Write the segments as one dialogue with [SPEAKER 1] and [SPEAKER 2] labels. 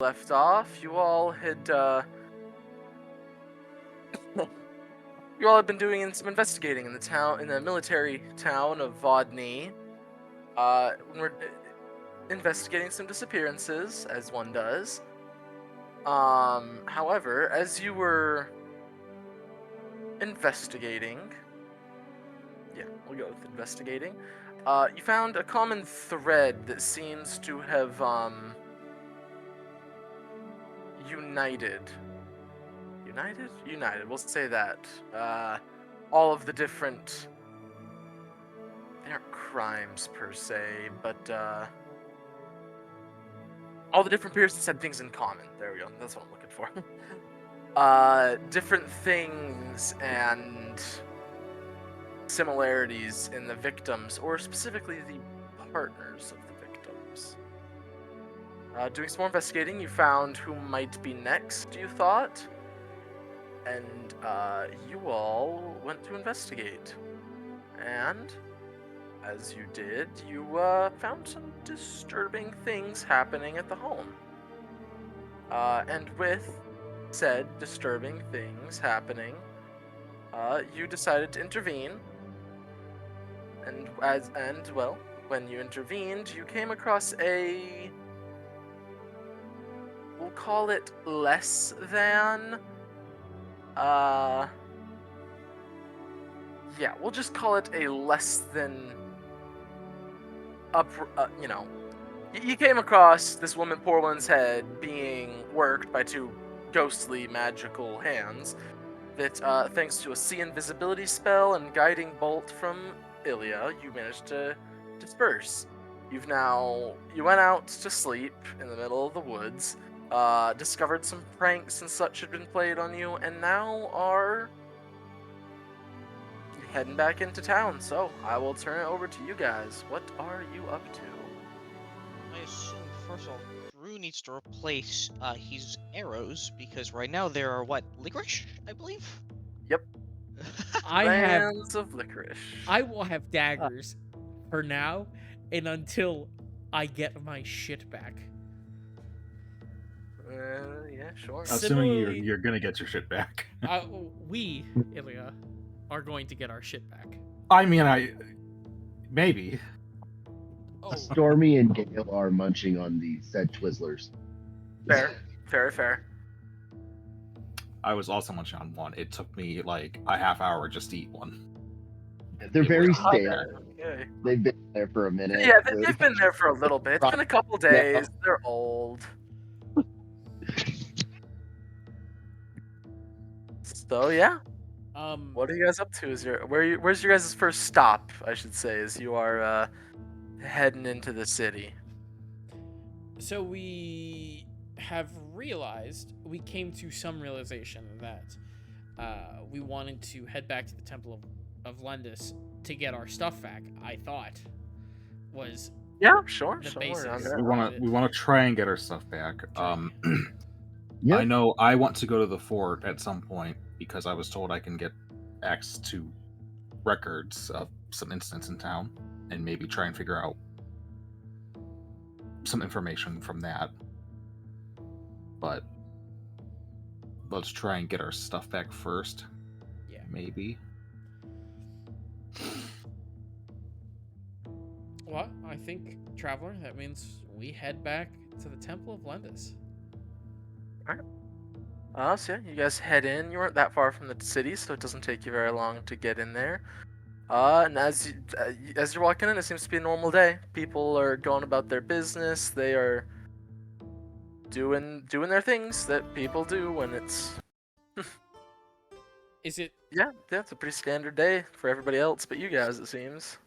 [SPEAKER 1] left off, you all had been doing some investigating in the military town of Vodny. We're investigating some disappearances, as one does. However, as you were investigating, we'll go with investigating. You found a common thread that seems to have united. We'll say that. All of the different, they aren't crimes per se, but all the different peers had things in common. There we go. That's what I'm looking for. Different things and similarities in the victims, or specifically the partners of the victims. Doing some more investigating, you found who might be next, you thought, and you all went to investigate. And as you did, you found some disturbing things happening at the home. And with said disturbing things happening, you decided to intervene. And when you intervened, you came across we'll call it less than, we'll just call it a less than you came across this woman, poor one's head, being worked by two ghostly magical hands that, thanks to a see invisibility spell and guiding bolt from Ilya, you managed to disperse. You went out to sleep in the middle of the woods, discovered some pranks and such had been played on you, and now are heading back into town. So I will turn it over to you guys. What are you up to?
[SPEAKER 2] I assume, first of all, Drew needs to replace his arrows, because right now there are, licorice, I believe?
[SPEAKER 1] Yep. Brands of licorice.
[SPEAKER 3] I will have daggers for now and until I get my shit back.
[SPEAKER 1] Yeah, sure.
[SPEAKER 4] Assuming you're gonna get your shit back.
[SPEAKER 3] We, Ilya, are going to get our shit back.
[SPEAKER 4] I mean, maybe.
[SPEAKER 3] Oh.
[SPEAKER 5] Stormy and Gale are munching on the said Twizzlers.
[SPEAKER 1] Fair.
[SPEAKER 4] I was also munching on one. It took me like a half hour just to eat one.
[SPEAKER 5] They're very stale.
[SPEAKER 1] Okay.
[SPEAKER 5] They've been there for a minute.
[SPEAKER 1] Yeah, they've been there for a little bit. It's been a couple days. They're old. So yeah. What are you guys up to? Where's your guys' first stop, I should say, as you are heading into the city?
[SPEAKER 3] So we have realized, we came to some realization that we wanted to head back to the Temple of Lendis to get our stuff back. I thought was
[SPEAKER 1] sure.
[SPEAKER 3] Basics.
[SPEAKER 4] We want to try and get our stuff back.
[SPEAKER 5] Yep.
[SPEAKER 4] I know I want to go to the fort at some point because I was told I can get access to records of some incidents in town and maybe try and figure out some information from that. But let's try and get our stuff back first.
[SPEAKER 3] Yeah.
[SPEAKER 4] Maybe.
[SPEAKER 3] Well, I think, Travler, that means we head back to the Temple of Lendis.
[SPEAKER 1] Alright. So yeah, you guys head in. You weren't that far from the city, so it doesn't take you very long to get in there. And as you're walking in, it seems to be a normal day. People are going about their business. They are doing their things that people do when it's.
[SPEAKER 3] Is it?
[SPEAKER 1] Yeah, it's a pretty standard day for everybody else, but you guys, it seems.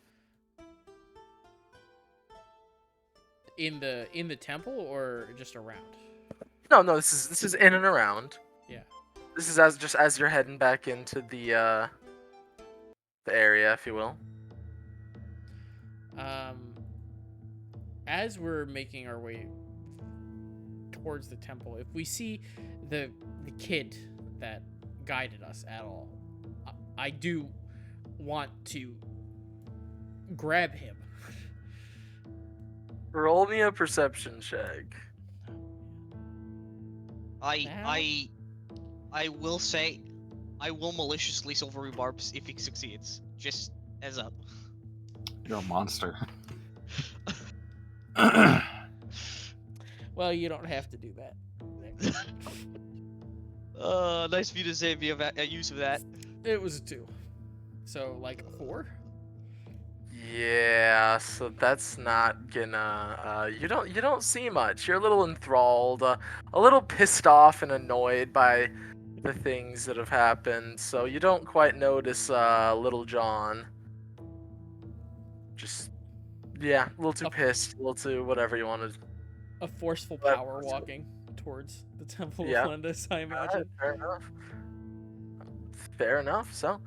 [SPEAKER 3] In the temple or just around?
[SPEAKER 1] No, this is in and around.
[SPEAKER 3] Yeah.
[SPEAKER 1] This is as you're heading back into the area, if you will.
[SPEAKER 3] As we're making our way towards the temple, if we see the kid that guided us at all, I do want to grab him.
[SPEAKER 1] Roll me a perception check.
[SPEAKER 2] I will say, I will maliciously silver rebarbs if he succeeds. Just as up.
[SPEAKER 4] You're a monster.
[SPEAKER 3] Well, you don't have to do that.
[SPEAKER 2] Nice of you to save me a use of that.
[SPEAKER 3] It was a 2. So, like, a 4?
[SPEAKER 1] Yeah, so that's not gonna. You don't see much. You're a little enthralled, a little pissed off and annoyed by the things that have happened. So you don't quite notice Little John. Just yeah, a little too pissed, a little too whatever you wanted.
[SPEAKER 3] A forceful
[SPEAKER 1] But-
[SPEAKER 3] power walking towards the Temple
[SPEAKER 1] Yeah.
[SPEAKER 3] of Lindis, I imagine.
[SPEAKER 1] Fair enough. Fair enough. So,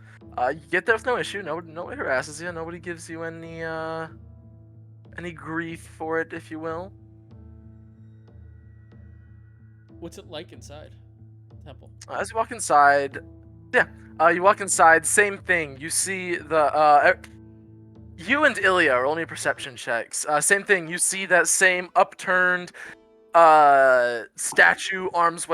[SPEAKER 1] you get there with no issue. Nobody harasses you. Nobody gives you any grief for it, if you will.
[SPEAKER 3] What's it like inside Temple?
[SPEAKER 1] As you walk inside, you walk inside. Same thing. You see the you and Ilya are only perception checks. Same thing. You see that same upturned statue, arms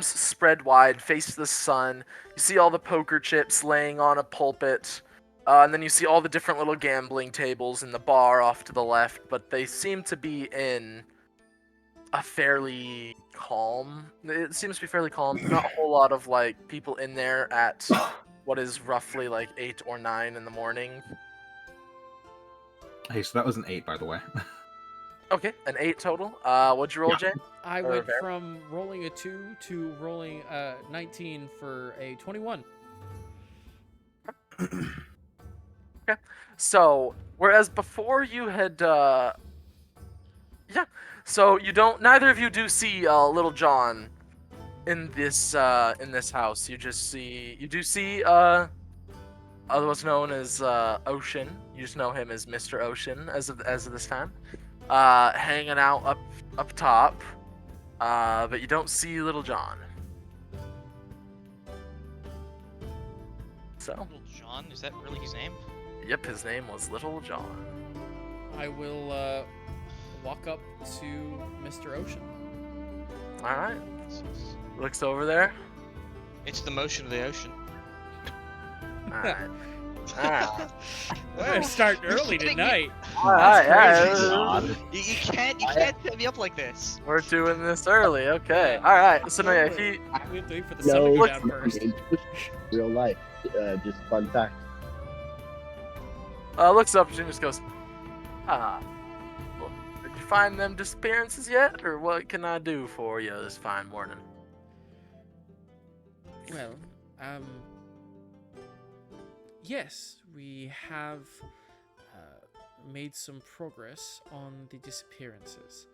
[SPEAKER 1] spread wide, face to the sun. You see all the poker chips laying on a pulpit, and then you see all the different little gambling tables in the bar off to the left. But they seem to be in a fairly calm. It seems to be fairly calm. Not a whole lot of like people in there at what is roughly like 8 or 9 in the morning.
[SPEAKER 4] Hey, so that was an 8, by the way.
[SPEAKER 1] Okay, an 8 total. What'd you roll,
[SPEAKER 4] Yeah.
[SPEAKER 1] Jay?
[SPEAKER 3] I
[SPEAKER 1] Or
[SPEAKER 3] went
[SPEAKER 1] Bear?
[SPEAKER 3] from rolling a 2 to rolling 19 for a 21.
[SPEAKER 1] So, whereas before you had, so you don't, neither of you do see Little John in this house. You do see otherwise known as Ocean. You just know him as Mr. Ocean as of this time, hanging out up top. But you don't see Little John. So,
[SPEAKER 2] Little John, is that really his name?
[SPEAKER 1] yep, his name was Little John.
[SPEAKER 3] I will walk up to Mr. Ocean.
[SPEAKER 1] All right, looks over there.
[SPEAKER 2] It's the motion of the ocean.
[SPEAKER 1] All right. All right.
[SPEAKER 3] We're starting early
[SPEAKER 2] kidding me?
[SPEAKER 3] tonight.
[SPEAKER 1] All right,
[SPEAKER 3] That's
[SPEAKER 1] yeah,
[SPEAKER 3] crazy.
[SPEAKER 2] You can't set me up like this.
[SPEAKER 1] we're doing this early. Okay. All right. So no, yeah, he.
[SPEAKER 3] We have to wait for the
[SPEAKER 5] No,
[SPEAKER 3] sun to go
[SPEAKER 1] look-
[SPEAKER 3] down first.
[SPEAKER 5] Real life. Just fun fact.
[SPEAKER 1] Looks up and just goes, well, did you find them disappearances yet? Or what can I do for you this fine morning?
[SPEAKER 3] Well, yes, we have made some progress on the disappearances.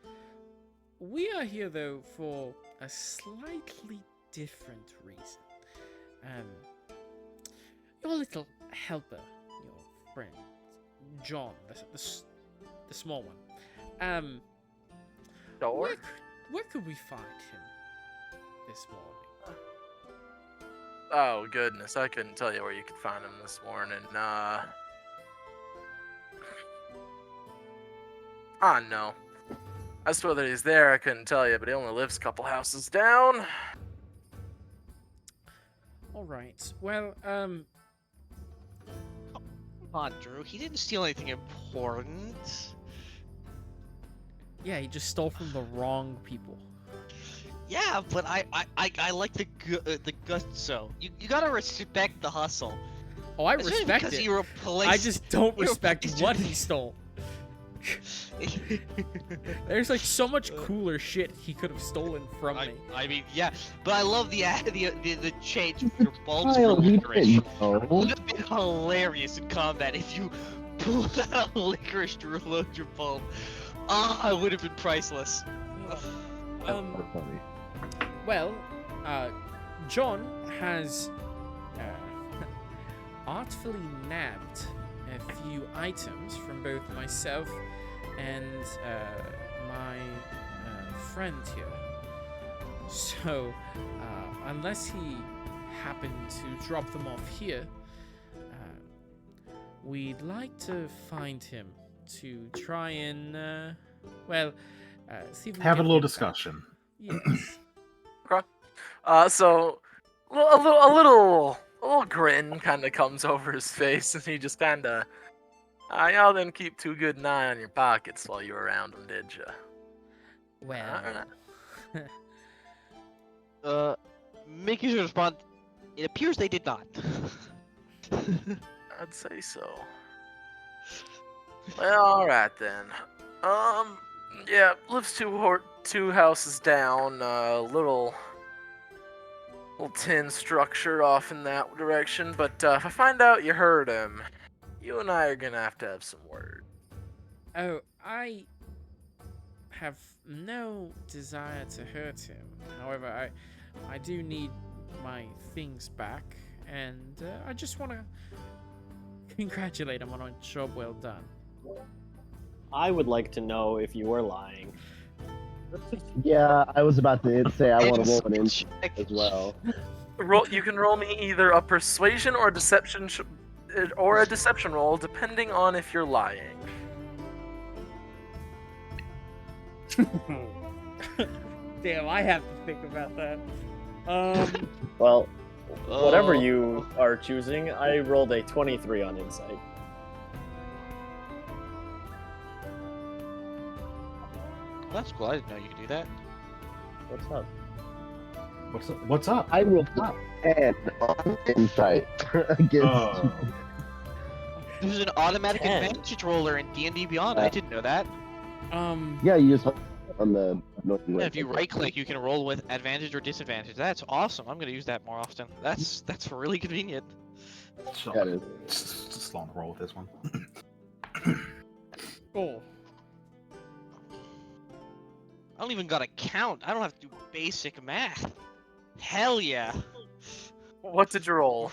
[SPEAKER 3] We are here, though, for a slightly different reason. Your little helper, your friend, John, the small one.
[SPEAKER 1] Door?
[SPEAKER 3] Where could we find him this morning?
[SPEAKER 1] Oh goodness, I couldn't tell you where you could find him this morning. No. As to whether he's there, I couldn't tell you, but he only lives a couple houses down.
[SPEAKER 3] All right. Well,
[SPEAKER 2] Come on, Drew. He didn't steal anything important.
[SPEAKER 3] yeah, he just stole from the wrong people.
[SPEAKER 2] Yeah, but I like the gusto. You gotta respect the hustle.
[SPEAKER 3] Oh, I
[SPEAKER 2] Especially
[SPEAKER 3] respect
[SPEAKER 2] because
[SPEAKER 3] it.
[SPEAKER 2] you replaced.
[SPEAKER 3] I just don't
[SPEAKER 2] you
[SPEAKER 3] respect
[SPEAKER 2] replaced
[SPEAKER 3] what
[SPEAKER 2] your-
[SPEAKER 3] he stole. There's like so much cooler shit he could have stolen from me.
[SPEAKER 2] I mean, yeah, but I love the change of your bulbs for
[SPEAKER 5] Child, you
[SPEAKER 2] licorice.
[SPEAKER 5] didn't
[SPEAKER 2] It
[SPEAKER 5] know.
[SPEAKER 2] would have been hilarious in combat if you pulled out a licorice to reload your bulb. Ah, it would have been priceless.
[SPEAKER 5] That's funny.
[SPEAKER 3] Well, John has artfully nabbed a few items from both myself and my friend here. So, unless he happened to drop them off here, we'd like to find him to try and, see if we can
[SPEAKER 4] Have a
[SPEAKER 3] get
[SPEAKER 4] little
[SPEAKER 3] him back.
[SPEAKER 4] discussion.
[SPEAKER 3] Yes.
[SPEAKER 1] So a little grin kind of comes over his face, and he just kind of, y'all didn't keep too good an eye on your pockets while you were around them, did ya?
[SPEAKER 3] Well,
[SPEAKER 2] Mickey's response. It appears they did not.
[SPEAKER 1] I'd say so. Well, all right then. Yeah, lives two houses down. Little tin structure off in that direction. But if I find out you heard him, you and I are gonna have to have some word.
[SPEAKER 3] oh, I have no desire to hurt him. However, I do need my things back, and I just want to congratulate him on a job well done.
[SPEAKER 6] I would like to know if you were lying.
[SPEAKER 5] Yeah, I was about to say I want to roll an
[SPEAKER 2] Insight
[SPEAKER 5] insight
[SPEAKER 2] check.
[SPEAKER 5] as well.
[SPEAKER 1] You can roll me either a persuasion or a deception roll, depending on if you're lying.
[SPEAKER 3] Damn, I have to think about that.
[SPEAKER 6] Well, whatever
[SPEAKER 2] Oh.
[SPEAKER 6] you are choosing, I rolled a 23 on insight.
[SPEAKER 2] That's cool. I didn't know you could do that.
[SPEAKER 6] What's up?
[SPEAKER 4] What's up?
[SPEAKER 5] I rolled a 10 on insight against.
[SPEAKER 2] There's an automatic
[SPEAKER 6] 10.
[SPEAKER 2] advantage roller in D&D Beyond. I didn't know that.
[SPEAKER 5] Yeah, you just on the north and
[SPEAKER 2] Yeah,
[SPEAKER 5] west.
[SPEAKER 2] if you right click, you can roll with advantage or disadvantage. That's awesome. I'm gonna use that more often. That's really convenient.
[SPEAKER 4] So,
[SPEAKER 5] Yeah, it is.
[SPEAKER 4] just slow on the roll with this one.
[SPEAKER 3] Cool.
[SPEAKER 2] I don't even gotta count. I don't have to do basic math. Hell yeah.
[SPEAKER 1] What did you roll?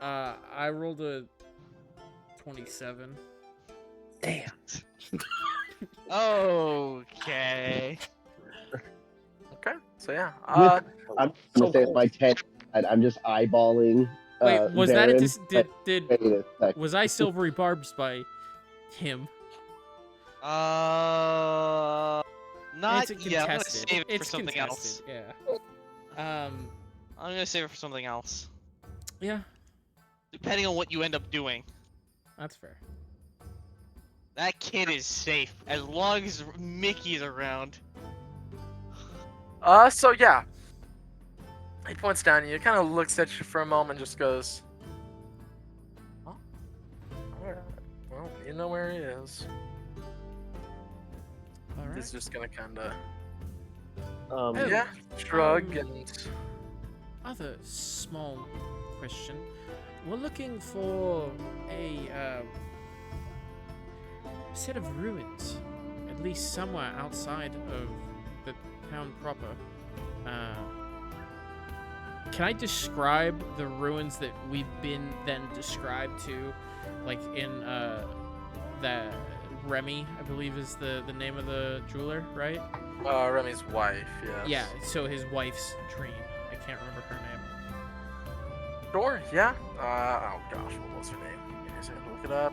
[SPEAKER 3] I rolled a 27.
[SPEAKER 6] Damn.
[SPEAKER 2] Okay.
[SPEAKER 1] Okay, so yeah.
[SPEAKER 5] I'm
[SPEAKER 6] So
[SPEAKER 5] gonna say
[SPEAKER 6] cool.
[SPEAKER 5] my 10. I'm just eyeballing.
[SPEAKER 3] Wait, was that a
[SPEAKER 5] Baron,
[SPEAKER 3] did
[SPEAKER 5] but wait a sec.
[SPEAKER 3] was I silvery barbs by him?
[SPEAKER 2] Not
[SPEAKER 3] It's
[SPEAKER 2] yet. I'm gonna
[SPEAKER 3] contested.
[SPEAKER 2] save it for
[SPEAKER 3] It's
[SPEAKER 2] something else.
[SPEAKER 3] contested, yeah.
[SPEAKER 2] I'm gonna save it for something else.
[SPEAKER 3] Yeah,
[SPEAKER 2] Depending on what you end up doing.
[SPEAKER 3] that's fair.
[SPEAKER 2] That kid is safe as long as Mickey's around.
[SPEAKER 1] So yeah. He points down at you, kind of looks at you for a moment, just goes, "Oh, alright. Well, you know where he is."
[SPEAKER 3] All right.
[SPEAKER 1] He's just gonna kind of,
[SPEAKER 3] Oh.
[SPEAKER 1] yeah, shrug and.
[SPEAKER 3] Other small question. We're looking for a set of ruins, at least somewhere outside of the town proper. Can I describe the ruins that we've been then described to, like in the Remy, I believe is the name of the jeweler, right?
[SPEAKER 1] Remy's wife, yes.
[SPEAKER 3] Yeah. So his wife's dream. I can't remember her name.
[SPEAKER 1] Sure, yeah. Oh gosh, what was her name? Give me a second to look it up.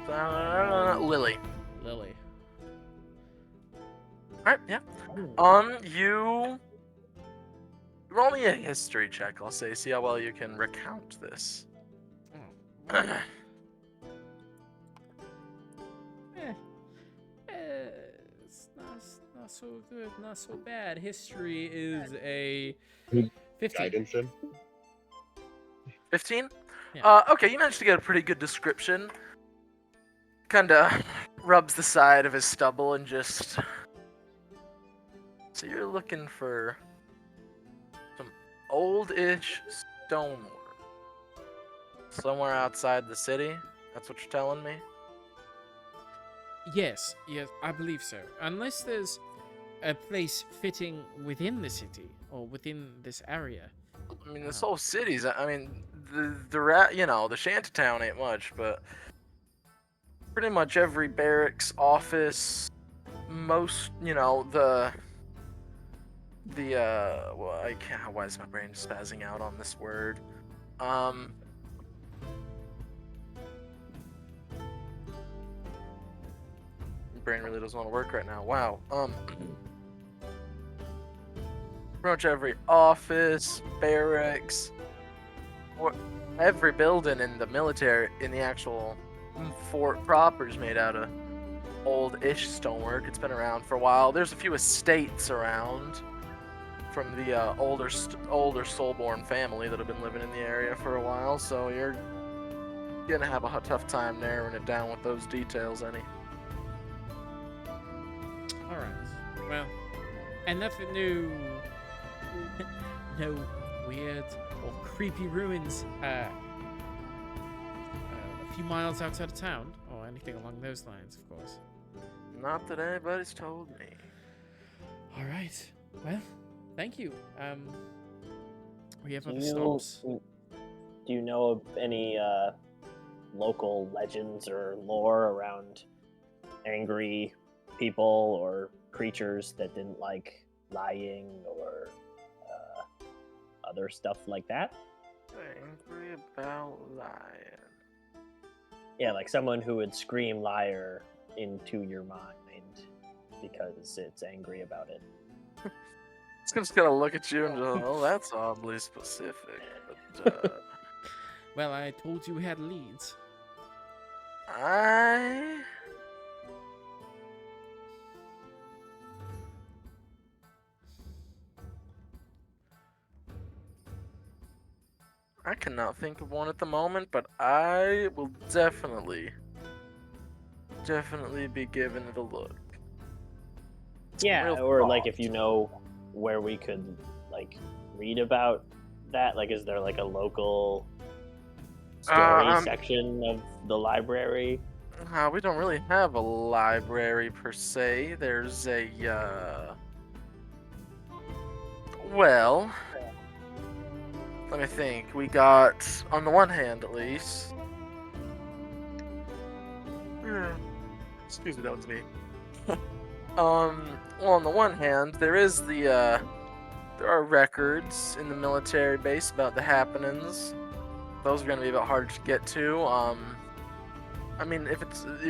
[SPEAKER 1] Lily.
[SPEAKER 3] Lily.
[SPEAKER 1] Alright, yeah. You roll me a history check, I'll say. See how well you can recount this.
[SPEAKER 3] It's not so good, not so bad. History is a 15.
[SPEAKER 5] Guidance him.
[SPEAKER 1] 15?
[SPEAKER 3] Yeah.
[SPEAKER 1] Okay, you managed to get a pretty good description. Kinda rubs the side of his stubble and just... So you're looking for some old-ish stonework. Somewhere outside the city? That's what you're telling me?
[SPEAKER 3] Yes, I believe so. Unless there's a place fitting within the city or within this area.
[SPEAKER 1] I mean, this whole city's... I mean, the shantytown ain't much, but... Pretty much every barracks, office, most, the well, I can't, why is my brain spazzing out on this word? Brain really doesn't want to work right now. Wow. much every office, barracks, every building in the military, in the actual fort proper is made out of old-ish stonework. It's been around for a while. There's a few estates around from the older Soulborn family that have been living in the area for a while, so you're gonna have a tough time narrowing it down with those details, any.
[SPEAKER 3] All right. Well, and nothing new. No weird or creepy ruins. A few miles outside of town, or anything along those lines, of course.
[SPEAKER 1] Not that anybody's told me.
[SPEAKER 3] All right. Well, thank you. We have
[SPEAKER 6] Do
[SPEAKER 3] other
[SPEAKER 6] you,
[SPEAKER 3] stops.
[SPEAKER 6] do you know of any local legends or lore around angry people or creatures that didn't like lying or other stuff like that?
[SPEAKER 1] Angry about lying.
[SPEAKER 6] Yeah, like someone who would scream liar into your mind because it's angry about it.
[SPEAKER 1] It's just gonna look at you and go, oh, that's oddly specific. But,
[SPEAKER 3] Well, I told you we had leads.
[SPEAKER 1] I cannot think of one at the moment, but I will definitely be giving it a look.
[SPEAKER 6] Yeah,
[SPEAKER 1] Real
[SPEAKER 6] or like
[SPEAKER 1] thought.
[SPEAKER 6] if you know where we could like read about that, like is there like a local story section of the library?
[SPEAKER 1] We don't really have a library per se. There's a well, let me think. We got, on the one hand at least. Excuse me, that was me. Well, on the one hand, there is there are records in the military base about the happenings. Those are going to be a bit hard to get to. I mean, if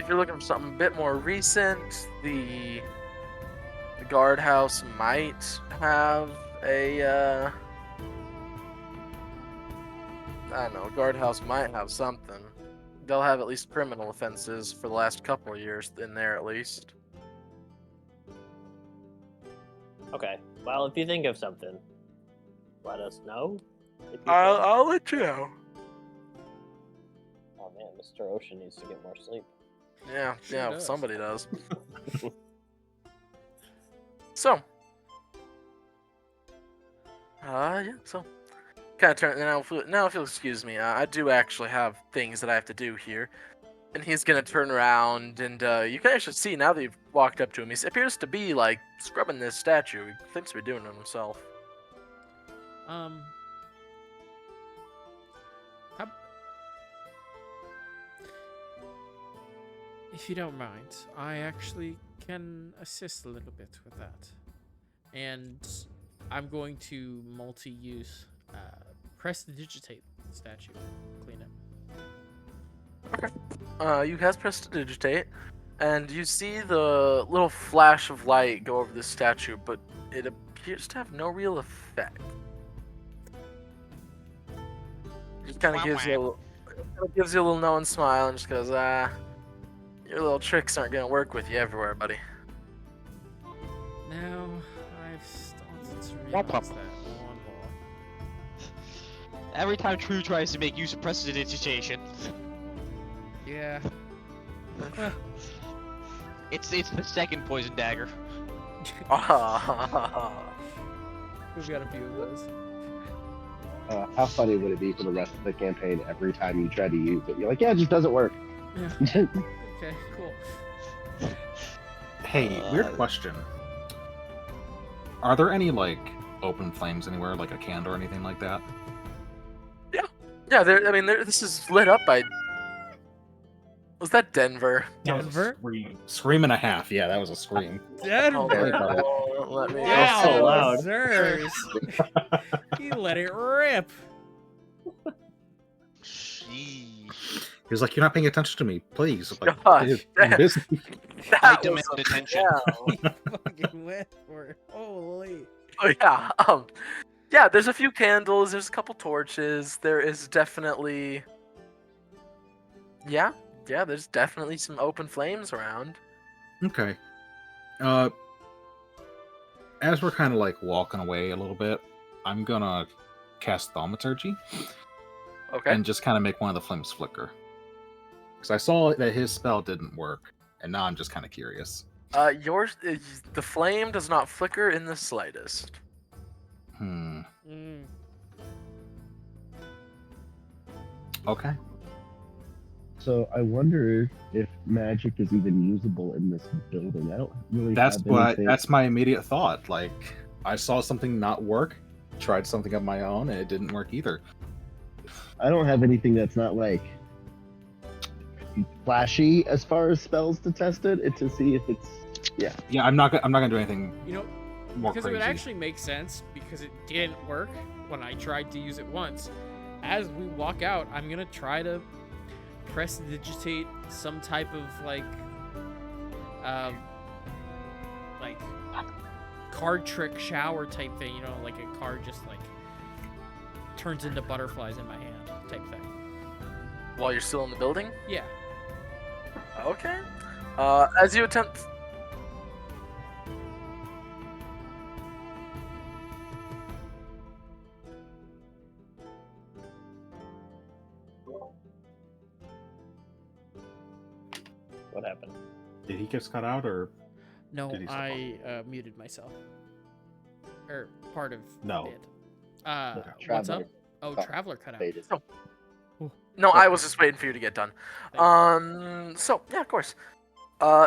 [SPEAKER 1] you're looking for something a bit more recent, the guardhouse might have a I don't know, guardhouse might have something. They'll have at least criminal offenses for the last couple of years in there at least.
[SPEAKER 6] Okay. Well, if you think of something, let us know. If you can.
[SPEAKER 1] I'll let you know.
[SPEAKER 6] Oh man, Mr. Ocean needs to get more sleep.
[SPEAKER 1] Yeah,
[SPEAKER 3] Sure
[SPEAKER 1] yeah,
[SPEAKER 3] does.
[SPEAKER 1] somebody does. So, yeah, so kind of turn now. If you'll excuse me, I do actually have things that I have to do here, and he's gonna turn around, and you can actually see now that you've walked up to him. He appears to be like scrubbing this statue. He thinks to be doing it himself.
[SPEAKER 3] How- If you don't mind, I actually can assist a little bit with that. And I'm going to multi-use prestidigitate the statue. Clean it.
[SPEAKER 1] You guys prestidigitate, and you see the little flash of light go over the statue, but it appears to have no real effect. Just kind of gives you a little knowing smile and just goes, your little tricks aren't gonna work with you everywhere, buddy.
[SPEAKER 3] Now, I've started to realize that more and more.
[SPEAKER 2] Every time True tries to make use of prestidigitation,
[SPEAKER 3] Yeah. Well,
[SPEAKER 2] it's the second poison dagger.
[SPEAKER 3] we've got a few of those.
[SPEAKER 5] How funny would it be for the rest of the campaign every time you try to use it? You're like, yeah, it just doesn't work.
[SPEAKER 3] Yeah. Okay, cool.
[SPEAKER 4] Hey, weird question. Are there any like open flames anywhere, like a candle or anything like that?
[SPEAKER 1] Yeah, this is lit up by. Was that Denver?
[SPEAKER 3] Denver?
[SPEAKER 4] Scream and a half. Yeah, that was a scream.
[SPEAKER 3] Denver!
[SPEAKER 1] Let me.
[SPEAKER 6] Yeah. so loud.
[SPEAKER 3] Sirs. You let it rip.
[SPEAKER 2] Sheesh.
[SPEAKER 4] He was like, "You're not paying attention to me, please." I'm like,
[SPEAKER 1] Gosh,
[SPEAKER 4] "Dude, I'm
[SPEAKER 1] damn.
[SPEAKER 4] busy."
[SPEAKER 1] That
[SPEAKER 2] I
[SPEAKER 1] was
[SPEAKER 2] demand
[SPEAKER 1] a
[SPEAKER 2] attention.
[SPEAKER 1] hell.
[SPEAKER 3] Fucking went for it. Holy.
[SPEAKER 1] Oh yeah. Yeah. There's a few candles. There's a couple torches. There is definitely. Yeah. Yeah. There's definitely some open flames around.
[SPEAKER 4] Okay. As we're kind of like walking away a little bit, I'm gonna cast Thaumaturgy
[SPEAKER 1] Okay.
[SPEAKER 4] and just kind of make one of the flames flicker. Because I saw that his spell didn't work, and now I'm just kind of curious.
[SPEAKER 1] The flame does not flicker in the slightest.
[SPEAKER 3] Mm.
[SPEAKER 4] Okay.
[SPEAKER 5] So I wonder if magic is even usable in this building. I don't really.
[SPEAKER 4] That's my immediate thought. Like, I saw something not work, tried something of my own, and it didn't work either.
[SPEAKER 5] I don't have anything that's not like flashy as far as spells to test it to see if it's
[SPEAKER 4] Yeah, I'm not gonna do anything.
[SPEAKER 3] You know,
[SPEAKER 4] more
[SPEAKER 3] because
[SPEAKER 4] crazy.
[SPEAKER 3] it would actually make sense because it didn't work when I tried to use it once. As we walk out, I'm gonna try to prestidigitate some type of like card trick shower type thing. You know, like a card just like turns into butterflies in my hand type thing.
[SPEAKER 1] While you're still in the building.
[SPEAKER 3] Yeah.
[SPEAKER 1] Okay. As you attempt.
[SPEAKER 6] What happened?
[SPEAKER 4] Did he get cut out or?
[SPEAKER 3] No,
[SPEAKER 4] Did he stop
[SPEAKER 3] I muted myself. Or part of
[SPEAKER 4] No.
[SPEAKER 3] it. What's up?
[SPEAKER 5] Travler.
[SPEAKER 3] Oh, Travler cut out.
[SPEAKER 5] faded.
[SPEAKER 1] No, I was just waiting for you to get done. So yeah, of course.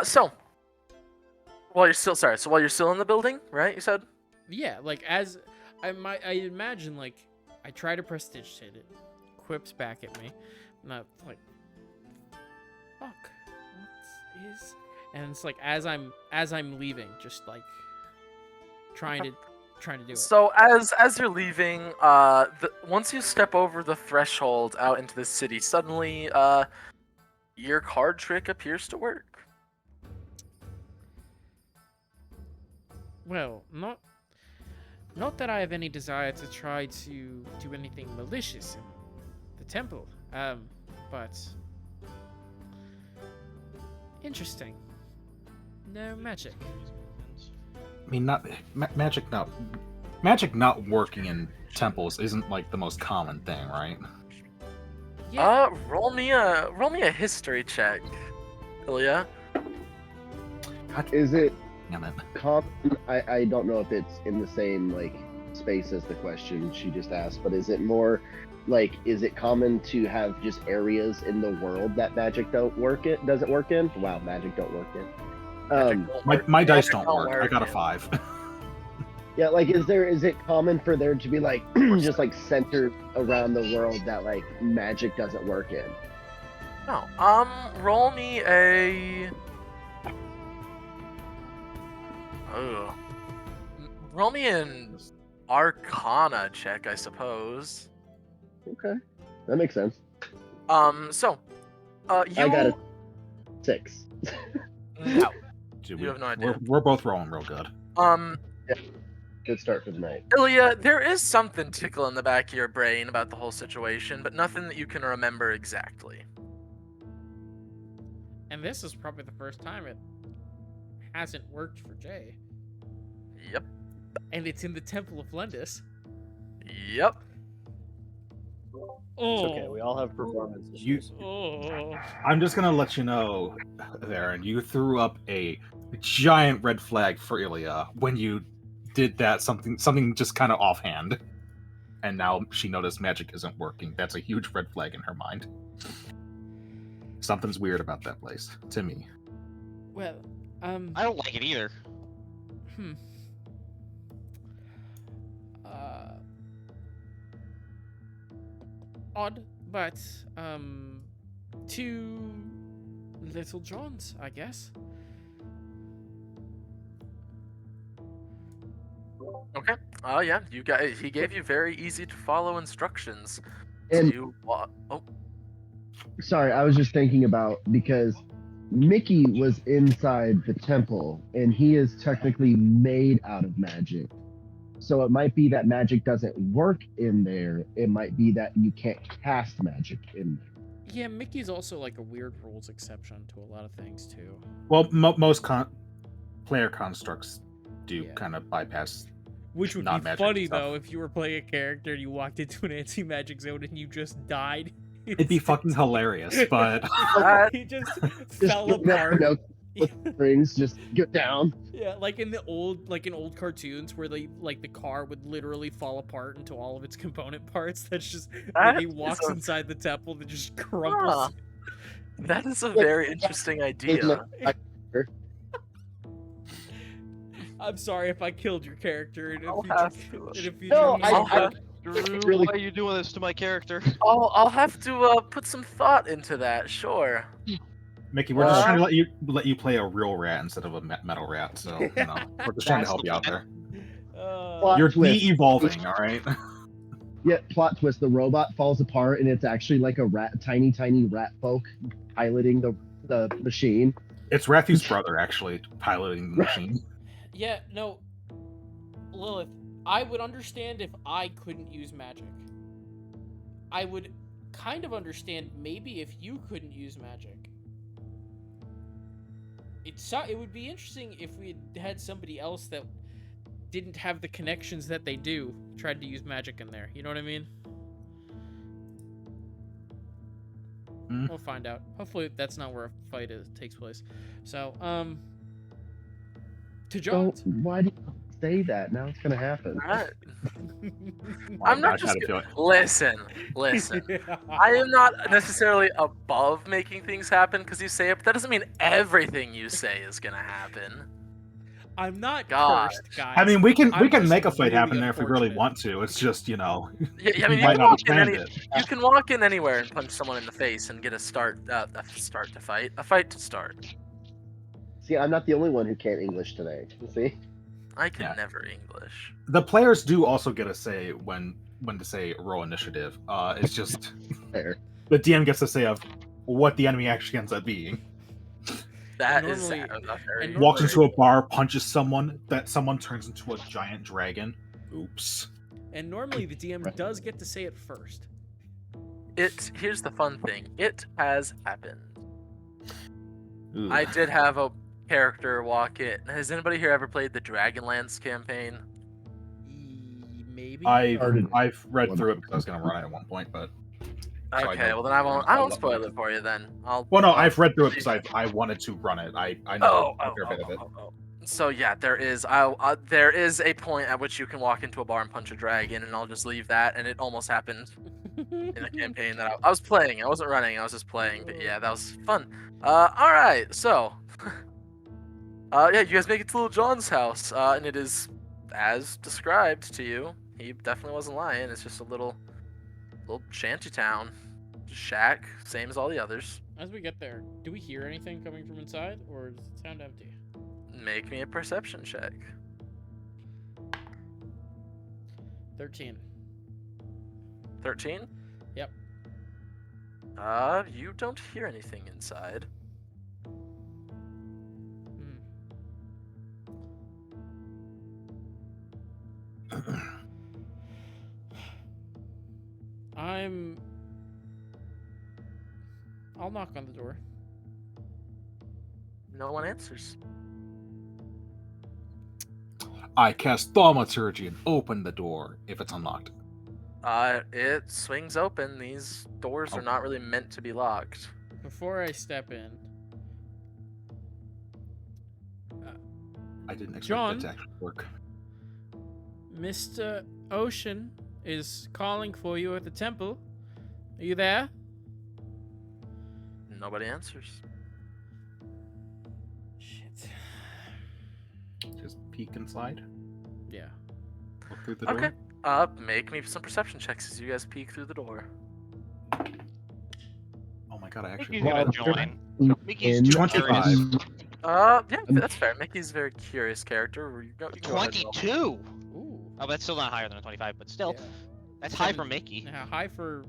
[SPEAKER 1] So while you're still in the building, right? You said.
[SPEAKER 3] Yeah, like as I imagine, like I try to prestidigitate it, quips back at me, not like, fuck, what is? And it's like as I'm leaving, just like trying to do it.
[SPEAKER 1] So as you're leaving, once you step over the threshold out into the city, suddenly your card trick appears to work.
[SPEAKER 3] Well, not that I have any desire to try to do anything malicious in the temple, but interesting. No magic.
[SPEAKER 4] I mean, magic not working in temples isn't like the most common thing, right?
[SPEAKER 3] Yeah.
[SPEAKER 1] Roll me a history check, Ilya.
[SPEAKER 5] Is it
[SPEAKER 4] Damn it.
[SPEAKER 5] common? I don't know if it's in the same like space as the question she just asked, but is it more like, is it common to have just areas in the world that magic doesn't work in? Wow, magic don't work in.
[SPEAKER 4] My dice
[SPEAKER 1] Magic
[SPEAKER 4] don't
[SPEAKER 1] don't
[SPEAKER 4] work. I
[SPEAKER 1] work,
[SPEAKER 4] got a
[SPEAKER 1] yeah.
[SPEAKER 4] 5.
[SPEAKER 5] Yeah, like is it common for there to be like just like centered around the world that like magic doesn't work in?
[SPEAKER 1] No. Roll me a. Ugh. Roll me an Arcana check, I suppose.
[SPEAKER 5] Okay, that makes sense.
[SPEAKER 1] So, you.
[SPEAKER 5] I got a 6.
[SPEAKER 1] No.
[SPEAKER 4] Dude,
[SPEAKER 1] You have no idea.
[SPEAKER 4] We're both rolling real good.
[SPEAKER 5] Good start for the night.
[SPEAKER 1] Ilya, there is something tickle in the back of your brain about the whole situation, but nothing that you can remember exactly.
[SPEAKER 3] And this is probably the first time it hasn't worked for Jay.
[SPEAKER 1] Yep.
[SPEAKER 3] And it's in the Temple of Lendis.
[SPEAKER 1] Yep.
[SPEAKER 3] Oh.
[SPEAKER 6] It's okay. We all have performance
[SPEAKER 4] You-
[SPEAKER 6] issues.
[SPEAKER 3] Oh.
[SPEAKER 4] I'm just gonna let you know, Aaron, you threw up a giant red flag for Ilya when you did that something just kind of offhand, and now she noticed magic isn't working. That's a huge red flag in her mind. Something's weird about that place to me.
[SPEAKER 3] Well,
[SPEAKER 2] I don't like it either.
[SPEAKER 3] Odd, but two Little Johns, I guess.
[SPEAKER 1] Okay. Yeah. He gave you very easy to follow instructions.
[SPEAKER 5] And sorry, I was just thinking about, because Mickey was inside the temple and he is technically made out of magic. So it might be that magic doesn't work in there. It might be that you can't cast magic in there.
[SPEAKER 3] Yeah, Mickey's also like a weird rules exception to a lot of things too.
[SPEAKER 4] Well, most player constructs do
[SPEAKER 3] Yeah.
[SPEAKER 4] kind of bypass.
[SPEAKER 3] Which would be
[SPEAKER 4] non-magic
[SPEAKER 3] funny
[SPEAKER 4] stuff.
[SPEAKER 3] though if you were playing a character and you walked into an anti-magic zone and you just died.
[SPEAKER 4] It'd be fucking hilarious, but
[SPEAKER 3] He just
[SPEAKER 5] Just
[SPEAKER 3] fell
[SPEAKER 5] get down,
[SPEAKER 3] apart.
[SPEAKER 5] Rings just get down.
[SPEAKER 3] Yeah, like in old cartoons where the car would literally fall apart into all of its component parts. That's just when he walks inside the temple that just crumples.
[SPEAKER 1] That is a very interesting idea.
[SPEAKER 3] I'm sorry if I killed your character in a
[SPEAKER 1] I'll
[SPEAKER 3] future.
[SPEAKER 1] have to.
[SPEAKER 3] In a future
[SPEAKER 5] No,
[SPEAKER 3] game.
[SPEAKER 2] Drew,
[SPEAKER 5] really-
[SPEAKER 2] why are you doing this to my character?
[SPEAKER 1] I'll have to put some thought into that. Sure.
[SPEAKER 4] Mickey, we're just trying to let you play a real rat instead of a metal rat. So we're just trying to help you out there.
[SPEAKER 5] Plot
[SPEAKER 4] You're
[SPEAKER 5] twist.
[SPEAKER 4] de-evolving, all right?
[SPEAKER 5] Yet plot twist: the robot falls apart, and it's actually like a tiny rat folk piloting the machine.
[SPEAKER 4] It's Rathu's brother actually piloting the machine.
[SPEAKER 3] Yeah, no, Lilith, I would understand if I couldn't use magic. I would kind of understand maybe if you couldn't use magic. It would be interesting if we had somebody else that didn't have the connections that they do, tried to use magic in there. You know what I mean?
[SPEAKER 4] Mm.
[SPEAKER 3] We'll find out. Hopefully that's not where a fight takes place. So, to
[SPEAKER 5] So
[SPEAKER 3] John.
[SPEAKER 5] why do you say that? Now it's gonna happen.
[SPEAKER 1] Alright.
[SPEAKER 4] Oh,
[SPEAKER 1] I'm not
[SPEAKER 4] God,
[SPEAKER 1] just.
[SPEAKER 4] how to feel it.
[SPEAKER 1] Listen. I am not necessarily above making things happen because you say it, but that doesn't mean everything you say is gonna happen.
[SPEAKER 3] I'm not
[SPEAKER 1] God.
[SPEAKER 3] cursed, guys.
[SPEAKER 4] I mean, we can
[SPEAKER 3] I'm just
[SPEAKER 4] make a fight
[SPEAKER 3] really
[SPEAKER 4] happen there if we really
[SPEAKER 3] unfortunate.
[SPEAKER 4] want to. It's just
[SPEAKER 1] Yeah, I mean,
[SPEAKER 4] you
[SPEAKER 1] you
[SPEAKER 4] might
[SPEAKER 1] can,
[SPEAKER 4] not
[SPEAKER 1] walk in
[SPEAKER 4] understand it.
[SPEAKER 1] you can walk in anywhere and punch someone in the face and get a start to fight. A fight to start.
[SPEAKER 5] See, I'm not the only one who can't English today. See?
[SPEAKER 1] I can
[SPEAKER 4] Yeah.
[SPEAKER 1] never English.
[SPEAKER 4] The players do also get a say when to say roll initiative. It's just
[SPEAKER 5] There.
[SPEAKER 4] the DM gets to say of what the enemy actually ends up being.
[SPEAKER 1] That is
[SPEAKER 3] Normally-
[SPEAKER 1] a very
[SPEAKER 4] Walks into a bar, punches someone, that someone turns into a giant dragon. Oops.
[SPEAKER 3] And normally the DM does get to say it first.
[SPEAKER 1] Here's the fun thing. It has happened.
[SPEAKER 4] Ooh.
[SPEAKER 1] I did have a character walk in. Has anybody here ever played the Dragonlance campaign?
[SPEAKER 3] Maybe.
[SPEAKER 4] I've read through it because I was going to run it at one point, but So I
[SPEAKER 1] Okay,
[SPEAKER 4] know-
[SPEAKER 1] well then I
[SPEAKER 4] I
[SPEAKER 1] won't
[SPEAKER 4] love
[SPEAKER 1] spoil
[SPEAKER 4] it.
[SPEAKER 1] it for you then.
[SPEAKER 4] I've read through it because I wanted to run it. I know a fair bit of it.
[SPEAKER 1] So yeah, there is a point at which you can walk into a bar and punch a dragon, and I'll just leave that. And it almost happened in the campaign that I was playing. I wasn't running. I was just playing. But yeah, that was fun. All right, so yeah, you guys make it to Little John's house, and it is as described to you. He definitely wasn't lying. It's just a little shanty town, just shack, same as all the others.
[SPEAKER 3] As we get there, do we hear anything coming from inside, or does it sound empty?
[SPEAKER 1] Make me a perception check.
[SPEAKER 3] 13.
[SPEAKER 1] 13?
[SPEAKER 3] Yep.
[SPEAKER 1] You don't hear anything inside.
[SPEAKER 3] I'll knock on the door.
[SPEAKER 1] No one answers.
[SPEAKER 4] I cast Thaumaturgy and open the door if it's unlocked.
[SPEAKER 1] It swings open. These doors are not really meant to be locked.
[SPEAKER 3] Before I step in,
[SPEAKER 4] I didn't expect
[SPEAKER 3] John?
[SPEAKER 4] that to actually work.
[SPEAKER 3] Mr. Ocean is calling for you at the temple. Are you there?
[SPEAKER 1] Nobody answers.
[SPEAKER 3] Shit.
[SPEAKER 4] Just peek inside.
[SPEAKER 3] Yeah.
[SPEAKER 4] Look through the door.
[SPEAKER 1] Okay. Make me some perception checks as you guys peek through the door.
[SPEAKER 4] Oh my god, I actually.
[SPEAKER 2] Mickey's gonna join. Mickey's
[SPEAKER 5] In-
[SPEAKER 4] 25.
[SPEAKER 1] Yeah, that's fair. Mickey's a very curious character. You can go ahead and roll.
[SPEAKER 2] 22.
[SPEAKER 3] Ooh.
[SPEAKER 2] Oh, that's still not higher than a 25, but still,
[SPEAKER 3] Yeah.
[SPEAKER 2] that's high for Mickey.
[SPEAKER 3] Yeah, high for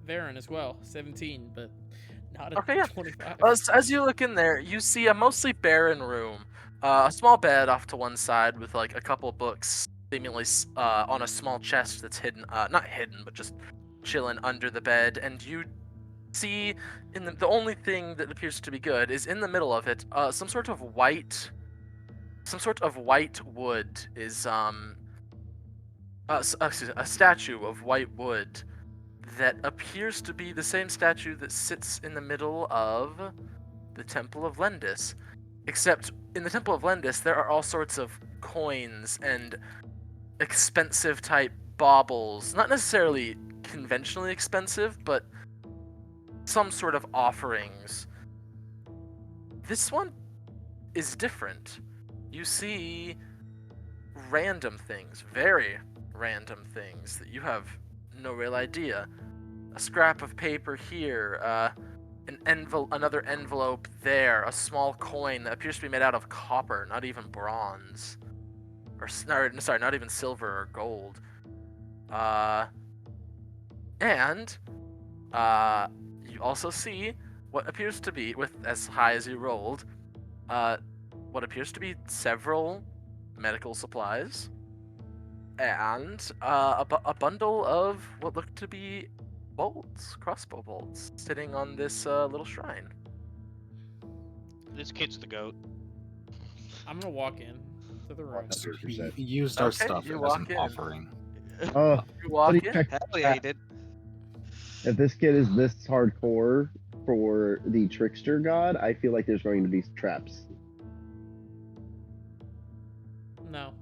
[SPEAKER 3] Varen as well. 17, but not a
[SPEAKER 1] Okay, yeah.
[SPEAKER 3] 25.
[SPEAKER 1] As you look in there, you see a mostly barren room. A small bed off to one side with like a couple books seemingly on a small chest that's hidden, not hidden, but just chilling under the bed, and you see in the only thing that appears to be good is in the middle of it, some sort of white wood is excuse me, a statue of white wood that appears to be the same statue that sits in the middle of the Temple of Lendis. Except in the Temple of Lendis, there are all sorts of coins and expensive type baubles. Not necessarily conventionally expensive, but some sort of offerings. This one is different. You see random things, very random things that you have no real idea. A scrap of paper here, another envelope there, a small coin that appears to be made out of copper, not even bronze, not even silver or gold. And you also see what appears to be, with as high as you rolled, what appears to be several medical supplies, and a bundle of what looked to be bolts, crossbow bolts, sitting on this little shrine.
[SPEAKER 2] This kid's the goat.
[SPEAKER 3] I'm gonna walk in to the room.
[SPEAKER 4] So
[SPEAKER 5] 100%.
[SPEAKER 4] he used our
[SPEAKER 1] Okay,
[SPEAKER 4] stuff
[SPEAKER 1] you
[SPEAKER 4] as
[SPEAKER 1] walk
[SPEAKER 4] an
[SPEAKER 1] in.
[SPEAKER 4] offering.
[SPEAKER 5] Oh,
[SPEAKER 1] You walk
[SPEAKER 5] buddy,
[SPEAKER 1] in.
[SPEAKER 5] check
[SPEAKER 2] Hell yeah, he did.
[SPEAKER 5] if this kid is this hardcore for the trickster god, I feel like there's going to be traps.
[SPEAKER 3] No,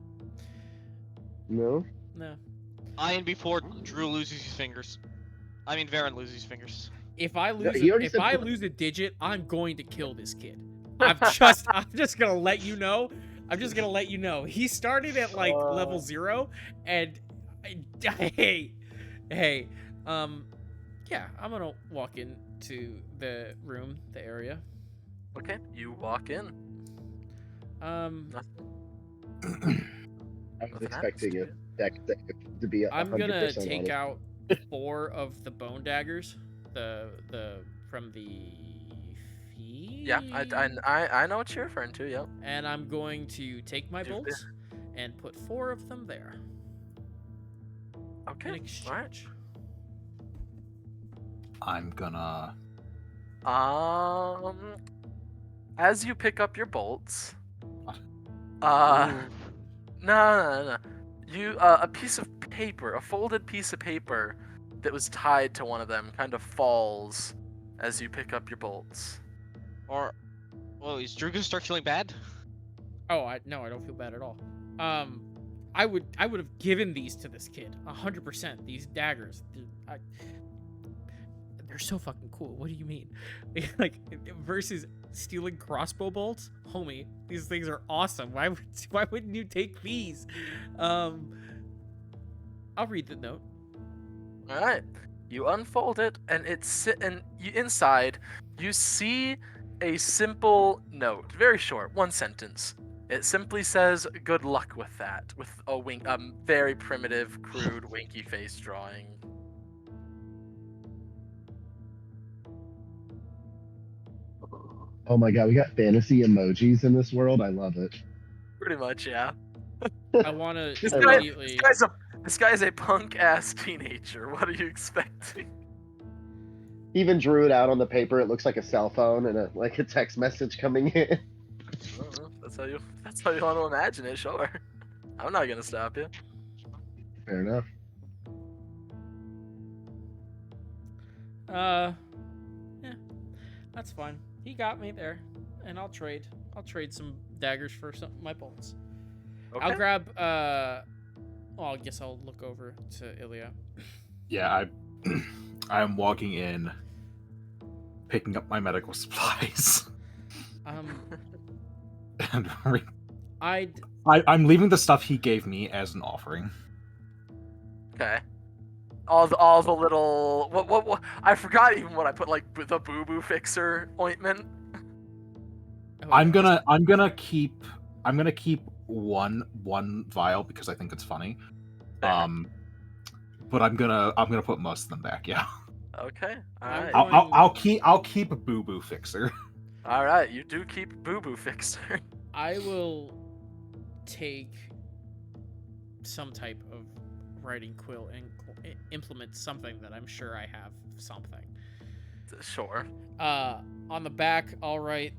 [SPEAKER 5] No?
[SPEAKER 3] no.
[SPEAKER 2] Before Drew loses his fingers. Varen loses his fingers.
[SPEAKER 3] If I lose,
[SPEAKER 5] he already
[SPEAKER 3] if
[SPEAKER 5] said
[SPEAKER 3] I
[SPEAKER 5] put-
[SPEAKER 3] lose a digit, I'm going to kill this kid. I'm just gonna let you know. I'm just gonna let you know. He started at like level 0, and hey, yeah, I'm gonna walk into the room, the area.
[SPEAKER 1] Okay, you walk in.
[SPEAKER 3] Um,
[SPEAKER 1] Nothing.
[SPEAKER 5] I was
[SPEAKER 1] Nothing happens
[SPEAKER 5] expecting
[SPEAKER 1] to
[SPEAKER 5] a
[SPEAKER 1] you.
[SPEAKER 5] deck save to be 100%
[SPEAKER 3] I'm gonna
[SPEAKER 5] on
[SPEAKER 3] take
[SPEAKER 5] it.
[SPEAKER 3] out 4 of the bone daggers, the from the feet.
[SPEAKER 1] Yeah, I know what you're referring to. Yep.
[SPEAKER 3] And I'm going to take my
[SPEAKER 1] Do
[SPEAKER 3] bolts and put 4 of them there in
[SPEAKER 1] Okay.
[SPEAKER 3] exchange.
[SPEAKER 1] All right.
[SPEAKER 4] I'm gonna.
[SPEAKER 1] As you pick up your bolts,
[SPEAKER 2] Ooh.
[SPEAKER 1] no. You, a piece of paper, a folded piece of paper that was tied to one of them kind of falls as you pick up your bolts.
[SPEAKER 2] Or, well, is Drew gonna start feeling bad?
[SPEAKER 3] Oh, no, I don't feel bad at all. I would have given these to this kid 100%. These daggers, they're so fucking cool. What do you mean? Like, versus stealing crossbow bolts, homie. These things are awesome. Why wouldn't you take these? I'll read the note.
[SPEAKER 1] All right. You unfold it, and inside you see a simple note, very short, 1 sentence. It simply says, "Good luck with that," with a wink, very primitive, crude, winky face drawing.
[SPEAKER 5] Oh my god, we got fantasy emojis in this world. I love it.
[SPEAKER 1] Pretty much, yeah.
[SPEAKER 3] I want to
[SPEAKER 1] This
[SPEAKER 3] immediately.
[SPEAKER 1] This guy's a punk ass teenager. What are you expecting?
[SPEAKER 5] Even drew it out on the paper. It looks like a cell phone and a text message coming in.
[SPEAKER 1] That's how you want to imagine it. Sure. I'm not gonna stop you.
[SPEAKER 5] Fair enough.
[SPEAKER 3] Yeah, that's fine. He got me there, and I'll trade some daggers for some my bolts.
[SPEAKER 1] Okay.
[SPEAKER 3] I'll grab. Well, I guess I'll look over to Ilya.
[SPEAKER 4] Yeah, I'm walking in, picking up my medical supplies, and I'm leaving the stuff he gave me as an offering.
[SPEAKER 1] Okay. All the little what I forgot even what I put, like the boo boo fixer ointment.
[SPEAKER 3] Oh,
[SPEAKER 4] I'm
[SPEAKER 3] yeah.
[SPEAKER 4] gonna keep one vial because I think it's funny.
[SPEAKER 1] Fair.
[SPEAKER 4] But I'm gonna put most of them back. Yeah.
[SPEAKER 1] Okay. All
[SPEAKER 3] I'm
[SPEAKER 1] right.
[SPEAKER 3] going-
[SPEAKER 4] I'll keep a boo boo fixer.
[SPEAKER 1] All right. You do keep boo boo fixer.
[SPEAKER 3] I will take some type of writing quill and implement something that I'm sure I have something.
[SPEAKER 1] Sure.
[SPEAKER 3] On the back, I'll write,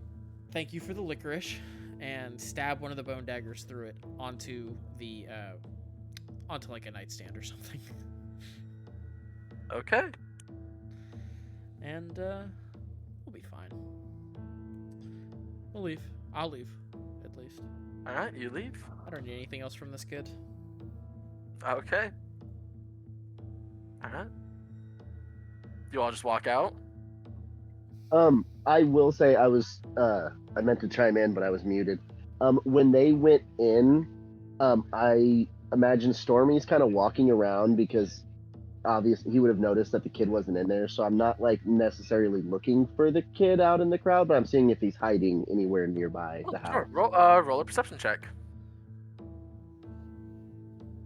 [SPEAKER 3] "Thank you for the licorice," and stab one of the bone daggers through it onto the onto like a nightstand or something.
[SPEAKER 1] Okay.
[SPEAKER 3] And we'll be fine. We'll leave. I'll leave, at least.
[SPEAKER 1] All right, you leave.
[SPEAKER 3] I don't need anything else from this kid.
[SPEAKER 1] Okay. All right. You all just walk out.
[SPEAKER 5] I will say I meant to chime in, but I was muted. When they went in, I imagine Stormy's kind of walking around because obviously he would have noticed that the kid wasn't in there. So I'm not like necessarily looking for the kid out in the crowd, but I'm seeing if he's hiding anywhere nearby the house.
[SPEAKER 1] Sure. Roll a perception check.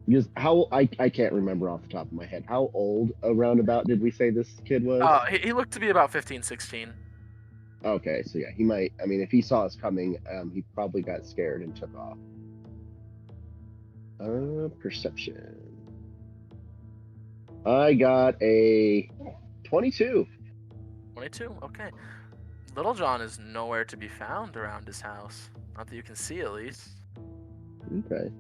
[SPEAKER 5] Because I can't remember off the top of my head. How old around about did we say this kid was?
[SPEAKER 1] He looked to be about 15, 16.
[SPEAKER 5] Okay, so yeah, he might. I mean, if he saw us coming, he probably got scared and took off. Perception. I got a 22.
[SPEAKER 1] 22. Okay. Little John is nowhere to be found around his house. Not that you can see, at least.
[SPEAKER 5] Okay.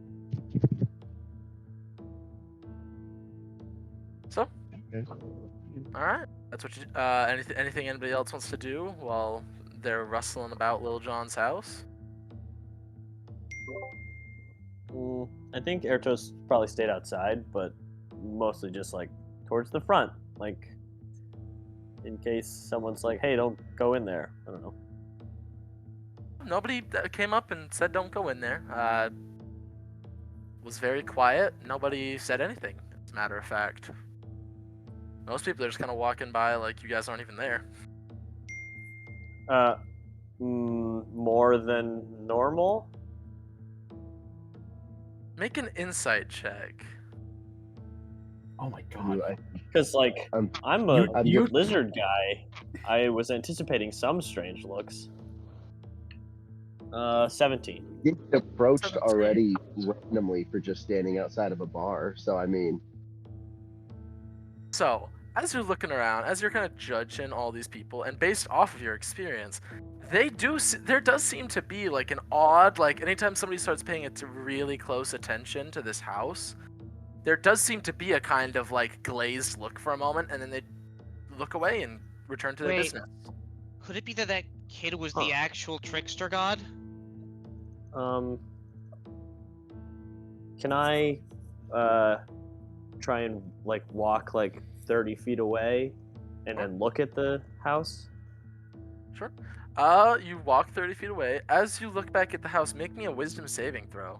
[SPEAKER 1] So.
[SPEAKER 5] Okay.
[SPEAKER 1] All right. That's what you. Anything anybody else wants to do while they're rustling about Little John's house?
[SPEAKER 6] I think Ertos probably stayed outside, but mostly just like towards the front, like in case someone's like, "Hey, don't go in there." I don't know.
[SPEAKER 1] Nobody came up and said don't go in there. Was very quiet. Nobody said anything, as a matter of fact. Most people are just kind of walking by like you guys aren't even there.
[SPEAKER 6] More than normal.
[SPEAKER 1] Make an insight check.
[SPEAKER 4] Oh my god.
[SPEAKER 6] Because like
[SPEAKER 5] I'm
[SPEAKER 6] a
[SPEAKER 5] you-
[SPEAKER 6] lizard guy, I was anticipating some strange looks. 17.
[SPEAKER 5] Getting approached
[SPEAKER 1] 17.
[SPEAKER 5] already randomly for just standing outside of a bar. So I mean,
[SPEAKER 1] So, as you're looking around, as you're kind of judging all these people, and based off of your experience, there does seem to be like an odd, like anytime somebody starts paying really close attention to this house, there does seem to be a kind of like glazed look for a moment, and then they look away and return to their
[SPEAKER 2] Wait.
[SPEAKER 1] business.
[SPEAKER 2] Could it be that that kid was the actual trickster god?
[SPEAKER 6] Can I try and like walk like 30 feet away and then look at the house?
[SPEAKER 1] Sure. You walk 30 feet away. As you look back at the house, make me a wisdom saving throw.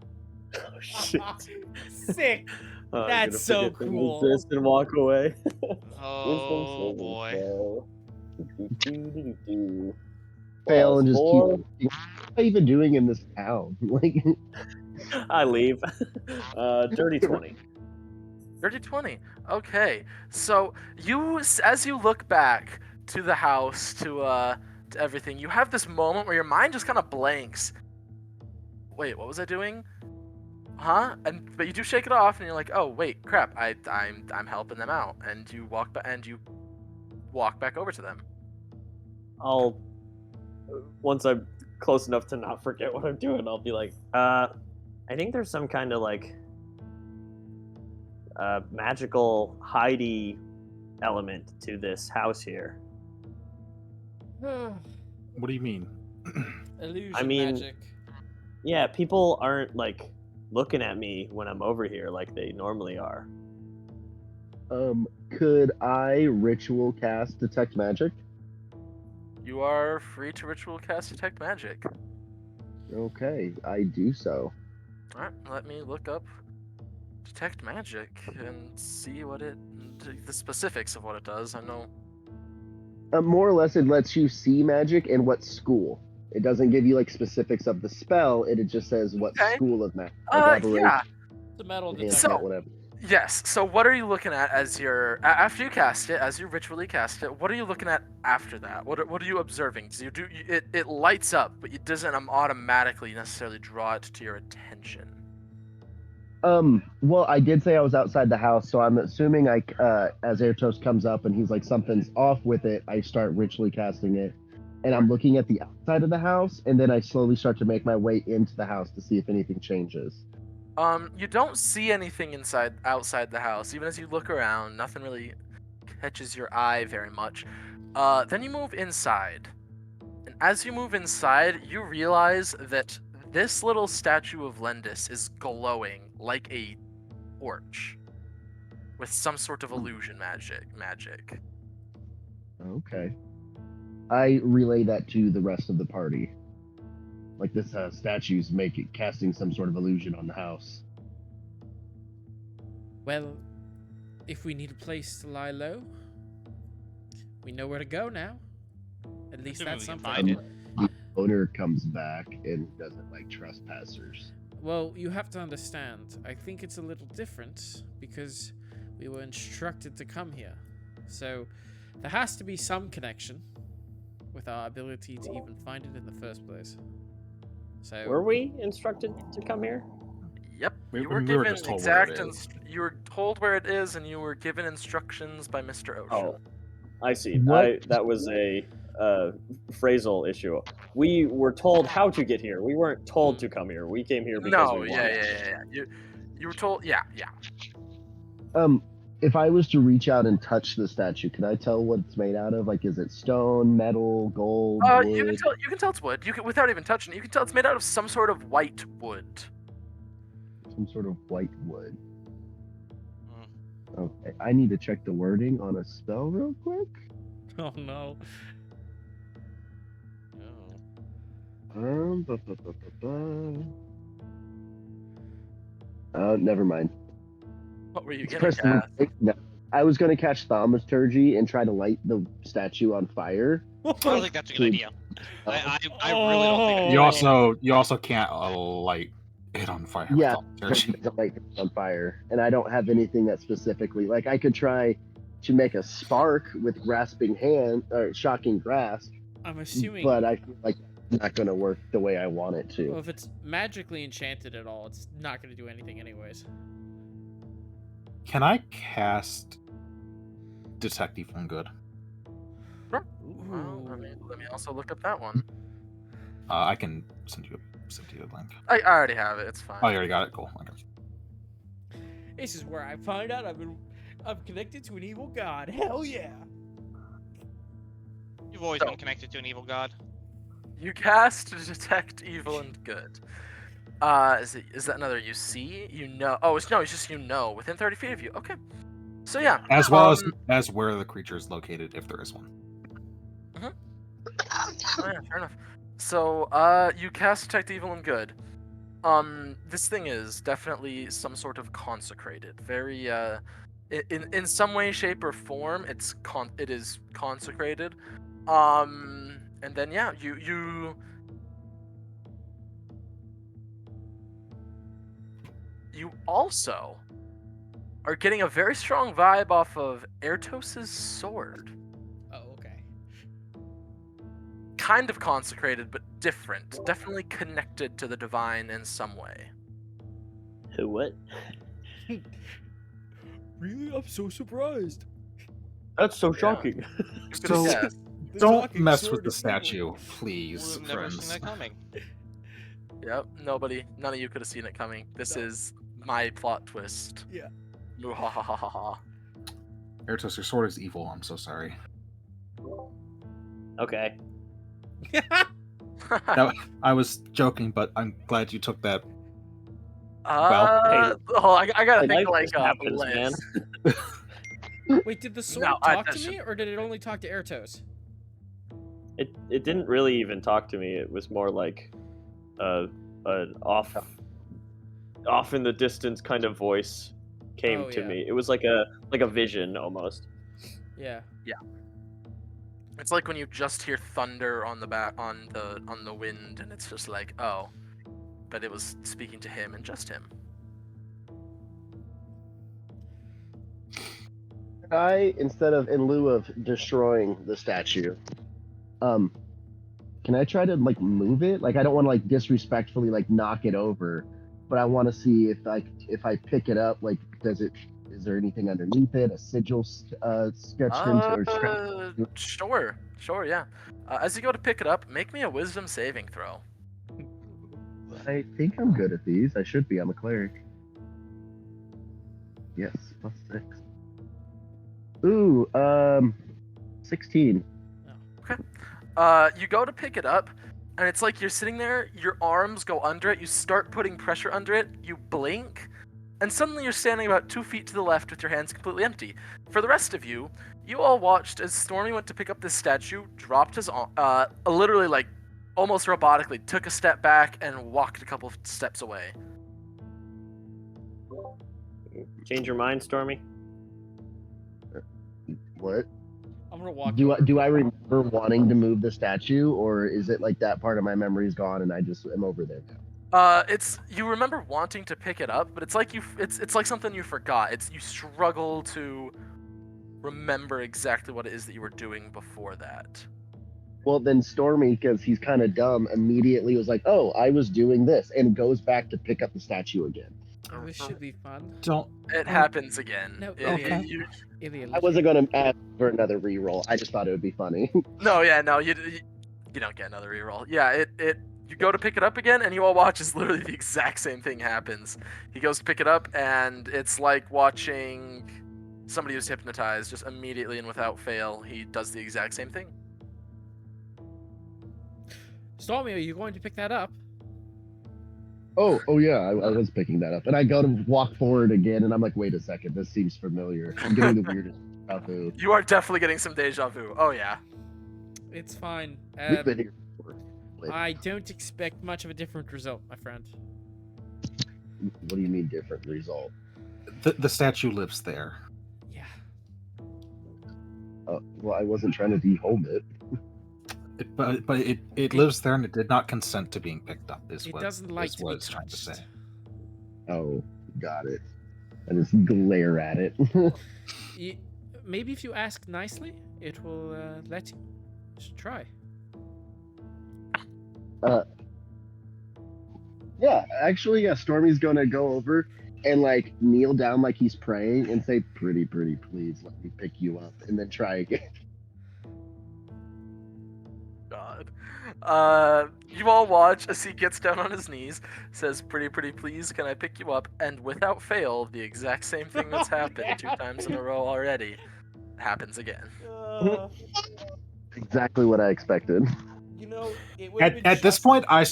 [SPEAKER 6] Oh shit.
[SPEAKER 3] Sick.
[SPEAKER 6] I'm
[SPEAKER 3] That's
[SPEAKER 6] gonna
[SPEAKER 3] so
[SPEAKER 6] forget to
[SPEAKER 3] cool.
[SPEAKER 6] resist and walk away.
[SPEAKER 2] Oh boy.
[SPEAKER 5] fail and just
[SPEAKER 6] Four.
[SPEAKER 5] keep. What am I even doing in this town? Like,
[SPEAKER 6] I leave. Dirty 20.
[SPEAKER 1] Dirty 20. Okay. So as you look back to the house, to everything, you have this moment where your mind just kind of blanks. Wait, what was I doing? Huh? But you do shake it off, and you're like, oh wait, crap! I'm helping them out, and you walk back over to them.
[SPEAKER 6] Once I'm close enough to not forget what I'm doing, I'll be like, I think there's some kind of like magical hidey element to this house here.
[SPEAKER 4] What do you mean?
[SPEAKER 3] Illusion
[SPEAKER 6] I mean-
[SPEAKER 3] magic.
[SPEAKER 6] Yeah, people aren't like looking at me when I'm over here like they normally are.
[SPEAKER 5] could I ritual cast detect magic?
[SPEAKER 1] You are free to ritual cast detect magic.
[SPEAKER 5] Okay, I do so.
[SPEAKER 1] All right, let me look up detect magic and see the specifics of what it does. I know.
[SPEAKER 5] More or less, it lets you see magic and what school. It doesn't give you like specifics of the spell. It just says what
[SPEAKER 1] Okay.
[SPEAKER 5] school of magic. Like
[SPEAKER 1] Yeah.
[SPEAKER 3] The metal
[SPEAKER 5] enhancement,
[SPEAKER 3] detector.
[SPEAKER 1] So-
[SPEAKER 5] whatever.
[SPEAKER 1] Yes. So what are you looking at after you cast it, as you ritually cast it? What are you looking at after that? What are you observing? So it lights up, but it doesn't automatically necessarily draw it to your attention.
[SPEAKER 5] Well, I did say I was outside the house, so I'm assuming as Airtos comes up and he's like, something's off with it, I start ritually casting it. And I'm looking at the outside of the house, and then I slowly start to make my way into the house to see if anything changes.
[SPEAKER 1] You don't see anything outside the house. Even as you look around, nothing really catches your eye very much. Then you move inside. And as you move inside, you realize that this little statue of Lendis is glowing like a torch with some sort of illusion magic.
[SPEAKER 5] Okay. I relay that to the rest of the party. Like this statue's casting some sort of illusion on the house.
[SPEAKER 3] Well, if we need a place to lie low, we know where to go now. At least
[SPEAKER 2] Assuming
[SPEAKER 3] that's
[SPEAKER 2] we can
[SPEAKER 3] something.
[SPEAKER 2] find it.
[SPEAKER 5] The owner comes back and doesn't like trespassers.
[SPEAKER 3] Well, you have to understand, I think it's a little different because we were instructed to come here. So there has to be some connection with our ability to even find it in the first place. So
[SPEAKER 6] Were we instructed to come here?
[SPEAKER 1] Yep,
[SPEAKER 4] We-
[SPEAKER 1] you were
[SPEAKER 4] we were
[SPEAKER 1] given
[SPEAKER 4] just told where it
[SPEAKER 1] exact.
[SPEAKER 4] is.
[SPEAKER 1] You were told where it is, and you were given instructions by Mr. Ocean.
[SPEAKER 6] Oh, I see.
[SPEAKER 5] What?
[SPEAKER 6] That was a phrasal issue. We were told how to get here. We weren't told to come here. We came here because
[SPEAKER 1] No,
[SPEAKER 6] we
[SPEAKER 1] yeah.
[SPEAKER 6] wanted.
[SPEAKER 1] You were told, yeah.
[SPEAKER 5] If I was to reach out and touch the statue, can I tell what it's made out of? Like, is it stone, metal, gold, wood?
[SPEAKER 1] You can tell it's wood. You can, without even touching it, you can tell it's made out of some sort of white wood.
[SPEAKER 5] Some sort of white wood.
[SPEAKER 2] Hmm.
[SPEAKER 5] Okay, I need to check the wording on a spell real quick.
[SPEAKER 3] Oh no.
[SPEAKER 2] Oh.
[SPEAKER 5] Ba, ba, ba, ba, ba. Never mind.
[SPEAKER 1] What were you
[SPEAKER 5] It's
[SPEAKER 1] gonna
[SPEAKER 5] press the
[SPEAKER 1] cast?
[SPEAKER 5] mistake. No. I was going to catch thaumaturgy and try to light the statue on fire.
[SPEAKER 2] I don't think that's a good idea. I really don't think.
[SPEAKER 3] Oh.
[SPEAKER 4] You also can't light it on fire. with
[SPEAKER 5] Yeah,
[SPEAKER 4] thaumaturgy.
[SPEAKER 5] to light it on fire. And I don't have anything that specifically, like, I could try to make a spark with grasping hand or shocking grasp,
[SPEAKER 3] I'm assuming.
[SPEAKER 5] but I feel like it's not going to work the way I want it to.
[SPEAKER 3] Well, if it's magically enchanted at all, it's not going to do anything anyways.
[SPEAKER 4] Can I cast Detect Evil and Good?
[SPEAKER 1] Well, let me also look up that one.
[SPEAKER 4] I can send you a link.
[SPEAKER 1] I already have it. It's fine.
[SPEAKER 4] Oh, you already got it. Cool. Okay.
[SPEAKER 3] This is where I find out I'm connected to an evil god. Hell yeah!
[SPEAKER 2] You've always
[SPEAKER 1] So-
[SPEAKER 2] been connected to an evil god.
[SPEAKER 1] You cast to detect evil and good. Is that another you see? You know? Oh, it's just you know within 30 feet of you. Okay. So yeah.
[SPEAKER 4] As well as where the creature is located, if there is one.
[SPEAKER 1] Oh, yeah, fair enough. So you cast detect evil and good. This thing is definitely some sort of consecrated. Very in some way, shape, or form, it is consecrated. And then yeah, you also are getting a very strong vibe off of Airtos's sword.
[SPEAKER 3] Oh, okay.
[SPEAKER 1] Kind of consecrated, but different. Definitely connected to the divine in some way.
[SPEAKER 6] Who? What?
[SPEAKER 3] Really? I'm so surprised.
[SPEAKER 6] That's so
[SPEAKER 1] Yeah.
[SPEAKER 6] shocking.
[SPEAKER 1] You could
[SPEAKER 4] So-
[SPEAKER 1] guess.
[SPEAKER 4] Don't mess with the statue, please,
[SPEAKER 2] Would have never
[SPEAKER 4] friends.
[SPEAKER 2] seen that coming.
[SPEAKER 1] Yep, none of you could have seen it coming. This
[SPEAKER 3] No.
[SPEAKER 1] is my plot twist.
[SPEAKER 3] Yeah.
[SPEAKER 1] Muhahaha.
[SPEAKER 4] Airtos, your sword is evil. I'm so sorry.
[SPEAKER 6] Okay.
[SPEAKER 4] I was joking, but I'm glad you took that.
[SPEAKER 1] I gotta
[SPEAKER 6] Hey,
[SPEAKER 1] think
[SPEAKER 6] life
[SPEAKER 1] like
[SPEAKER 6] just happens,
[SPEAKER 1] Liz.
[SPEAKER 3] Wait, did the sword
[SPEAKER 1] No,
[SPEAKER 3] talk
[SPEAKER 1] that
[SPEAKER 3] to me,
[SPEAKER 1] should-
[SPEAKER 3] or did it only talk to Airtos?
[SPEAKER 6] It didn't really even talk to me. It was more like an off in the distance kind of voice came
[SPEAKER 3] Oh,
[SPEAKER 6] to
[SPEAKER 3] yeah.
[SPEAKER 6] me. It was like a vision almost.
[SPEAKER 3] Yeah.
[SPEAKER 1] It's like when you just hear thunder on the wind, and it's just like, oh, but it was speaking to him and just him.
[SPEAKER 5] In lieu of destroying the statue, can I try to like move it? Like, I don't want to like disrespectfully like knock it over, but I want to see if I pick it up, like, is there anything underneath it? A sigil sketched into or scratched?
[SPEAKER 1] Sure, yeah. As you go to pick it up, make me a wisdom saving throw.
[SPEAKER 5] I think I'm good at these. I should be. I'm a cleric. Yes, +6. Ooh, 16.
[SPEAKER 1] You go to pick it up, and it's like you're sitting there, your arms go under it, you start putting pressure under it, you blink, and suddenly you're standing about 2 feet to the left with your hands completely empty. For the rest of you, you all watched as Stormy went to pick up this statue, dropped his literally, like, almost robotically, took a step back and walked a couple of steps away.
[SPEAKER 6] Change your mind, Stormy?
[SPEAKER 5] What?
[SPEAKER 3] I'm gonna walk.
[SPEAKER 5] Do I remember wanting to move the statue, or is it like that part of my memory is gone and I just am over there now?
[SPEAKER 1] It's you remember wanting to pick it up, but it's like it's like something you forgot. You struggle to remember exactly what it is that you were doing before that.
[SPEAKER 5] Well, then Stormy, because he's kind of dumb, immediately was like, "Oh, I was doing this," and goes back to pick up the statue again.
[SPEAKER 3] Oh, this should be fun.
[SPEAKER 1] It happens again.
[SPEAKER 3] No,
[SPEAKER 5] okay.
[SPEAKER 3] Ilya,
[SPEAKER 5] I wasn't gonna ask for another reroll. I just thought it would be funny.
[SPEAKER 1] No, you don't get another reroll. Yeah, you go to pick it up again, and you all watch as literally the exact same thing happens. He goes to pick it up, and it's like watching somebody who's hypnotized. Just immediately and without fail, he does the exact same thing.
[SPEAKER 3] Stormy, are you going to pick that up?
[SPEAKER 5] Oh yeah, I was picking that up, and I go to walk forward again, and I'm like, "Wait a second, this seems familiar." I'm getting the weirdest deja vu.
[SPEAKER 1] You are definitely getting some deja vu. Oh yeah.
[SPEAKER 3] It's fine.
[SPEAKER 5] We've been here before.
[SPEAKER 3] I don't expect much of a different result, my friend.
[SPEAKER 5] What do you mean different result?
[SPEAKER 4] The statue lives there.
[SPEAKER 3] Yeah.
[SPEAKER 5] Well, I wasn't trying to dehome it.
[SPEAKER 4] But it lives there, and it did not consent to being picked up.
[SPEAKER 3] It doesn't like to be
[SPEAKER 4] it's trying to say.
[SPEAKER 3] touched.
[SPEAKER 5] Oh, got it. I just glare at it.
[SPEAKER 3] Maybe if you ask nicely, it will let you. You should try.
[SPEAKER 5] Yeah, actually, yeah. Stormy's gonna go over and like kneel down like he's praying and say, "Pretty, please let me pick you up," and then try again.
[SPEAKER 1] God. You all watch as he gets down on his knees, says, pretty, please, can I pick you up? And without fail, the exact same thing that's happened 2 times in a row already happens again.
[SPEAKER 5] Exactly what I expected.
[SPEAKER 3] You know,
[SPEAKER 4] at this point, I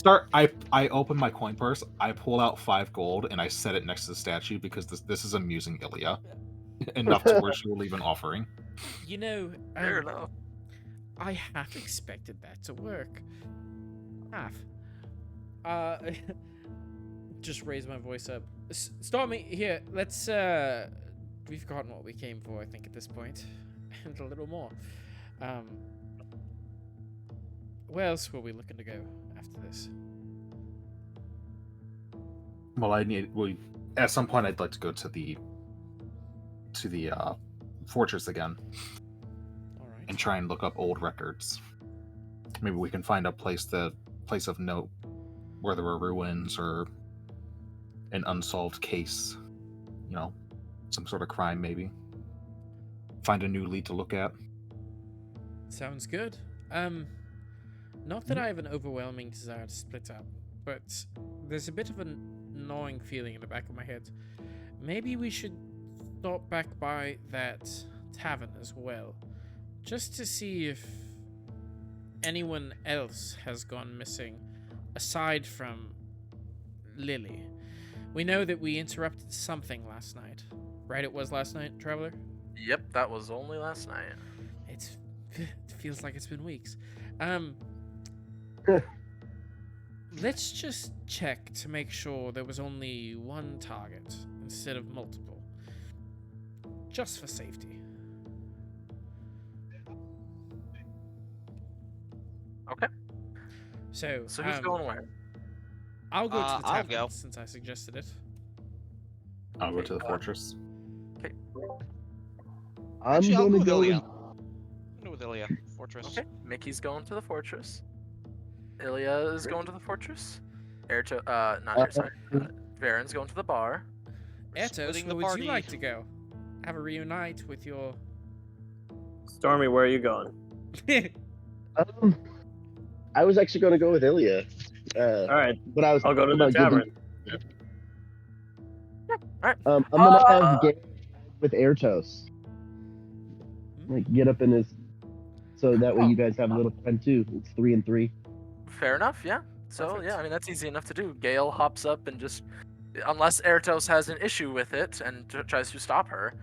[SPEAKER 4] open my coin purse, I pull out 5 gold, and I set it next to the statue because this is amusing Ilya. Enough to where she will leave an offering.
[SPEAKER 3] You know,
[SPEAKER 1] Fair enough.
[SPEAKER 3] I half expected that to work. Half. Just raise my voice up. Stormy, here, let's, we've gotten what we came for, I think, at this point. And a little more. Where else were we looking to go after this?
[SPEAKER 4] Well, at some point, I'd like to go to the fortress again. And try and look up old records. Maybe we can find a place of note where there were ruins or an unsolved case. You know, some sort of crime maybe. Find a new lead to look at.
[SPEAKER 3] Sounds good. Not that I have an overwhelming desire to split up, but there's a bit of an gnawing feeling in the back of my head. Maybe we should stop back by that tavern as well. Just to see if anyone else has gone missing, aside from Lily. We know that we interrupted something last night. Right, it was last night, Travler?
[SPEAKER 1] Yep, that was only last night.
[SPEAKER 3] It feels like it's been weeks. Let's just check to make sure there was only one target instead of multiple. Just for safety.
[SPEAKER 1] Okay.
[SPEAKER 3] So
[SPEAKER 1] who's going where?
[SPEAKER 3] I'll go to the
[SPEAKER 2] I'll
[SPEAKER 3] tavern
[SPEAKER 2] go.
[SPEAKER 3] since I suggested it.
[SPEAKER 4] I'll go to the fortress.
[SPEAKER 1] Okay.
[SPEAKER 2] Actually, I'll
[SPEAKER 5] gonna
[SPEAKER 2] go with
[SPEAKER 5] go
[SPEAKER 2] Ilya.
[SPEAKER 5] with-
[SPEAKER 2] I'll go with Ilya. Fortress.
[SPEAKER 1] Okay. Mickey's going to the fortress. Ilya is going to the fortress. Not Varen's going to the bar.
[SPEAKER 3] Etos,
[SPEAKER 2] Splitting
[SPEAKER 3] where
[SPEAKER 2] the
[SPEAKER 3] would you
[SPEAKER 2] party.
[SPEAKER 3] like to go? Have a reunite with your...
[SPEAKER 6] Stormy, where are you going?
[SPEAKER 5] I was actually going to go with Ilya.
[SPEAKER 6] All right,
[SPEAKER 5] But I was
[SPEAKER 6] I'll go to
[SPEAKER 5] thinking
[SPEAKER 6] the
[SPEAKER 5] about
[SPEAKER 6] tavern.
[SPEAKER 5] I'm gonna have Gale with Air Toast. Like get up in his, so that way
[SPEAKER 1] Oh.
[SPEAKER 5] you guys have a little friend too. It's 3 and 3.
[SPEAKER 1] Fair enough, yeah. So,
[SPEAKER 3] Perfect.
[SPEAKER 1] yeah, I mean, that's easy enough to do. Gale hops up and just... Unless Airtos has an issue with it and tries to stop her,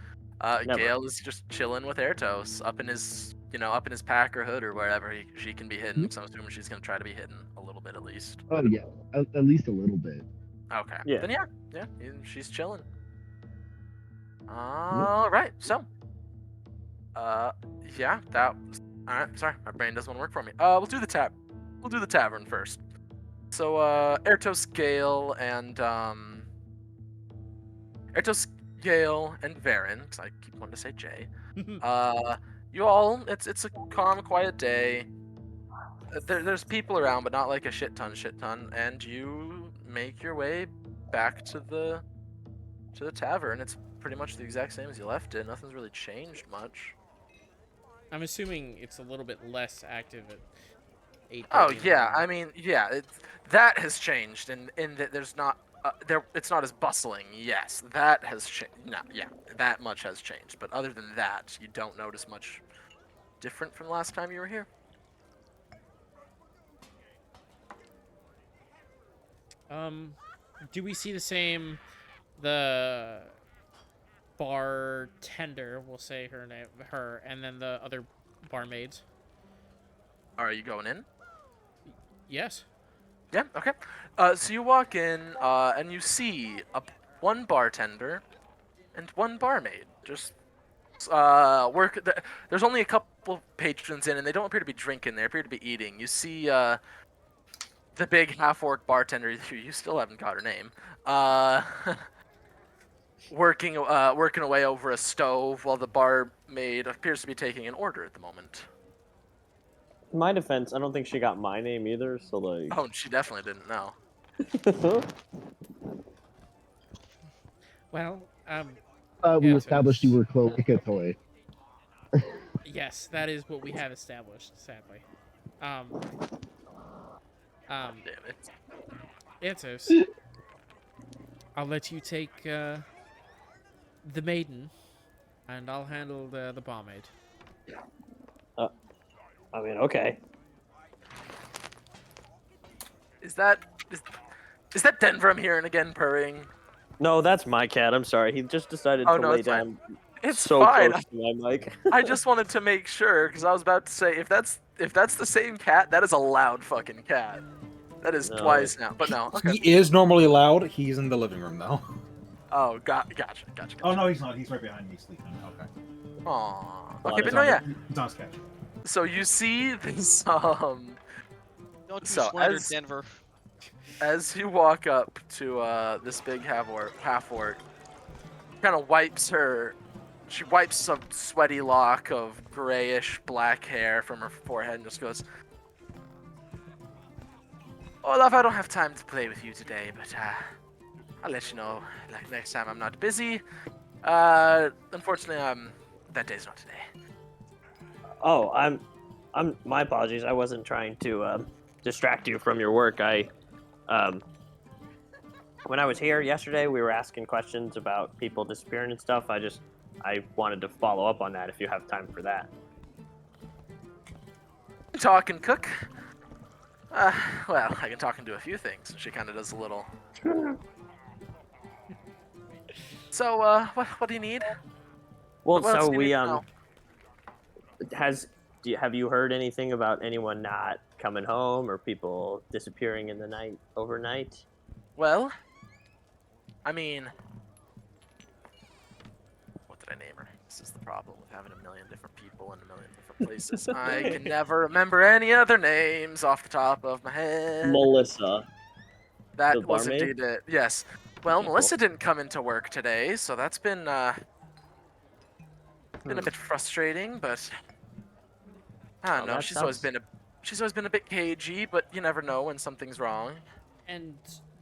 [SPEAKER 6] Never.
[SPEAKER 1] Gale is just chilling with Airtos up in his, up in his pack or hood or wherever she can be hidden. So I'm assuming she's going to try to be hidden a little bit at least.
[SPEAKER 5] Oh yeah, at least a little bit.
[SPEAKER 1] Okay.
[SPEAKER 6] Yeah.
[SPEAKER 1] Then she's chilling. All right. So, yeah, that. All right. Sorry, my brain doesn't want to work for me. We'll do the We'll do the tavern first. So, Airtos, Gale, and Airtos, Gale, and Varen, because I keep wanting to say Jay. You all, it's a calm, quiet day. There's people around, but not like a shit ton, and you make your way back to the tavern. It's pretty much the exact same as you left it. Nothing's really changed much.
[SPEAKER 3] I'm assuming it's a little bit less active at 8:30.
[SPEAKER 1] Oh
[SPEAKER 3] in the
[SPEAKER 1] yeah,
[SPEAKER 3] morning.
[SPEAKER 1] I mean that has changed in that there's not it's not as bustling. Yes, that has changed. No, yeah, that much has changed. But other than that, you don't notice much different from last time you were here.
[SPEAKER 3] Do we see the same, the bartender, we'll say her name, and then the other barmaids?
[SPEAKER 1] Are you going in?
[SPEAKER 3] Yes.
[SPEAKER 1] Yeah. Okay. So you walk in, and you see one bartender and one barmaid just work. There's only a couple patrons in, and they don't appear to be drinking. They appear to be eating. You see the big half-orc bartender. You still haven't got her name. Working away over a stove while the barmaid appears to be taking an order at the moment.
[SPEAKER 6] In my defense, I don't think she got my name either, so like...
[SPEAKER 1] Oh, she definitely didn't know.
[SPEAKER 3] Well,
[SPEAKER 5] We
[SPEAKER 3] Yeah,
[SPEAKER 5] established you were Cloaca Toy.
[SPEAKER 3] yes, that is what we have established, sadly.
[SPEAKER 1] Damn it.
[SPEAKER 3] Atos, I'll let you take the maiden, and I'll handle the barmaid.
[SPEAKER 6] I mean, okay.
[SPEAKER 1] Is that Denver I'm hearing again purring?
[SPEAKER 6] No, that's my cat. I'm sorry. He just decided
[SPEAKER 1] Oh,
[SPEAKER 6] to
[SPEAKER 1] no,
[SPEAKER 6] lay
[SPEAKER 1] it's fine.
[SPEAKER 6] down
[SPEAKER 1] It's
[SPEAKER 6] so
[SPEAKER 1] fine.
[SPEAKER 6] close to my mic.
[SPEAKER 1] I just wanted to make sure because I was about to say if that's the same cat, that is a loud fucking cat. That is
[SPEAKER 6] No.
[SPEAKER 1] twice now, but no. Okay.
[SPEAKER 4] He is normally loud. He's in the living room though.
[SPEAKER 1] Oh, gotcha.
[SPEAKER 7] Oh no, he's not. He's right behind me sleeping. Okay.
[SPEAKER 1] Aw.
[SPEAKER 6] Well,
[SPEAKER 1] Okay, but
[SPEAKER 6] it's
[SPEAKER 1] no,
[SPEAKER 6] on
[SPEAKER 1] yeah.
[SPEAKER 7] He's on his couch.
[SPEAKER 1] So you see this
[SPEAKER 2] Don't you
[SPEAKER 1] So,
[SPEAKER 2] slander
[SPEAKER 1] as-
[SPEAKER 2] Denver.
[SPEAKER 1] as you walk up to this big half-orc, kind of wipes her. She wipes some sweaty lock of grayish black hair from her forehead and just goes, Olaf, I don't have time to play with you today, but I'll let you know like next time I'm not busy. Unfortunately, that day's not today.
[SPEAKER 6] Oh, I'm. My apologies. I wasn't trying to distract you from your work. When I was here yesterday, we were asking questions about people disappearing and stuff. I wanted to follow up on that if you have time for that.
[SPEAKER 1] Talk and cook. Well, I can talk and do a few things. She kind of does a little. So, what do you need?
[SPEAKER 6] Well,
[SPEAKER 1] What else
[SPEAKER 6] so
[SPEAKER 1] do you
[SPEAKER 6] we
[SPEAKER 1] need to know?
[SPEAKER 6] have you heard anything about anyone not coming home or people disappearing in the night overnight?
[SPEAKER 1] Well, I mean, what did I name her? This is the problem with having a million different people in a million different places. I can never remember any other names off the top of my head.
[SPEAKER 6] Melissa.
[SPEAKER 1] That
[SPEAKER 6] the
[SPEAKER 1] was
[SPEAKER 6] barmaid?
[SPEAKER 1] indeed it. Yes. Well,
[SPEAKER 6] Okay,
[SPEAKER 1] Melissa didn't come into work today, so that's been a bit frustrating. But I don't
[SPEAKER 6] Well,
[SPEAKER 1] know.
[SPEAKER 6] that
[SPEAKER 1] She's always
[SPEAKER 6] sounds-
[SPEAKER 1] been a bit cagey, but you never know when something's wrong.
[SPEAKER 3] And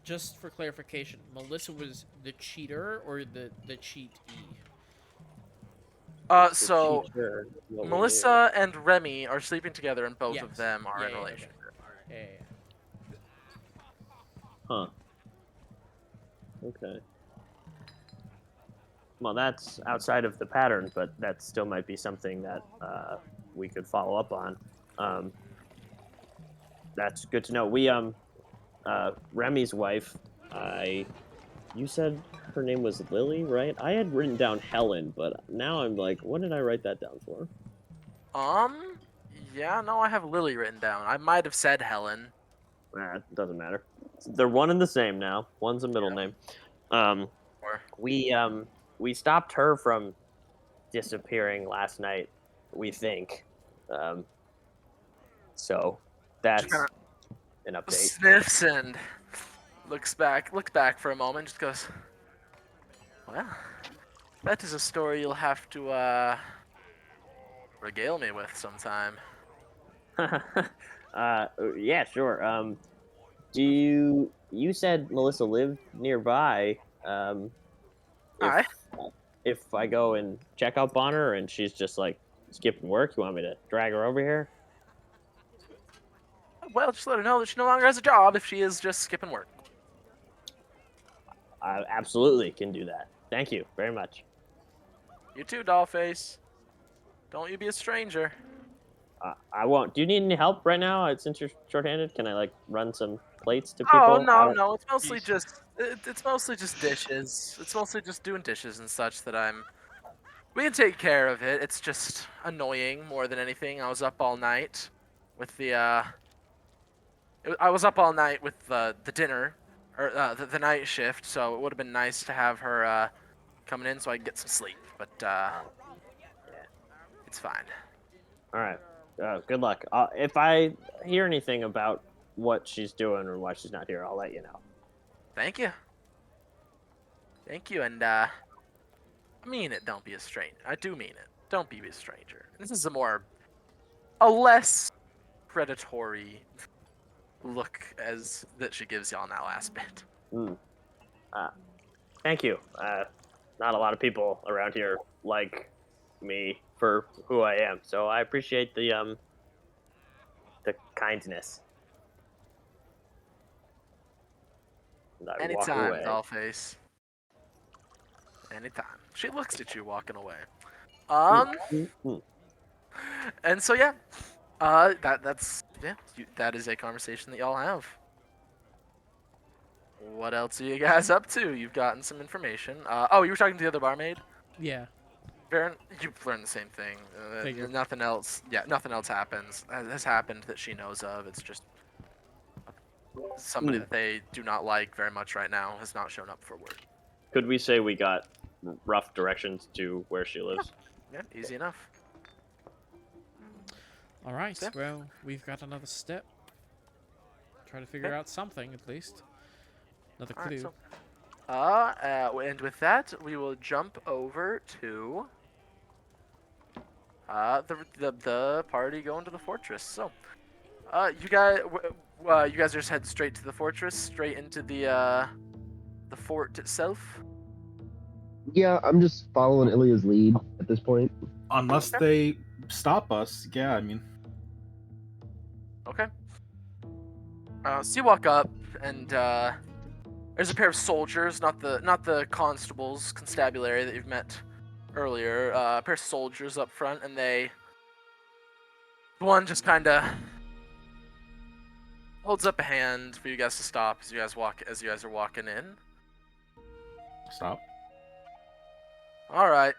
[SPEAKER 3] just for clarification, Melissa was the cheater or the cheatee?
[SPEAKER 1] So
[SPEAKER 6] Teacher, what we do.
[SPEAKER 1] Melissa and Remy are sleeping together, and both of
[SPEAKER 3] Yes.
[SPEAKER 1] them are
[SPEAKER 3] Yeah,
[SPEAKER 1] in
[SPEAKER 3] yeah,
[SPEAKER 1] relation.
[SPEAKER 3] Yeah.
[SPEAKER 6] Huh. Okay. Well, that's outside of the pattern, but that still might be something that we could follow up on. That's good to know. We Remy's wife. You said her name was Lily, right? I had written down Helen, but now I'm like, what did I write that down for?
[SPEAKER 1] Yeah, no, I have Lily written down. I might have said Helen.
[SPEAKER 6] It doesn't matter. They're one and the same now. One's a middle name.
[SPEAKER 1] Or
[SPEAKER 6] We stopped her from disappearing last night. We think. So that's
[SPEAKER 1] kinda
[SPEAKER 6] an update.
[SPEAKER 1] sniffs and looks back for a moment, just goes, well, that is a story you'll have to regale me with sometime.
[SPEAKER 6] Yeah, sure. You said Melissa lived nearby?
[SPEAKER 1] Aye.
[SPEAKER 6] If I go and check up on her and she's just like skipping work, you want me to drag her over here?
[SPEAKER 1] Well, just let her know that she no longer has a job if she is just skipping work.
[SPEAKER 6] I absolutely can do that. Thank you very much.
[SPEAKER 1] You too, Dollface. Don't you be a stranger.
[SPEAKER 6] I won't. Do you need any help right now? Since you're shorthanded, can I like run some plates to people?
[SPEAKER 1] Oh,
[SPEAKER 6] I
[SPEAKER 1] no,
[SPEAKER 6] don't-
[SPEAKER 1] no, it's mostly
[SPEAKER 2] Jeez.
[SPEAKER 1] just it's mostly just dishes. It's mostly just doing dishes and such that we can take care of it. It's just annoying more than anything. I was up all night with I was up all night with the dinner or the night shift, so it would have been nice to have her coming in so I could get some sleep, but it's fine.
[SPEAKER 6] All right. Good luck. If I hear anything about what she's doing or why she's not here, I'll let you know.
[SPEAKER 1] Thank you. Thank you, and I mean it, don't be a stranger. I do mean it. Don't be a stranger. This is a less predatory look as that she gives y'all in that last bit.
[SPEAKER 6] Thank you. Not a lot of people around here like me for who I am, so I appreciate the kindness. And I walk
[SPEAKER 1] Anytime,
[SPEAKER 6] away.
[SPEAKER 1] Dollface. Anytime. She looks at you walking away.
[SPEAKER 6] Mm.
[SPEAKER 1] And so yeah, that is a conversation that y'all have. What else are you guys up to? You've gotten some information. Oh, you were talking to the other barmaid?
[SPEAKER 3] Yeah.
[SPEAKER 1] Baron, you've learned the same thing.
[SPEAKER 3] Figured.
[SPEAKER 1] Nothing else. Yeah, nothing else has happened that she knows of. It's just somebody that they do not like very much right now has not shown up for work.
[SPEAKER 6] Could we say we got rough directions to where she lives?
[SPEAKER 1] Yeah, easy enough.
[SPEAKER 3] All right.
[SPEAKER 1] Step.
[SPEAKER 3] Well, we've got another step. Try to figure
[SPEAKER 1] Okay.
[SPEAKER 3] out something at least. Another
[SPEAKER 1] All right,
[SPEAKER 3] clue.
[SPEAKER 1] so, and with that, we will jump over to the party going to the fortress. So, you guys just head straight to the fortress, straight into the fort itself.
[SPEAKER 5] Yeah, I'm just following Ilya's lead at this point.
[SPEAKER 4] Unless they stop us, yeah, I mean,
[SPEAKER 1] Okay. So you walk up, and there's a pair of soldiers, not the constables, constabulary that you've met earlier. A pair of soldiers up front, and one just kind of holds up a hand for you guys to stop as you guys are walking in.
[SPEAKER 4] stop.
[SPEAKER 1] All right.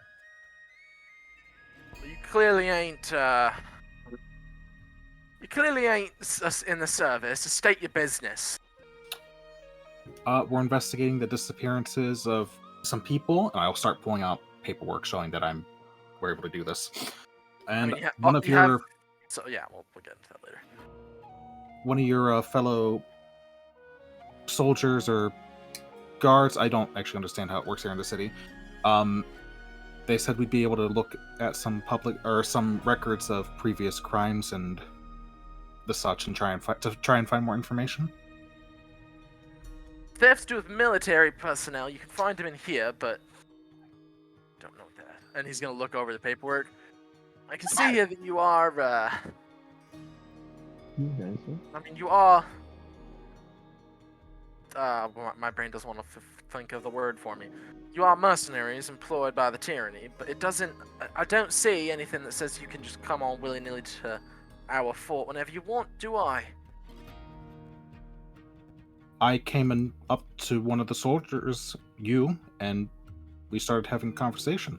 [SPEAKER 1] You clearly ain't in the service. State your business.
[SPEAKER 4] We're investigating the disappearances of some people, and I'll start pulling out paperwork showing that we're able to do this. And one of your
[SPEAKER 1] So yeah, we'll get into that later.
[SPEAKER 4] one of your fellow soldiers or guards, I don't actually understand how it works here in the city. They said we'd be able to look at some some records of previous crimes and the such, and try and find more information.
[SPEAKER 1] they have to do with military personnel. You can find them in here, but don't know that. And he's gonna look over the paperwork. I can see here that you are. I mean, you are. My brain doesn't want to think of the word for me. You are mercenaries employed by the tyranny, but it doesn't. I don't see anything that says you can just come on willy-nilly to our fort whenever you want, do I?
[SPEAKER 4] I came in up to one of the soldiers, and we started having a conversation.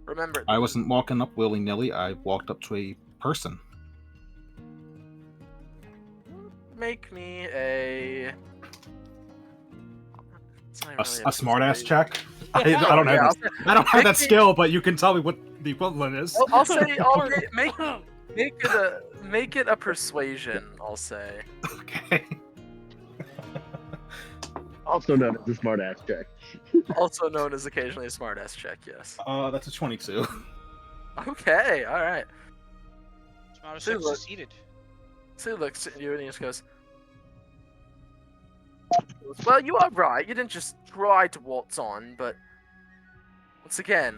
[SPEAKER 1] Remember,
[SPEAKER 4] I wasn't walking up willy-nilly. I walked up to a person.
[SPEAKER 1] make me a.
[SPEAKER 4] A smart-ass check. I don't
[SPEAKER 1] Yeah,
[SPEAKER 4] have. I don't have that
[SPEAKER 1] make me-
[SPEAKER 4] skill, but you can tell me what the equivalent is.
[SPEAKER 1] I'll say make it a persuasion. I'll say.
[SPEAKER 4] Okay.
[SPEAKER 5] Also known as the smart-ass check.
[SPEAKER 1] Also known as occasionally a smartass check. Yes.
[SPEAKER 4] That's a 22.
[SPEAKER 1] Okay. All right.
[SPEAKER 2] Smartest
[SPEAKER 1] Dude,
[SPEAKER 2] have
[SPEAKER 1] look.
[SPEAKER 2] succeeded.
[SPEAKER 1] So he looks at you and he just goes, well, you are right. You didn't just try to waltz on, but once again,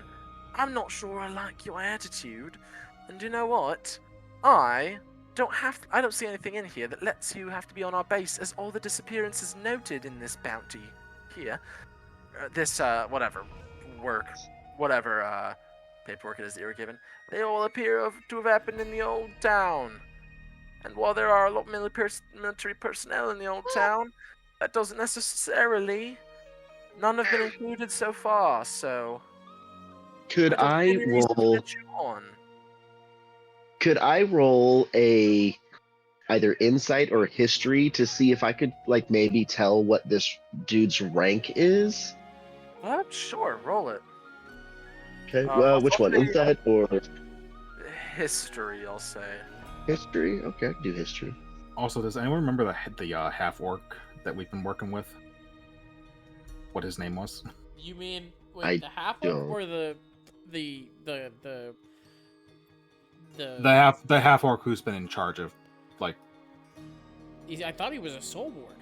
[SPEAKER 1] I'm not sure I like your attitude. And you know what? I don't see anything in here that lets you have to be on our base, as all the disappearances noted in this bounty here, whatever paperwork it is that you were given, they all appear to have happened in the old town. And while there are a lot of military personnel in the old town, that doesn't necessarily. None have been included so far, so.
[SPEAKER 5] Could
[SPEAKER 1] don't see
[SPEAKER 5] I
[SPEAKER 1] any reason to
[SPEAKER 5] roll?
[SPEAKER 1] let you on.
[SPEAKER 5] Could I roll a either insight or history to see if I could maybe tell what this dude's rank is?
[SPEAKER 1] Sure, roll it.
[SPEAKER 5] Okay. Which
[SPEAKER 1] I'll
[SPEAKER 5] one?
[SPEAKER 1] say-
[SPEAKER 5] Insight or
[SPEAKER 1] History, I'll say.
[SPEAKER 5] history? Okay, I can do history.
[SPEAKER 4] Also, does anyone remember the half orc that we've been working with? What his name was?
[SPEAKER 3] You mean with
[SPEAKER 5] I
[SPEAKER 3] the half
[SPEAKER 5] don't.
[SPEAKER 3] or the
[SPEAKER 4] The half orc who's been in charge of,
[SPEAKER 3] I thought he was a soulborn.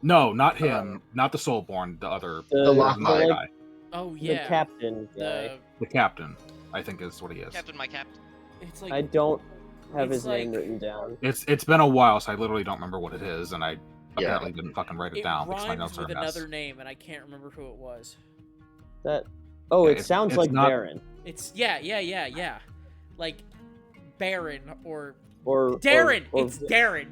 [SPEAKER 4] No, not him, not the Soulborn, the other
[SPEAKER 5] The
[SPEAKER 4] my
[SPEAKER 5] Lockeye.
[SPEAKER 4] guy,
[SPEAKER 3] Oh
[SPEAKER 6] The
[SPEAKER 3] yeah,
[SPEAKER 6] captain guy.
[SPEAKER 4] the captain. I think is what he is.
[SPEAKER 2] Captain, my captain.
[SPEAKER 3] It's like
[SPEAKER 6] I don't have
[SPEAKER 3] It's
[SPEAKER 6] his name
[SPEAKER 3] like-
[SPEAKER 6] written down.
[SPEAKER 4] It's been a while, so I literally don't remember what it is, and I apparently didn't fucking write it
[SPEAKER 3] it
[SPEAKER 4] down because my
[SPEAKER 3] rhymes
[SPEAKER 4] notes are
[SPEAKER 3] with
[SPEAKER 4] a mess.
[SPEAKER 3] another name, and I can't remember who it was.
[SPEAKER 6] That. Oh,
[SPEAKER 4] Yeah,
[SPEAKER 6] it sounds
[SPEAKER 4] it's
[SPEAKER 6] like
[SPEAKER 4] not-
[SPEAKER 6] Baron
[SPEAKER 3] It's yeah, like Baron or
[SPEAKER 6] or
[SPEAKER 3] Darren.
[SPEAKER 6] or
[SPEAKER 3] It's Darren.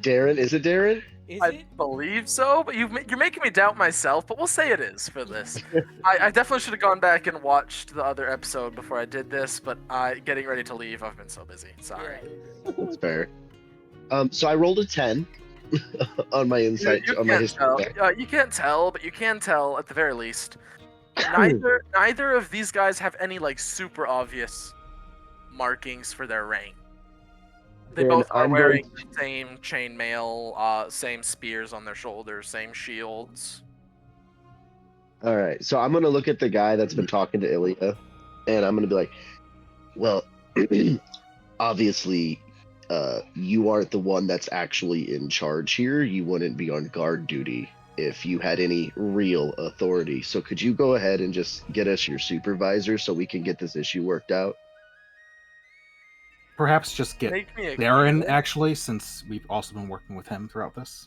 [SPEAKER 5] Darren, is it Darren?
[SPEAKER 3] Is
[SPEAKER 1] I
[SPEAKER 3] it?
[SPEAKER 1] believe so, but you're making me doubt myself, but we'll say it is for this. I definitely should have gone back and watched the other episode before I did this, but getting ready to leave, I've been so busy. Sorry.
[SPEAKER 5] That's fair. So I rolled a 10 on my insight
[SPEAKER 1] You
[SPEAKER 5] on my
[SPEAKER 1] can't
[SPEAKER 5] history
[SPEAKER 1] tell.
[SPEAKER 5] check.
[SPEAKER 1] You can't tell, but you can tell at the very least. Neither of these guys have any super obvious markings for their rank. They
[SPEAKER 5] Then
[SPEAKER 1] both are
[SPEAKER 5] I'm
[SPEAKER 1] wearing the same chainmail, same spears on their shoulders, same shields.
[SPEAKER 5] All right, so I'm gonna look at the guy that's been talking to Ilya, and I'm gonna be like, "Well, obviously, you aren't the one that's actually in charge here. You wouldn't be on guard duty if you had any real authority. So could you go ahead and just get us your supervisor so we can get this issue worked out?"
[SPEAKER 4] Perhaps just get
[SPEAKER 1] Make me a
[SPEAKER 4] Darren,
[SPEAKER 1] Karen-
[SPEAKER 4] actually, since we've also been working with him throughout this.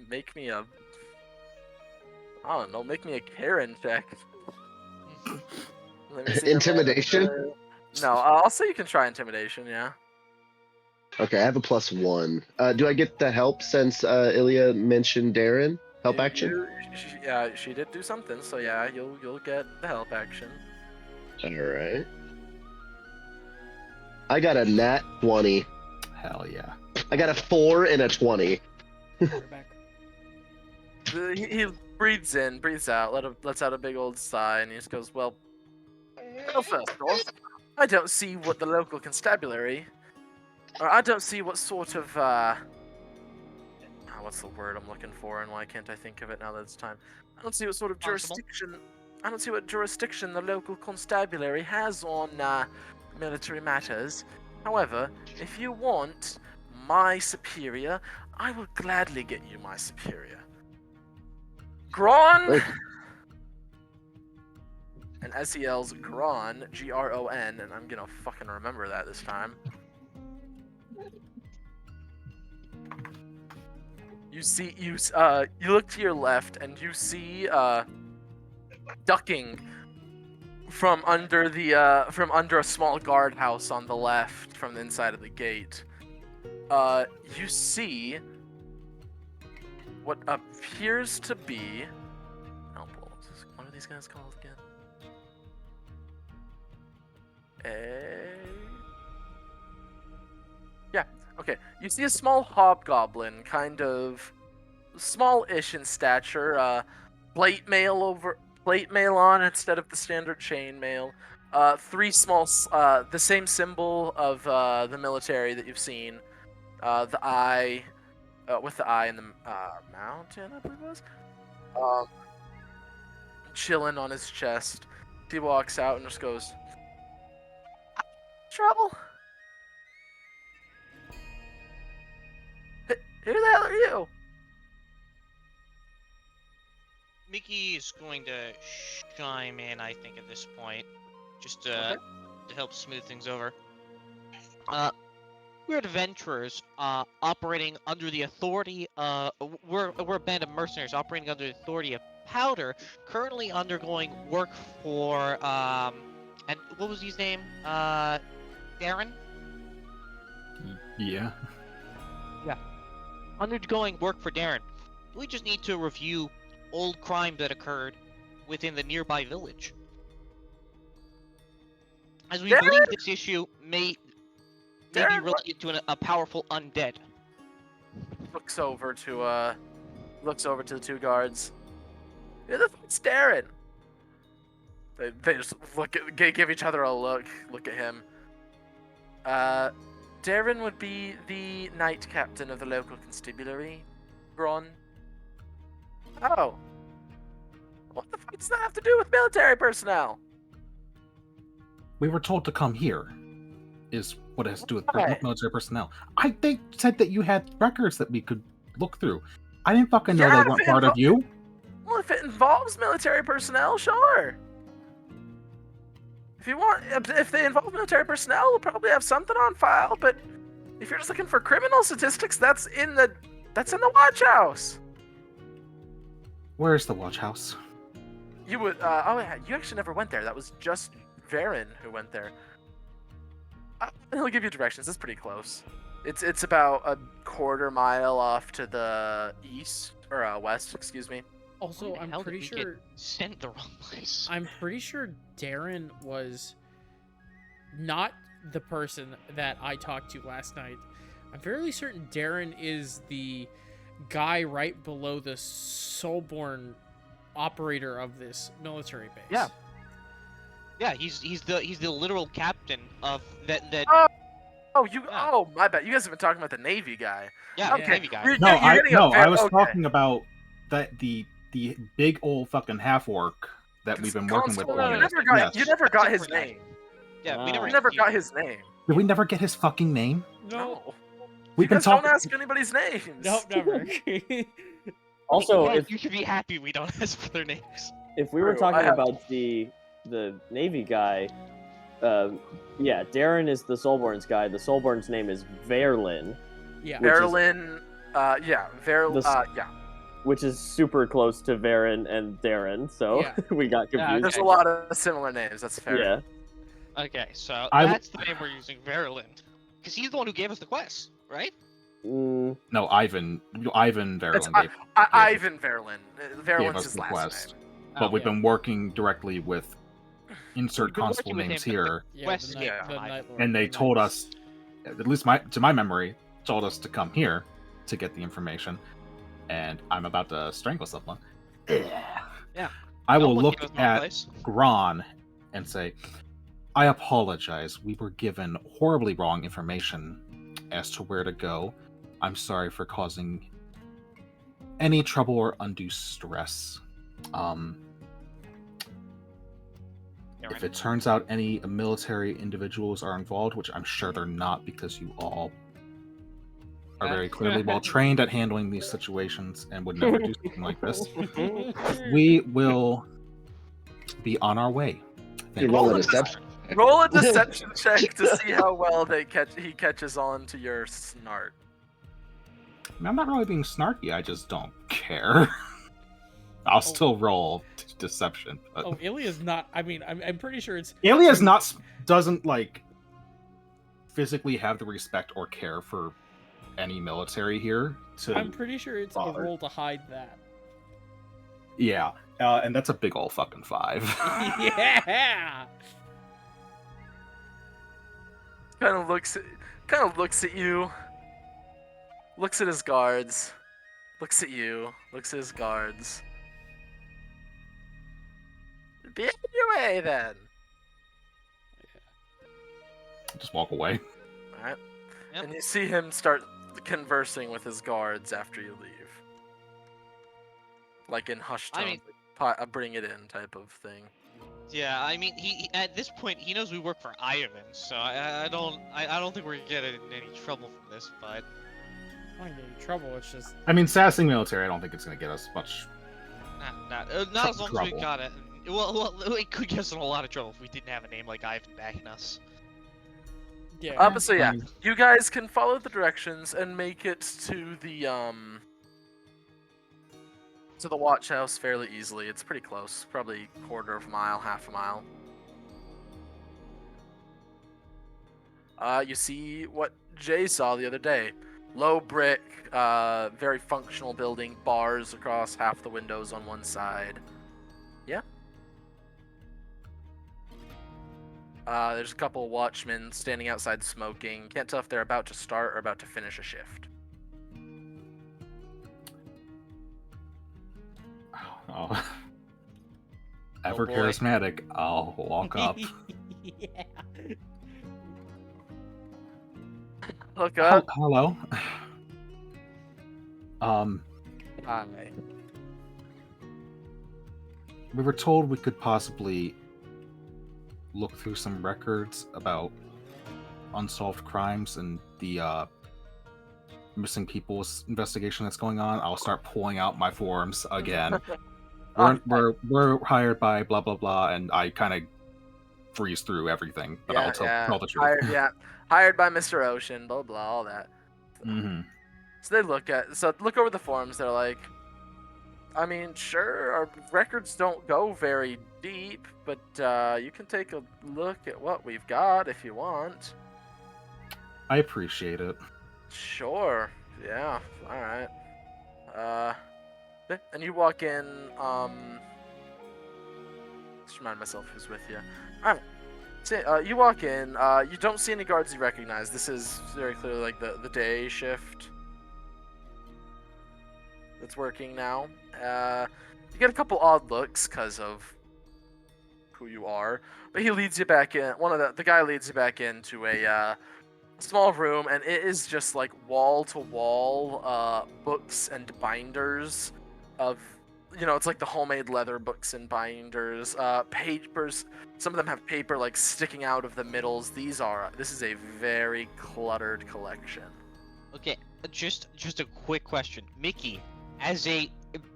[SPEAKER 1] Make me a. I don't know. Make me a Karen check. Let me see your
[SPEAKER 5] Intimidation?
[SPEAKER 1] manager. No, I'll say you can try intimidation. Yeah.
[SPEAKER 5] Okay, I have a +1. Do I get the help since Ilya mentioned Darren? Help action?
[SPEAKER 1] Yeah, she did do something, so yeah, you'll get the help action.
[SPEAKER 5] All right. I got a nat 20.
[SPEAKER 4] Hell yeah.
[SPEAKER 5] I got a 4 and a 20.
[SPEAKER 3] Quarterback.
[SPEAKER 1] He breathes in, breathes out, lets out a big old sigh, and he just goes, well, first off, I don't see what the local constabulary, or I don't see what sort of, what's the word I'm looking for, and why can't I think of it now that it's time? I don't see what sort of
[SPEAKER 2] Constable?
[SPEAKER 1] jurisdiction, I don't see what jurisdiction the local constabulary has on, military matters. However, if you want my superior, I will gladly get you my superior. Gron!
[SPEAKER 5] Look.
[SPEAKER 1] And as he yells Gron, Gron, and I'm gonna fucking remember that this time. You look to your left and you see ducking from under a small guardhouse on the left from the inside of the gate. You see what appears to be what are these guys called again? Yeah, okay. You see a small hobgoblin, kind of small-ish in stature, plate mail on instead of the standard chain mail. Three small, the same symbol of the military that you've seen. The eye, with the eye in the mountain, I believe it was. Chilling on his chest. He walks out and just goes, "Trouble? Who the hell are you?"
[SPEAKER 2] Mickey is going to chime in, I think, at this point, just to help smooth things over. We're adventurers, operating under the authority. We're a band of mercenaries operating under the authority of Powder, currently undergoing work for and what was his name? Darren.
[SPEAKER 4] Yeah.
[SPEAKER 2] Undergoing work for Darren. We just need to review old crime that occurred within the nearby village. As we believe this issue may be related to a powerful undead.
[SPEAKER 1] Looks over to the two guards. Who the fuck's Darren? They just give each other a look at him. Darren would be the knight captain of the local constabulary. Gron. Oh. What the fuck does that have to do with military personnel?
[SPEAKER 4] We were told to come here, is what it has to do with
[SPEAKER 1] Why?
[SPEAKER 4] military personnel. They said that you had records that we could look through. I didn't fucking know
[SPEAKER 1] Yeah,
[SPEAKER 4] they weren't part of you.
[SPEAKER 1] Well, if it involves military personnel, sure. If they involve military personnel, we'll probably have something on file. But if you're just looking for criminal statistics, that's in the watch house.
[SPEAKER 4] Where's the watch house?
[SPEAKER 1] You would. You actually never went there. That was just Varen who went there. He'll give you directions. It's pretty close. It's about a quarter mile off to the east or west. Excuse me.
[SPEAKER 3] Also, I'm pretty sure
[SPEAKER 2] Sent the wrong place.
[SPEAKER 3] I'm pretty sure Darren was not the person that I talked to last night. I'm fairly certain Darren is the guy right below the Soulborn operator of this military base.
[SPEAKER 2] Yeah. Yeah, he's the literal captain of that.
[SPEAKER 1] Oh, my bad. You guys have been talking about the Navy guy.
[SPEAKER 2] Yeah,
[SPEAKER 1] Okay.
[SPEAKER 2] Navy guy.
[SPEAKER 4] I was
[SPEAKER 1] okay.
[SPEAKER 4] talking about the big old fucking half orc that we've been working with.
[SPEAKER 1] Constable,
[SPEAKER 2] Yes.
[SPEAKER 1] you never got his
[SPEAKER 2] Separate guy.
[SPEAKER 1] name.
[SPEAKER 2] Yeah, we never.
[SPEAKER 1] You never got his name.
[SPEAKER 4] Did we never get his fucking name?
[SPEAKER 1] No.
[SPEAKER 4] We've been
[SPEAKER 1] You guys don't
[SPEAKER 4] talking.
[SPEAKER 1] ask anybody's names.
[SPEAKER 3] No, never.
[SPEAKER 6] Also,
[SPEAKER 2] Well,
[SPEAKER 6] if
[SPEAKER 2] you should be happy we don't ask for their names.
[SPEAKER 6] we were
[SPEAKER 1] True, I
[SPEAKER 6] talking
[SPEAKER 1] have-
[SPEAKER 6] about the Navy guy, yeah, Darren is the Soulborn's guy. The Soulborn's name is Verlin,
[SPEAKER 3] Yeah.
[SPEAKER 1] Verlin.
[SPEAKER 6] which is super close to Varen and Darren, so
[SPEAKER 3] Yeah.
[SPEAKER 6] we got
[SPEAKER 2] Yeah,
[SPEAKER 6] confused.
[SPEAKER 1] There's a lot of similar names. That's fair.
[SPEAKER 6] Yeah.
[SPEAKER 2] Okay, so
[SPEAKER 4] I-
[SPEAKER 2] that's the name we're using, Verlind. Because he's the one who gave us the quest, right?
[SPEAKER 6] Mm,
[SPEAKER 4] No, Ivan Verlin
[SPEAKER 1] It's
[SPEAKER 4] gave,
[SPEAKER 1] Ivan Verlin.
[SPEAKER 4] gave
[SPEAKER 1] Verlin's
[SPEAKER 4] us
[SPEAKER 1] his
[SPEAKER 4] the
[SPEAKER 1] last
[SPEAKER 4] quest,
[SPEAKER 1] name.
[SPEAKER 4] but we've
[SPEAKER 3] yeah.
[SPEAKER 4] been working directly with insert
[SPEAKER 2] We've been working
[SPEAKER 4] constable
[SPEAKER 2] with
[SPEAKER 4] names
[SPEAKER 2] him, but
[SPEAKER 4] here,
[SPEAKER 3] Yeah,
[SPEAKER 2] West
[SPEAKER 3] the night,
[SPEAKER 2] Gate,
[SPEAKER 3] the
[SPEAKER 2] Mike.
[SPEAKER 3] Night Lord,
[SPEAKER 4] and they
[SPEAKER 3] the
[SPEAKER 4] told
[SPEAKER 3] Knights.
[SPEAKER 4] us, at least to my memory, told us to come here to get the information, and I'm about to strangle someone.
[SPEAKER 2] Yeah.
[SPEAKER 4] I will
[SPEAKER 2] Someone
[SPEAKER 4] look
[SPEAKER 2] gave us the wrong
[SPEAKER 4] at
[SPEAKER 2] place.
[SPEAKER 4] Gron and say, I apologize. We were given horribly wrong information as to where to go. I'm sorry for causing any trouble or undue stress. If it turns out any military individuals are involved, which I'm sure they're not because you all are very clearly well trained at handling these situations and would never do something like this. We will be on our way.
[SPEAKER 5] You
[SPEAKER 4] Thank
[SPEAKER 5] roll
[SPEAKER 1] Roll
[SPEAKER 5] a
[SPEAKER 1] a
[SPEAKER 5] deception.
[SPEAKER 1] Roll a deception check to see how well he catches on to your snart.
[SPEAKER 4] I'm not really being snarky. I just don't care. I'll still roll deception. But...
[SPEAKER 3] Oh, Ilya's not. I mean, I'm pretty sure it's.
[SPEAKER 4] Ilya's doesn't like physically have the respect or care for any military here.
[SPEAKER 3] I'm pretty sure it's
[SPEAKER 4] bother.
[SPEAKER 3] a roll to hide that.
[SPEAKER 4] Yeah, and that's a big ol' fucking 5.
[SPEAKER 3] Yeah.
[SPEAKER 1] Kind of looks at you. Looks at his guards. Looks at you. Looks at his guards. Be on your way then.
[SPEAKER 4] Just walk away.
[SPEAKER 1] Alright.
[SPEAKER 2] Yep.
[SPEAKER 1] And you see him start conversing with his guards after you leave. Like in hushed tones, like, bring it in type of thing.
[SPEAKER 2] Yeah, I mean, he at this point he knows we work for Ivan, so I don't think we're gonna get in any trouble from this. But
[SPEAKER 3] I don't get any trouble. It's just.
[SPEAKER 4] I mean, sassing military, I don't think it's going to get us much.
[SPEAKER 2] not as long as we
[SPEAKER 4] Trouble.
[SPEAKER 2] got it. Well, it could get us in a lot of trouble if we didn't have a name like Ivan backing us.
[SPEAKER 3] Yeah.
[SPEAKER 1] But so yeah, you guys can follow the directions and make it to the watch house fairly easily. It's pretty close, probably quarter of a mile, half a mile. You see what Jay saw the other day. Low brick, very functional building, bars across half the windows on one side. Yeah. There's a couple watchmen standing outside smoking. Can't tell if they're about to start or about to finish a shift.
[SPEAKER 4] Oh. Ever
[SPEAKER 2] boy.
[SPEAKER 4] charismatic, I'll walk up.
[SPEAKER 3] Yeah.
[SPEAKER 1] Look up.
[SPEAKER 4] Hello.
[SPEAKER 1] Hi.
[SPEAKER 4] We were told we could possibly look through some records about unsolved crimes and the missing people's investigation that's going on. I'll start pulling out my forms again. We're hired by blah blah blah, and I kind of freeze through everything, but I'll tell the truth.
[SPEAKER 1] Hired by Mr. Ocean, blah blah, all that.
[SPEAKER 4] Mm-hmm.
[SPEAKER 1] So they look over the forms. They're like, I mean, sure, our records don't go very deep, but you can take a look at what we've got if you want.
[SPEAKER 4] I appreciate it.
[SPEAKER 1] Sure. Yeah. All right. And you walk in. Just remind myself who's with you. All right. So, you walk in. You don't see any guards you recognize. This is very clearly like the day shift that's working now. You get a couple odd looks because of who you are, but he leads you back in. The guy leads you back into a small room, and it is just like wall to wall books and binders of, it's like the homemade leather books and binders, papers. Some of them have paper like sticking out of the middles. This is a very cluttered collection.
[SPEAKER 2] Okay, just a quick question, Mickey. As a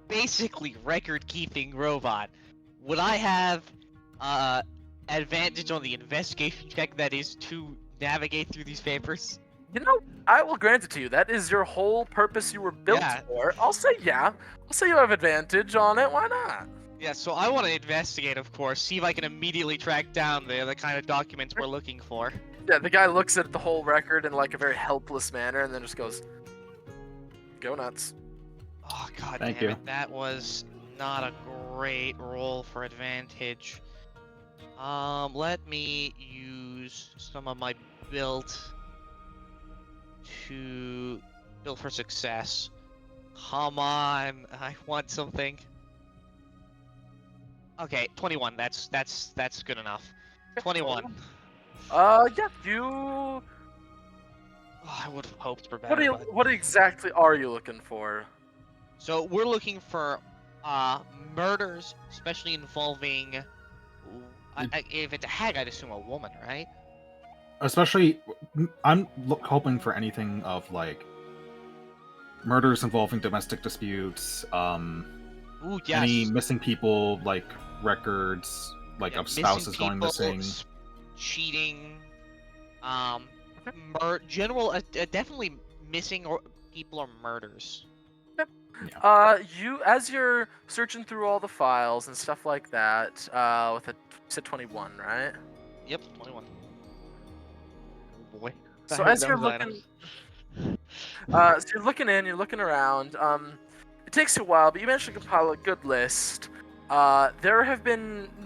[SPEAKER 2] basically record-keeping robot, would I have advantage on the investigation check that is to navigate through these papers?
[SPEAKER 1] I will grant it to you. That is your whole purpose you were built for. I'll say yeah. I'll say you have advantage on it. Why not?
[SPEAKER 2] Yeah, so I want to investigate, of course, see if I can immediately track down the kind of documents we're looking for.
[SPEAKER 1] Yeah, the guy looks at the whole record in like a very helpless manner and then just goes, go nuts.
[SPEAKER 2] Oh, god
[SPEAKER 4] Thank
[SPEAKER 2] damn
[SPEAKER 4] you.
[SPEAKER 2] it. That was not a great roll for advantage. Let me use some of my build to build for success. Come on, I want something. Okay, 21. That's good enough. 21.
[SPEAKER 1] Yeah, you.
[SPEAKER 2] Oh, I would have hoped for better.
[SPEAKER 1] What exactly are you looking for?
[SPEAKER 2] So we're looking for murders, especially involving. If it's a hag, I'd assume a woman, right?
[SPEAKER 4] Especially, I'm hoping for anything of like murders involving domestic disputes,
[SPEAKER 2] Ooh, yes.
[SPEAKER 4] any missing people, like records, like
[SPEAKER 2] Yeah,
[SPEAKER 4] of
[SPEAKER 2] missing
[SPEAKER 4] spouses going
[SPEAKER 2] people,
[SPEAKER 4] missing.
[SPEAKER 2] Cheating, definitely missing or people or murders.
[SPEAKER 1] You, as you're searching through all the files and stuff like that, with a, you said 21, right?
[SPEAKER 2] Yep, 21. Oh boy.
[SPEAKER 1] So
[SPEAKER 2] I have
[SPEAKER 1] as you're
[SPEAKER 2] those
[SPEAKER 1] looking,
[SPEAKER 2] items.
[SPEAKER 1] so you're looking in, you're looking around. It takes you a while, but you managed to compile a good list. There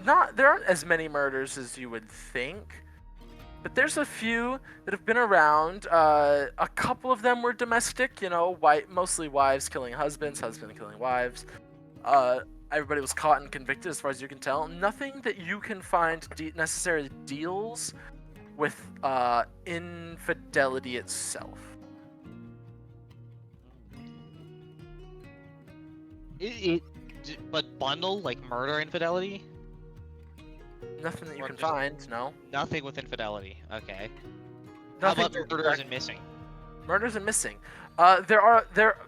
[SPEAKER 1] aren't as many murders as you would think, but there's a few that have been around. A couple of them were domestic, mostly wives killing husbands, husbands killing wives. Everybody was caught and convicted, as far as you can tell. Nothing that you can find necessarily deals with infidelity itself.
[SPEAKER 2] But bundle like murder infidelity?
[SPEAKER 1] Nothing that you
[SPEAKER 2] Or
[SPEAKER 1] can
[SPEAKER 2] just-
[SPEAKER 1] find, no.
[SPEAKER 2] Nothing with infidelity. Okay. How
[SPEAKER 1] Nothing
[SPEAKER 2] about
[SPEAKER 1] that-
[SPEAKER 2] murders and missing?
[SPEAKER 1] Murders and missing.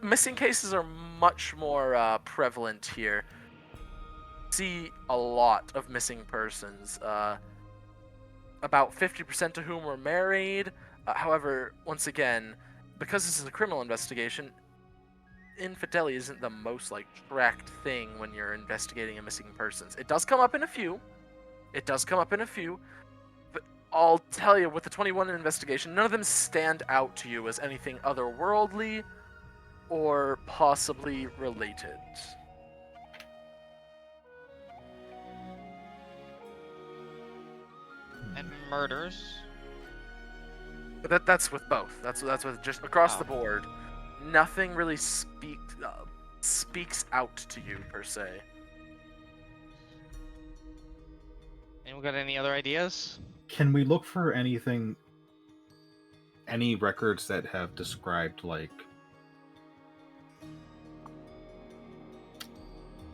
[SPEAKER 1] Missing cases are much more prevalent here. See a lot of missing persons. About 50% of whom were married. However, once again, because this is a criminal investigation, infidelity isn't the most tracked thing when you're investigating a missing persons. It does come up in a few. But I'll tell you, with the 21 investigation, none of them stand out to you as anything otherworldly or possibly related.
[SPEAKER 2] And murders?
[SPEAKER 1] But that's with both. That's with just across
[SPEAKER 2] Oh.
[SPEAKER 1] the board. Nothing really speaks out to you per se.
[SPEAKER 2] Anyone got any other ideas?
[SPEAKER 4] Can we look for any records that have described,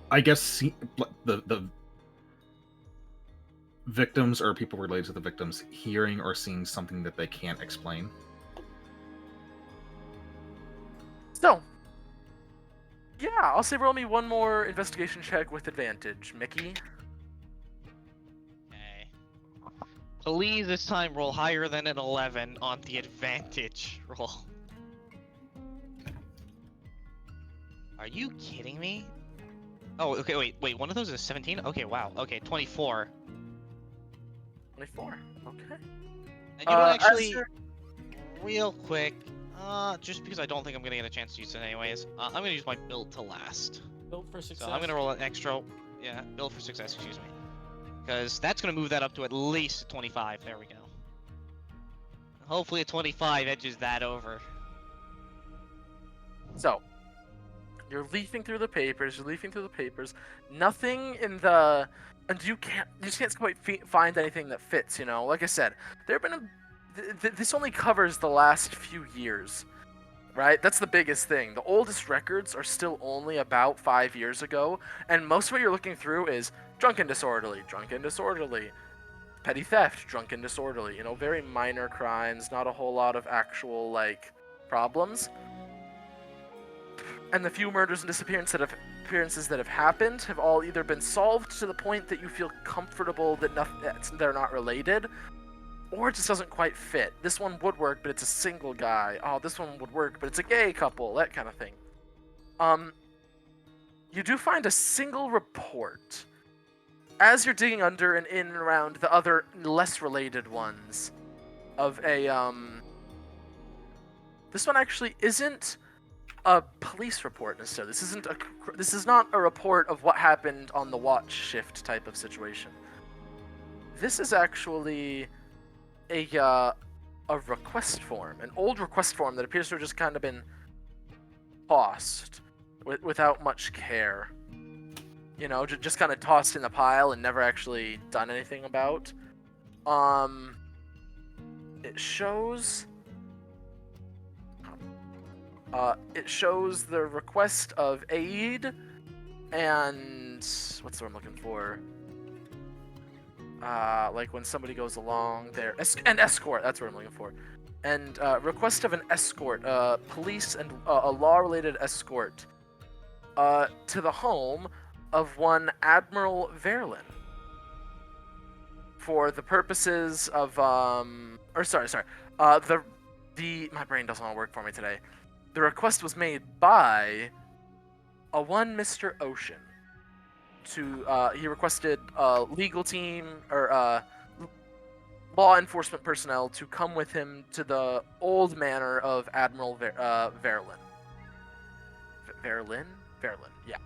[SPEAKER 4] I guess the victims or people related to the victims hearing or seeing something that they can't explain?
[SPEAKER 1] So, yeah, I'll say roll me one more investigation check with advantage, Mickey.
[SPEAKER 2] Okay. Please this time roll higher than an 11 on the advantage roll. Are you kidding me? Oh, okay, wait, one of those is 17? Okay, wow. Okay, 24.
[SPEAKER 1] 24. Okay.
[SPEAKER 2] And you know what,
[SPEAKER 1] as
[SPEAKER 2] actually,
[SPEAKER 1] you're-
[SPEAKER 2] real quick, just because I don't think I'm gonna get a chance to use it anyways, I'm gonna use my build to last.
[SPEAKER 3] Built for success.
[SPEAKER 2] So I'm gonna roll an extra, build for success, excuse me. Because that's gonna move that up to at least 25, there we go. Hopefully a 25 edges that over.
[SPEAKER 1] So, you're leafing through the papers. Nothing in the, and you just can't quite find anything that fits. Like I said, there have been this only covers the last few years, right? That's the biggest thing. The oldest records are still only about 5 years ago, and most of what you're looking through is drunken disorderly, petty theft, drunken disorderly. Very minor crimes, not a whole lot of actual problems. And the few murders and disappearances that have happened have all either been solved to the point that you feel comfortable that they're not related, or it just doesn't quite fit. This one would work, but it's a single guy. Oh, this one would work, but it's a gay couple, that kind of thing. You do find a single report. As you're digging under and in and around the other less related ones of a, this one actually isn't a police report necessarily. This is not a report of what happened on the watch shift type of situation. This is actually a request form, an old request form that appears to have just kind of been tossed without much care. Just kind of tossed in the pile and never actually done anything about. It shows the request of aid and what's the word I'm looking for? When somebody goes along there, and escort. That's what I'm looking for. and request of an escort, police and a law-related escort, to the home of one Admiral Verlin. For the purposes of my brain doesn't want to work for me today. The request was made by a one Mr. Ocean. He requested a legal team or law enforcement personnel to come with him to the old manor of Admiral Verlin. Verlin, yeah.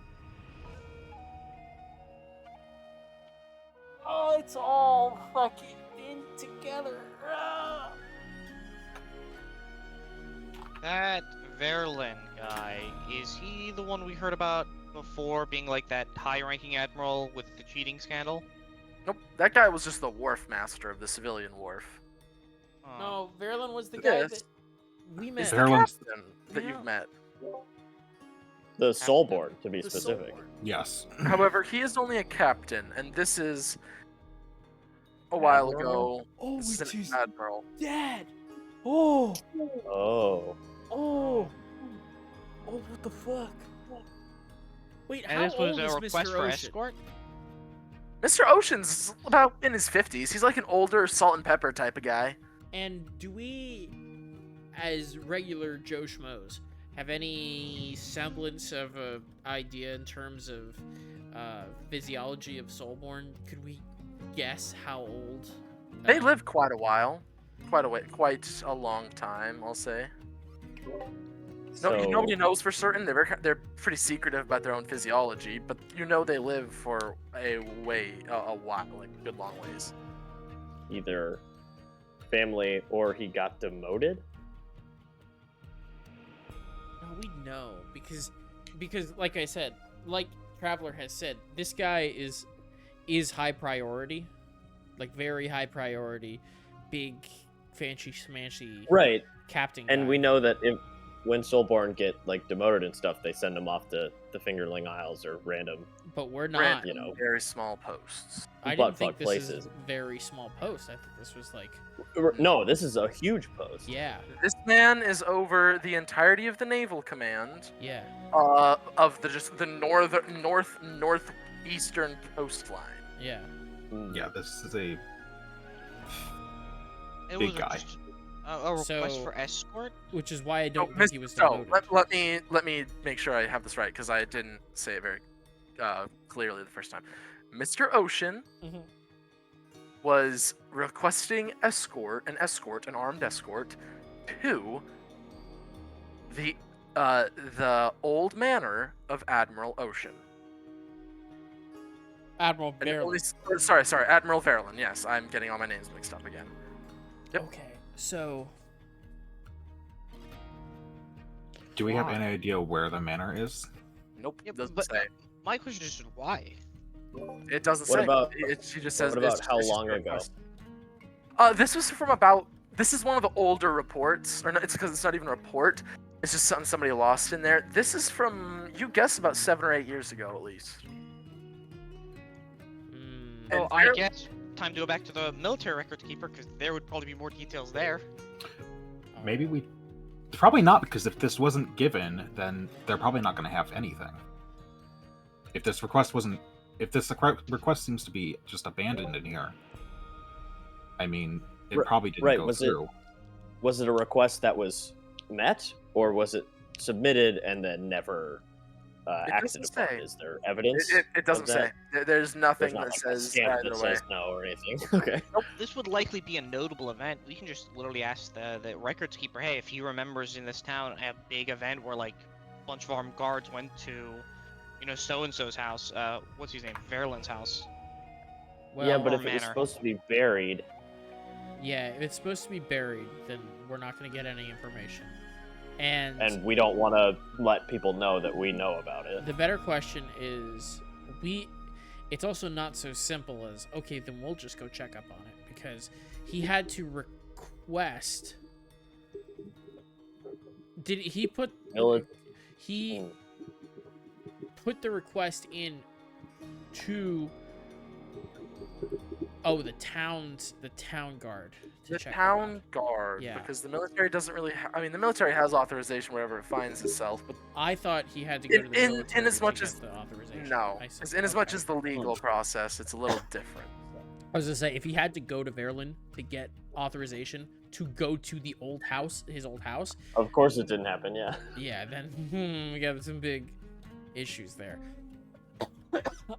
[SPEAKER 3] Oh, it's all fucking in together. Ah.
[SPEAKER 2] That Verlin guy, is he the one we heard about before being like that high-ranking admiral with the cheating scandal?
[SPEAKER 1] Nope, that guy was just the wharf master of the civilian wharf.
[SPEAKER 3] No, Verlin was the guy
[SPEAKER 1] Yes.
[SPEAKER 3] that we
[SPEAKER 1] He's
[SPEAKER 3] met.
[SPEAKER 1] the
[SPEAKER 4] Verlin's-
[SPEAKER 1] captain that
[SPEAKER 3] Yeah.
[SPEAKER 1] you've met.
[SPEAKER 6] The Soulborn, to be
[SPEAKER 3] The
[SPEAKER 6] specific.
[SPEAKER 3] Soulborn.
[SPEAKER 4] Yes.
[SPEAKER 1] However, he is only a captain, and this is a while
[SPEAKER 6] Admiral?
[SPEAKER 1] ago.
[SPEAKER 3] Oh,
[SPEAKER 1] This
[SPEAKER 3] it's
[SPEAKER 1] is
[SPEAKER 3] his
[SPEAKER 1] an admiral.
[SPEAKER 3] dad. Oh,
[SPEAKER 6] Oh.
[SPEAKER 3] oh, oh! What the fuck? Wait,
[SPEAKER 2] And
[SPEAKER 3] how
[SPEAKER 2] this was
[SPEAKER 3] old
[SPEAKER 2] a
[SPEAKER 3] is
[SPEAKER 2] request
[SPEAKER 3] Mr.
[SPEAKER 2] for
[SPEAKER 3] Ocean?
[SPEAKER 2] escort?
[SPEAKER 1] Mr. Ocean's about in his 50s. He's like an older salt and pepper type of guy.
[SPEAKER 3] And do we, as regular Joe Schmoes, have any semblance of a idea in terms of physiology of Soulborn? Could we guess how old?
[SPEAKER 1] They live quite a while. Quite a long time, I'll say. Nobody knows for certain. They're pretty secretive about their own physiology, but you know they live for a while, like good long ways.
[SPEAKER 6] Either family or he got demoted.
[SPEAKER 3] No, we know because like I said, like Travler has said, this guy is high priority, like very high priority, big fancy smashy
[SPEAKER 6] Right.
[SPEAKER 3] captain.
[SPEAKER 6] And
[SPEAKER 3] guy.
[SPEAKER 6] we know that when Soulborn get like demoted and stuff, they send them off to the Fingerling Isles or random.
[SPEAKER 3] But we're not.
[SPEAKER 1] Random,
[SPEAKER 6] you know.
[SPEAKER 1] very small posts.
[SPEAKER 3] I didn't
[SPEAKER 6] buttfuck
[SPEAKER 3] think this
[SPEAKER 6] places.
[SPEAKER 3] is a very small post. I thought this was like,
[SPEAKER 6] No, this is a huge post.
[SPEAKER 3] yeah,
[SPEAKER 1] This man is over the entirety of the naval command
[SPEAKER 3] yeah.
[SPEAKER 1] of the northeastern coastline.
[SPEAKER 3] Yeah.
[SPEAKER 6] Mm.
[SPEAKER 4] Yeah, this is a
[SPEAKER 2] It
[SPEAKER 4] Big
[SPEAKER 2] was
[SPEAKER 4] guy.
[SPEAKER 2] just a request
[SPEAKER 3] So-
[SPEAKER 2] for escort?
[SPEAKER 3] Which is why I don't think
[SPEAKER 1] Miss-
[SPEAKER 3] he was
[SPEAKER 1] so
[SPEAKER 3] demoted.
[SPEAKER 1] let me make sure I have this right because I didn't say it very clearly the first time. Mr. Ocean
[SPEAKER 3] Mhm.
[SPEAKER 1] was requesting an armed escort, to the old manor of Admiral Ocean.
[SPEAKER 3] Admiral
[SPEAKER 1] And
[SPEAKER 3] Verlin.
[SPEAKER 1] sorry, Admiral Verlin. Yes, I'm getting all my names mixed up again. Yep.
[SPEAKER 3] Okay, so
[SPEAKER 4] Do we have
[SPEAKER 1] Why?
[SPEAKER 4] any idea where the manor is?
[SPEAKER 1] Nope,
[SPEAKER 2] Yeah,
[SPEAKER 1] doesn't
[SPEAKER 2] but-
[SPEAKER 1] say.
[SPEAKER 2] My question is just why?
[SPEAKER 1] It doesn't
[SPEAKER 6] What
[SPEAKER 1] say.
[SPEAKER 6] about-
[SPEAKER 1] She just says.
[SPEAKER 6] what about
[SPEAKER 1] it's
[SPEAKER 6] how
[SPEAKER 1] just a
[SPEAKER 6] long ago?
[SPEAKER 1] request. This was from about. This is one of the older reports, or no, it's because it's not even a report. It's just something somebody lost in there. This is from, you guess, about 7 or 8 years ago at least.
[SPEAKER 3] mm,
[SPEAKER 2] So
[SPEAKER 1] And
[SPEAKER 2] I
[SPEAKER 1] Ver-
[SPEAKER 2] guess time to go back to the military records keeper because there would probably be more details there.
[SPEAKER 4] Maybe we. Probably not, because if this wasn't given, then they're probably not going to have anything. If this request wasn't. If this request seems to be just abandoned in here, I mean, it
[SPEAKER 6] Ri-
[SPEAKER 4] probably didn't
[SPEAKER 6] right,
[SPEAKER 4] go
[SPEAKER 6] was it-
[SPEAKER 4] through.
[SPEAKER 6] Was it a request that was met, or was it submitted and then never
[SPEAKER 1] It
[SPEAKER 6] acted
[SPEAKER 1] doesn't
[SPEAKER 6] upon?
[SPEAKER 1] say.
[SPEAKER 6] Is there evidence?
[SPEAKER 1] It doesn't
[SPEAKER 6] of that?
[SPEAKER 1] say. There's nothing
[SPEAKER 6] There's not
[SPEAKER 1] that
[SPEAKER 6] like a
[SPEAKER 1] says
[SPEAKER 6] stamp
[SPEAKER 1] either
[SPEAKER 6] that
[SPEAKER 1] way.
[SPEAKER 6] says no or anything. Okay.
[SPEAKER 2] This would likely be a notable event. We can just literally ask the records keeper, hey, if he remembers in this town a big event where like a bunch of armed guards went to, so and so's house. What's his name? Verlin's house.
[SPEAKER 3] well,
[SPEAKER 6] yeah, but
[SPEAKER 2] or
[SPEAKER 6] if it was
[SPEAKER 2] manor.
[SPEAKER 6] supposed to be buried,
[SPEAKER 3] yeah, if it's supposed to be buried, then we're not going to get any information. And
[SPEAKER 6] we don't want to let people know that we know about it.
[SPEAKER 3] the better question is, it's also not so simple as, okay, then we'll just go check up on it, because he had to request. Did he put he
[SPEAKER 6] Hmm.
[SPEAKER 3] put the request in to Oh, the town guard. To
[SPEAKER 1] The
[SPEAKER 3] check
[SPEAKER 1] town guard,
[SPEAKER 3] Yeah.
[SPEAKER 1] because the military doesn't really. I mean, the military has authorization wherever it finds itself, but
[SPEAKER 3] I thought he had to go to the
[SPEAKER 1] in
[SPEAKER 3] military
[SPEAKER 1] as much
[SPEAKER 3] to
[SPEAKER 1] as
[SPEAKER 3] get the authorization.
[SPEAKER 1] no,
[SPEAKER 3] I see.
[SPEAKER 1] as in as much
[SPEAKER 3] Okay.
[SPEAKER 1] as the legal process, it's a little different.
[SPEAKER 3] I was gonna say, if he had to go to Verlin to get authorization to go to the old house, his old house,
[SPEAKER 6] Of course, it didn't happen. Yeah.
[SPEAKER 3] yeah, then we got some big issues there.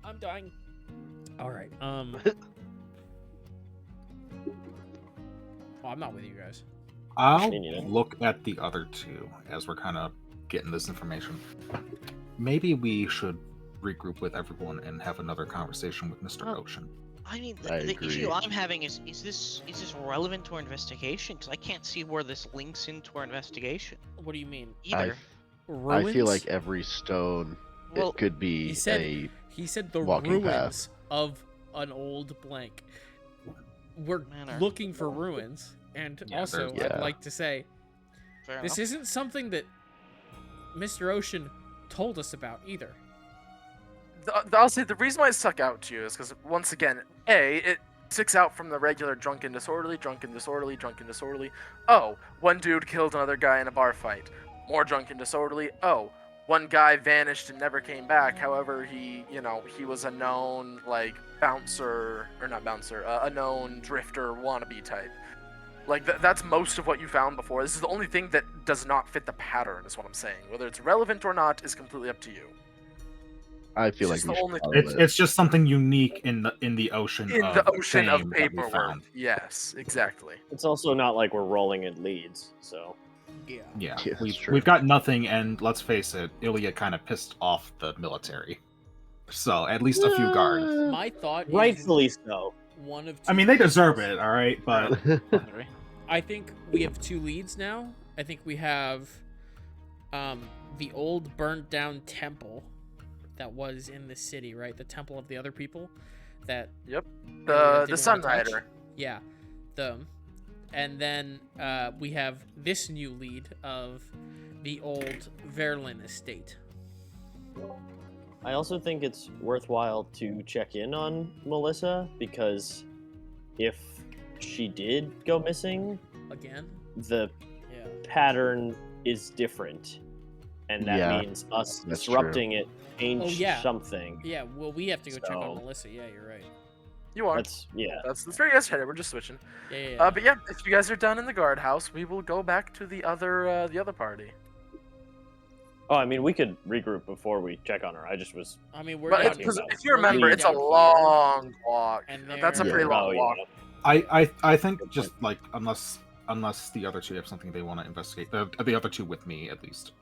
[SPEAKER 3] I'm dying. All right. Oh, I'm not with you guys.
[SPEAKER 4] I'll
[SPEAKER 6] Me neither.
[SPEAKER 4] look at the other two as we're kind of getting this information. Maybe we should regroup with everyone and have another conversation with Mr.
[SPEAKER 2] Oh.
[SPEAKER 4] Ocean.
[SPEAKER 2] I mean,
[SPEAKER 5] I
[SPEAKER 2] the issue
[SPEAKER 5] agree.
[SPEAKER 2] I'm having is this relevant to our investigation? Because I can't see where this links into our investigation
[SPEAKER 3] What do you mean?
[SPEAKER 2] either.
[SPEAKER 5] I feel
[SPEAKER 3] Ruins?
[SPEAKER 5] like every stone
[SPEAKER 2] Well,
[SPEAKER 5] it could be
[SPEAKER 3] he said-
[SPEAKER 5] a
[SPEAKER 3] He said the
[SPEAKER 5] walking
[SPEAKER 3] ruins
[SPEAKER 5] path.
[SPEAKER 3] of an old blank. We're
[SPEAKER 2] Manor.
[SPEAKER 3] looking for ruins, and
[SPEAKER 4] Yeah,
[SPEAKER 3] also
[SPEAKER 5] there's-
[SPEAKER 3] I'd
[SPEAKER 5] Yeah.
[SPEAKER 3] like to say
[SPEAKER 2] Fair
[SPEAKER 3] this
[SPEAKER 2] enough.
[SPEAKER 3] isn't something that Mr. Ocean told us about either.
[SPEAKER 1] I'll say the reason why it stuck out to you is because once again, it sticks out from the regular drunken disorderly, drunken disorderly, drunken disorderly. Oh, one dude killed another guy in a bar fight. More drunken disorderly. Oh, one guy vanished and never came back. However, he was a known bouncer, or not bouncer, a known drifter wannabe type. That's most of what you found before. This is the only thing that does not fit the pattern, is what I'm saying. Whether it's relevant or not is completely up to you.
[SPEAKER 5] I feel
[SPEAKER 1] It's
[SPEAKER 5] like
[SPEAKER 1] just
[SPEAKER 5] we
[SPEAKER 1] the
[SPEAKER 5] should
[SPEAKER 1] only-
[SPEAKER 5] follow it.
[SPEAKER 4] It's just something unique in the ocean
[SPEAKER 1] In
[SPEAKER 4] of
[SPEAKER 1] the ocean of
[SPEAKER 4] fame that we
[SPEAKER 1] paperwork.
[SPEAKER 4] found.
[SPEAKER 1] Yes, exactly.
[SPEAKER 6] It's also not like we're rolling in leads, so.
[SPEAKER 3] Yeah.
[SPEAKER 4] Yeah,
[SPEAKER 5] Yeah, that's true.
[SPEAKER 4] we've got nothing, and let's face it, Ilya kind of pissed off the military. So at least a few guards.
[SPEAKER 3] My thought is
[SPEAKER 6] Rightfully so.
[SPEAKER 3] one of two
[SPEAKER 4] I mean, they
[SPEAKER 3] things.
[SPEAKER 4] deserve it, all right, but
[SPEAKER 3] I think we have two leads now. I think we have the old burnt down temple that was in the city, right? The temple of the other people that
[SPEAKER 1] Yep.
[SPEAKER 3] Ilya
[SPEAKER 1] The
[SPEAKER 3] didn't
[SPEAKER 1] Sun
[SPEAKER 3] wanna touch.
[SPEAKER 1] Rider.
[SPEAKER 3] Yeah. And then we have this new lead of the old Verlin estate.
[SPEAKER 6] I also think it's worthwhile to check in on Melissa because if she did go missing,
[SPEAKER 3] Again?
[SPEAKER 6] the
[SPEAKER 3] Yeah.
[SPEAKER 6] pattern is different, and that
[SPEAKER 5] Yeah,
[SPEAKER 6] means us
[SPEAKER 5] that's
[SPEAKER 6] disrupting it changed
[SPEAKER 3] Oh, yeah.
[SPEAKER 6] something.
[SPEAKER 3] Yeah, well, we have to go check on
[SPEAKER 6] So-
[SPEAKER 3] Melissa. Yeah, you're right.
[SPEAKER 1] You are.
[SPEAKER 6] That's
[SPEAKER 1] That's where you guys headed. We're just switching.
[SPEAKER 3] Yeah.
[SPEAKER 1] But yeah, if you guys are done in the guardhouse, we will go back to the other party.
[SPEAKER 6] Oh, I mean, we could regroup before we check on her. I just was.
[SPEAKER 3] I mean, we're
[SPEAKER 1] But
[SPEAKER 3] down
[SPEAKER 1] because
[SPEAKER 3] here.
[SPEAKER 1] if you remember,
[SPEAKER 3] We're
[SPEAKER 1] it's a
[SPEAKER 3] down here,
[SPEAKER 1] long walk.
[SPEAKER 3] and
[SPEAKER 1] That's a
[SPEAKER 3] they're-
[SPEAKER 1] pretty
[SPEAKER 5] Yeah.
[SPEAKER 1] long
[SPEAKER 6] Oh,
[SPEAKER 1] walk.
[SPEAKER 6] yeah.
[SPEAKER 4] I think just unless the other two have something they want to investigate, the other two with me at least.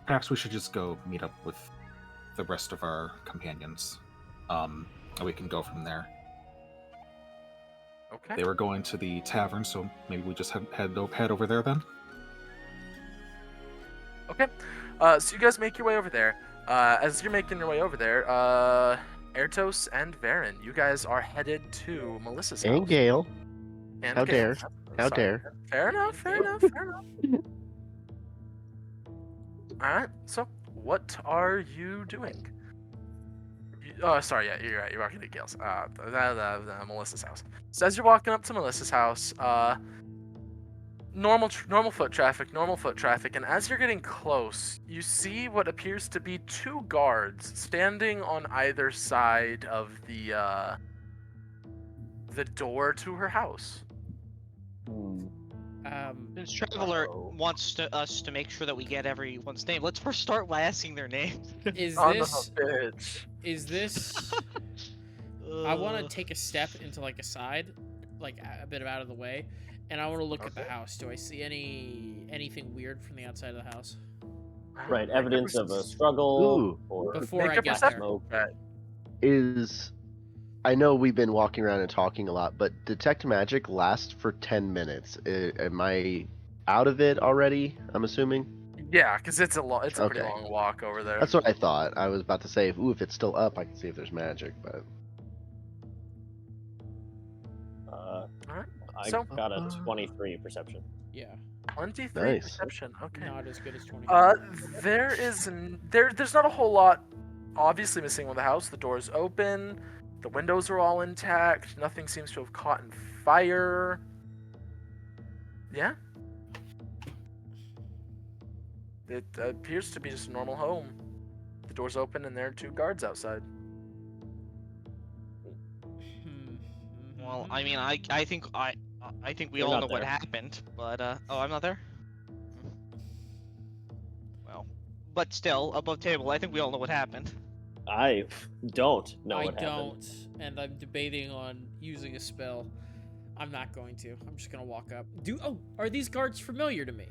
[SPEAKER 4] Perhaps we should just go meet up with the rest of our companions. And we can go from there.
[SPEAKER 1] Okay.
[SPEAKER 4] They were going to the tavern, so maybe we just head over there then.
[SPEAKER 1] Okay. So you guys make your way over there. As you're making your way over there, Ertos and Varen, you guys are headed to Melissa's house.
[SPEAKER 5] And Gale.
[SPEAKER 1] And
[SPEAKER 5] How
[SPEAKER 1] Gale.
[SPEAKER 5] dare. How
[SPEAKER 1] Sorry.
[SPEAKER 5] dare.
[SPEAKER 1] Fair enough. All right. So, what are you doing? Oh, sorry. Yeah, you're right. You're walking to Gale's. Melissa's house. So as you're walking up to Melissa's house, normal foot traffic, and as you're getting close, you see what appears to be two guards standing on either side of the door to her house.
[SPEAKER 2] Since Traveler
[SPEAKER 6] Uh-oh.
[SPEAKER 2] wants us to make sure that we get everyone's name, let's first start by asking their names.
[SPEAKER 3] Is
[SPEAKER 1] Son
[SPEAKER 3] this?
[SPEAKER 1] of a bitch.
[SPEAKER 3] Is this? I want to take a step into like a side, like a bit out of the way, and I want to look at the
[SPEAKER 1] Okay.
[SPEAKER 3] house. Do I see anything weird from the outside of the house
[SPEAKER 6] Right,
[SPEAKER 1] Make a
[SPEAKER 6] evidence of a
[SPEAKER 1] perception-
[SPEAKER 6] struggle
[SPEAKER 5] Ooh.
[SPEAKER 6] or
[SPEAKER 3] before
[SPEAKER 1] Make
[SPEAKER 3] I
[SPEAKER 1] a
[SPEAKER 3] get
[SPEAKER 1] perception
[SPEAKER 3] there?
[SPEAKER 6] smoke.
[SPEAKER 1] check.
[SPEAKER 5] Is I know we've been walking around and talking a lot, but detect magic lasts for 10 minutes. Am I out of it already? I'm assuming.
[SPEAKER 1] Yeah, because it's a pretty
[SPEAKER 5] Okay.
[SPEAKER 1] long walk over there.
[SPEAKER 5] That's what I thought. I was about to say, if it's still up, I can see if there's magic, but
[SPEAKER 1] Alright,
[SPEAKER 6] I
[SPEAKER 1] so-
[SPEAKER 6] got a 23 perception.
[SPEAKER 3] Yeah,
[SPEAKER 1] 23
[SPEAKER 5] Nice.
[SPEAKER 1] perception. Okay.
[SPEAKER 3] not as good as 20.
[SPEAKER 1] There's not a whole lot obviously missing with the house. The door's open. The windows are all intact. Nothing seems to have caught in fire. Yeah. It appears to be just a normal home. The door's open and there are 2 guards outside.
[SPEAKER 2] Well, I mean, I think we
[SPEAKER 6] You're
[SPEAKER 2] all
[SPEAKER 6] not
[SPEAKER 2] know what
[SPEAKER 6] there.
[SPEAKER 2] happened, but oh, I'm not there. Well, but still, above table, I think we all know what happened.
[SPEAKER 6] I don't know
[SPEAKER 3] I
[SPEAKER 6] what happened.
[SPEAKER 3] don't, and I'm debating on using a spell. I'm not going to. I'm just gonna walk up. Are these guards familiar to me?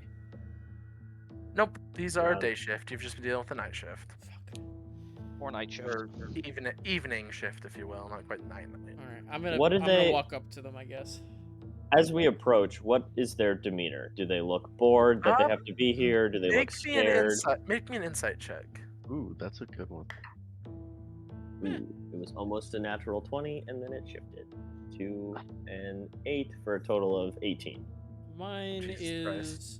[SPEAKER 1] Nope, these are
[SPEAKER 6] No.
[SPEAKER 1] day shift. You've just been dealing with the night shift.
[SPEAKER 3] Fuck.
[SPEAKER 2] Or night shift.
[SPEAKER 1] Or evening shift, if you will. Not quite night.
[SPEAKER 3] All right, I'm gonna.
[SPEAKER 6] What do
[SPEAKER 3] I'm
[SPEAKER 6] they-
[SPEAKER 3] gonna walk up to them, I guess.
[SPEAKER 6] As we approach, what is their demeanor? Do they look bored that they
[SPEAKER 1] Um,
[SPEAKER 6] have to be here? Do they look scared?
[SPEAKER 1] Make me an insight check.
[SPEAKER 5] Ooh, that's a good one.
[SPEAKER 6] Ooh, it was almost a natural 20, and then it shifted to an 8 for a total of 18.
[SPEAKER 3] Mine
[SPEAKER 1] Jesus
[SPEAKER 3] is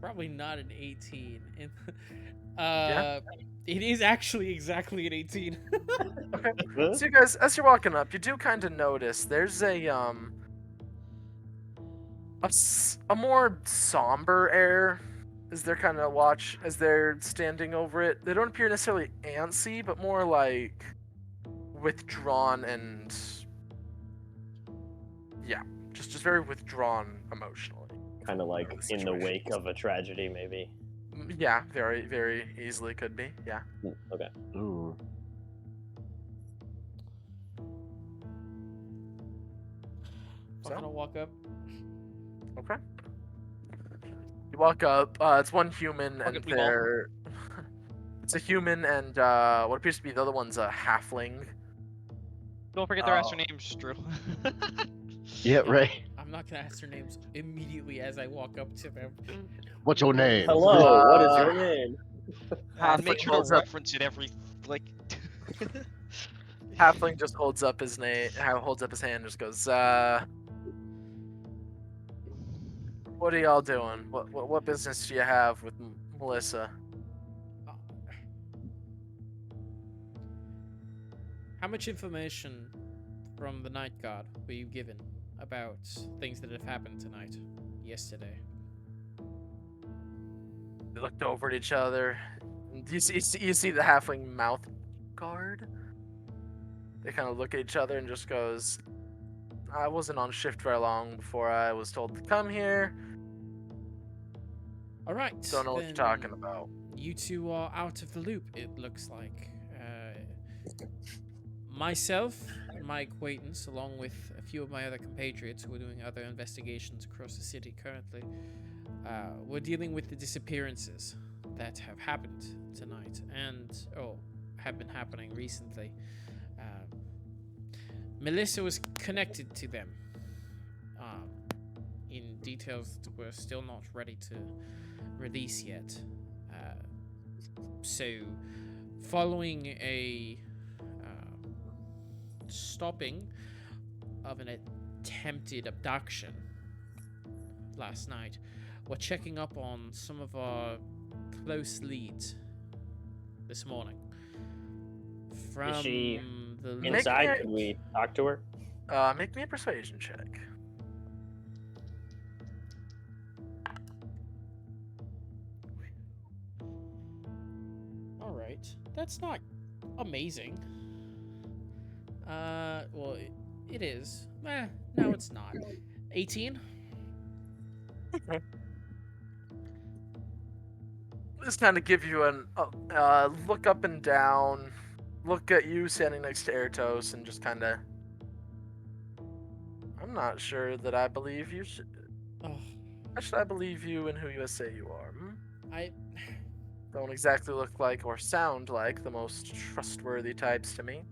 [SPEAKER 3] probably not an 18. It is actually exactly an 18.
[SPEAKER 1] Okay. So you guys, as you're walking up, you do kind of notice there's a more somber air as they're kind of as they're standing over it. They don't appear necessarily antsy, but more like withdrawn and just very withdrawn emotionally.
[SPEAKER 6] Kind of like
[SPEAKER 1] the
[SPEAKER 6] in the
[SPEAKER 1] situation.
[SPEAKER 6] wake of a tragedy, maybe.
[SPEAKER 1] Yeah, very, very easily could be. Yeah.
[SPEAKER 6] Okay.
[SPEAKER 5] Ooh.
[SPEAKER 3] I'm gonna walk up.
[SPEAKER 1] Okay. You walk up. It's one human, and
[SPEAKER 2] Okay, we
[SPEAKER 1] they're. It's a human, and what appears to be the other one's a halfling.
[SPEAKER 2] Don't forget their
[SPEAKER 1] Oh.
[SPEAKER 2] their names, Drew.
[SPEAKER 5] Yeah, right.
[SPEAKER 3] I'm not gonna ask their names immediately as I walk up to them.
[SPEAKER 5] What's your name?
[SPEAKER 6] Hello, what is your name?
[SPEAKER 2] And make
[SPEAKER 1] Halfling
[SPEAKER 2] sure to
[SPEAKER 1] holds up.
[SPEAKER 2] reference it every like.
[SPEAKER 1] Halfling just holds up his holds up his hand, and just goes, What are y'all doing? What business do you have with Melissa?
[SPEAKER 3] How much information from the night guard were you given about things that have happened tonight, yesterday?
[SPEAKER 1] They looked over at each other. You see the halfling mouth guard? They kind of look at each other and just goes, I wasn't on shift very long before I was told to come here.
[SPEAKER 3] All right.
[SPEAKER 1] Don't know what you're
[SPEAKER 3] then
[SPEAKER 1] talking about.
[SPEAKER 3] You two are out of the loop, it looks like. Myself and my acquaintance, along with a few of my other compatriots who are doing other investigations across the city currently, we're dealing with the disappearances that have happened tonight and have been happening recently. Melissa was connected to them in details that we're still not ready to release yet. So, following a stopping of an attempted abduction last night, we're checking up on some of our close leads this morning. From
[SPEAKER 6] Is she
[SPEAKER 3] the
[SPEAKER 1] Make
[SPEAKER 6] inside?
[SPEAKER 1] me-
[SPEAKER 6] Could we talk to her?
[SPEAKER 1] Make me a persuasion check.
[SPEAKER 3] All right, that's not amazing. Well, it is. No, it's not. 18.
[SPEAKER 1] Just kind of give you an look up and down, look at you standing next to Ertos, and just kind of. I'm not sure that I believe you.
[SPEAKER 3] Oh,
[SPEAKER 1] How should I believe you and who you say you are?
[SPEAKER 3] I.
[SPEAKER 1] Don't exactly look like or sound like the most trustworthy types to me.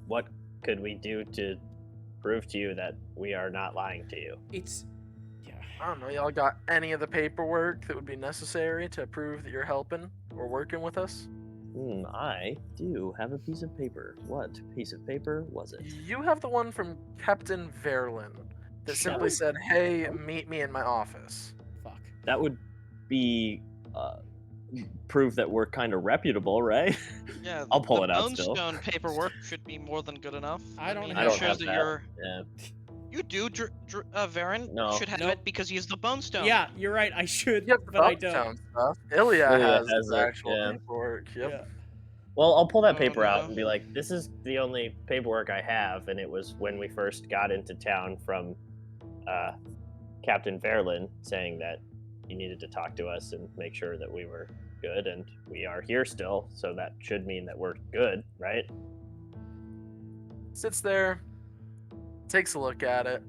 [SPEAKER 6] What could we do to prove to you that we are not lying to you?
[SPEAKER 3] It's. Yeah.
[SPEAKER 1] I don't know. Y'all got any of the paperwork that would be necessary to prove that you're helping or working with us?
[SPEAKER 6] I do have a piece of paper. What piece of paper was it?
[SPEAKER 1] You have the one from Captain Verlin that simply said, "Hey, meet me in my office."
[SPEAKER 3] Fuck.
[SPEAKER 6] That would be prove that we're kind of reputable, right?
[SPEAKER 2] Yeah,
[SPEAKER 6] I'll pull
[SPEAKER 2] the
[SPEAKER 6] it out still.
[SPEAKER 2] Bone paperwork should be more than good enough.
[SPEAKER 3] I don't
[SPEAKER 2] mean,
[SPEAKER 3] have
[SPEAKER 2] it
[SPEAKER 6] I don't
[SPEAKER 2] shows
[SPEAKER 6] have
[SPEAKER 2] that
[SPEAKER 6] that.
[SPEAKER 2] you're.
[SPEAKER 6] Yeah.
[SPEAKER 2] You do, Varen
[SPEAKER 6] No.
[SPEAKER 2] should have
[SPEAKER 3] Nope.
[SPEAKER 2] it because he's the Bone Stone.
[SPEAKER 3] Yeah, you're right. I should,
[SPEAKER 1] You have the
[SPEAKER 3] but I
[SPEAKER 1] Bone
[SPEAKER 3] don't.
[SPEAKER 1] Stone stuff. Ilya
[SPEAKER 6] Ilya
[SPEAKER 1] has
[SPEAKER 6] has
[SPEAKER 1] the
[SPEAKER 6] it,
[SPEAKER 1] actual
[SPEAKER 6] yeah.
[SPEAKER 1] paperwork. Yep.
[SPEAKER 3] Yeah.
[SPEAKER 6] Well, I'll pull that
[SPEAKER 2] Oh,
[SPEAKER 6] paper out
[SPEAKER 2] no.
[SPEAKER 6] and be like, this is the only paperwork I have, and it was when we first got into town from Captain Verlin saying that he needed to talk to us and make sure that we were good, and we are here still, so that should mean that we're good, right?
[SPEAKER 1] Sits there, takes a look at it.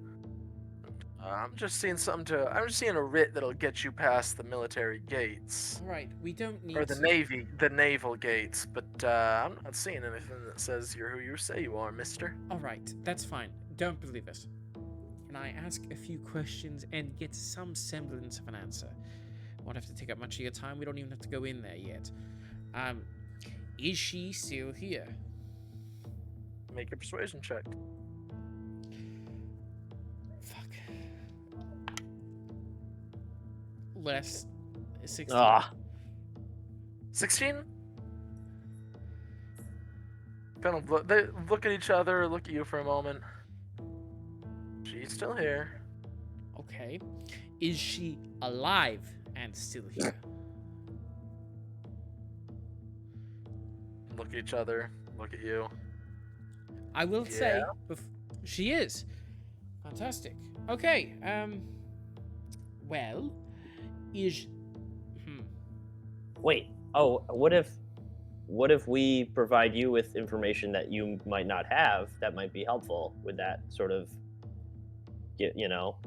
[SPEAKER 1] I'm just seeing I'm just seeing a writ that'll get you past the military gates.
[SPEAKER 3] All right, we don't need
[SPEAKER 1] Or the naval gates, but I'm not seeing anything that says you're who you say you are, mister.
[SPEAKER 3] All right, that's fine. Don't believe us. Can I ask a few questions and get some semblance of an answer? Won't have to take up much of your time. We don't even have to go in there yet. Is she still here?
[SPEAKER 1] Make a persuasion check.
[SPEAKER 3] Fuck. Less 16.
[SPEAKER 6] Ah,
[SPEAKER 1] 16? Kind of they look at each other, look at you for a moment. She's still here.
[SPEAKER 3] Okay. Is she alive and still here?
[SPEAKER 1] Look at each other, look at you.
[SPEAKER 3] I will say, she is. Fantastic. Okay. Well, is.
[SPEAKER 6] wait. Oh, what if we provide you with information that you might not have that might be helpful? Would that sort of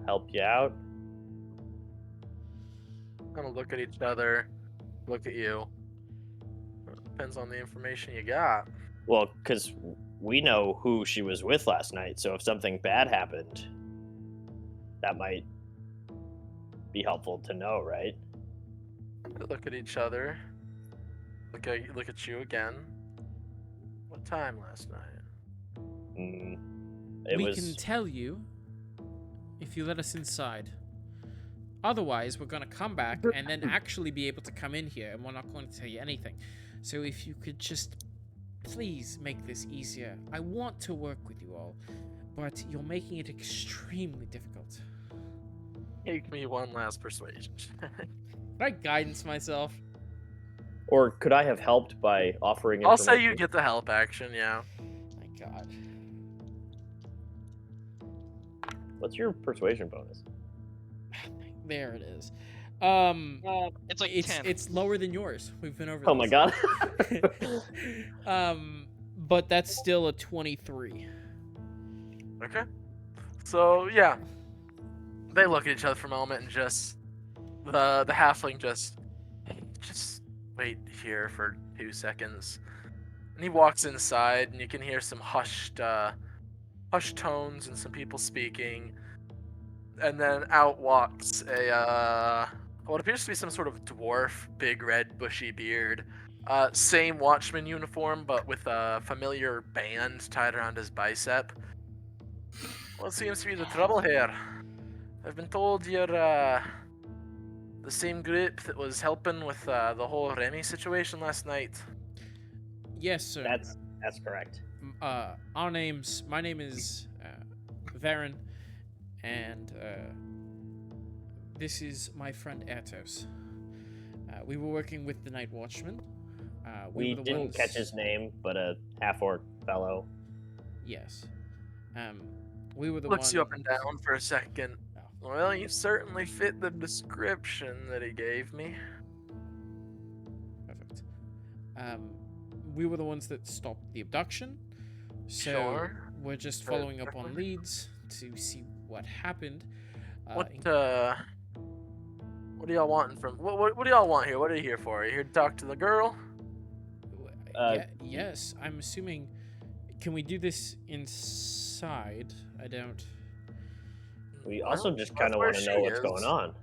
[SPEAKER 6] help you out?
[SPEAKER 1] Kind of look at each other, look at you. Depends on the information you got.
[SPEAKER 6] Well, because we know who she was with last night, so if something bad happened, that might be helpful to know, right?
[SPEAKER 1] Look at each other. Look at you again. What time last night?
[SPEAKER 3] We can tell you if you let us inside. Otherwise, we're going to come back and then actually be able to come in here, and we're not going to tell you anything. So if you could just please make this easier. I want to work with you all, but you're making it extremely difficult.
[SPEAKER 1] Take me one last persuasion.
[SPEAKER 3] Can I guidance myself?
[SPEAKER 6] Or could I have helped by offering
[SPEAKER 1] I'll
[SPEAKER 6] information?
[SPEAKER 1] say you get the help action, yeah.
[SPEAKER 3] My God.
[SPEAKER 6] What's your persuasion bonus?
[SPEAKER 3] There it is.
[SPEAKER 2] It's like 10.
[SPEAKER 3] It's lower than yours. We've been over
[SPEAKER 6] Oh my god.
[SPEAKER 3] But that's still a 23.
[SPEAKER 1] Okay. So yeah, they look at each other for a moment and just the halfling just wait here for 2 seconds, and he walks inside, and you can hear some hushed tones and some people speaking, and then out walks what appears to be some sort of dwarf, big red bushy beard, same watchman uniform but with a familiar band tied around his bicep. What seems to be the trouble here? I've been told you're the same group that was helping with the whole Remy situation last night.
[SPEAKER 3] Yes, sir.
[SPEAKER 6] That's correct.
[SPEAKER 3] My name is Varen, and this is my friend Atos. We were working with the Night Watchman.
[SPEAKER 6] We
[SPEAKER 3] were the
[SPEAKER 6] didn't
[SPEAKER 3] ones...
[SPEAKER 6] catch his name, but a half-orc fellow.
[SPEAKER 3] Yes. We were the
[SPEAKER 1] Looks
[SPEAKER 3] ones...
[SPEAKER 1] you up and down for a second.
[SPEAKER 3] Oh.
[SPEAKER 1] Well, you certainly fit the description that he gave me.
[SPEAKER 3] Perfect. We were the ones that stopped the abduction, so
[SPEAKER 1] Sure.
[SPEAKER 3] we're just following up on leads to see what happened.
[SPEAKER 1] What do y'all want from? What do y'all want here? What are you here for? Are you here to talk to the girl?
[SPEAKER 3] Yes, I'm assuming. Can we do this inside? I don't.
[SPEAKER 6] We also
[SPEAKER 1] Well,
[SPEAKER 6] just kind
[SPEAKER 1] that's
[SPEAKER 6] of
[SPEAKER 1] where
[SPEAKER 6] want to
[SPEAKER 1] she
[SPEAKER 6] know what's
[SPEAKER 1] is.
[SPEAKER 6] going on.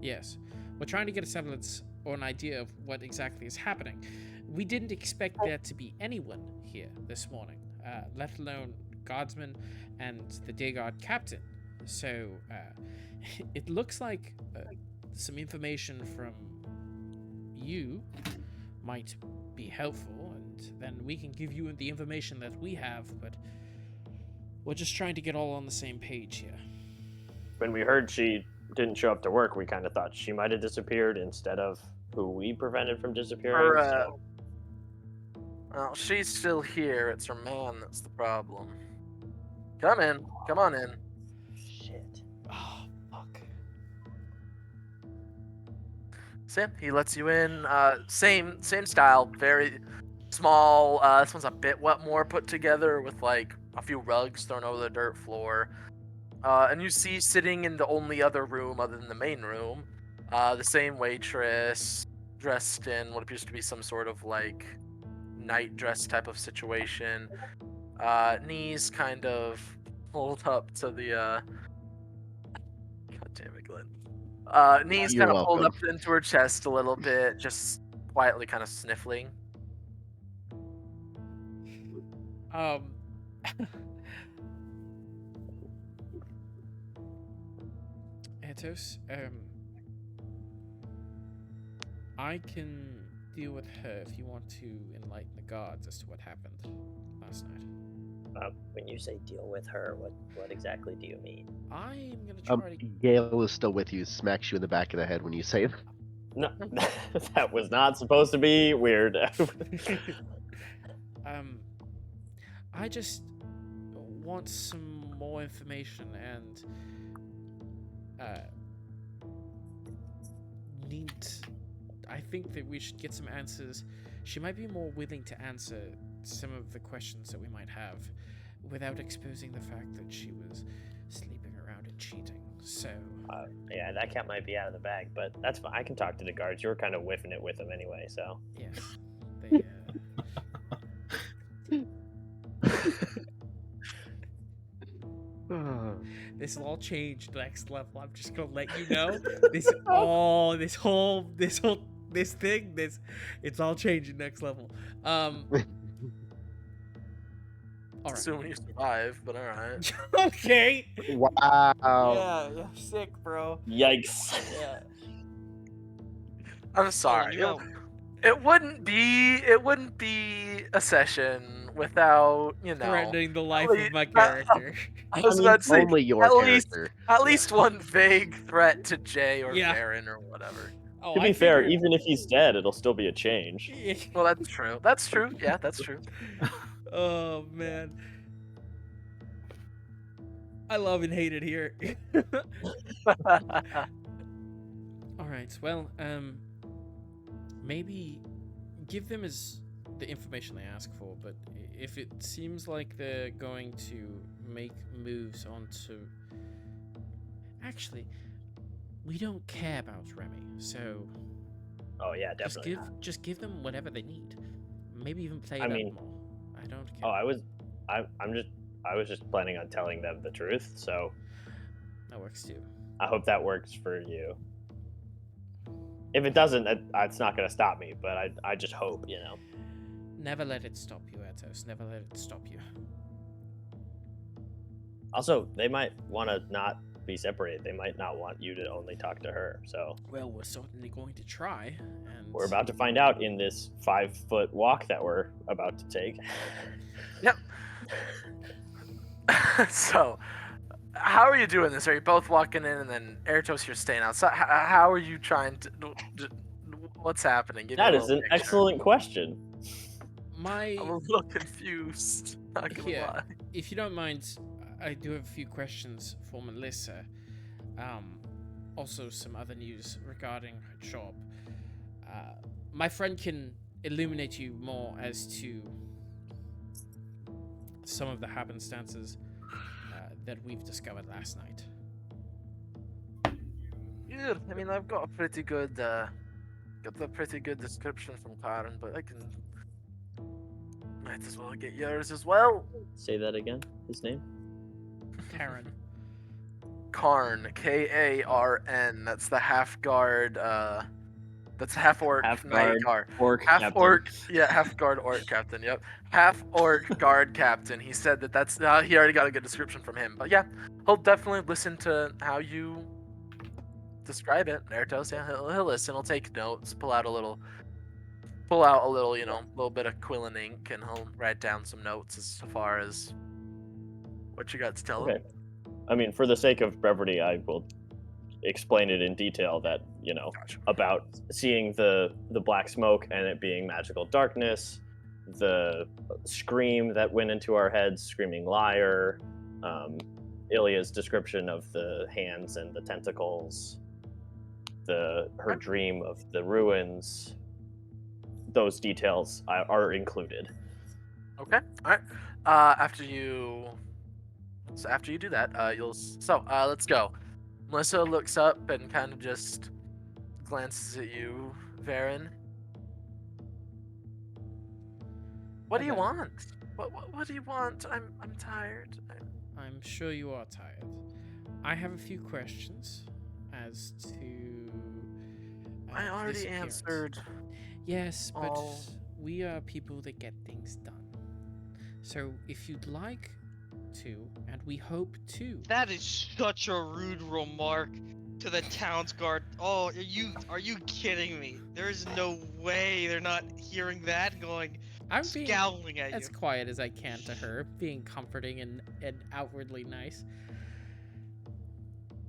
[SPEAKER 3] Yes, we're trying to get a semblance or an idea of what exactly is happening. We didn't expect there to be anyone here this morning, let alone guardsmen and the day guard captain. So it looks like some information from you might be helpful, and then we can give you the information that we have, but we're just trying to get all on the same page here.
[SPEAKER 6] When we heard she didn't show up to work, we kind of thought she might have disappeared instead of who we prevented from disappearing. So
[SPEAKER 1] Well, she's still here. It's her man that's the problem. Come in. Come on in.
[SPEAKER 6] shit.
[SPEAKER 3] Oh, fuck.
[SPEAKER 1] Sam, he lets you in. Same style. Very small. This one's a bit more put together with like a few rugs thrown over the dirt floor. And you see sitting in the only other room other than the main room, the same waitress dressed in what appears to be some sort of like night dress type of situation. Knees kind of pulled up to the God damn it, Glenn. Knees
[SPEAKER 5] You're
[SPEAKER 1] kind of pulled up
[SPEAKER 5] welcome.
[SPEAKER 1] into her chest a little bit, just quietly kind of sniffling.
[SPEAKER 3] Etos, I can deal with her if you want to enlighten the guards as to what happened last night.
[SPEAKER 6] When you say deal with her, what exactly do you mean?
[SPEAKER 3] I'm gonna try to.
[SPEAKER 5] Gale is still with you. Smacks you in the back of the head when you say that.
[SPEAKER 6] No, that was not supposed to be weird.
[SPEAKER 3] I just want some more information and I think that we should get some answers. She might be more willing to answer some of the questions that we might have without exposing the fact that she was sleeping around and cheating. So
[SPEAKER 6] yeah, that cat might be out of the bag, but that's fine. I can talk to the guards. You were kind of whiffing it with them anyway, so.
[SPEAKER 3] yes, they this will all change next level. I'm just gonna let you know. This thing, it's all changing next level. All right.
[SPEAKER 1] Assuming you survive, but alright.
[SPEAKER 3] Okay.
[SPEAKER 5] Wow.
[SPEAKER 3] Yeah, you're sick, bro.
[SPEAKER 6] Yikes.
[SPEAKER 3] Yeah.
[SPEAKER 1] I'm sorry. It wouldn't be a session without,
[SPEAKER 3] Threatening the life
[SPEAKER 1] really-
[SPEAKER 3] of my character.
[SPEAKER 1] I was about to say
[SPEAKER 5] only your character.
[SPEAKER 1] at least one vague threat to Jay or
[SPEAKER 3] Yeah.
[SPEAKER 1] Farron or whatever.
[SPEAKER 3] Oh,
[SPEAKER 6] To
[SPEAKER 3] I
[SPEAKER 6] be fair,
[SPEAKER 3] figured-
[SPEAKER 6] even if he's dead, it'll still be a change.
[SPEAKER 1] Well, that's true. That's true. Yeah, that's true.
[SPEAKER 3] Oh man. I love and hate it here. Alright, well, maybe give them the information they ask for, but if it seems like they're going to make moves onto... Actually, we don't care about Remy, so
[SPEAKER 6] Oh yeah, definitely.
[SPEAKER 3] just give them whatever they need. Maybe even play
[SPEAKER 6] I
[SPEAKER 3] it
[SPEAKER 6] mean-
[SPEAKER 3] up more. I don't care.
[SPEAKER 6] Oh, I was just planning on telling them the truth, so
[SPEAKER 3] That works too.
[SPEAKER 6] I hope that works for you. If it doesn't, it's not going to stop me, but I just hope,
[SPEAKER 3] Never let it stop you, Atos. Never let it stop you.
[SPEAKER 6] Also, they might want to not be separated. They might not want you to only talk to her, so
[SPEAKER 3] Well, we're certainly going to try, and
[SPEAKER 6] we're about to find out in this 5-foot walk that we're about to take.
[SPEAKER 1] Yep. So, how are you doing this? Are you both walking in, and then Eratos, you're staying outside? How are you trying to? What's happening? Give me a
[SPEAKER 6] That is
[SPEAKER 1] little
[SPEAKER 6] an
[SPEAKER 1] picture.
[SPEAKER 6] excellent question.
[SPEAKER 3] my
[SPEAKER 1] I'm a little confused. Not gonna
[SPEAKER 3] Yeah.
[SPEAKER 1] lie.
[SPEAKER 3] if you don't mind, I do have a few questions for Melissa. Also some other news regarding her job. My friend can illuminate you more as to some of the happenstances that we've discovered last night.
[SPEAKER 1] Good. I mean, I've got a pretty good, description from Karen, but I can. Might as well get yours as well.
[SPEAKER 6] Say that again. His name?
[SPEAKER 3] Karen.
[SPEAKER 1] Karn, Karn. That's the half guard. That's half orc
[SPEAKER 6] Half
[SPEAKER 1] knight
[SPEAKER 6] guard,
[SPEAKER 1] guard.
[SPEAKER 6] Orc
[SPEAKER 1] Half
[SPEAKER 6] captain.
[SPEAKER 1] orc, yeah, half guard orc captain. Yep, half orc guard captain. He said that's he already got a good description from him. But yeah, he'll definitely listen to how you describe it. Naruto's, yeah, he'll listen. He'll take notes. Pull out a little, little bit of quill and ink, and he'll write down some notes as far as what you got to tell him.
[SPEAKER 6] Okay. I mean, for the sake of brevity, I will explain it in detail that,
[SPEAKER 1] Gotcha.
[SPEAKER 6] about seeing the black smoke and it being magical darkness, the scream that went into our heads, screaming liar, Ilya's description of the hands and the tentacles, her dream of the ruins. Those details are included.
[SPEAKER 1] Okay. All right. After you do that, let's go. Melissa looks up and kind of just glances at you, Varen. What do you
[SPEAKER 3] Okay.
[SPEAKER 1] want? What do you want? I'm tired.
[SPEAKER 3] I'm sure you are tired. I have a few questions as to.
[SPEAKER 1] I already
[SPEAKER 3] disappearance.
[SPEAKER 1] answered.
[SPEAKER 3] Yes, but
[SPEAKER 1] all.
[SPEAKER 3] we are people that get things done. So if you'd like to, and we hope to.
[SPEAKER 2] That is such a rude remark to the town's guard. Oh, are you kidding me? There is no way they're not hearing that and going
[SPEAKER 3] I'm being
[SPEAKER 2] scowling at you.
[SPEAKER 3] as quiet as I can to her, being comforting and outwardly nice.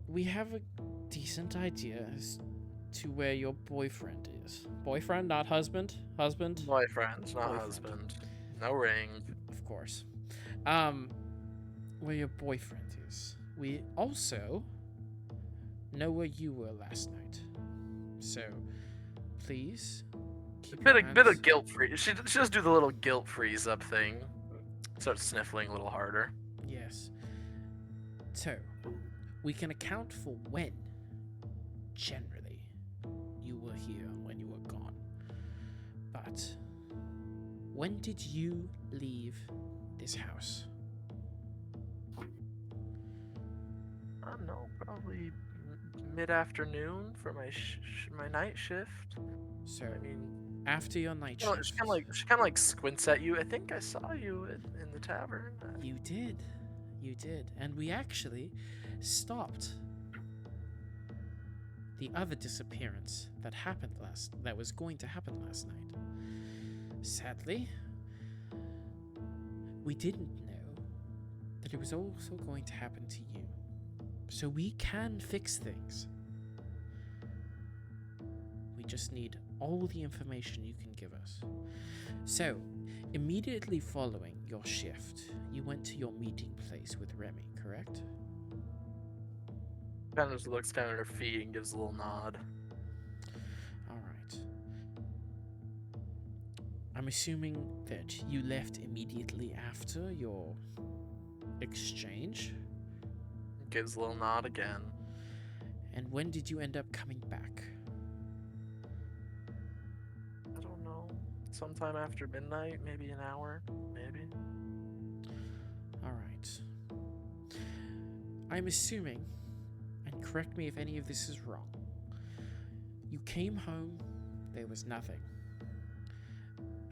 [SPEAKER 3] We have a decent idea as to where your boyfriend is. Boyfriend, not husband? Husband?
[SPEAKER 1] Boyfriend, not
[SPEAKER 3] Boyfriend.
[SPEAKER 1] husband. No ring.
[SPEAKER 3] Of course. Where your boyfriend is. We also know where you were last night. So, please keep your
[SPEAKER 1] Bit
[SPEAKER 3] hands-
[SPEAKER 1] of guilt free. She just do the little guilt freeze up thing. Start sniffling a little harder.
[SPEAKER 3] Yes. So, we can account for when, generally, you were here and when you were gone. But, when did you leave this house?
[SPEAKER 1] I don't know, probably mid-afternoon for my my night shift.
[SPEAKER 3] So,
[SPEAKER 1] I mean,
[SPEAKER 3] after your night
[SPEAKER 1] well,
[SPEAKER 3] shift.
[SPEAKER 1] she kind of like squints at you. I think I saw you in the tavern.
[SPEAKER 3] You did. You did. And we actually stopped the other disappearance that was going to happen last night. Sadly, we didn't know that it was also going to happen to you. So we can fix things. We just need all the information you can give us. So, immediately following your shift, you went to your meeting place with Remy, correct?
[SPEAKER 1] Kind of just looks down at her feet and gives a little nod.
[SPEAKER 3] Alright. I'm assuming that you left immediately after your exchange.
[SPEAKER 1] Gives a little nod again.
[SPEAKER 3] And when did you end up coming back?
[SPEAKER 1] I don't know. Sometime after midnight, maybe an hour, maybe.
[SPEAKER 3] Alright. I'm assuming, and correct me if any of this is wrong, you came home, there was nothing.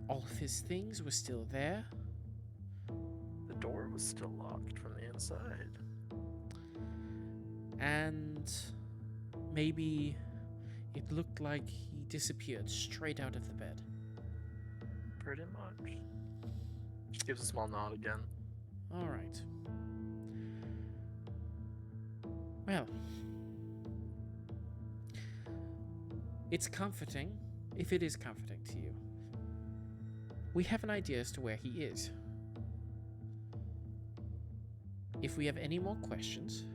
[SPEAKER 3] All of his things were still there.
[SPEAKER 1] The door was still locked from the inside.
[SPEAKER 3] And maybe it looked like he disappeared straight out of the bed.
[SPEAKER 1] Pretty much. Just gives a small nod again.
[SPEAKER 3] Alright. Well, it's comforting, if it is comforting to you. We have an idea as to where he is. If we have any more questions,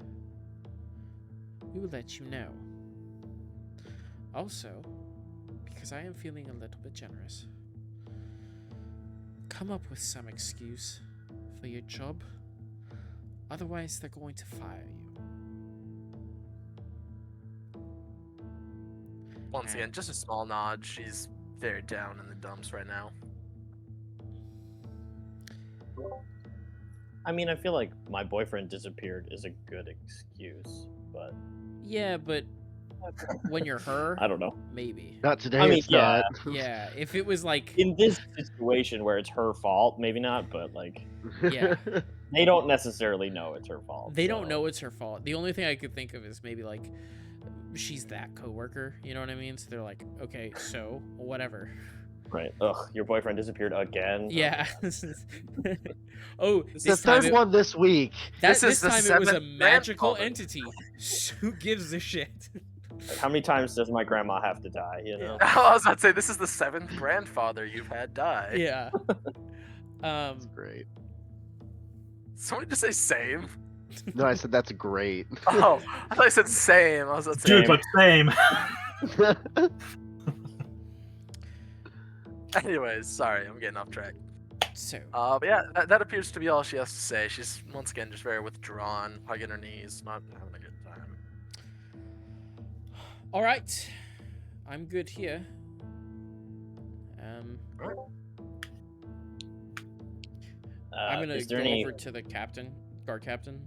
[SPEAKER 3] we will let you know. Also, because I am feeling a little bit generous, come up with some excuse for your job. Otherwise, they're going to fire you.
[SPEAKER 1] Once again, just a small nod. She's very down in the dumps right now.
[SPEAKER 6] I mean, I feel like my boyfriend disappeared is a good excuse, but
[SPEAKER 3] Yeah, but when you're her,
[SPEAKER 6] I don't know.
[SPEAKER 3] maybe.
[SPEAKER 5] Not today.
[SPEAKER 6] I mean,
[SPEAKER 5] it's
[SPEAKER 6] yeah.
[SPEAKER 5] not.
[SPEAKER 3] Yeah, if it was like,
[SPEAKER 6] In this situation where it's her fault, maybe not, but like
[SPEAKER 3] Yeah.
[SPEAKER 6] they don't necessarily know it's her fault.
[SPEAKER 3] they don't
[SPEAKER 6] so-
[SPEAKER 3] know it's her fault. The only thing I could think of is maybe like she's that coworker. You know what I mean? So they're like, okay, so whatever.
[SPEAKER 6] Right. Ugh, your boyfriend disappeared again.
[SPEAKER 3] Yeah. Oh,
[SPEAKER 8] It's
[SPEAKER 3] this
[SPEAKER 8] the
[SPEAKER 3] time
[SPEAKER 8] third one this week.
[SPEAKER 1] This
[SPEAKER 3] this
[SPEAKER 1] is the
[SPEAKER 3] time it was a
[SPEAKER 1] 7th
[SPEAKER 3] magical
[SPEAKER 1] grandfather.
[SPEAKER 3] entity. Who gives a shit?
[SPEAKER 6] Like, how many times does my grandma have to die? You know.
[SPEAKER 1] I was about to say this is the 7th grandfather you've had die.
[SPEAKER 3] Yeah.
[SPEAKER 8] Great.
[SPEAKER 1] Somebody just say same.
[SPEAKER 8] No, I said that's great.
[SPEAKER 1] Oh, I thought I said same. I was about to say.
[SPEAKER 4] Dude, but same.
[SPEAKER 1] Anyways, sorry, I'm getting off track.
[SPEAKER 3] So,
[SPEAKER 1] But yeah, that appears to be all she has to say. She's once again just very withdrawn, hugging her knees, not having a good time.
[SPEAKER 3] all right, I'm good here. I'm gonna
[SPEAKER 6] is
[SPEAKER 3] go
[SPEAKER 6] there any?
[SPEAKER 3] over to the captain, guard captain.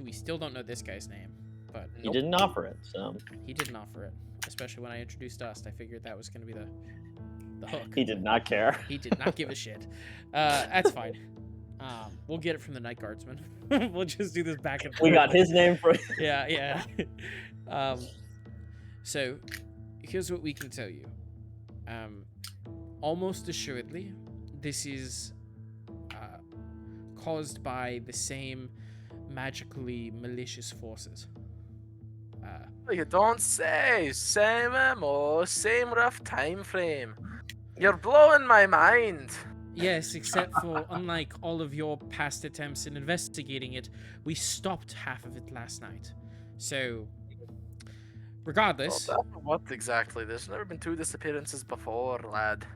[SPEAKER 3] We still don't know this guy's name, but
[SPEAKER 6] He didn't offer it, so
[SPEAKER 3] he didn't offer it. Especially when I introduced Dust, I figured that was gonna be the hook.
[SPEAKER 6] he did not care.
[SPEAKER 3] He did not give a shit. That's fine. We'll get it from the night guardsman. We'll just do this back and forth.
[SPEAKER 6] We got his name for.
[SPEAKER 3] Yeah. So, here's what we can tell you. Almost assuredly, this is caused by the same magically malicious forces.
[SPEAKER 1] You don't say. Same MO, same rough time frame. You're blowing my mind.
[SPEAKER 3] Yes, except for unlike all of your past attempts in investigating it, we stopped half of it last night. So, regardless,
[SPEAKER 1] Well, what exactly? There's never been 2 disappearances before, lad.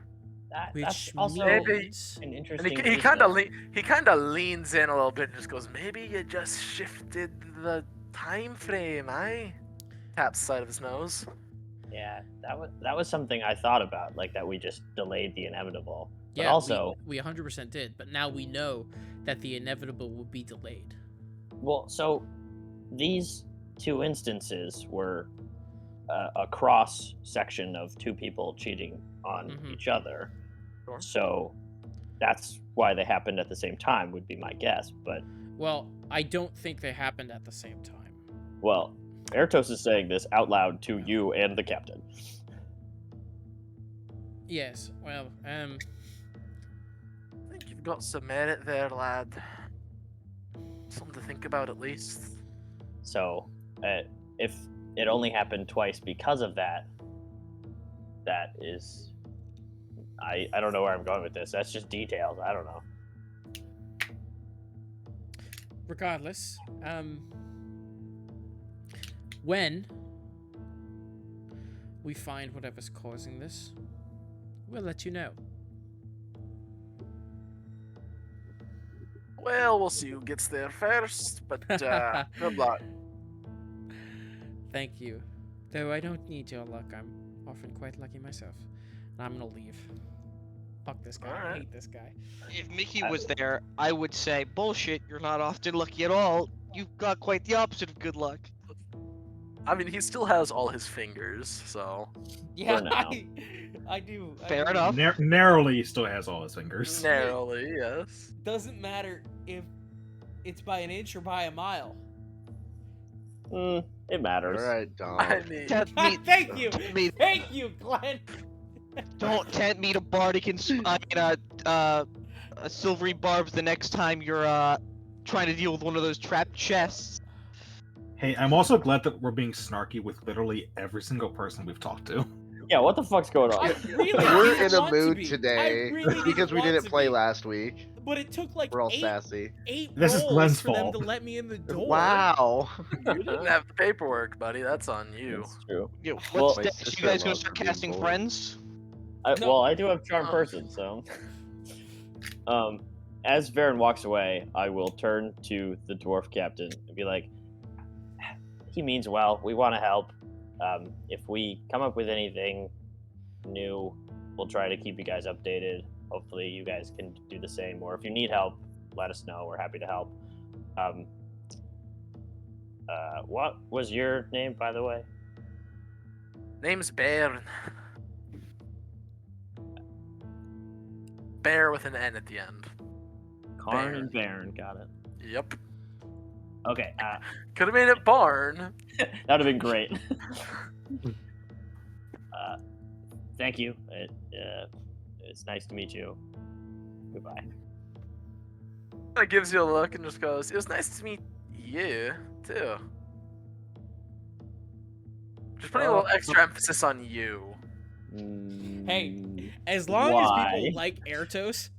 [SPEAKER 6] That's
[SPEAKER 3] which
[SPEAKER 6] also
[SPEAKER 3] means
[SPEAKER 6] an
[SPEAKER 1] And
[SPEAKER 6] interesting.
[SPEAKER 1] he kind of leans in a little bit and just goes, maybe you just shifted the time frame, eh? Taps the side of his nose.
[SPEAKER 6] Yeah, that was something I thought about, like that we just delayed the inevitable. But
[SPEAKER 3] yeah,
[SPEAKER 6] also,
[SPEAKER 3] we 100% did, but now we know that the inevitable will be delayed.
[SPEAKER 6] well, so these 2 instances were a cross section of 2 people cheating on
[SPEAKER 3] Mhm.
[SPEAKER 6] each other.
[SPEAKER 1] Sure.
[SPEAKER 6] So that's why they happened at the same time, would be my guess. But
[SPEAKER 3] Well, I don't think they happened at the same time.
[SPEAKER 6] well, Ertos is saying this out loud to you and the captain.
[SPEAKER 3] Yes, well,
[SPEAKER 1] I think you've got some merit there, lad. Something to think about at least.
[SPEAKER 6] So if it only happened twice because of that, that is, I don't know where I'm going with this. That's just details. I don't know.
[SPEAKER 3] regardless, when we find whatever's causing this, we'll let you know.
[SPEAKER 1] Well, we'll see who gets there first, but good luck.
[SPEAKER 3] Thank you. Though I don't need your luck, I'm often quite lucky myself. And I'm gonna leave. Fuck this guy. I
[SPEAKER 1] Alright.
[SPEAKER 3] hate this guy.
[SPEAKER 2] If Mickey was there, I would say, bullshit, you're not often lucky at all. You've got quite the opposite of good luck.
[SPEAKER 1] I mean, he still has all his fingers, so
[SPEAKER 3] Yeah,
[SPEAKER 6] now.
[SPEAKER 3] I do.
[SPEAKER 2] Fair enough.
[SPEAKER 4] Narrowly, he still has all his fingers.
[SPEAKER 1] narrowly, yes.
[SPEAKER 3] Doesn't matter if it's by an inch or by a mile.
[SPEAKER 6] It matters.
[SPEAKER 8] All right, Dom.
[SPEAKER 1] I mean,
[SPEAKER 3] Thank you.
[SPEAKER 2] Me,
[SPEAKER 3] Thank you, Glenn.
[SPEAKER 2] don't tempt me to bardic and silvery barbs the next time you're trying to deal with one of those trapped chests.
[SPEAKER 4] Hey, I'm also glad that we're being snarky with literally every single person we've talked to.
[SPEAKER 6] Yeah, what the fuck's going on?
[SPEAKER 3] I really
[SPEAKER 8] We're
[SPEAKER 3] didn't
[SPEAKER 8] in a
[SPEAKER 3] want to
[SPEAKER 8] mood
[SPEAKER 3] be.
[SPEAKER 8] today
[SPEAKER 3] I really
[SPEAKER 8] because we
[SPEAKER 3] want
[SPEAKER 8] didn't
[SPEAKER 3] to
[SPEAKER 8] play
[SPEAKER 3] be.
[SPEAKER 8] last week.
[SPEAKER 3] But it took like
[SPEAKER 8] We're all
[SPEAKER 3] eight
[SPEAKER 8] sassy.
[SPEAKER 4] This is
[SPEAKER 3] rolls
[SPEAKER 4] Glenn's
[SPEAKER 3] for them
[SPEAKER 4] fault.
[SPEAKER 3] to let me in the door.
[SPEAKER 8] Wow.
[SPEAKER 1] you didn't have the paperwork, buddy. That's on you.
[SPEAKER 6] It's true.
[SPEAKER 2] Yeah,
[SPEAKER 6] Well,
[SPEAKER 2] what's
[SPEAKER 8] my
[SPEAKER 2] next? You guys gonna
[SPEAKER 8] sister-in-law's
[SPEAKER 2] start
[SPEAKER 8] being
[SPEAKER 2] casting
[SPEAKER 8] bullied.
[SPEAKER 2] friends?
[SPEAKER 3] No.
[SPEAKER 6] Well, I do have charm
[SPEAKER 1] Oh.
[SPEAKER 6] person, so. As Varen walks away, I will turn to the dwarf captain and be like, "He means well. We want to help. If we come up with anything new, we'll try to keep you guys updated. Hopefully, you guys can do the same. Or if you need help, let us know. We're happy to help." What was your name, by the way?
[SPEAKER 1] Name's Bairn. Bear with an N at the end.
[SPEAKER 6] Karn and Varen. Got it.
[SPEAKER 1] Yep.
[SPEAKER 6] Okay,
[SPEAKER 1] Could have made it barn.
[SPEAKER 6] that would have been great. Thank you. It's nice to meet you. Goodbye.
[SPEAKER 1] It gives you a look and just goes, "It was nice to meet you too." Just putting a little extra emphasis on you.
[SPEAKER 3] Hey, as long as people like Airtos,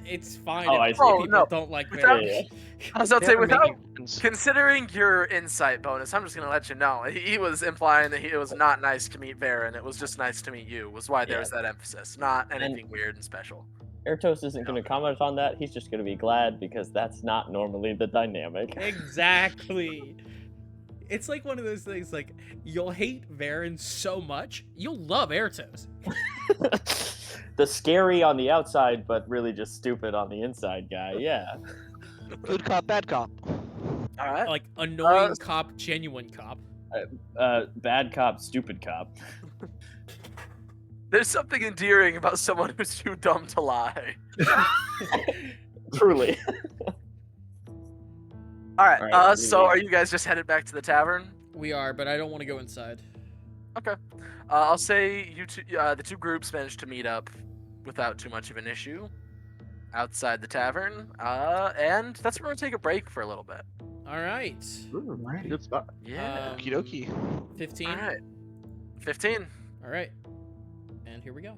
[SPEAKER 3] it's fine.
[SPEAKER 6] Oh, I
[SPEAKER 3] if
[SPEAKER 6] see.
[SPEAKER 3] people
[SPEAKER 1] no.
[SPEAKER 3] don't like
[SPEAKER 1] Without-
[SPEAKER 3] Varys.
[SPEAKER 1] I was about to say,
[SPEAKER 2] They're
[SPEAKER 1] without
[SPEAKER 2] making friends.
[SPEAKER 1] considering your insight bonus, I'm just gonna let you know. He was implying that it was not nice to meet Varen. It was just nice to meet you. Was why there's that emphasis, not anything weird and special.
[SPEAKER 6] Airtos isn't going to comment on that. He's just going to be glad because that's not normally the dynamic.
[SPEAKER 3] Exactly. It's like one of those things. Like you'll hate Varen so much, you'll love Airtos.
[SPEAKER 6] The scary on the outside, but really just stupid on the inside guy. Yeah.
[SPEAKER 2] Good cop, bad cop.
[SPEAKER 1] All right.
[SPEAKER 3] Like annoying cop, genuine cop.
[SPEAKER 6] Bad cop, stupid cop.
[SPEAKER 1] There's something endearing about someone who's too dumb to lie.
[SPEAKER 6] Truly.
[SPEAKER 1] All right.
[SPEAKER 6] All right,
[SPEAKER 1] So are you guys just headed back to the tavern?
[SPEAKER 3] We are, but I don't want to go inside.
[SPEAKER 1] Okay. I'll say you two, the two groups managed to meet up without too much of an issue outside the tavern, and that's where we're gonna take a break for a little bit.
[SPEAKER 3] All right.
[SPEAKER 4] Alrighty.
[SPEAKER 8] Good spot.
[SPEAKER 1] Yeah.
[SPEAKER 2] Okie dokie.
[SPEAKER 3] 15.
[SPEAKER 1] All right. 15.
[SPEAKER 3] All right. And here we go.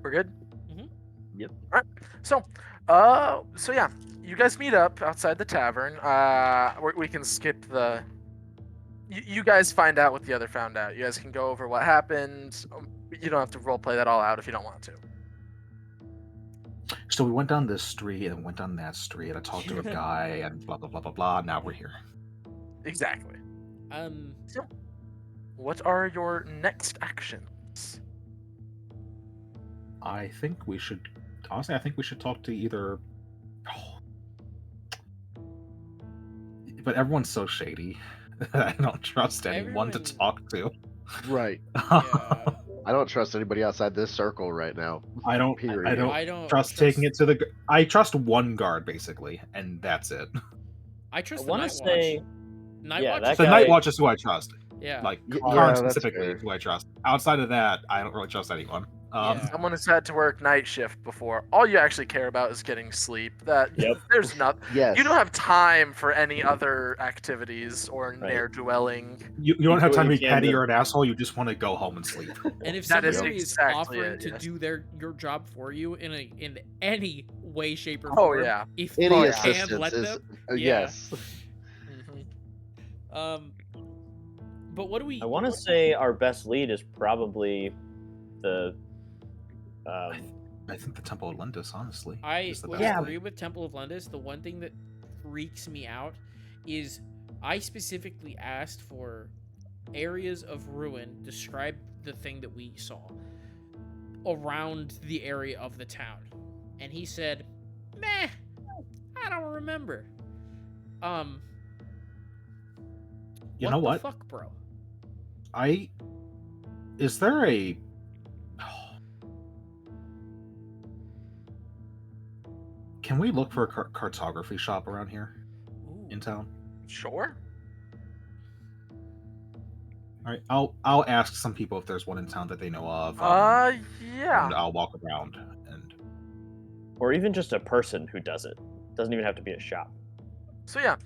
[SPEAKER 1] We're good?
[SPEAKER 3] Mhm.
[SPEAKER 8] Yep.
[SPEAKER 1] Alright. So yeah, you guys meet up outside the tavern. We can skip the. You guys find out what the other found out. You guys can go over what happened. You don't have to roleplay that all out if you don't want to.
[SPEAKER 4] So we went down this street and went down that street. I talked to a guy and blah blah blah blah blah. Now we're here.
[SPEAKER 1] Exactly.
[SPEAKER 3] Um,
[SPEAKER 1] What are your next actions?
[SPEAKER 4] I think we should. Honestly, I think we should talk to either. But everyone's so shady. I don't trust anyone to
[SPEAKER 3] Everyone-
[SPEAKER 4] talk to.
[SPEAKER 8] Right.
[SPEAKER 3] yeah.
[SPEAKER 8] I don't trust anybody outside this circle right now.
[SPEAKER 4] I don't.
[SPEAKER 8] Period.
[SPEAKER 4] I don't
[SPEAKER 3] I don't
[SPEAKER 4] trust taking it to the. I trust one guard basically, and that's it.
[SPEAKER 3] I
[SPEAKER 6] I
[SPEAKER 3] trust the
[SPEAKER 6] want
[SPEAKER 3] Night
[SPEAKER 6] to
[SPEAKER 3] Watch.
[SPEAKER 6] say,
[SPEAKER 3] Night
[SPEAKER 6] yeah,
[SPEAKER 3] Watch.
[SPEAKER 6] that
[SPEAKER 3] is-
[SPEAKER 4] The
[SPEAKER 6] guy-
[SPEAKER 4] Night Watch is who I trust.
[SPEAKER 3] Yeah.
[SPEAKER 4] Like
[SPEAKER 8] Yeah,
[SPEAKER 4] Karn
[SPEAKER 8] that's
[SPEAKER 4] specifically
[SPEAKER 8] fair.
[SPEAKER 4] is who I trust. Outside of that, I don't really trust anyone.
[SPEAKER 3] Yeah.
[SPEAKER 1] Someone has had to work night shift before. All you actually care about is getting sleep.
[SPEAKER 6] Yep.
[SPEAKER 1] There's not.
[SPEAKER 5] Yes.
[SPEAKER 1] You don't have time for any other activities or
[SPEAKER 6] Right.
[SPEAKER 1] near dwelling.
[SPEAKER 4] You don't have
[SPEAKER 6] do what
[SPEAKER 4] time to
[SPEAKER 6] you
[SPEAKER 4] be
[SPEAKER 6] can
[SPEAKER 4] petty
[SPEAKER 6] to-
[SPEAKER 4] or an asshole. You just want to go home and sleep.
[SPEAKER 3] And if
[SPEAKER 1] That is
[SPEAKER 3] somebody is
[SPEAKER 1] exactly
[SPEAKER 3] offering
[SPEAKER 1] it,
[SPEAKER 3] to
[SPEAKER 1] yes.
[SPEAKER 3] do your job for you in any way, shape, or
[SPEAKER 1] Oh
[SPEAKER 3] form,
[SPEAKER 1] yeah.
[SPEAKER 3] if
[SPEAKER 8] Any
[SPEAKER 3] you
[SPEAKER 8] assistance
[SPEAKER 3] can let
[SPEAKER 8] is
[SPEAKER 3] them,
[SPEAKER 8] yes.
[SPEAKER 1] Mhm.
[SPEAKER 3] But what do we?
[SPEAKER 6] I want to say our best lead is probably the.
[SPEAKER 4] I think the Temple of Lindis, honestly,
[SPEAKER 3] I
[SPEAKER 4] is the
[SPEAKER 3] would
[SPEAKER 4] best.
[SPEAKER 3] agree with Temple of Lindis. The one thing that freaks me out is I specifically asked for areas of ruin. Describe the thing that we saw around the area of the town, and he said, "Meh, I don't remember."
[SPEAKER 4] You know what?
[SPEAKER 3] The fuck, bro?
[SPEAKER 4] Is there a? Can we look for a cartography shop around here
[SPEAKER 3] Ooh.
[SPEAKER 4] in town?
[SPEAKER 1] Sure.
[SPEAKER 4] All right, I'll ask some people if there's one in town that they know of.
[SPEAKER 1] Yeah.
[SPEAKER 4] And I'll walk around and.
[SPEAKER 6] Or even just a person who does it. Doesn't even have to be a shop.
[SPEAKER 1] So yeah,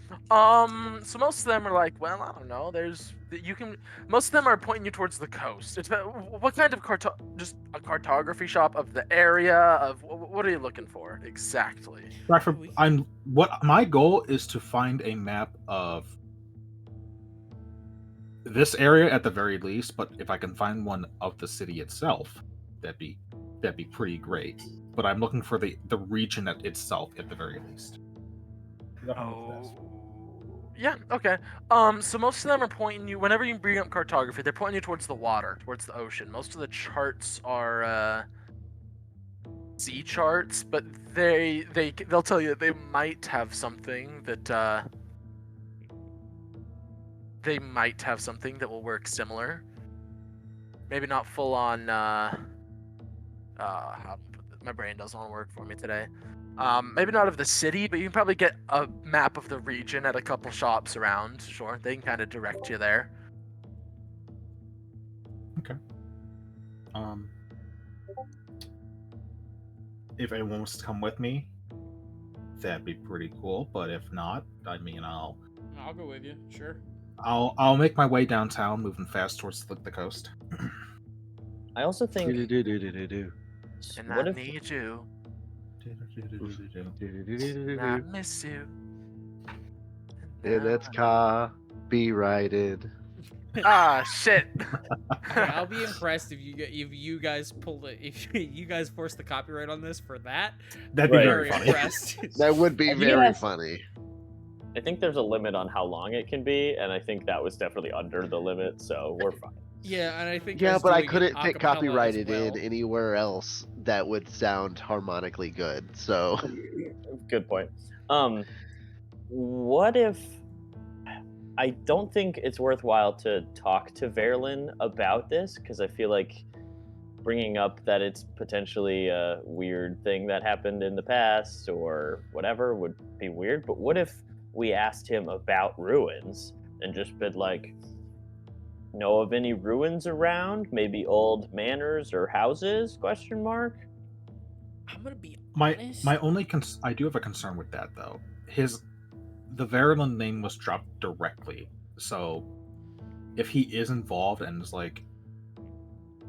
[SPEAKER 1] so most of them are like, well, I don't know. Most of them are pointing you towards the coast. It's about, what kind of just a cartography shop of the area of what are you looking for exactly?
[SPEAKER 4] What my goal is to find a map of this area at the very least, but if I can find one of the city itself, that'd be pretty great. But I'm looking for the region itself at the very least.
[SPEAKER 1] Yeah, okay. So most of them are pointing you, whenever you bring up cartography, they're pointing you towards the water, towards the ocean. Most of the charts are sea charts, but they'll tell you they might have something that will work similar. Maybe not full on how do I put this? My brain doesn't want to work for me today. Maybe not of the city, but you can probably get a map of the region at a couple shops around. Sure, they can kind of direct you there.
[SPEAKER 4] Okay. If anyone wants to come with me, that'd be pretty cool. But if not, I mean, I'll
[SPEAKER 3] go with you. Sure.
[SPEAKER 4] I'll make my way downtown, moving fast towards the coast.
[SPEAKER 6] I also think.
[SPEAKER 1] And
[SPEAKER 6] What
[SPEAKER 1] I
[SPEAKER 6] if
[SPEAKER 1] need you. And I miss you.
[SPEAKER 8] And it's copyrighted.
[SPEAKER 1] Ah, shit.
[SPEAKER 3] Yeah, I'll be impressed if you guys force the copyright on this for that.
[SPEAKER 4] That'd be
[SPEAKER 6] Right.
[SPEAKER 4] very funny.
[SPEAKER 3] Impressed.
[SPEAKER 8] That would be
[SPEAKER 6] I think
[SPEAKER 8] very
[SPEAKER 6] that's-
[SPEAKER 8] funny.
[SPEAKER 6] I think there's a limit on how long it can be, and I think that was definitely under the limit, so we're fine.
[SPEAKER 3] Yeah, and I think
[SPEAKER 8] Yeah,
[SPEAKER 3] us
[SPEAKER 8] but I
[SPEAKER 3] doing it
[SPEAKER 8] couldn't
[SPEAKER 3] a
[SPEAKER 8] fit
[SPEAKER 3] cappella as
[SPEAKER 8] copyrighted
[SPEAKER 3] well.
[SPEAKER 8] in anywhere else that would sound harmonically good. So
[SPEAKER 6] Good point. What if I don't think it's worthwhile to talk to Verlin about this because I feel like bringing up that it's potentially a weird thing that happened in the past or whatever would be weird. But what if we asked him about ruins and just been like, know of any ruins around? Maybe old manors or houses? Question mark.
[SPEAKER 3] I'm gonna be
[SPEAKER 4] My
[SPEAKER 3] honest.
[SPEAKER 4] only I do have a concern with that though. The Verilyn name was dropped directly, so if he is involved and is like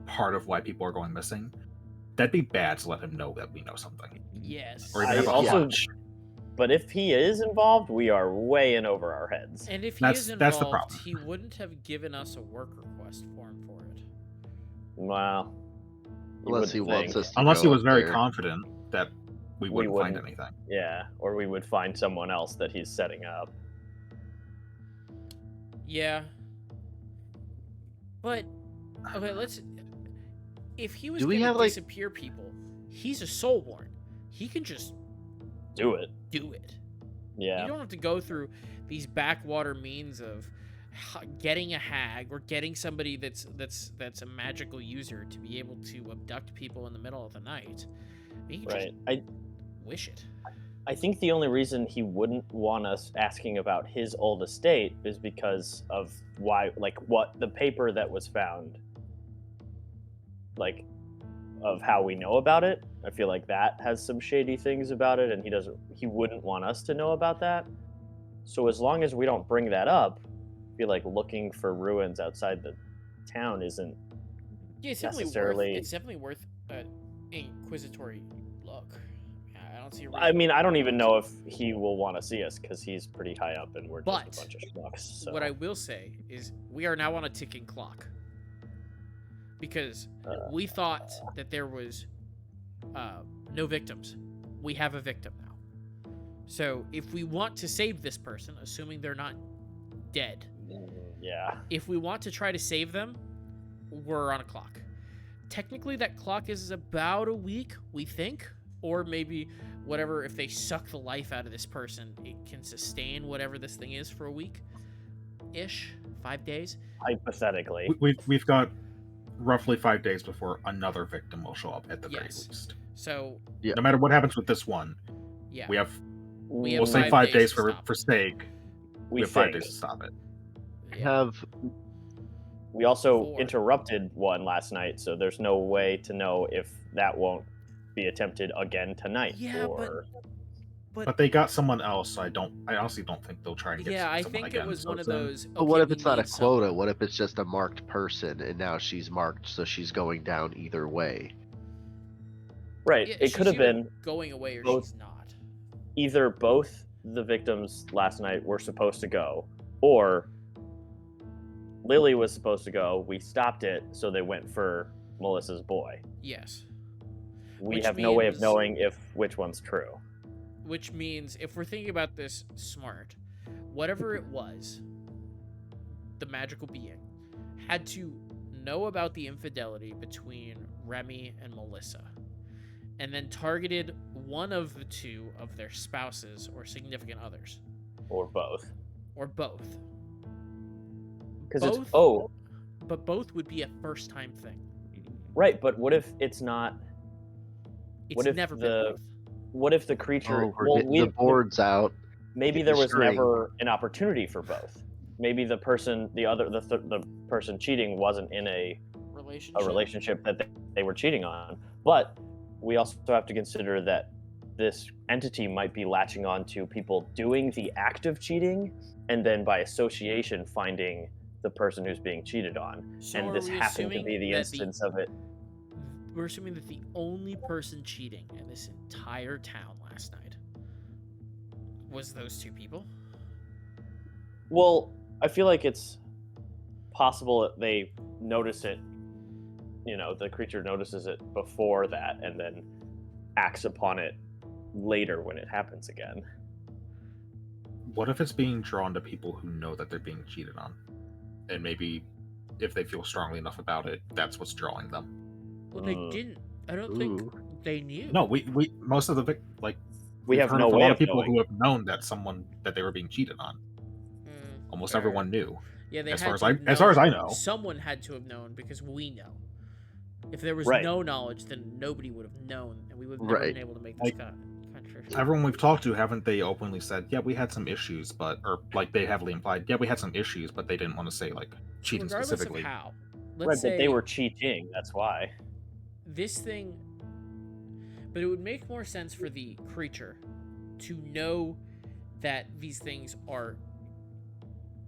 [SPEAKER 4] part of why people are going missing, that'd be bad to let him know that we know something.
[SPEAKER 3] Yes.
[SPEAKER 4] Or even
[SPEAKER 6] I
[SPEAKER 4] have a
[SPEAKER 6] also-
[SPEAKER 4] hunch.
[SPEAKER 6] But if he is involved, we are way in over our heads.
[SPEAKER 3] And if he
[SPEAKER 4] That's-
[SPEAKER 3] is
[SPEAKER 4] that's the
[SPEAKER 3] involved,
[SPEAKER 4] problem.
[SPEAKER 3] he wouldn't have given us a work request form for it.
[SPEAKER 6] Wow.
[SPEAKER 8] Unless he wants us to
[SPEAKER 4] Unless he
[SPEAKER 8] go
[SPEAKER 4] was
[SPEAKER 8] up
[SPEAKER 4] very
[SPEAKER 8] there.
[SPEAKER 4] confident that we wouldn't find
[SPEAKER 6] wouldn't.
[SPEAKER 4] anything.
[SPEAKER 6] Yeah, or we would find someone else that he's setting up.
[SPEAKER 3] Yeah. But okay, let's. If he was
[SPEAKER 8] Do we
[SPEAKER 3] gonna
[SPEAKER 8] have, like-
[SPEAKER 3] disappear people, he's a soulborn. He can just
[SPEAKER 6] Do it.
[SPEAKER 3] do it.
[SPEAKER 6] Yeah.
[SPEAKER 3] You don't have to go through these backwater means of getting a hag or getting somebody that's a magical user to be able to abduct people in the middle of the night. You can
[SPEAKER 6] Right.
[SPEAKER 3] just wish it.
[SPEAKER 6] I think the only reason he wouldn't want us asking about his old estate is because of why, like, what the paper that was found, like, of how we know about it. I feel like that has some shady things about it, and he wouldn't want us to know about that. So as long as we don't bring that up, I feel like looking for ruins outside the town isn't.
[SPEAKER 3] Yeah, it's definitely
[SPEAKER 6] necessarily-
[SPEAKER 3] worth. It's definitely worth an inquisitory look. I don't see. A
[SPEAKER 6] I
[SPEAKER 3] reason
[SPEAKER 6] mean, I don't
[SPEAKER 3] not
[SPEAKER 6] even
[SPEAKER 3] to.
[SPEAKER 6] know if he will want to see us because he's pretty high up and we're
[SPEAKER 3] But
[SPEAKER 6] just a bunch of schmucks. So.
[SPEAKER 3] What I will say is we are now on a ticking clock. Because we thought that there was no victims. We have a victim now. So if we want to save this person, assuming they're not dead,
[SPEAKER 6] Yeah.
[SPEAKER 3] if we want to try to save them, we're on a clock. Technically, that clock is about a week, we think. Or maybe whatever, if they suck the life out of this person, it can sustain whatever this thing is for a week-ish, 5 days.
[SPEAKER 6] Hypothetically.
[SPEAKER 4] We've got roughly 5 days before another victim will show up at the very
[SPEAKER 3] Yes.
[SPEAKER 4] least.
[SPEAKER 3] So,
[SPEAKER 8] Yeah.
[SPEAKER 4] No matter what happens with this one,
[SPEAKER 3] yeah.
[SPEAKER 4] we have
[SPEAKER 3] We
[SPEAKER 4] we'll
[SPEAKER 3] have
[SPEAKER 4] say
[SPEAKER 3] 5
[SPEAKER 4] 5
[SPEAKER 3] days
[SPEAKER 4] days
[SPEAKER 3] to
[SPEAKER 4] for
[SPEAKER 3] stop it.
[SPEAKER 4] sake. We have 5 days to stop it.
[SPEAKER 8] Have
[SPEAKER 6] We also
[SPEAKER 3] 4.
[SPEAKER 6] interrupted one last night, so there's no way to know if that won't be attempted again tonight.
[SPEAKER 3] Yeah,
[SPEAKER 6] or...
[SPEAKER 4] But they got someone else, so I honestly don't think they'll try and get
[SPEAKER 3] Yeah, I
[SPEAKER 4] someone
[SPEAKER 3] think
[SPEAKER 4] again.
[SPEAKER 3] it was
[SPEAKER 4] so
[SPEAKER 3] one of
[SPEAKER 4] soon.
[SPEAKER 3] those.
[SPEAKER 8] But what
[SPEAKER 3] okay,
[SPEAKER 8] if
[SPEAKER 3] we
[SPEAKER 8] it's not a
[SPEAKER 3] need
[SPEAKER 8] quota?
[SPEAKER 3] someone.
[SPEAKER 8] What if it's just a marked person and now she's marked, so she's going down either way?
[SPEAKER 6] Right.
[SPEAKER 3] Yeah,
[SPEAKER 6] it
[SPEAKER 3] she's
[SPEAKER 6] could have
[SPEAKER 3] either
[SPEAKER 6] been
[SPEAKER 3] going away or
[SPEAKER 6] both-
[SPEAKER 3] she's not.
[SPEAKER 6] either both the victims last night were supposed to go, or Lily was supposed to go. We stopped it, so they went for Melissa's boy.
[SPEAKER 3] Yes.
[SPEAKER 6] We
[SPEAKER 3] Which
[SPEAKER 6] have no way of
[SPEAKER 3] means-
[SPEAKER 6] knowing which one's true.
[SPEAKER 3] Which means if we're thinking about this smart, whatever it was, the magical being had to know about the infidelity between Remy and Melissa, and then targeted one of the two of their spouses or significant others,
[SPEAKER 6] Or both.
[SPEAKER 3] or both.
[SPEAKER 6] Because it's
[SPEAKER 3] Both- But both would be a first-time thing.
[SPEAKER 6] right. But what if it's not?
[SPEAKER 3] It's
[SPEAKER 6] What if
[SPEAKER 3] never
[SPEAKER 6] the-
[SPEAKER 3] been both.
[SPEAKER 6] What if the creature?
[SPEAKER 8] Oh, we're getting the boards out.
[SPEAKER 6] Maybe
[SPEAKER 8] Get
[SPEAKER 6] there
[SPEAKER 8] the
[SPEAKER 6] was
[SPEAKER 8] string.
[SPEAKER 6] never an opportunity for both. Maybe the person, the person cheating wasn't in a relationship that they were cheating on. But we also have to consider that this entity might be latching on to people doing the act of cheating, and then by association finding the person who's being cheated on.
[SPEAKER 3] So
[SPEAKER 6] And
[SPEAKER 3] are
[SPEAKER 6] this
[SPEAKER 3] we
[SPEAKER 6] happened to
[SPEAKER 3] assuming
[SPEAKER 6] be the
[SPEAKER 3] that
[SPEAKER 6] instance of it.
[SPEAKER 3] We're assuming that the only person cheating in this entire town last night was those two people?
[SPEAKER 6] Well, I feel like it's possible that they notice it, the creature notices it before that and then acts upon it later when it happens again.
[SPEAKER 4] What if it's being drawn to people who know that they're being cheated on, and maybe if they feel strongly enough about it, that's what's drawing them?
[SPEAKER 3] Well, they didn't. I don't think
[SPEAKER 8] Ooh.
[SPEAKER 3] they knew.
[SPEAKER 4] No, we most of the
[SPEAKER 6] We
[SPEAKER 4] we've
[SPEAKER 6] have
[SPEAKER 4] heard
[SPEAKER 6] no
[SPEAKER 4] of a
[SPEAKER 6] way
[SPEAKER 4] lot
[SPEAKER 6] of
[SPEAKER 4] of people
[SPEAKER 6] knowing.
[SPEAKER 4] who have known that they were being cheated on. Almost
[SPEAKER 3] fair.
[SPEAKER 4] everyone knew.
[SPEAKER 3] Yeah, they
[SPEAKER 4] as
[SPEAKER 3] had
[SPEAKER 4] far as
[SPEAKER 3] to
[SPEAKER 4] I
[SPEAKER 3] have
[SPEAKER 4] as far as I
[SPEAKER 3] known.
[SPEAKER 4] know.
[SPEAKER 3] Someone had to have known because we know. If there was
[SPEAKER 6] Right.
[SPEAKER 3] no knowledge, then nobody would have known, and we would have never
[SPEAKER 8] Right.
[SPEAKER 3] been able to make this
[SPEAKER 4] Like,
[SPEAKER 3] controversial.
[SPEAKER 4] Everyone we've talked to, haven't they openly said, yeah, we had some issues, or like they heavily implied, yeah, we had some issues, but they didn't want to say like cheating
[SPEAKER 3] Regardless
[SPEAKER 4] specifically.
[SPEAKER 3] of how, let's
[SPEAKER 6] Right,
[SPEAKER 3] say
[SPEAKER 6] but they were cheating, that's why.
[SPEAKER 3] this thing. But it would make more sense for the creature to know that these things are.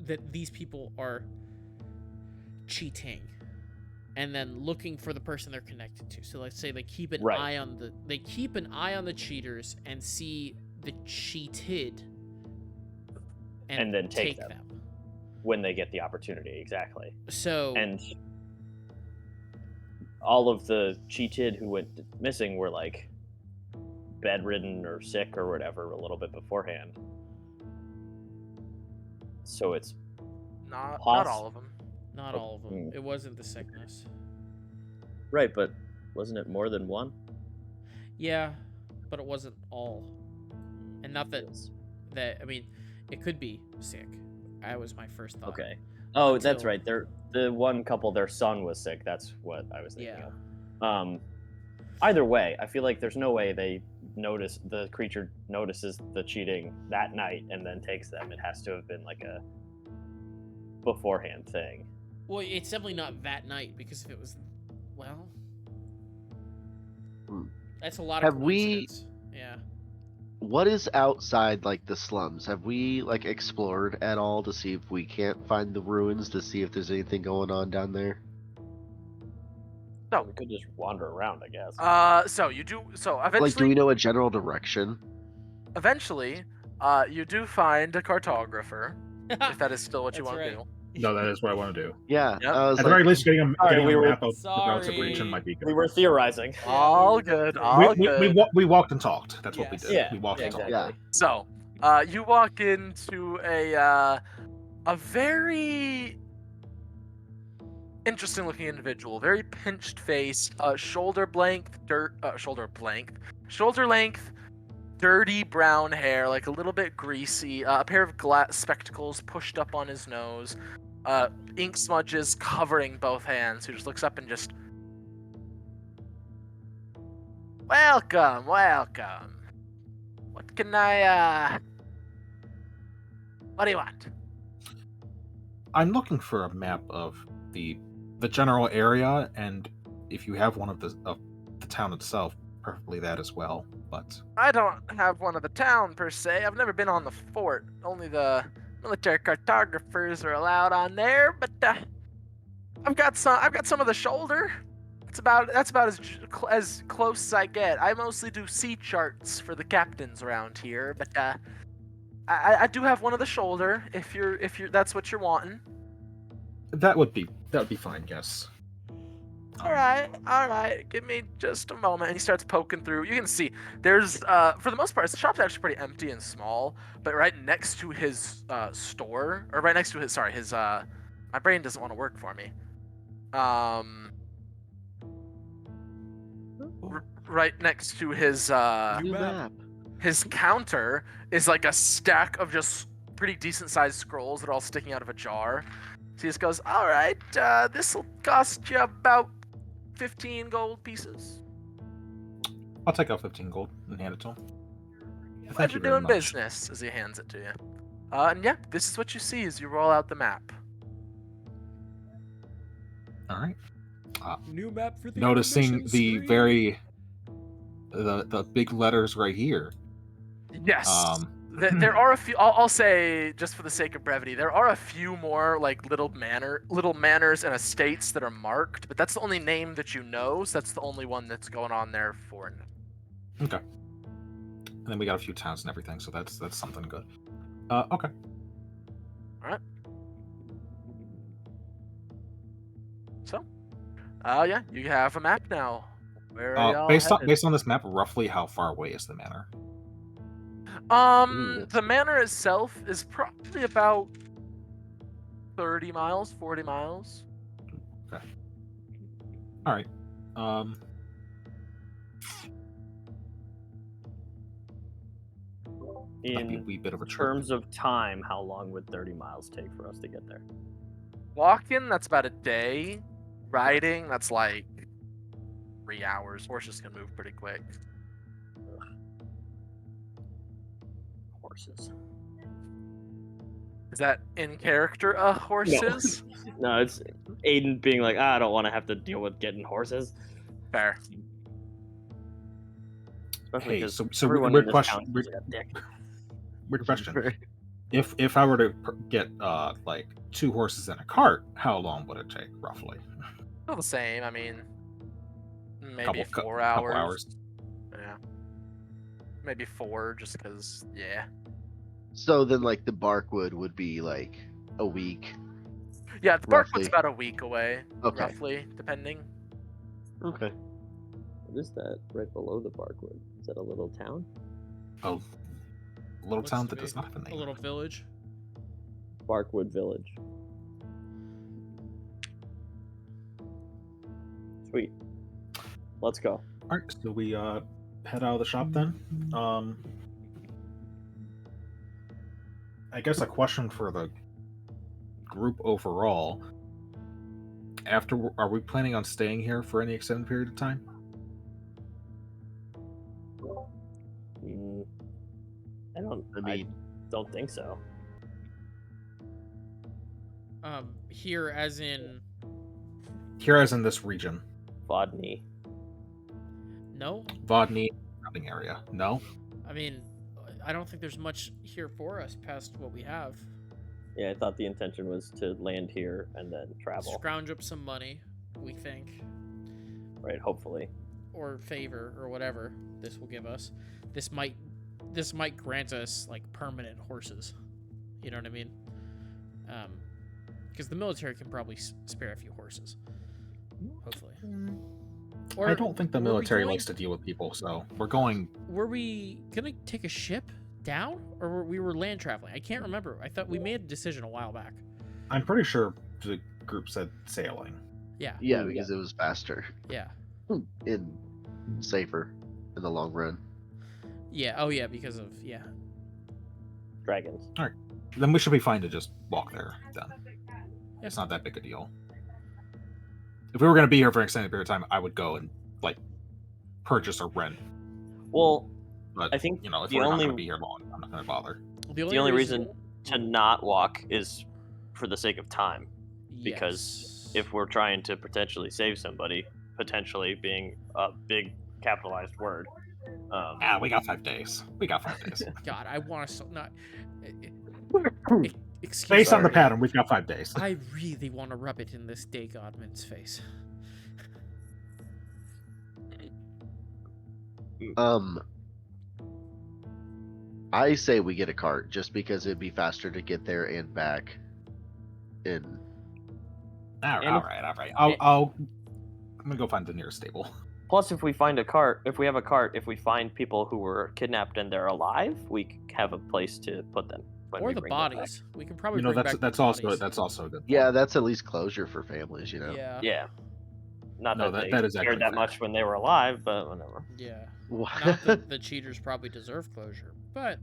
[SPEAKER 3] That these people are cheating and then looking for the person they're connected to. So let's say they keep an
[SPEAKER 6] Right.
[SPEAKER 3] eye on the cheaters and see the cheated,
[SPEAKER 6] And then take them. When they get the opportunity, exactly.
[SPEAKER 3] So
[SPEAKER 6] And all of the cheated who went missing were like bedridden or sick or whatever a little bit beforehand. So it's
[SPEAKER 1] Not
[SPEAKER 6] Poss-
[SPEAKER 1] all of them.
[SPEAKER 3] not all of them.
[SPEAKER 6] Mm.
[SPEAKER 3] It wasn't the sickness.
[SPEAKER 6] right, but wasn't it more than one?
[SPEAKER 3] Yeah, but it wasn't all. And not that I mean, it could be sick. That was my first thought.
[SPEAKER 6] Okay. Oh, that's
[SPEAKER 3] Until-
[SPEAKER 6] right. The one couple, their son was sick. That's what I was thinking of. Either way, I feel like there's no way the creature notices the cheating that night and then takes them. It has to have been like a beforehand thing.
[SPEAKER 3] Well, it's definitely not that night, because if it was, well,
[SPEAKER 8] Hmm.
[SPEAKER 3] that's a lot
[SPEAKER 8] Have
[SPEAKER 3] of
[SPEAKER 8] we-
[SPEAKER 3] coincidence. Yeah.
[SPEAKER 8] What is outside like the slums? Have we like explored at all to see if we can't find the ruins, to see if there's anything going on down there?
[SPEAKER 6] We could just wander around, I guess.
[SPEAKER 1] So you do. So
[SPEAKER 8] Like, do
[SPEAKER 1] eventually,
[SPEAKER 8] we know a general direction?
[SPEAKER 1] you do find a cartographer, if that is still what you
[SPEAKER 3] That's
[SPEAKER 1] want
[SPEAKER 3] right.
[SPEAKER 1] to do.
[SPEAKER 7] No, that is what I want to do.
[SPEAKER 8] Yeah,
[SPEAKER 1] Yep.
[SPEAKER 8] I was
[SPEAKER 7] At the
[SPEAKER 8] like,
[SPEAKER 7] very least, getting a,
[SPEAKER 6] Sorry,
[SPEAKER 7] getting
[SPEAKER 6] we
[SPEAKER 7] a
[SPEAKER 6] were-
[SPEAKER 7] map of the relative
[SPEAKER 3] Sorry.
[SPEAKER 7] region might be good.
[SPEAKER 6] We were theorizing.
[SPEAKER 1] All
[SPEAKER 3] you're
[SPEAKER 1] good.
[SPEAKER 3] good.
[SPEAKER 1] All
[SPEAKER 7] we,
[SPEAKER 1] good.
[SPEAKER 7] we walked and talked. That's what we
[SPEAKER 3] Yes.
[SPEAKER 7] did.
[SPEAKER 6] Yeah,
[SPEAKER 7] We walked and talked.
[SPEAKER 6] exactly.
[SPEAKER 8] yeah.
[SPEAKER 1] So, you walk into a very interesting looking individual, very pinched face, shoulder length, dirty brown hair, like a little bit greasy, a pair of glass spectacles pushed up on his nose, ink smudges covering both hands, who just looks up and just, welcome. What can I, what do you want?
[SPEAKER 4] I'm looking for a map of the general area, and if you have one of the town itself, preferably that as well. But
[SPEAKER 1] I don't have one of the town per se. I've never been on the fort. Only the military cartographers are allowed on there. But I've got some of the shoulder. That's about as close as I get. I mostly do sea charts for the captains around here. But I do have one of the shoulder. If you're that's what you're wanting.
[SPEAKER 4] that would be fine, yes.
[SPEAKER 1] All right. Give me just a moment. And he starts poking through. You can see there's, for the most part, the shop's actually pretty empty and small. But right next to his store, or right next to his, my brain doesn't want to work for me. Right next to his
[SPEAKER 8] New map.
[SPEAKER 1] his counter is like a stack of just pretty decent sized scrolls that are all sticking out of a jar. So he just goes, all right, this'll cost you about 15 gold pieces.
[SPEAKER 4] I'll take out 15 gold and hand it to him. Thank
[SPEAKER 1] Pleasure
[SPEAKER 4] you very
[SPEAKER 1] doing
[SPEAKER 4] much.
[SPEAKER 1] business, as he hands it to you. And yeah, this is what you see as you roll out the map.
[SPEAKER 4] All right.
[SPEAKER 3] New map for the
[SPEAKER 4] Noticing
[SPEAKER 3] intermission
[SPEAKER 4] the
[SPEAKER 3] screen.
[SPEAKER 4] very the big letters right here.
[SPEAKER 1] Yes. There are a few. I'll say, just for the sake of brevity, there are a few more like little manors and estates that are marked, but that's the only name that you know. So that's the only one that's going on there for now.
[SPEAKER 4] Okay. And then we got a few towns and everything, so that's something good. Okay.
[SPEAKER 1] So, yeah, you have a map now. Where are y'all
[SPEAKER 4] Based
[SPEAKER 1] headed?
[SPEAKER 4] on this map, roughly how far away is the manor?
[SPEAKER 1] The manor itself is probably about 30 miles, 40 miles.
[SPEAKER 4] All right. Might be a
[SPEAKER 6] In
[SPEAKER 4] wee bit of a trip.
[SPEAKER 6] terms of time, how long would 30 miles take for us to get there?
[SPEAKER 1] Walking, that's about a day. Riding, that's like 3 hours. Horses can move pretty quick.
[SPEAKER 6] Horses.
[SPEAKER 1] Is that in character, horses?
[SPEAKER 6] No, it's Aiden being like, I don't want to have to deal with getting horses.
[SPEAKER 1] Fair.
[SPEAKER 6] Especially
[SPEAKER 4] Hey,
[SPEAKER 6] 'cause
[SPEAKER 4] so
[SPEAKER 6] everyone
[SPEAKER 4] weird
[SPEAKER 6] in this
[SPEAKER 4] question.
[SPEAKER 6] town is a dick.
[SPEAKER 4] Weird question. If I were to get like 2 horses and a cart, how long would it take roughly?
[SPEAKER 1] Still the same. I mean, maybe
[SPEAKER 4] Couple
[SPEAKER 1] 4
[SPEAKER 4] couple
[SPEAKER 1] hours.
[SPEAKER 4] hours.
[SPEAKER 1] Yeah. Maybe 4, just because. Yeah.
[SPEAKER 8] So then, like, the Barkwood would be like a week.
[SPEAKER 1] Yeah, the
[SPEAKER 8] Roughly.
[SPEAKER 1] Barkwood's about a week away,
[SPEAKER 8] Okay.
[SPEAKER 1] roughly, depending.
[SPEAKER 8] Okay.
[SPEAKER 6] What is that right below the Barkwood? Is that a little town?
[SPEAKER 4] Oh, little
[SPEAKER 3] Looks
[SPEAKER 4] town
[SPEAKER 3] to
[SPEAKER 4] that does
[SPEAKER 3] be
[SPEAKER 4] not have a
[SPEAKER 3] a
[SPEAKER 4] name.
[SPEAKER 3] little village.
[SPEAKER 6] Barkwood Village. Sweet. Let's go.
[SPEAKER 4] All right, so we head out of the shop then. I guess a question for the group overall. Are we planning on staying here for any extended period of time?
[SPEAKER 6] Mm, I
[SPEAKER 8] I
[SPEAKER 6] don't think so.
[SPEAKER 3] Here as in
[SPEAKER 4] Here, as in this region,
[SPEAKER 6] Vodny.
[SPEAKER 3] no.
[SPEAKER 4] Vodny, surrounding area. No.
[SPEAKER 3] I mean, I don't think there's much here for us past what we have.
[SPEAKER 6] Yeah, I thought the intention was to land here and then travel.
[SPEAKER 3] Scrounge up some money, we think,
[SPEAKER 6] Right, hopefully.
[SPEAKER 3] or favor, or whatever this will give us. This might grant us like permanent horses. You know what I mean? Because the military can probably spare a few horses. Hopefully. Or
[SPEAKER 4] I don't think the
[SPEAKER 3] were we
[SPEAKER 4] military
[SPEAKER 3] going-
[SPEAKER 4] likes to deal with people, so we're going.
[SPEAKER 3] Were we gonna take a ship down, or we were land traveling? I can't remember. I thought we made a decision a while back.
[SPEAKER 4] I'm pretty sure the group said sailing.
[SPEAKER 3] Yeah.
[SPEAKER 8] yeah, because it was faster
[SPEAKER 3] Yeah.
[SPEAKER 8] and safer in the long run.
[SPEAKER 3] Yeah. Oh yeah, because of
[SPEAKER 6] Dragons.
[SPEAKER 4] Then we should be fine to just walk there. Then
[SPEAKER 3] Yeah.
[SPEAKER 4] it's not that big a deal. If we were going to be here for an extended period of time, I would go and like purchase or rent.
[SPEAKER 6] Well,
[SPEAKER 4] But
[SPEAKER 6] I think
[SPEAKER 4] you know, if
[SPEAKER 6] the
[SPEAKER 4] we're not
[SPEAKER 6] only-
[SPEAKER 4] going to be here long, I'm not going to bother.
[SPEAKER 3] The
[SPEAKER 6] the only reason to not walk is for the sake of time. Because if we're trying to potentially save somebody, potentially being a big capitalized word.
[SPEAKER 4] We got 5 days. We got 5 days.
[SPEAKER 3] God, I want to not. Excuse
[SPEAKER 4] Based on the
[SPEAKER 3] me.
[SPEAKER 4] pattern, we've got 5 days.
[SPEAKER 3] I really want to rub it in this day godman's face.
[SPEAKER 8] I say we get a cart just because it'd be faster to get there and back. In
[SPEAKER 4] All
[SPEAKER 6] And-
[SPEAKER 4] right. I'm gonna go find the nearest stable.
[SPEAKER 6] Plus, if we find a cart, if we find people who were kidnapped and they're alive, we have a place to put them. When
[SPEAKER 3] Or
[SPEAKER 6] we
[SPEAKER 3] the
[SPEAKER 6] bring them back.
[SPEAKER 3] bodies. We can probably
[SPEAKER 4] You know,
[SPEAKER 3] bring
[SPEAKER 4] that's
[SPEAKER 3] back
[SPEAKER 4] that's
[SPEAKER 3] the
[SPEAKER 4] also
[SPEAKER 3] bodies.
[SPEAKER 4] that's also a good.
[SPEAKER 8] yeah,
[SPEAKER 4] point.
[SPEAKER 8] that's at least closure for families, you know.
[SPEAKER 3] Yeah.
[SPEAKER 6] Yeah. Not
[SPEAKER 4] No,
[SPEAKER 6] that,
[SPEAKER 4] that is
[SPEAKER 6] they
[SPEAKER 4] actually
[SPEAKER 6] cared that
[SPEAKER 4] fair.
[SPEAKER 6] much when they were alive, but whatever.
[SPEAKER 3] Yeah.
[SPEAKER 8] Wha-
[SPEAKER 3] Not that the cheaters probably deserve closure, but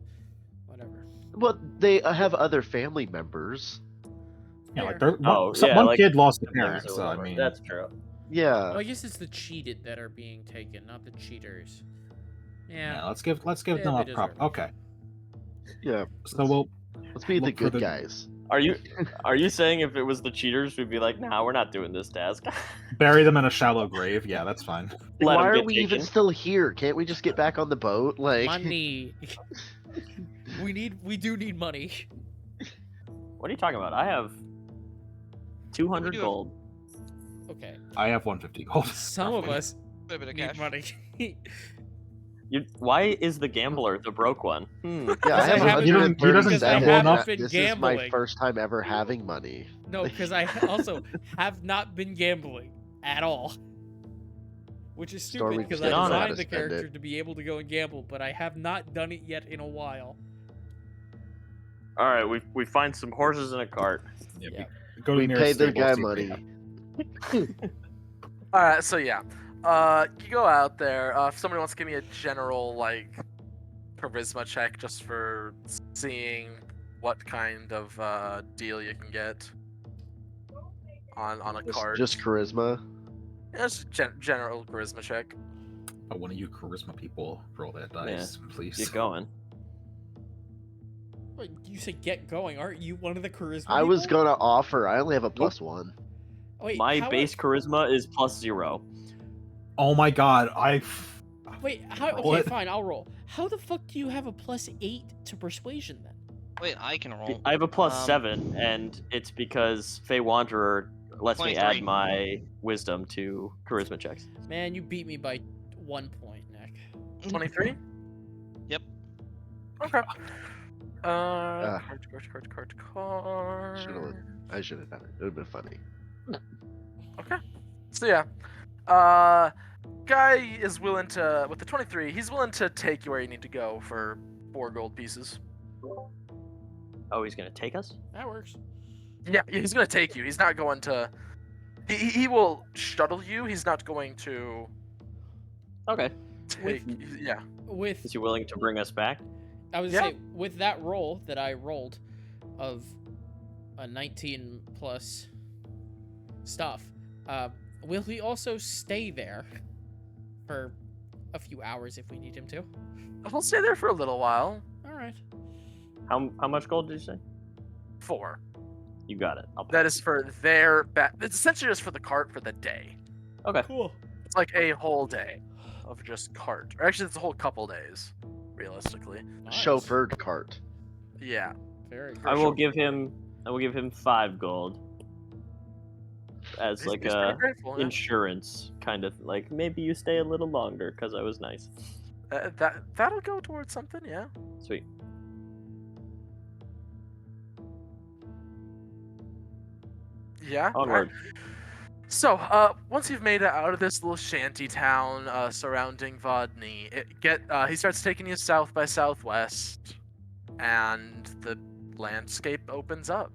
[SPEAKER 3] whatever.
[SPEAKER 8] Well, they have other family members.
[SPEAKER 4] Yeah, like
[SPEAKER 3] Fair.
[SPEAKER 4] one
[SPEAKER 6] like
[SPEAKER 4] kid lost a
[SPEAKER 6] siblings
[SPEAKER 4] parent,
[SPEAKER 6] or
[SPEAKER 4] so I
[SPEAKER 6] whatever.
[SPEAKER 4] mean,
[SPEAKER 6] That's true.
[SPEAKER 8] Yeah.
[SPEAKER 3] Well, I guess it's the cheated that are being taken, not the cheaters.
[SPEAKER 4] yeah.
[SPEAKER 3] Yeah.
[SPEAKER 4] Let's give
[SPEAKER 3] Yeah,
[SPEAKER 4] them
[SPEAKER 3] they
[SPEAKER 4] a prop.
[SPEAKER 3] deserve it.
[SPEAKER 4] Okay,
[SPEAKER 8] Yeah.
[SPEAKER 4] so we'll
[SPEAKER 8] Let's be the
[SPEAKER 4] look for
[SPEAKER 8] good
[SPEAKER 4] the-
[SPEAKER 8] guys.
[SPEAKER 6] Are you saying if it was the cheaters, we'd be like, nah, we're not doing this task.
[SPEAKER 4] bury them in a shallow grave. Yeah, that's fine.
[SPEAKER 6] Let
[SPEAKER 8] Why
[SPEAKER 6] 'em
[SPEAKER 8] are
[SPEAKER 6] get
[SPEAKER 8] we
[SPEAKER 6] taken.
[SPEAKER 8] even still here? Can't we just get back on the boat? Like,
[SPEAKER 3] Money. we do need money.
[SPEAKER 6] What are you talking about? I have 200
[SPEAKER 2] do have-
[SPEAKER 6] gold.
[SPEAKER 3] Okay.
[SPEAKER 4] I have 150 gold.
[SPEAKER 3] Some of
[SPEAKER 2] Roughly.
[SPEAKER 3] us
[SPEAKER 2] Bit of
[SPEAKER 3] need
[SPEAKER 2] cash.
[SPEAKER 3] money.
[SPEAKER 6] Why is the gambler the broke one?
[SPEAKER 8] yeah,
[SPEAKER 3] I
[SPEAKER 8] I have
[SPEAKER 3] haven't-
[SPEAKER 4] he doesn't
[SPEAKER 8] 137.
[SPEAKER 3] gamble been
[SPEAKER 8] This is my
[SPEAKER 3] gambling.
[SPEAKER 8] first time ever having money.
[SPEAKER 3] No, because I also have not been gambling at all. Which is stupid
[SPEAKER 8] Stormy
[SPEAKER 3] because
[SPEAKER 6] just
[SPEAKER 3] I
[SPEAKER 6] didn't know
[SPEAKER 8] how
[SPEAKER 3] designed
[SPEAKER 8] to
[SPEAKER 3] the
[SPEAKER 8] spend
[SPEAKER 3] character
[SPEAKER 8] it.
[SPEAKER 3] to be able to go and gamble, but I have not done it yet in a while.
[SPEAKER 6] All right, we find some horses in a cart.
[SPEAKER 4] Yeah,
[SPEAKER 3] Yeah.
[SPEAKER 4] Go to
[SPEAKER 8] We
[SPEAKER 4] the
[SPEAKER 8] paid
[SPEAKER 4] nearest
[SPEAKER 8] the
[SPEAKER 4] stable,
[SPEAKER 8] guy
[SPEAKER 4] see what they
[SPEAKER 8] money.
[SPEAKER 4] have.
[SPEAKER 1] All right, so yeah, you go out there. If somebody wants to give me a general like charisma check just for seeing what kind of deal you can get on a card.
[SPEAKER 8] Just charisma.
[SPEAKER 1] Yeah, just general charisma check.
[SPEAKER 4] But one of you charisma people roll that dice, please.
[SPEAKER 6] Get going.
[SPEAKER 3] Wait, you said get going. Aren't you one of the charisma
[SPEAKER 8] I was
[SPEAKER 3] people?
[SPEAKER 8] gonna offer. I only have a +1.
[SPEAKER 3] Wait,
[SPEAKER 6] My
[SPEAKER 3] how
[SPEAKER 6] base charisma is +0.
[SPEAKER 4] Oh my god,
[SPEAKER 3] Wait, how?
[SPEAKER 4] Roll
[SPEAKER 3] Okay,
[SPEAKER 4] it.
[SPEAKER 3] fine, I'll roll. How the fuck do you have a +8 to persuasion then?
[SPEAKER 2] Wait, I can roll.
[SPEAKER 6] I have a
[SPEAKER 2] Um,
[SPEAKER 6] +7, and it's because Fey Wanderer lets me
[SPEAKER 2] 23.
[SPEAKER 6] add my wisdom to charisma checks.
[SPEAKER 3] Man, you beat me by 1 point, Nick.
[SPEAKER 1] 23?
[SPEAKER 2] Yep.
[SPEAKER 1] Okay.
[SPEAKER 8] Ah.
[SPEAKER 1] Card.
[SPEAKER 8] I should have done it. It would have been funny.
[SPEAKER 1] Okay. So yeah, guy is willing to, with the 23, he's willing to take you where you need to go for 4 gold pieces.
[SPEAKER 6] Oh, he's gonna take us?
[SPEAKER 3] That works.
[SPEAKER 1] Yeah, he's gonna take you. He's not going to. He will shuttle you. He's not going to
[SPEAKER 6] Okay.
[SPEAKER 1] take. Yeah.
[SPEAKER 3] With
[SPEAKER 6] Is he willing to bring us back?
[SPEAKER 3] I was
[SPEAKER 1] Yeah.
[SPEAKER 3] say with that roll that I rolled of a 19 plus stuff, will he also stay there for a few hours if we need him to?
[SPEAKER 1] He'll stay there for a little while.
[SPEAKER 3] All right.
[SPEAKER 6] How much gold did you say?
[SPEAKER 1] 4.
[SPEAKER 6] You got it. I'll pay.
[SPEAKER 1] That is for their It's essentially just for the cart for the day.
[SPEAKER 6] Okay.
[SPEAKER 3] Cool.
[SPEAKER 1] It's like a whole day of just cart. Or actually, it's a whole couple days, realistically.
[SPEAKER 3] Nice.
[SPEAKER 8] Chauffeured cart.
[SPEAKER 1] Yeah.
[SPEAKER 3] Very good.
[SPEAKER 6] I will give him 5 gold as
[SPEAKER 1] He's
[SPEAKER 6] like
[SPEAKER 1] pretty
[SPEAKER 6] a
[SPEAKER 1] grateful, yeah.
[SPEAKER 6] insurance kind of, like maybe you stay a little longer because I was nice.
[SPEAKER 1] That'll go towards something, yeah.
[SPEAKER 6] Sweet.
[SPEAKER 1] Yeah.
[SPEAKER 6] Onward.
[SPEAKER 1] alright. So, once you've made it out of this little shanty town surrounding Vodny, he starts taking you south by southwest, and the landscape opens up.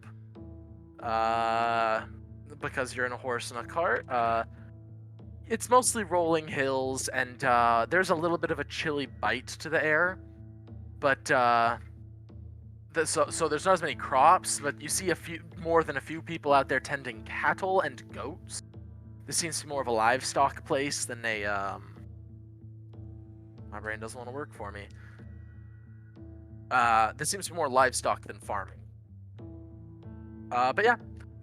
[SPEAKER 1] Because you're in a horse and a cart, it's mostly rolling hills, and there's a little bit of a chilly bite to the air, but so there's not as many crops, but you see more than a few people out there tending cattle and goats. This seems to be more of a livestock place than a my brain doesn't want to work for me. This seems to be more livestock than farming. But yeah,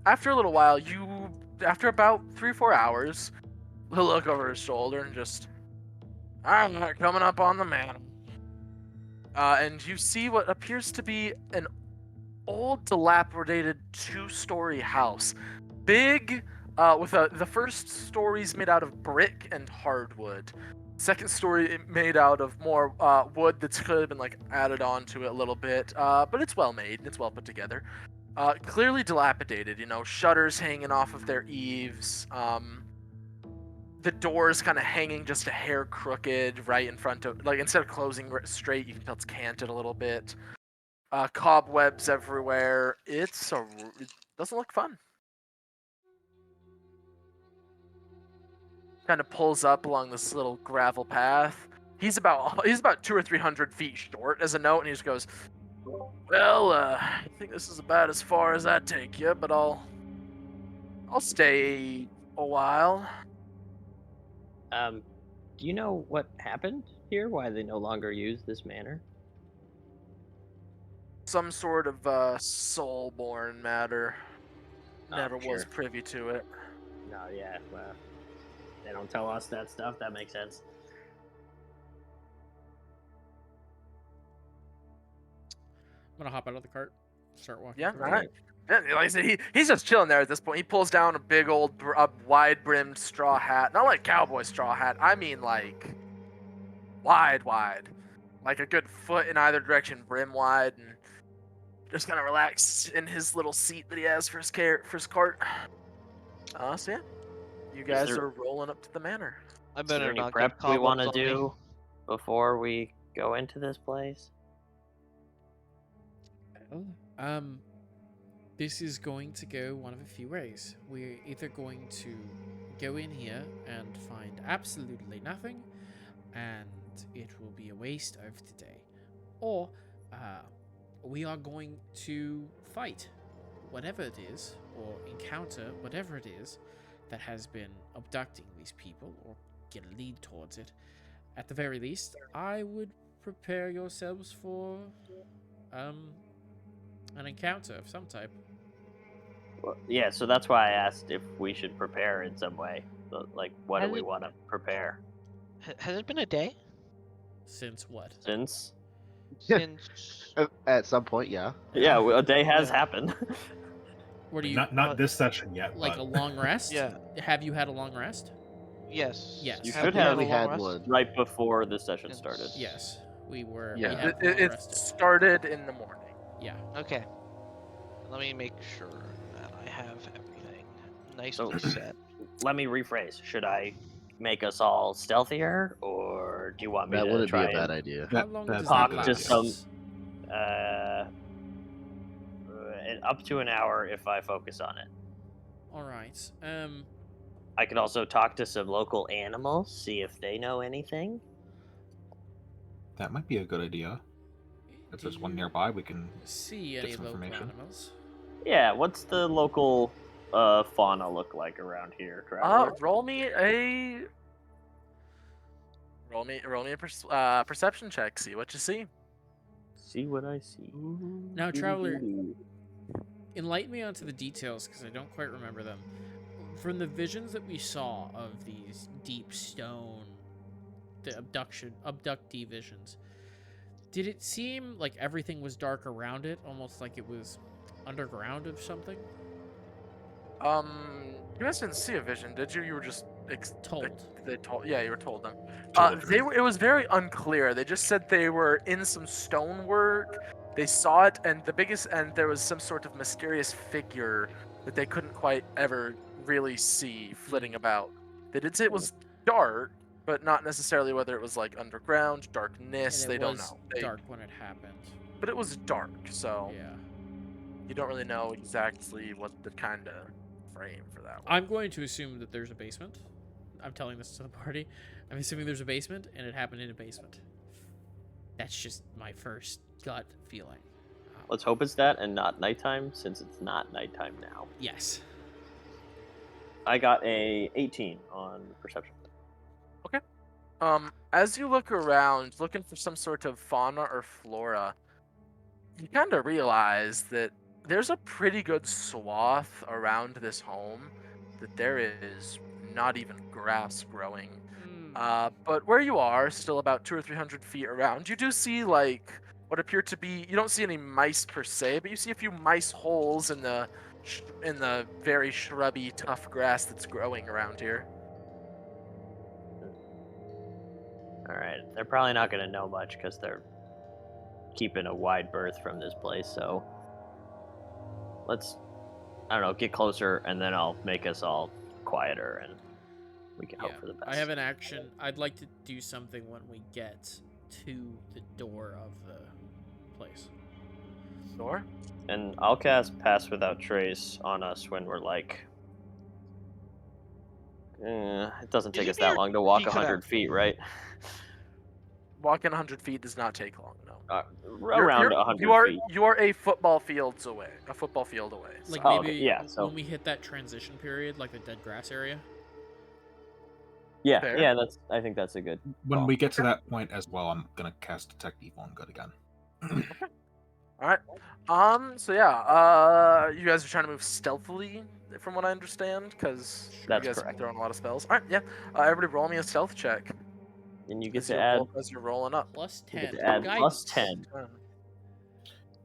[SPEAKER 1] after a little while, after about 3 or 4 hours, he'll look over his shoulder and just, I'm not coming up on the man. And you see what appears to be an old, dilapidated 2-story house. Big, with the first story's made out of brick and hardwood. Second story made out of more wood that's could have been like added onto it a little bit. But it's well made and it's well put together. Clearly dilapidated, shutters hanging off of their eaves. The doors kind of hanging just a hair crooked right in front of, like, instead of closing straight, you can tell it's canted a little bit. Cobwebs everywhere. It doesn't look fun. Kind of pulls up along this little gravel path. He's about 200 or 300 feet short as a note, and he just goes, well, I think this is about as far as I take you, but I'll stay a while.
[SPEAKER 6] Do you know what happened here? Why they no longer use this manor?
[SPEAKER 1] Some sort of soul-born matter. Never was
[SPEAKER 6] sure.
[SPEAKER 1] privy to it.
[SPEAKER 6] No, yeah, well, they don't tell us that stuff. That makes sense.
[SPEAKER 3] I'm gonna hop out of the cart, start walking.
[SPEAKER 1] Yeah,
[SPEAKER 3] through.
[SPEAKER 1] all right. Yeah, like I said, he's just chilling there at this point. He pulls down a big old, wide-brimmed straw hat. Not like cowboy straw hat. I mean like wide. Like a good foot in either direction, brim wide, and just kind of relax in his little seat that he has for his cart. So yeah, you guys are rolling up to the manor.
[SPEAKER 2] I
[SPEAKER 6] Is there
[SPEAKER 2] better
[SPEAKER 6] any
[SPEAKER 2] not
[SPEAKER 6] prep
[SPEAKER 2] get
[SPEAKER 6] we want to
[SPEAKER 2] cobwebs on me.
[SPEAKER 6] do before we go into this place?
[SPEAKER 3] This is going to go one of a few ways. We're either going to go in here and find absolutely nothing, and it will be a waste of today, or we are going to fight whatever it is, or encounter whatever it is that has been abducting these people, or get a lead towards it. At the very least, I would prepare yourselves for an encounter of some type.
[SPEAKER 6] Well, yeah, so that's why I asked if we should prepare in some way. So, like, what do we want to prepare?
[SPEAKER 2] Has it been a day
[SPEAKER 3] Since what?
[SPEAKER 6] Since?
[SPEAKER 2] since?
[SPEAKER 8] At some point, yeah.
[SPEAKER 6] Yeah, a day has happened.
[SPEAKER 3] What do you
[SPEAKER 7] Not this session yet.
[SPEAKER 3] like
[SPEAKER 7] but...
[SPEAKER 3] a long rest?
[SPEAKER 2] Yeah.
[SPEAKER 3] Have you had a long rest?
[SPEAKER 2] Yes.
[SPEAKER 3] Yes.
[SPEAKER 6] You
[SPEAKER 2] Have
[SPEAKER 6] should
[SPEAKER 2] we had
[SPEAKER 6] have
[SPEAKER 2] a long
[SPEAKER 8] had
[SPEAKER 2] rest?
[SPEAKER 8] one.
[SPEAKER 6] right before the session
[SPEAKER 2] Yes.
[SPEAKER 6] started.
[SPEAKER 3] Yes. We were.
[SPEAKER 8] Yeah.
[SPEAKER 3] We have
[SPEAKER 1] It,
[SPEAKER 3] long
[SPEAKER 1] it
[SPEAKER 3] rested.
[SPEAKER 1] started in the morning.
[SPEAKER 3] Yeah.
[SPEAKER 2] Okay. Let me make sure that I have everything
[SPEAKER 6] So-
[SPEAKER 2] nicely set.
[SPEAKER 6] Let me rephrase. Should I make us all stealthier, or do you want me
[SPEAKER 8] That
[SPEAKER 6] to
[SPEAKER 8] wouldn't be
[SPEAKER 6] try
[SPEAKER 8] a bad
[SPEAKER 6] and
[SPEAKER 8] idea.
[SPEAKER 3] How long
[SPEAKER 7] that'd
[SPEAKER 3] does
[SPEAKER 7] be a
[SPEAKER 3] that
[SPEAKER 7] good
[SPEAKER 3] last?
[SPEAKER 6] idea. Some- up to an hour if I focus on it?
[SPEAKER 3] All right.
[SPEAKER 6] I could also talk to some local animals, see if they know anything.
[SPEAKER 4] That might be a good idea. If
[SPEAKER 3] do
[SPEAKER 4] there's one
[SPEAKER 3] you
[SPEAKER 4] nearby, we can.
[SPEAKER 3] see
[SPEAKER 4] get
[SPEAKER 3] any
[SPEAKER 4] some
[SPEAKER 3] local
[SPEAKER 4] information.
[SPEAKER 3] animals?
[SPEAKER 6] Yeah, what's the local fauna look like around here, Travler?
[SPEAKER 1] Roll me a perception check. See what you see.
[SPEAKER 6] See what I see.
[SPEAKER 3] Now, Traveler, enlighten me onto the details because I don't quite remember them. From the visions that we saw of these deep stone, the abductee visions, did it seem like everything was dark around it, almost like it was underground of something?
[SPEAKER 1] You guys didn't see a vision, did you? You were just
[SPEAKER 3] Told.
[SPEAKER 1] They told. Yeah, you were told them.
[SPEAKER 7] Told.
[SPEAKER 1] It was very unclear. They just said they were in some stonework. They saw it, and there was some sort of mysterious figure that they couldn't quite ever really see flitting about. They did say it was dark, but not necessarily whether it was like underground, darkness.
[SPEAKER 3] And
[SPEAKER 1] They
[SPEAKER 3] it
[SPEAKER 1] don't
[SPEAKER 3] was
[SPEAKER 1] know.
[SPEAKER 3] dark when it happened.
[SPEAKER 1] But it was dark, so
[SPEAKER 3] Yeah.
[SPEAKER 1] you don't really know exactly what the kind of frame for that was.
[SPEAKER 3] I'm going to assume that there's a basement. I'm telling this to the party. I'm assuming there's a basement, and it happened in a basement. That's just my first gut feeling.
[SPEAKER 6] Let's hope it's that and not nighttime, since it's not nighttime now.
[SPEAKER 3] Yes.
[SPEAKER 6] I got a 18 on perception.
[SPEAKER 1] As you look around, looking for some sort of fauna or flora, you kind of realize that there's a pretty good swath around this home that there is not even grass growing. But where you are, still about 200 or 300 feet around, you do see like what appear to be. You don't see any mice per se, but you see a few mice holes in the very shrubby, tough grass that's growing around here.
[SPEAKER 6] All right, they're probably not going to know much because they're keeping a wide berth from this place. So let's, I don't know, get closer, and then I'll make us all quieter, and we can hope for the best.
[SPEAKER 3] I have an action. I'd like to do something when we get to the door of the place.
[SPEAKER 1] Door?
[SPEAKER 6] And I'll cast Pass Without Trace on us when we're like. It doesn't take us that long to walk 100 feet, right?
[SPEAKER 1] Walking 100 feet does not take long, no.
[SPEAKER 6] Around 100 feet.
[SPEAKER 1] You are a football field away. So.
[SPEAKER 3] Like
[SPEAKER 6] Oh,
[SPEAKER 3] maybe
[SPEAKER 6] okay, yeah, so-
[SPEAKER 3] when we hit that transition period, like the dead grass area.
[SPEAKER 6] Yeah,
[SPEAKER 1] Fair.
[SPEAKER 6] yeah, I think that's a good.
[SPEAKER 4] When
[SPEAKER 6] call.
[SPEAKER 4] we get to that point as well, I'm gonna cast Detect Evil and Good again.
[SPEAKER 1] All right. So yeah. You guys are trying to move stealthily, from what I understand, because you
[SPEAKER 6] That's
[SPEAKER 1] guys
[SPEAKER 6] correct.
[SPEAKER 1] are throwing a lot of spells. All right. Yeah. Everybody, roll me a stealth check.
[SPEAKER 6] And you get
[SPEAKER 1] As
[SPEAKER 6] to
[SPEAKER 1] you're
[SPEAKER 6] add,
[SPEAKER 1] as you're rolling up.
[SPEAKER 3] Plus
[SPEAKER 6] you
[SPEAKER 3] 10.
[SPEAKER 6] get to add plus
[SPEAKER 3] Guidance.
[SPEAKER 6] 10.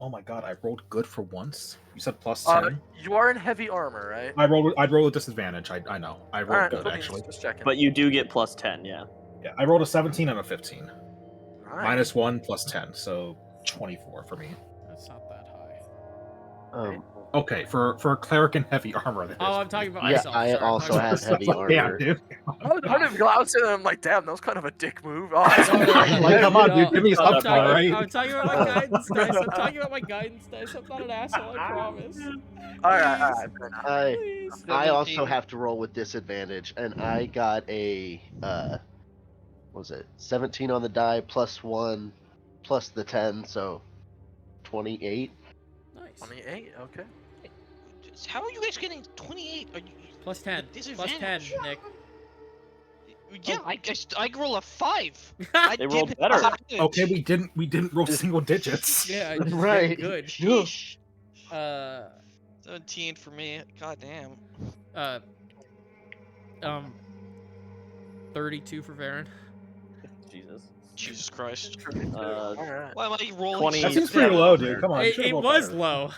[SPEAKER 4] Oh my god, I rolled good for once. You said plus 10.
[SPEAKER 1] You are in heavy armor, right?
[SPEAKER 4] I'd roll with disadvantage. I know. I rolled
[SPEAKER 1] Alright,
[SPEAKER 4] good
[SPEAKER 1] cool.
[SPEAKER 4] actually.
[SPEAKER 1] Just checking.
[SPEAKER 6] But you do get plus 10, yeah.
[SPEAKER 4] Yeah, I rolled a 17 and a 15.
[SPEAKER 1] Nice.
[SPEAKER 4] Minus 1 plus 10, so 24 for me.
[SPEAKER 3] That's not that high.
[SPEAKER 4] Okay, for a cleric in heavy armor. That
[SPEAKER 3] Oh,
[SPEAKER 4] is
[SPEAKER 3] I'm talking about
[SPEAKER 8] Yeah,
[SPEAKER 3] myself.
[SPEAKER 8] I
[SPEAKER 3] sorry.
[SPEAKER 8] also
[SPEAKER 3] I'm
[SPEAKER 8] have
[SPEAKER 3] talking
[SPEAKER 8] heavy
[SPEAKER 3] about
[SPEAKER 4] Yeah,
[SPEAKER 8] armor.
[SPEAKER 4] dude.
[SPEAKER 1] I didn't glance at him like, damn, that was kind of a dick move. Oh,
[SPEAKER 4] Like, come on, dude, give me
[SPEAKER 3] I'm
[SPEAKER 4] something,
[SPEAKER 3] talking,
[SPEAKER 4] alright?
[SPEAKER 3] I'm talking about my guidance dice. I'm talking about my guidance dice. I'm not an asshole, I promise.
[SPEAKER 1] Alright, fair enough.
[SPEAKER 3] Please.
[SPEAKER 8] I also
[SPEAKER 2] 17.
[SPEAKER 8] have to roll with disadvantage, and I got a what was it 17 on the die plus 1 plus the 10, so 28.
[SPEAKER 3] Nice.
[SPEAKER 1] 28, okay.
[SPEAKER 2] How are you guys getting 28? Are you,
[SPEAKER 3] Plus 10.
[SPEAKER 2] with
[SPEAKER 3] Plus 10,
[SPEAKER 2] disadvantage?
[SPEAKER 3] Nick.
[SPEAKER 2] Yeah, I roll a 5.
[SPEAKER 6] They rolled
[SPEAKER 2] did
[SPEAKER 6] better.
[SPEAKER 2] advantage.
[SPEAKER 4] Okay, we didn't roll single digits.
[SPEAKER 3] Yeah, I just
[SPEAKER 8] Right.
[SPEAKER 3] did good.
[SPEAKER 2] Sheesh.
[SPEAKER 3] 17
[SPEAKER 2] for me. God damn.
[SPEAKER 3] 32 for Varen.
[SPEAKER 6] Jesus.
[SPEAKER 2] Jesus Christ.
[SPEAKER 6] Uh,
[SPEAKER 1] Alright.
[SPEAKER 2] Why am I rolling?
[SPEAKER 6] 20.
[SPEAKER 4] That
[SPEAKER 2] so
[SPEAKER 4] seems pretty
[SPEAKER 2] bad?
[SPEAKER 4] low, dude. Come on. you
[SPEAKER 3] It
[SPEAKER 4] should've rolled
[SPEAKER 3] was
[SPEAKER 4] better.
[SPEAKER 3] low.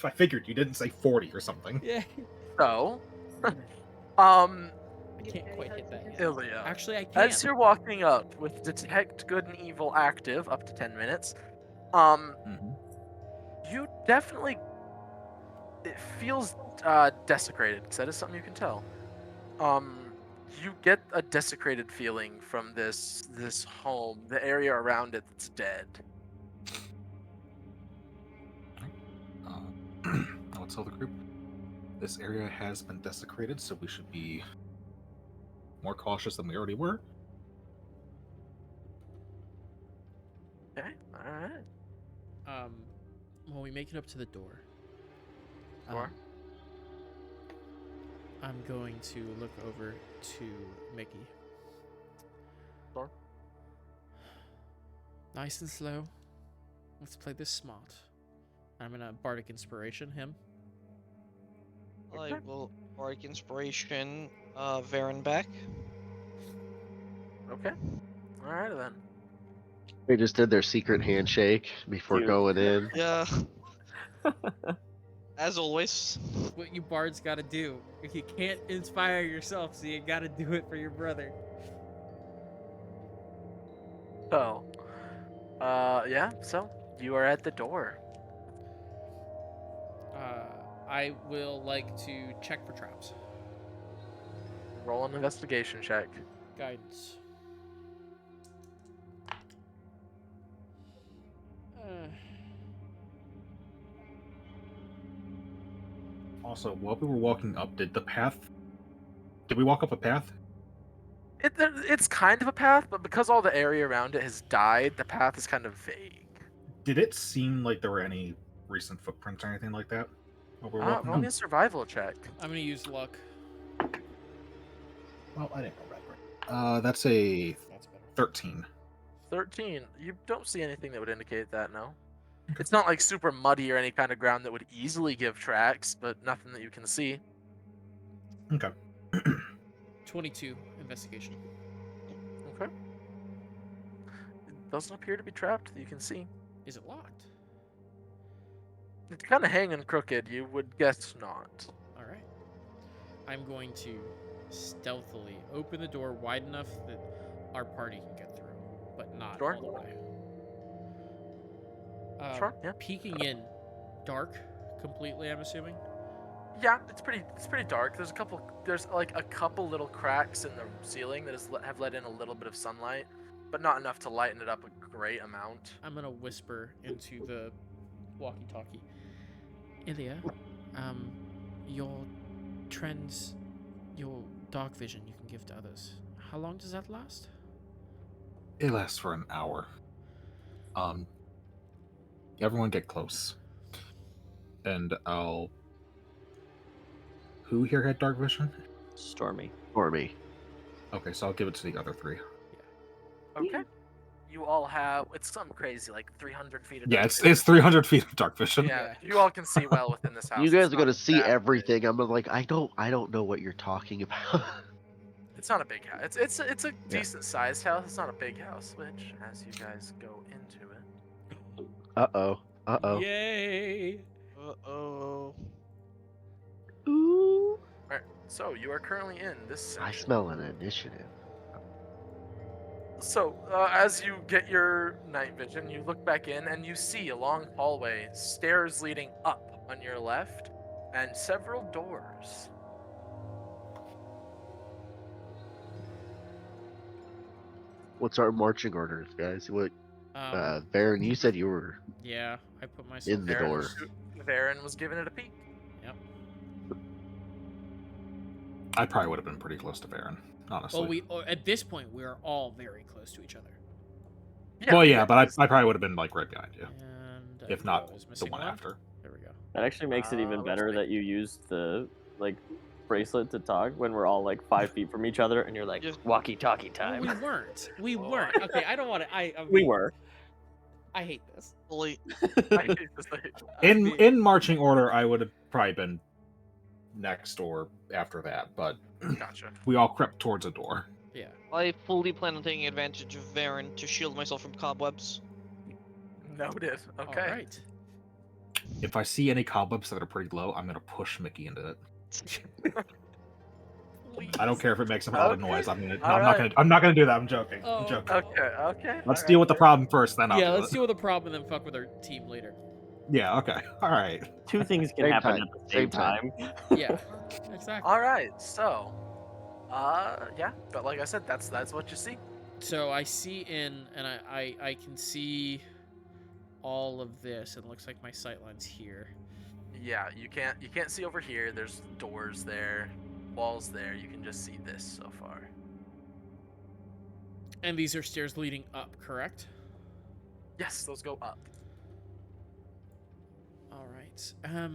[SPEAKER 4] I figured you didn't say 40 or something.
[SPEAKER 3] Yeah.
[SPEAKER 1] So,
[SPEAKER 3] I can't quite hit that yet.
[SPEAKER 1] Ilya,
[SPEAKER 3] Actually, I can.
[SPEAKER 1] as you're walking up with Detect Good and Evil active up to 10 minutes,
[SPEAKER 4] Mhm.
[SPEAKER 1] you definitely, it feels desecrated, because that is something you can tell. You get a desecrated feeling from this home, the area around it that's dead.
[SPEAKER 4] I'll tell the group. This area has been desecrated, so we should be more cautious than we already were.
[SPEAKER 1] Okay, all right.
[SPEAKER 3] When we make it up to the door,
[SPEAKER 1] Door.
[SPEAKER 3] I'm going to look over to Mickey.
[SPEAKER 1] Door.
[SPEAKER 3] Nice and slow. Let's play this smart. I'm gonna bardic inspiration him.
[SPEAKER 2] I will bardic inspiration Varen back.
[SPEAKER 1] Okay. All right then.
[SPEAKER 8] They just did their secret handshake before
[SPEAKER 6] Dude.
[SPEAKER 8] going in.
[SPEAKER 2] Yeah. As always.
[SPEAKER 3] What you bards gotta do. If you can't inspire yourself, so you gotta do it for your brother.
[SPEAKER 1] So, yeah. So you are at the door.
[SPEAKER 3] I will like to check for traps.
[SPEAKER 1] Roll an investigation check.
[SPEAKER 3] Guidance.
[SPEAKER 4] Also, while we were walking up, did we walk up a path?
[SPEAKER 1] It's kind of a path, but because all the area around it has died, the path is kind of vague.
[SPEAKER 4] Did it seem like there were any recent footprints or anything like that? While we were walking
[SPEAKER 1] Roll me
[SPEAKER 4] up?
[SPEAKER 1] a survival check.
[SPEAKER 3] I'm gonna use luck.
[SPEAKER 4] Well, I didn't roll that great. That's a
[SPEAKER 3] That's better.
[SPEAKER 4] 13.
[SPEAKER 1] 13. You don't see anything that would indicate that, no. It's not like super muddy or any kind of ground that would easily give tracks, but nothing that you can see.
[SPEAKER 4] Okay.
[SPEAKER 3] 22 investigation.
[SPEAKER 1] Okay. It doesn't appear to be trapped that you can see.
[SPEAKER 3] Is it locked?
[SPEAKER 1] It's kind of hanging crooked. You would guess not.
[SPEAKER 3] All right. I'm going to stealthily open the door wide enough that our party can get through, but not
[SPEAKER 1] Sure.
[SPEAKER 3] all the way.
[SPEAKER 1] Sure, yeah.
[SPEAKER 3] Peeking in, dark, completely. I'm assuming.
[SPEAKER 1] Yeah, it's pretty dark. There's like a couple little cracks in the ceiling that have let in a little bit of sunlight, but not enough to lighten it up a great amount.
[SPEAKER 3] I'm gonna whisper into the walkie-talkie. Ilya, your trends, your dark vision you can give to others. How long does that last?
[SPEAKER 4] It lasts for an hour. Everyone get close. And Who here had dark vision?
[SPEAKER 6] Stormy.
[SPEAKER 8] For me.
[SPEAKER 4] Okay, so I'll give it to the other three.
[SPEAKER 1] Okay. You all have, it's something crazy, like 300 feet of
[SPEAKER 4] Yeah,
[SPEAKER 1] dark
[SPEAKER 4] it's
[SPEAKER 1] vision.
[SPEAKER 4] 300 feet of dark vision.
[SPEAKER 1] Yeah, you all can see well within this house.
[SPEAKER 8] You guys
[SPEAKER 1] It's
[SPEAKER 8] are gonna
[SPEAKER 1] not
[SPEAKER 8] see
[SPEAKER 1] that big.
[SPEAKER 8] everything. I'm like, I don't know what you're talking about.
[SPEAKER 1] It's not a big house. It's a decent sized house. It's not a big house, which, as you guys go into it,
[SPEAKER 8] Uh-oh.
[SPEAKER 3] Yay!
[SPEAKER 2] Uh-oh.
[SPEAKER 8] Ooh.
[SPEAKER 1] Alright, so you are currently in this
[SPEAKER 8] I
[SPEAKER 1] section.
[SPEAKER 8] smell an initiative.
[SPEAKER 1] So, as you get your night vision, you look back in and you see a long hallway, stairs leading up on your left, and several doors.
[SPEAKER 8] What's our marching orders, guys? What Varen, you said you were
[SPEAKER 3] Yeah, I put myself
[SPEAKER 8] in the
[SPEAKER 1] Varen
[SPEAKER 8] door.
[SPEAKER 1] was- Varen was giving it a peek.
[SPEAKER 3] Yep.
[SPEAKER 4] I probably would have been pretty close to Varen, honestly.
[SPEAKER 3] At this point we are all very close to each other.
[SPEAKER 4] But I probably would have been like right behind you,
[SPEAKER 3] And
[SPEAKER 4] if not
[SPEAKER 3] was
[SPEAKER 4] the
[SPEAKER 3] missing
[SPEAKER 4] one after.
[SPEAKER 3] There we go.
[SPEAKER 6] That actually makes it even
[SPEAKER 1] let's
[SPEAKER 6] better
[SPEAKER 1] make-
[SPEAKER 6] that you used the bracelet to talk when we're all like 5 feet from each other, and you're like
[SPEAKER 2] Just-
[SPEAKER 6] walkie-talkie
[SPEAKER 3] Well,
[SPEAKER 6] time.
[SPEAKER 3] we weren't. We
[SPEAKER 1] Oh.
[SPEAKER 3] weren't. Okay, I don't want to.
[SPEAKER 6] We were.
[SPEAKER 3] I hate this.
[SPEAKER 2] Fully.
[SPEAKER 1] I hate to say it.
[SPEAKER 4] In marching order, I would have probably been next or after that, but
[SPEAKER 1] Gotcha.
[SPEAKER 4] we all crept towards a door.
[SPEAKER 3] Yeah.
[SPEAKER 2] I fully plan on taking advantage of Varen to shield myself from cobwebs.
[SPEAKER 1] Noted. Okay.
[SPEAKER 3] All right.
[SPEAKER 4] If I see any cobwebs that are pretty low, I'm gonna push Mickey into it. I don't care if it makes a lot of
[SPEAKER 1] Okay.
[SPEAKER 4] noise. I'm gonna. No,
[SPEAKER 1] All
[SPEAKER 4] I'm not
[SPEAKER 1] right.
[SPEAKER 4] gonna. I'm not gonna do that. I'm joking.
[SPEAKER 3] Oh,
[SPEAKER 4] I'm joking.
[SPEAKER 1] Okay.
[SPEAKER 4] Let's
[SPEAKER 1] all
[SPEAKER 4] deal
[SPEAKER 1] right.
[SPEAKER 4] with the problem first, then I'll
[SPEAKER 3] Yeah,
[SPEAKER 4] do
[SPEAKER 3] let's
[SPEAKER 4] it.
[SPEAKER 3] deal with the problem and then fuck with our team later.
[SPEAKER 4] Yeah. Okay. All right.
[SPEAKER 6] Two things can
[SPEAKER 8] Same
[SPEAKER 6] happen
[SPEAKER 8] time,
[SPEAKER 6] at the same
[SPEAKER 8] same time.
[SPEAKER 6] time.
[SPEAKER 3] Yeah, exactly.
[SPEAKER 1] All right. So, yeah. But like I said, that's what you see.
[SPEAKER 3] So I see in, and I can see all of this. It looks like my sightline's here.
[SPEAKER 1] Yeah. You can't see over here. There's doors there, walls there. You can just see this so far.
[SPEAKER 3] And these are stairs leading up, correct?
[SPEAKER 1] Yes, those go up.
[SPEAKER 3] All right. I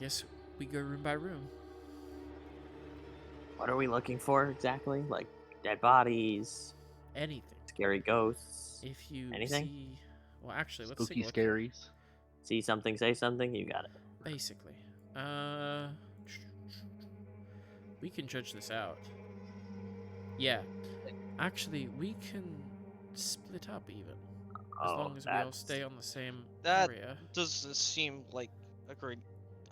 [SPEAKER 3] guess we go room by room.
[SPEAKER 6] What are we looking for exactly? Like dead bodies,
[SPEAKER 3] Anything.
[SPEAKER 6] scary ghosts.
[SPEAKER 3] If you
[SPEAKER 6] Anything?
[SPEAKER 3] see, well, actually, let's
[SPEAKER 8] Spooky
[SPEAKER 3] take a look.
[SPEAKER 8] scaries.
[SPEAKER 6] See something, say something. You got it.
[SPEAKER 3] Basically, we can judge this out. Yeah, actually, we can split up even, as long as we all
[SPEAKER 6] that's-
[SPEAKER 3] stay on the same
[SPEAKER 2] That-
[SPEAKER 3] area.
[SPEAKER 2] Doesn't seem like a great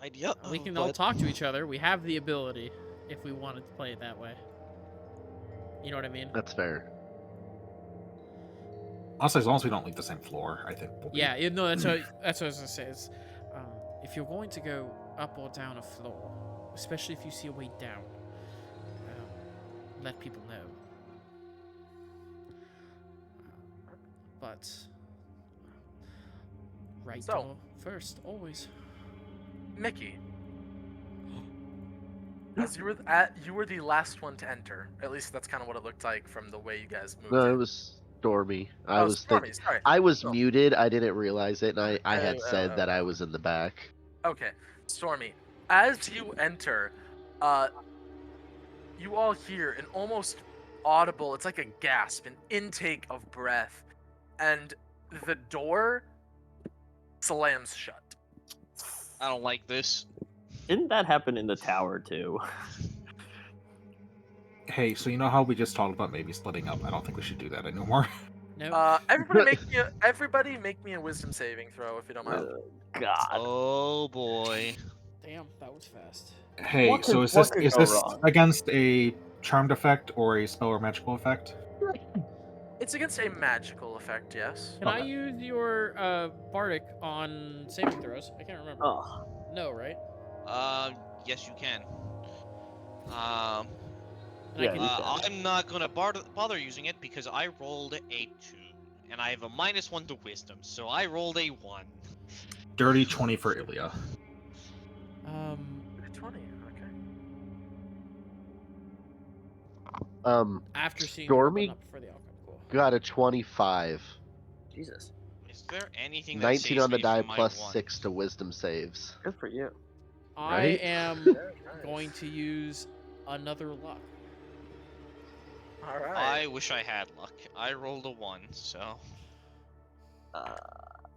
[SPEAKER 2] idea.
[SPEAKER 3] We can all
[SPEAKER 2] but-
[SPEAKER 3] talk to each other. We have the ability, if we wanted to play it that way. You know what I mean?
[SPEAKER 8] That's fair.
[SPEAKER 4] Honestly, as long as we don't leave the same floor, I think. We'll be...
[SPEAKER 3] Yeah, no, that's what I was gonna say. Is, if you're going to go up or down a floor, especially if you see a way down, let people know. But right
[SPEAKER 1] So-
[SPEAKER 3] door first, always.
[SPEAKER 1] Mickey, as you were the last one to enter. At least that's kind of what it looked like from the way you guys moved.
[SPEAKER 8] No,
[SPEAKER 1] in.
[SPEAKER 8] it was Stormy. I
[SPEAKER 1] Oh,
[SPEAKER 8] was
[SPEAKER 1] Stormy,
[SPEAKER 8] thinking.
[SPEAKER 1] sorry.
[SPEAKER 8] I was
[SPEAKER 1] Oh.
[SPEAKER 8] muted. I didn't realize it, and I had
[SPEAKER 1] Oh,
[SPEAKER 8] said
[SPEAKER 1] oh,
[SPEAKER 8] that I
[SPEAKER 1] oh.
[SPEAKER 8] was in the back.
[SPEAKER 1] Okay, Stormy. As you enter, you all hear an almost audible. It's like a gasp, an intake of breath, and the door slams shut.
[SPEAKER 2] I don't like this.
[SPEAKER 6] Didn't that happen in the tower too?
[SPEAKER 4] Hey, so you know how we just talked about maybe splitting up? I don't think we should do that anymore.
[SPEAKER 3] No.
[SPEAKER 1] Everybody make me a wisdom saving throw if you don't mind.
[SPEAKER 6] God.
[SPEAKER 2] Oh boy.
[SPEAKER 3] Damn, that was fast.
[SPEAKER 4] Hey,
[SPEAKER 6] What
[SPEAKER 4] so
[SPEAKER 6] could-
[SPEAKER 4] is
[SPEAKER 6] what
[SPEAKER 4] this
[SPEAKER 6] could
[SPEAKER 4] is
[SPEAKER 6] go
[SPEAKER 4] this
[SPEAKER 6] wrong?
[SPEAKER 4] against a charmed effect or a spell or magical effect?
[SPEAKER 1] It's against a magical effect, yes.
[SPEAKER 3] Can I
[SPEAKER 4] Okay.
[SPEAKER 3] use your bardic on saving throws? I can't remember.
[SPEAKER 6] Oh,
[SPEAKER 3] No, right?
[SPEAKER 2] Yes, you can.
[SPEAKER 3] And
[SPEAKER 6] Yeah,
[SPEAKER 3] I can,
[SPEAKER 6] you can.
[SPEAKER 2] I'm not gonna bother using it because I rolled a 2, and I have a -1 to wisdom, so I rolled a 1.
[SPEAKER 4] Dirty 20 for Ilya.
[SPEAKER 1] 20. Okay.
[SPEAKER 3] after seeing
[SPEAKER 8] Stormy
[SPEAKER 3] the open up for the outcome. Cool.
[SPEAKER 8] got a 25.
[SPEAKER 6] Jesus.
[SPEAKER 2] Is there anything that
[SPEAKER 8] 19
[SPEAKER 2] saves
[SPEAKER 8] on the
[SPEAKER 2] me
[SPEAKER 8] die
[SPEAKER 2] from my
[SPEAKER 8] plus
[SPEAKER 2] 1?
[SPEAKER 8] 6 to wisdom saves.
[SPEAKER 6] Good for you.
[SPEAKER 3] I
[SPEAKER 8] Right?
[SPEAKER 3] am
[SPEAKER 1] Very nice.
[SPEAKER 3] going to use another luck.
[SPEAKER 1] All right.
[SPEAKER 2] I wish I had luck. I rolled a 1, so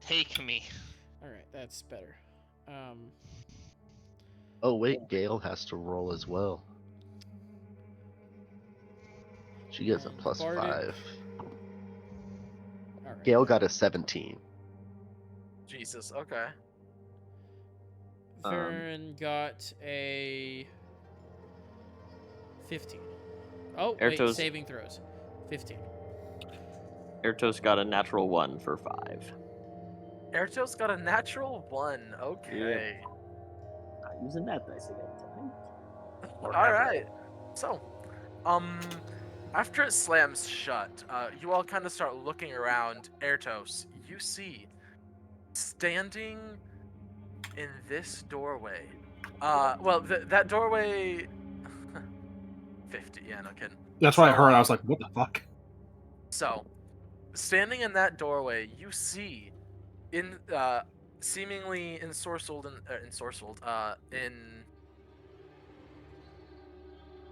[SPEAKER 2] take me.
[SPEAKER 3] All right, that's better.
[SPEAKER 8] Oh wait, Gale has to roll as well. She gets a plus
[SPEAKER 3] Bardic.
[SPEAKER 8] 5.
[SPEAKER 3] All right.
[SPEAKER 8] Gale got a 17.
[SPEAKER 1] Jesus. Okay.
[SPEAKER 3] Vern got a 15. Oh, wait,
[SPEAKER 6] Ertos-
[SPEAKER 3] saving throws. 15.
[SPEAKER 6] Ertos got a natural 1 for 5.
[SPEAKER 1] Ertos got a natural 1. Okay.
[SPEAKER 6] Not using that dice again tonight.
[SPEAKER 1] All right. So, after it slams shut, you all kind of start looking around. Ertos, you see, standing in this doorway. That doorway. 50. Yeah, no kidding.
[SPEAKER 4] That's what I
[SPEAKER 1] So,
[SPEAKER 4] heard. I was like, what the fuck?
[SPEAKER 1] So, standing in that doorway, you see, seemingly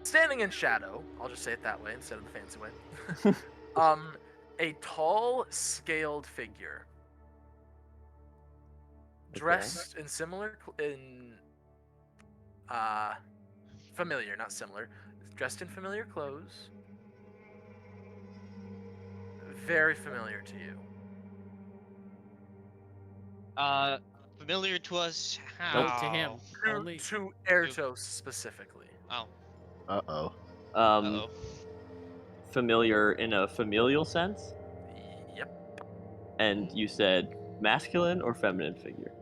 [SPEAKER 1] standing in shadow. I'll just say it that way instead of the fancy way. A tall, scaled figure, dressed in familiar, not similar, dressed in familiar clothes. Very familiar to you.
[SPEAKER 2] Familiar to us?
[SPEAKER 3] No,
[SPEAKER 2] How?
[SPEAKER 3] to him.
[SPEAKER 1] To,
[SPEAKER 3] Only.
[SPEAKER 1] to Ertos specifically.
[SPEAKER 2] Oh.
[SPEAKER 8] Uh-oh.
[SPEAKER 2] Uh-oh.
[SPEAKER 9] Familiar in a familial sense?
[SPEAKER 1] Yep.
[SPEAKER 9] And you said masculine or feminine figure?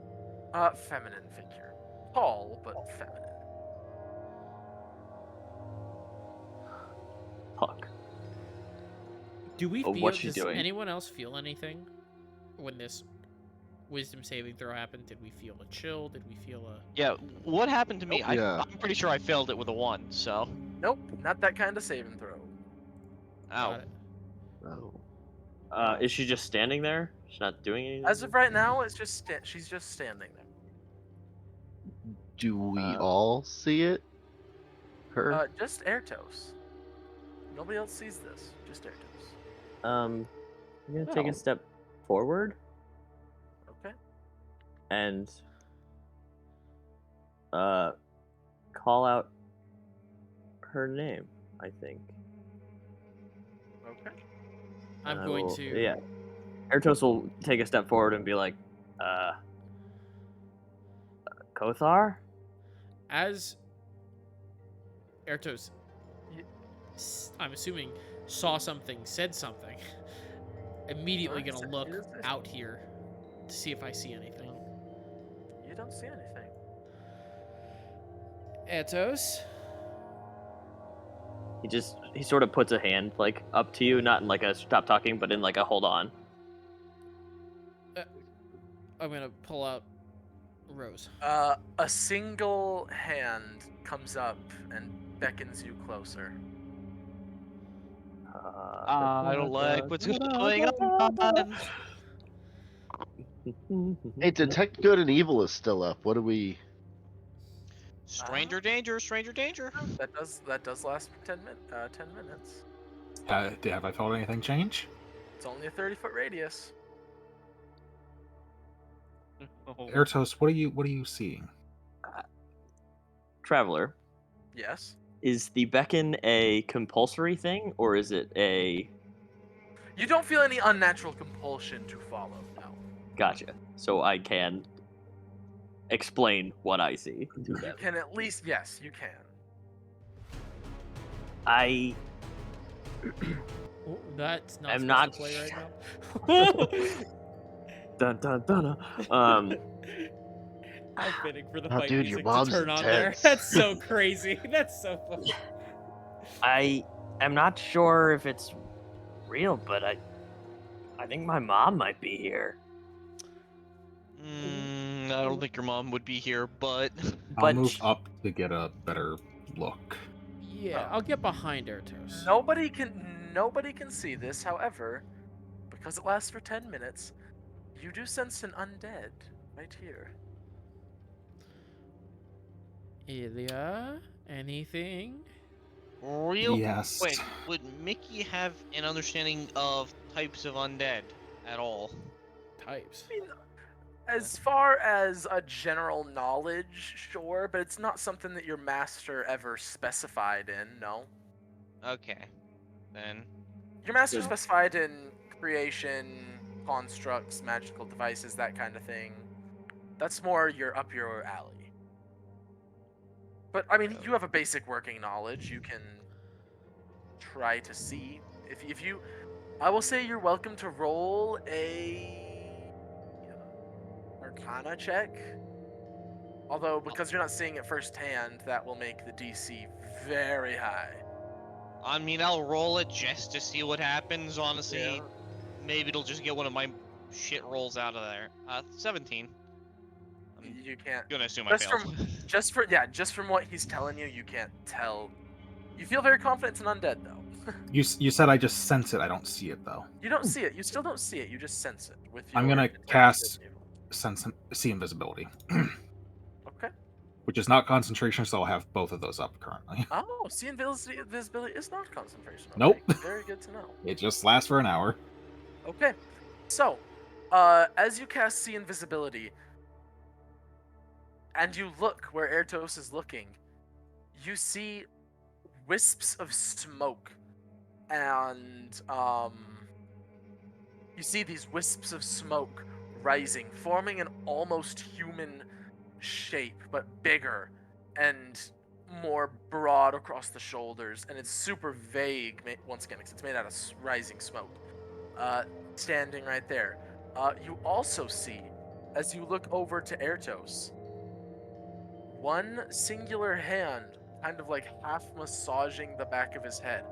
[SPEAKER 1] Feminine figure. Tall, but feminine.
[SPEAKER 9] Fuck.
[SPEAKER 3] Do we
[SPEAKER 9] Oh,
[SPEAKER 3] feel?
[SPEAKER 9] what's she
[SPEAKER 3] Does
[SPEAKER 9] doing?
[SPEAKER 3] anyone else feel anything when this wisdom saving throw happened? Did we feel a chill? Did we feel a?
[SPEAKER 2] Yeah, what happened to me?
[SPEAKER 8] Yeah.
[SPEAKER 2] I'm pretty sure I failed it with a 1, so...
[SPEAKER 1] Nope, not that kind of saving throw.
[SPEAKER 2] Ow.
[SPEAKER 3] Got it.
[SPEAKER 8] Oh.
[SPEAKER 9] Is she just standing there? She's not doing anything?
[SPEAKER 1] As of right now, it's just she's just standing there.
[SPEAKER 8] Do we all see it? Her?
[SPEAKER 1] Just Ertos. Nobody else sees this. Just Ertos.
[SPEAKER 9] I'm gonna take
[SPEAKER 8] Oh.
[SPEAKER 9] a step forward
[SPEAKER 1] Okay.
[SPEAKER 9] and call out her name, I think.
[SPEAKER 1] Okay.
[SPEAKER 3] I'm
[SPEAKER 9] I
[SPEAKER 3] going
[SPEAKER 9] will-
[SPEAKER 3] to.
[SPEAKER 9] Yeah. Ertos will take a step forward and be like, Kothar?
[SPEAKER 3] As Ertos, I'm assuming, saw something, said something, immediately
[SPEAKER 1] Alright,
[SPEAKER 3] gonna
[SPEAKER 1] so
[SPEAKER 3] look
[SPEAKER 1] it is this
[SPEAKER 3] out here to see if I see anything.
[SPEAKER 1] You don't see anything.
[SPEAKER 3] Ertos,
[SPEAKER 9] He sort of puts a hand like up to you, not in like a stop talking, but in like a hold on.
[SPEAKER 3] I'm gonna pull out Rose.
[SPEAKER 1] A single hand comes up and beckons you closer.
[SPEAKER 2] I don't like what's going on.
[SPEAKER 8] Hey, Detect Good and Evil is still up. What do we...
[SPEAKER 2] Stranger danger, stranger danger.
[SPEAKER 1] That does last for 10 minutes.
[SPEAKER 4] Have I felt anything change?
[SPEAKER 1] It's only a 30-foot radius.
[SPEAKER 4] Ertos, what are you seeing?
[SPEAKER 9] Traveler,
[SPEAKER 1] Yes.
[SPEAKER 9] is the beckon a compulsory thing, or is it a...
[SPEAKER 1] You don't feel any unnatural compulsion to follow. No.
[SPEAKER 9] Gotcha. So I can explain what I see to
[SPEAKER 1] You
[SPEAKER 9] them.
[SPEAKER 1] can at least, yes, you can.
[SPEAKER 9] I
[SPEAKER 3] Oh, that's not
[SPEAKER 9] I'm
[SPEAKER 3] supposed
[SPEAKER 9] not
[SPEAKER 3] to play right now.
[SPEAKER 9] dun dun dun.
[SPEAKER 3] How fitting for the
[SPEAKER 8] Oh,
[SPEAKER 3] fight
[SPEAKER 8] dude, your
[SPEAKER 3] music
[SPEAKER 8] mom's
[SPEAKER 3] to turn on there.
[SPEAKER 8] intense.
[SPEAKER 3] That's so crazy. That's so funny.
[SPEAKER 9] I am not sure if it's real, but I think my mom might be here.
[SPEAKER 2] I don't think your mom would be here, but...
[SPEAKER 4] I'll
[SPEAKER 9] But
[SPEAKER 4] move up to get a better look.
[SPEAKER 3] Yeah, I'll get behind Ertos.
[SPEAKER 1] Nobody can see this. However, because it lasts for 10 minutes, you do sense an undead right here.
[SPEAKER 3] Ilya, anything?
[SPEAKER 2] Real
[SPEAKER 4] Yes.
[SPEAKER 2] quick, would Mickey have an understanding of types of undead at all?
[SPEAKER 3] Types.
[SPEAKER 1] I mean, as far as a general knowledge, sure, but it's not something that your master ever specified in, no.
[SPEAKER 2] Okay. Then...
[SPEAKER 1] Your master
[SPEAKER 9] Good.
[SPEAKER 1] specified in creation, constructs, magical devices, that kind of thing. That's more up your alley. But, I mean, you have a basic working knowledge. You can try to see. If you... I will say you're welcome to roll a... Arcana check. Although, because you're not seeing it firsthand, that will make the DC very high.
[SPEAKER 2] I mean, I'll roll it just to see what happens, honestly.
[SPEAKER 1] Yeah.
[SPEAKER 2] Maybe it'll just get one of my shit rolls out of there. 17. I'm
[SPEAKER 1] You can't...
[SPEAKER 2] gonna assume I
[SPEAKER 1] Just
[SPEAKER 2] failed.
[SPEAKER 1] just from what he's telling you, you can't tell. You feel very confident it's an undead, though.
[SPEAKER 4] You said I just sense it. I don't see it though.
[SPEAKER 1] You don't see it. You still don't see it. You just sense it with your...
[SPEAKER 4] I'm gonna
[SPEAKER 1] detect
[SPEAKER 4] cast-
[SPEAKER 1] good and evil.
[SPEAKER 4] See invisibility,
[SPEAKER 1] Okay.
[SPEAKER 4] which is not concentration, so I'll have both of those up currently.
[SPEAKER 1] Oh, see invisibility is not concentration. Okay.
[SPEAKER 4] Nope.
[SPEAKER 1] Very good to know.
[SPEAKER 4] It just lasts for an hour.
[SPEAKER 1] Okay. So, as you cast see invisibility, and you look where Ertos is looking, you see wisps of smoke, and you see these wisps of smoke rising, forming an almost human shape, but bigger and more broad across the shoulders, and it's super vague, once again, because it's made out of rising smoke. Standing right there. You also see, as you look over to Ertos, one singular hand kind of like half massaging the back of his head.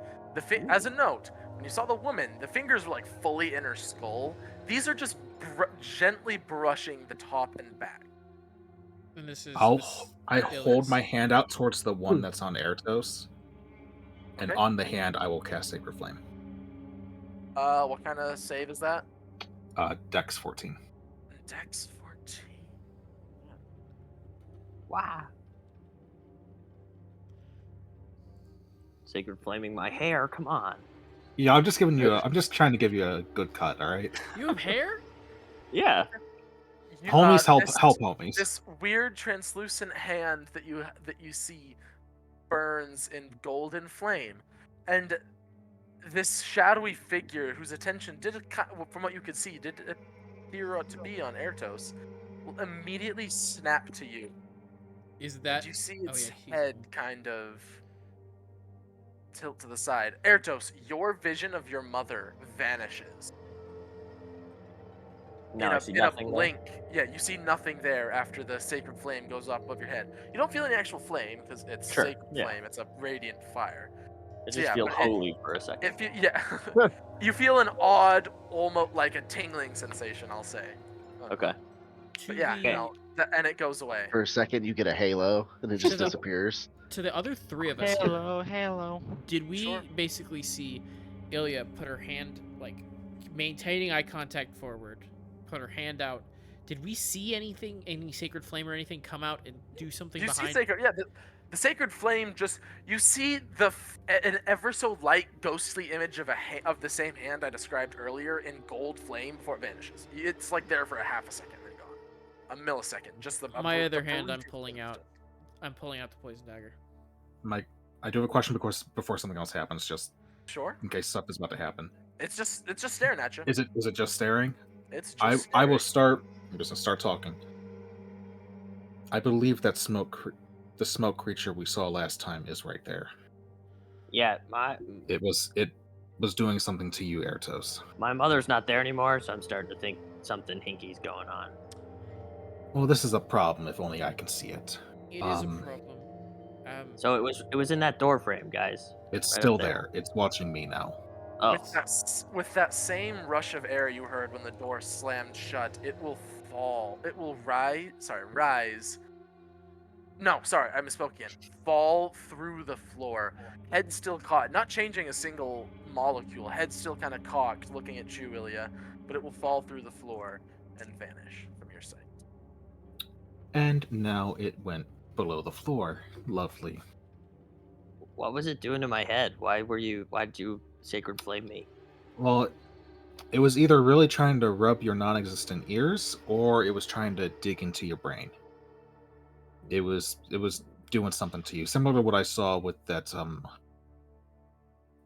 [SPEAKER 1] As a note, when you saw the woman, the fingers were like fully in her skull. These are just gently brushing the top and back.
[SPEAKER 3] And this is.
[SPEAKER 4] I hold my
[SPEAKER 3] Ilias.
[SPEAKER 4] hand out towards the one that's on Ertos, and
[SPEAKER 1] Okay.
[SPEAKER 4] on the hand I will cast Sacred Flame.
[SPEAKER 1] What kind of save is that?
[SPEAKER 4] Dex 14.
[SPEAKER 1] Dex 14.
[SPEAKER 9] Wow. Sacred flaming my hair. Come on.
[SPEAKER 4] Yeah, I'm just giving you. I'm just trying to give you a good cut. All right.
[SPEAKER 3] You have hair?
[SPEAKER 9] Yeah.
[SPEAKER 4] Homies help
[SPEAKER 1] this,
[SPEAKER 4] homies.
[SPEAKER 1] This weird translucent hand that you see burns in golden flame, and this shadowy figure whose attention from what you could see, did appear to be on Ertos, will immediately snap to you.
[SPEAKER 3] Is that?
[SPEAKER 1] And you see
[SPEAKER 3] Oh,
[SPEAKER 1] its
[SPEAKER 3] yeah,
[SPEAKER 1] head kind of tilt to the side. Ertos, your vision of your mother vanishes.
[SPEAKER 9] Now I see nothing
[SPEAKER 1] In a
[SPEAKER 9] there.
[SPEAKER 1] blink, yeah, you see nothing there after the sacred flame goes up above your head. You don't feel any actual flame because it's
[SPEAKER 9] Sure,
[SPEAKER 1] sacred
[SPEAKER 9] yeah.
[SPEAKER 1] flame. It's a radiant fire.
[SPEAKER 9] It
[SPEAKER 1] So
[SPEAKER 9] just
[SPEAKER 1] yeah,
[SPEAKER 9] feels
[SPEAKER 1] but
[SPEAKER 9] holy for a second.
[SPEAKER 1] You feel an odd, almost like a tingling sensation, I'll say.
[SPEAKER 9] Okay.
[SPEAKER 1] But yeah,
[SPEAKER 3] To the,
[SPEAKER 1] and it goes away.
[SPEAKER 5] For a second, you get a halo, and it just
[SPEAKER 3] the-
[SPEAKER 5] disappears.
[SPEAKER 3] to the other three of us,
[SPEAKER 2] Hello.
[SPEAKER 3] did we
[SPEAKER 1] Sure.
[SPEAKER 3] basically see Ilya put her hand, like, maintaining eye contact forward, put her hand out? Did we see anything, any sacred flame or anything come out and do something
[SPEAKER 1] You
[SPEAKER 3] behind?
[SPEAKER 1] see sacred, yeah. The sacred flame you see an ever so light ghostly image of of the same hand I described earlier in gold flame before it vanishes. It's like there for a half a second, then gone. A millisecond, just the.
[SPEAKER 3] My other hand, I'm pulling out the poison dagger.
[SPEAKER 4] I do have a question before something else happens, just
[SPEAKER 1] Sure.
[SPEAKER 4] in case something's about to happen.
[SPEAKER 1] It's just staring at you.
[SPEAKER 4] Is it just staring?
[SPEAKER 1] It's just.
[SPEAKER 4] I will
[SPEAKER 1] staring.
[SPEAKER 4] start. I'm just gonna start talking. I believe that the smoke creature we saw last time is right there.
[SPEAKER 9] Yeah,
[SPEAKER 4] It was doing something to you, Ertos.
[SPEAKER 9] my mother's not there anymore, so I'm starting to think something hinky's going on.
[SPEAKER 4] Well, this is a problem. If only I can see it.
[SPEAKER 3] It is a problem.
[SPEAKER 9] So it was in that door frame, guys.
[SPEAKER 4] It's
[SPEAKER 9] Right
[SPEAKER 4] still
[SPEAKER 9] up there.
[SPEAKER 4] there. It's watching me now.
[SPEAKER 9] Oh,
[SPEAKER 1] With that same rush of air you heard when the door slammed shut, it will fall. It will rise. No, sorry, I misspoke again. Fall through the floor. Head still caught, not changing a single molecule. Head still kind of cocked, looking at you, Ilya, but it will fall through the floor and vanish from your sight.
[SPEAKER 4] And now it went below the floor. Lovely.
[SPEAKER 9] what was it doing to my head? Why'd you sacred flame me?
[SPEAKER 4] Well, it was either really trying to rub your non-existent ears, or it was trying to dig into your brain. It was doing something to you, similar to what I saw with that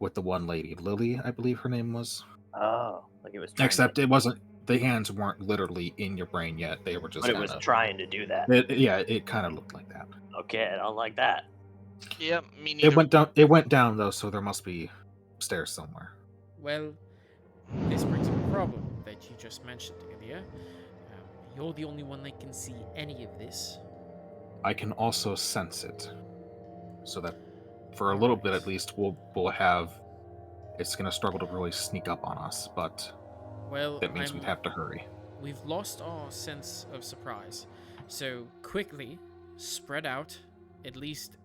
[SPEAKER 4] with the one lady, Lily, I believe her name was.
[SPEAKER 9] Oh, like it was trying
[SPEAKER 4] Except it wasn't. The hands weren't literally in your brain yet. They were just.
[SPEAKER 9] but it was trying to do that.
[SPEAKER 4] It kind of looked like that.
[SPEAKER 9] Okay, I don't like that.
[SPEAKER 2] Yeah, me neither.
[SPEAKER 4] It went down though, so there must be stairs somewhere.
[SPEAKER 3] Well, this brings up a problem that you just mentioned, Ilya. You're the only one that can see any of this.
[SPEAKER 4] I can also sense it, so that for a little bit at least, we'll have. It's gonna struggle to really sneak up on us, but
[SPEAKER 3] Well,
[SPEAKER 4] that means we'd have to hurry.
[SPEAKER 3] We've lost our sense of surprise, so quickly spread out, at least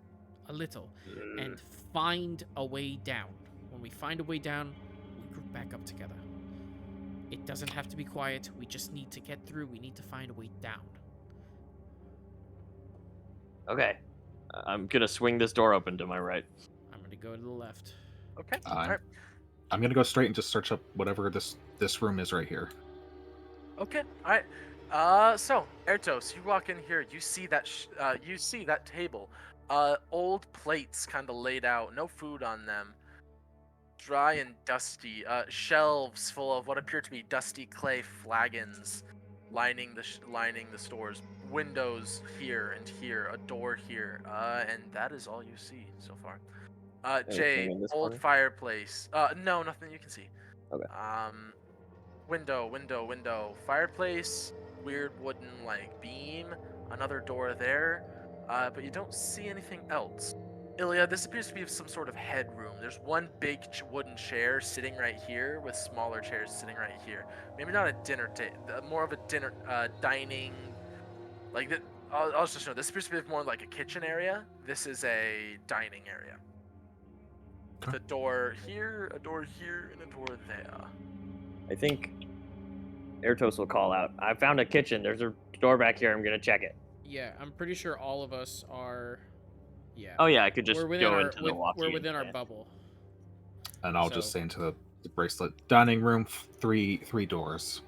[SPEAKER 3] a little, and find a way down. When we find a way down, we group back up together. It doesn't have to be quiet. We just need to get through. We need to find a way down.
[SPEAKER 9] Okay, I'm gonna swing this door open to my right.
[SPEAKER 3] I'm gonna go to the left.
[SPEAKER 1] Okay.
[SPEAKER 4] I'm-
[SPEAKER 1] Alright.
[SPEAKER 4] I'm gonna go straight and just search up whatever this room is right here.
[SPEAKER 1] Okay. Alright. So Ertos, you walk in here. You see that table. Old plates kind of laid out. No food on them. Dry and dusty. Shelves full of what appear to be dusty clay flagons. lining the stores. Windows here and here, a door here, and that is all you see so far. Jay,
[SPEAKER 6] Anything in this
[SPEAKER 1] old
[SPEAKER 6] corner?
[SPEAKER 1] fireplace. No, nothing you can see.
[SPEAKER 6] Okay.
[SPEAKER 1] Window, fireplace, weird wooden like beam, another door there, but you don't see anything else. Ilya, this appears to be some sort of headroom. There's one big wooden chair sitting right here with smaller chairs sitting right here. Maybe not a dinner table, more of a dinner dining. Like that. I'll just show. This appears to be more like a kitchen area. This is a dining area.
[SPEAKER 4] Okay.
[SPEAKER 1] The door here, a door here, and a door there.
[SPEAKER 6] I think Airtos will call out. I found a kitchen. There's a door back here. I'm gonna check it.
[SPEAKER 3] Yeah, I'm pretty sure all of us are. Yeah.
[SPEAKER 9] Oh yeah, I could just
[SPEAKER 3] we're within
[SPEAKER 9] go
[SPEAKER 3] our,
[SPEAKER 9] into the walkie.
[SPEAKER 3] we're within our
[SPEAKER 9] and-
[SPEAKER 3] bubble.
[SPEAKER 4] And I'll just
[SPEAKER 3] So-
[SPEAKER 4] say into the bracelet, dining room, three doors.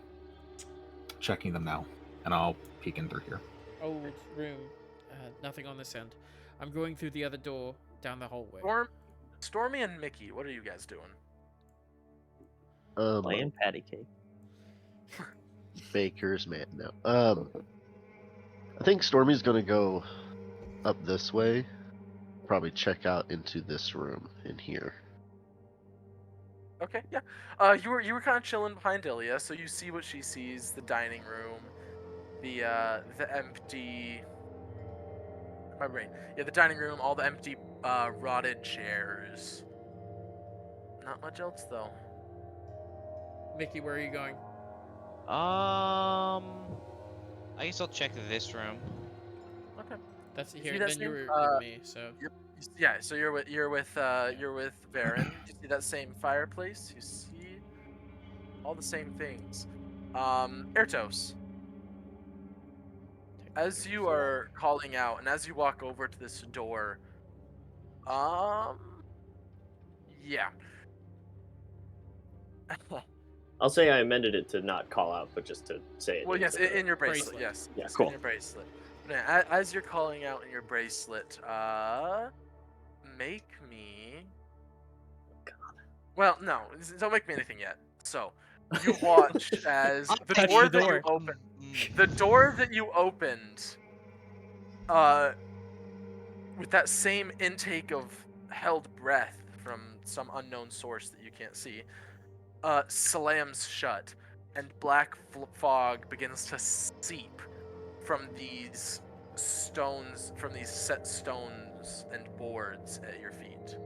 [SPEAKER 4] Checking them now, and I'll peek in through here.
[SPEAKER 3] Old room. Nothing on this end. I'm going through the other door down the hallway.
[SPEAKER 1] Stormy and Mickey, what are you guys doing?
[SPEAKER 6] Playing patty cake.
[SPEAKER 8] Baker's man. No. I think Stormy's gonna go up this way. Probably check out into this room in here.
[SPEAKER 1] Okay, yeah. You were kind of chilling behind Ilya, so you see what she sees: the dining room, the empty. My brain. Yeah, the dining room, all the empty, rotted chairs. Not much else though.
[SPEAKER 3] Mickey, where are you going?
[SPEAKER 2] I guess I'll check this room.
[SPEAKER 1] Okay.
[SPEAKER 3] That's
[SPEAKER 1] see
[SPEAKER 3] here.
[SPEAKER 1] that
[SPEAKER 3] Then you
[SPEAKER 1] same,
[SPEAKER 3] were with me. So
[SPEAKER 1] Yeah, so you're with Varen. You see that same fireplace? You see all the same things. Airtos. As you are calling out, and as you walk over to this door, yeah.
[SPEAKER 6] I'll say I amended it to not call out, but just to say it.
[SPEAKER 1] Well, yes,
[SPEAKER 6] into the-
[SPEAKER 1] in your bracelet,
[SPEAKER 3] bracelet.
[SPEAKER 1] yes.
[SPEAKER 6] Yeah,
[SPEAKER 1] Yes,
[SPEAKER 6] cool.
[SPEAKER 1] in your bracelet. Now, as you're calling out in your bracelet, make me. Well, no, don't make me anything yet. So, you watch as the
[SPEAKER 3] touch
[SPEAKER 1] door
[SPEAKER 3] the
[SPEAKER 1] that you
[SPEAKER 3] door.
[SPEAKER 1] open, the door that you opened, with that same intake of held breath from some unknown source that you can't see, slams shut, and black fog begins to seep from these stones, from these set stones and boards at your feet,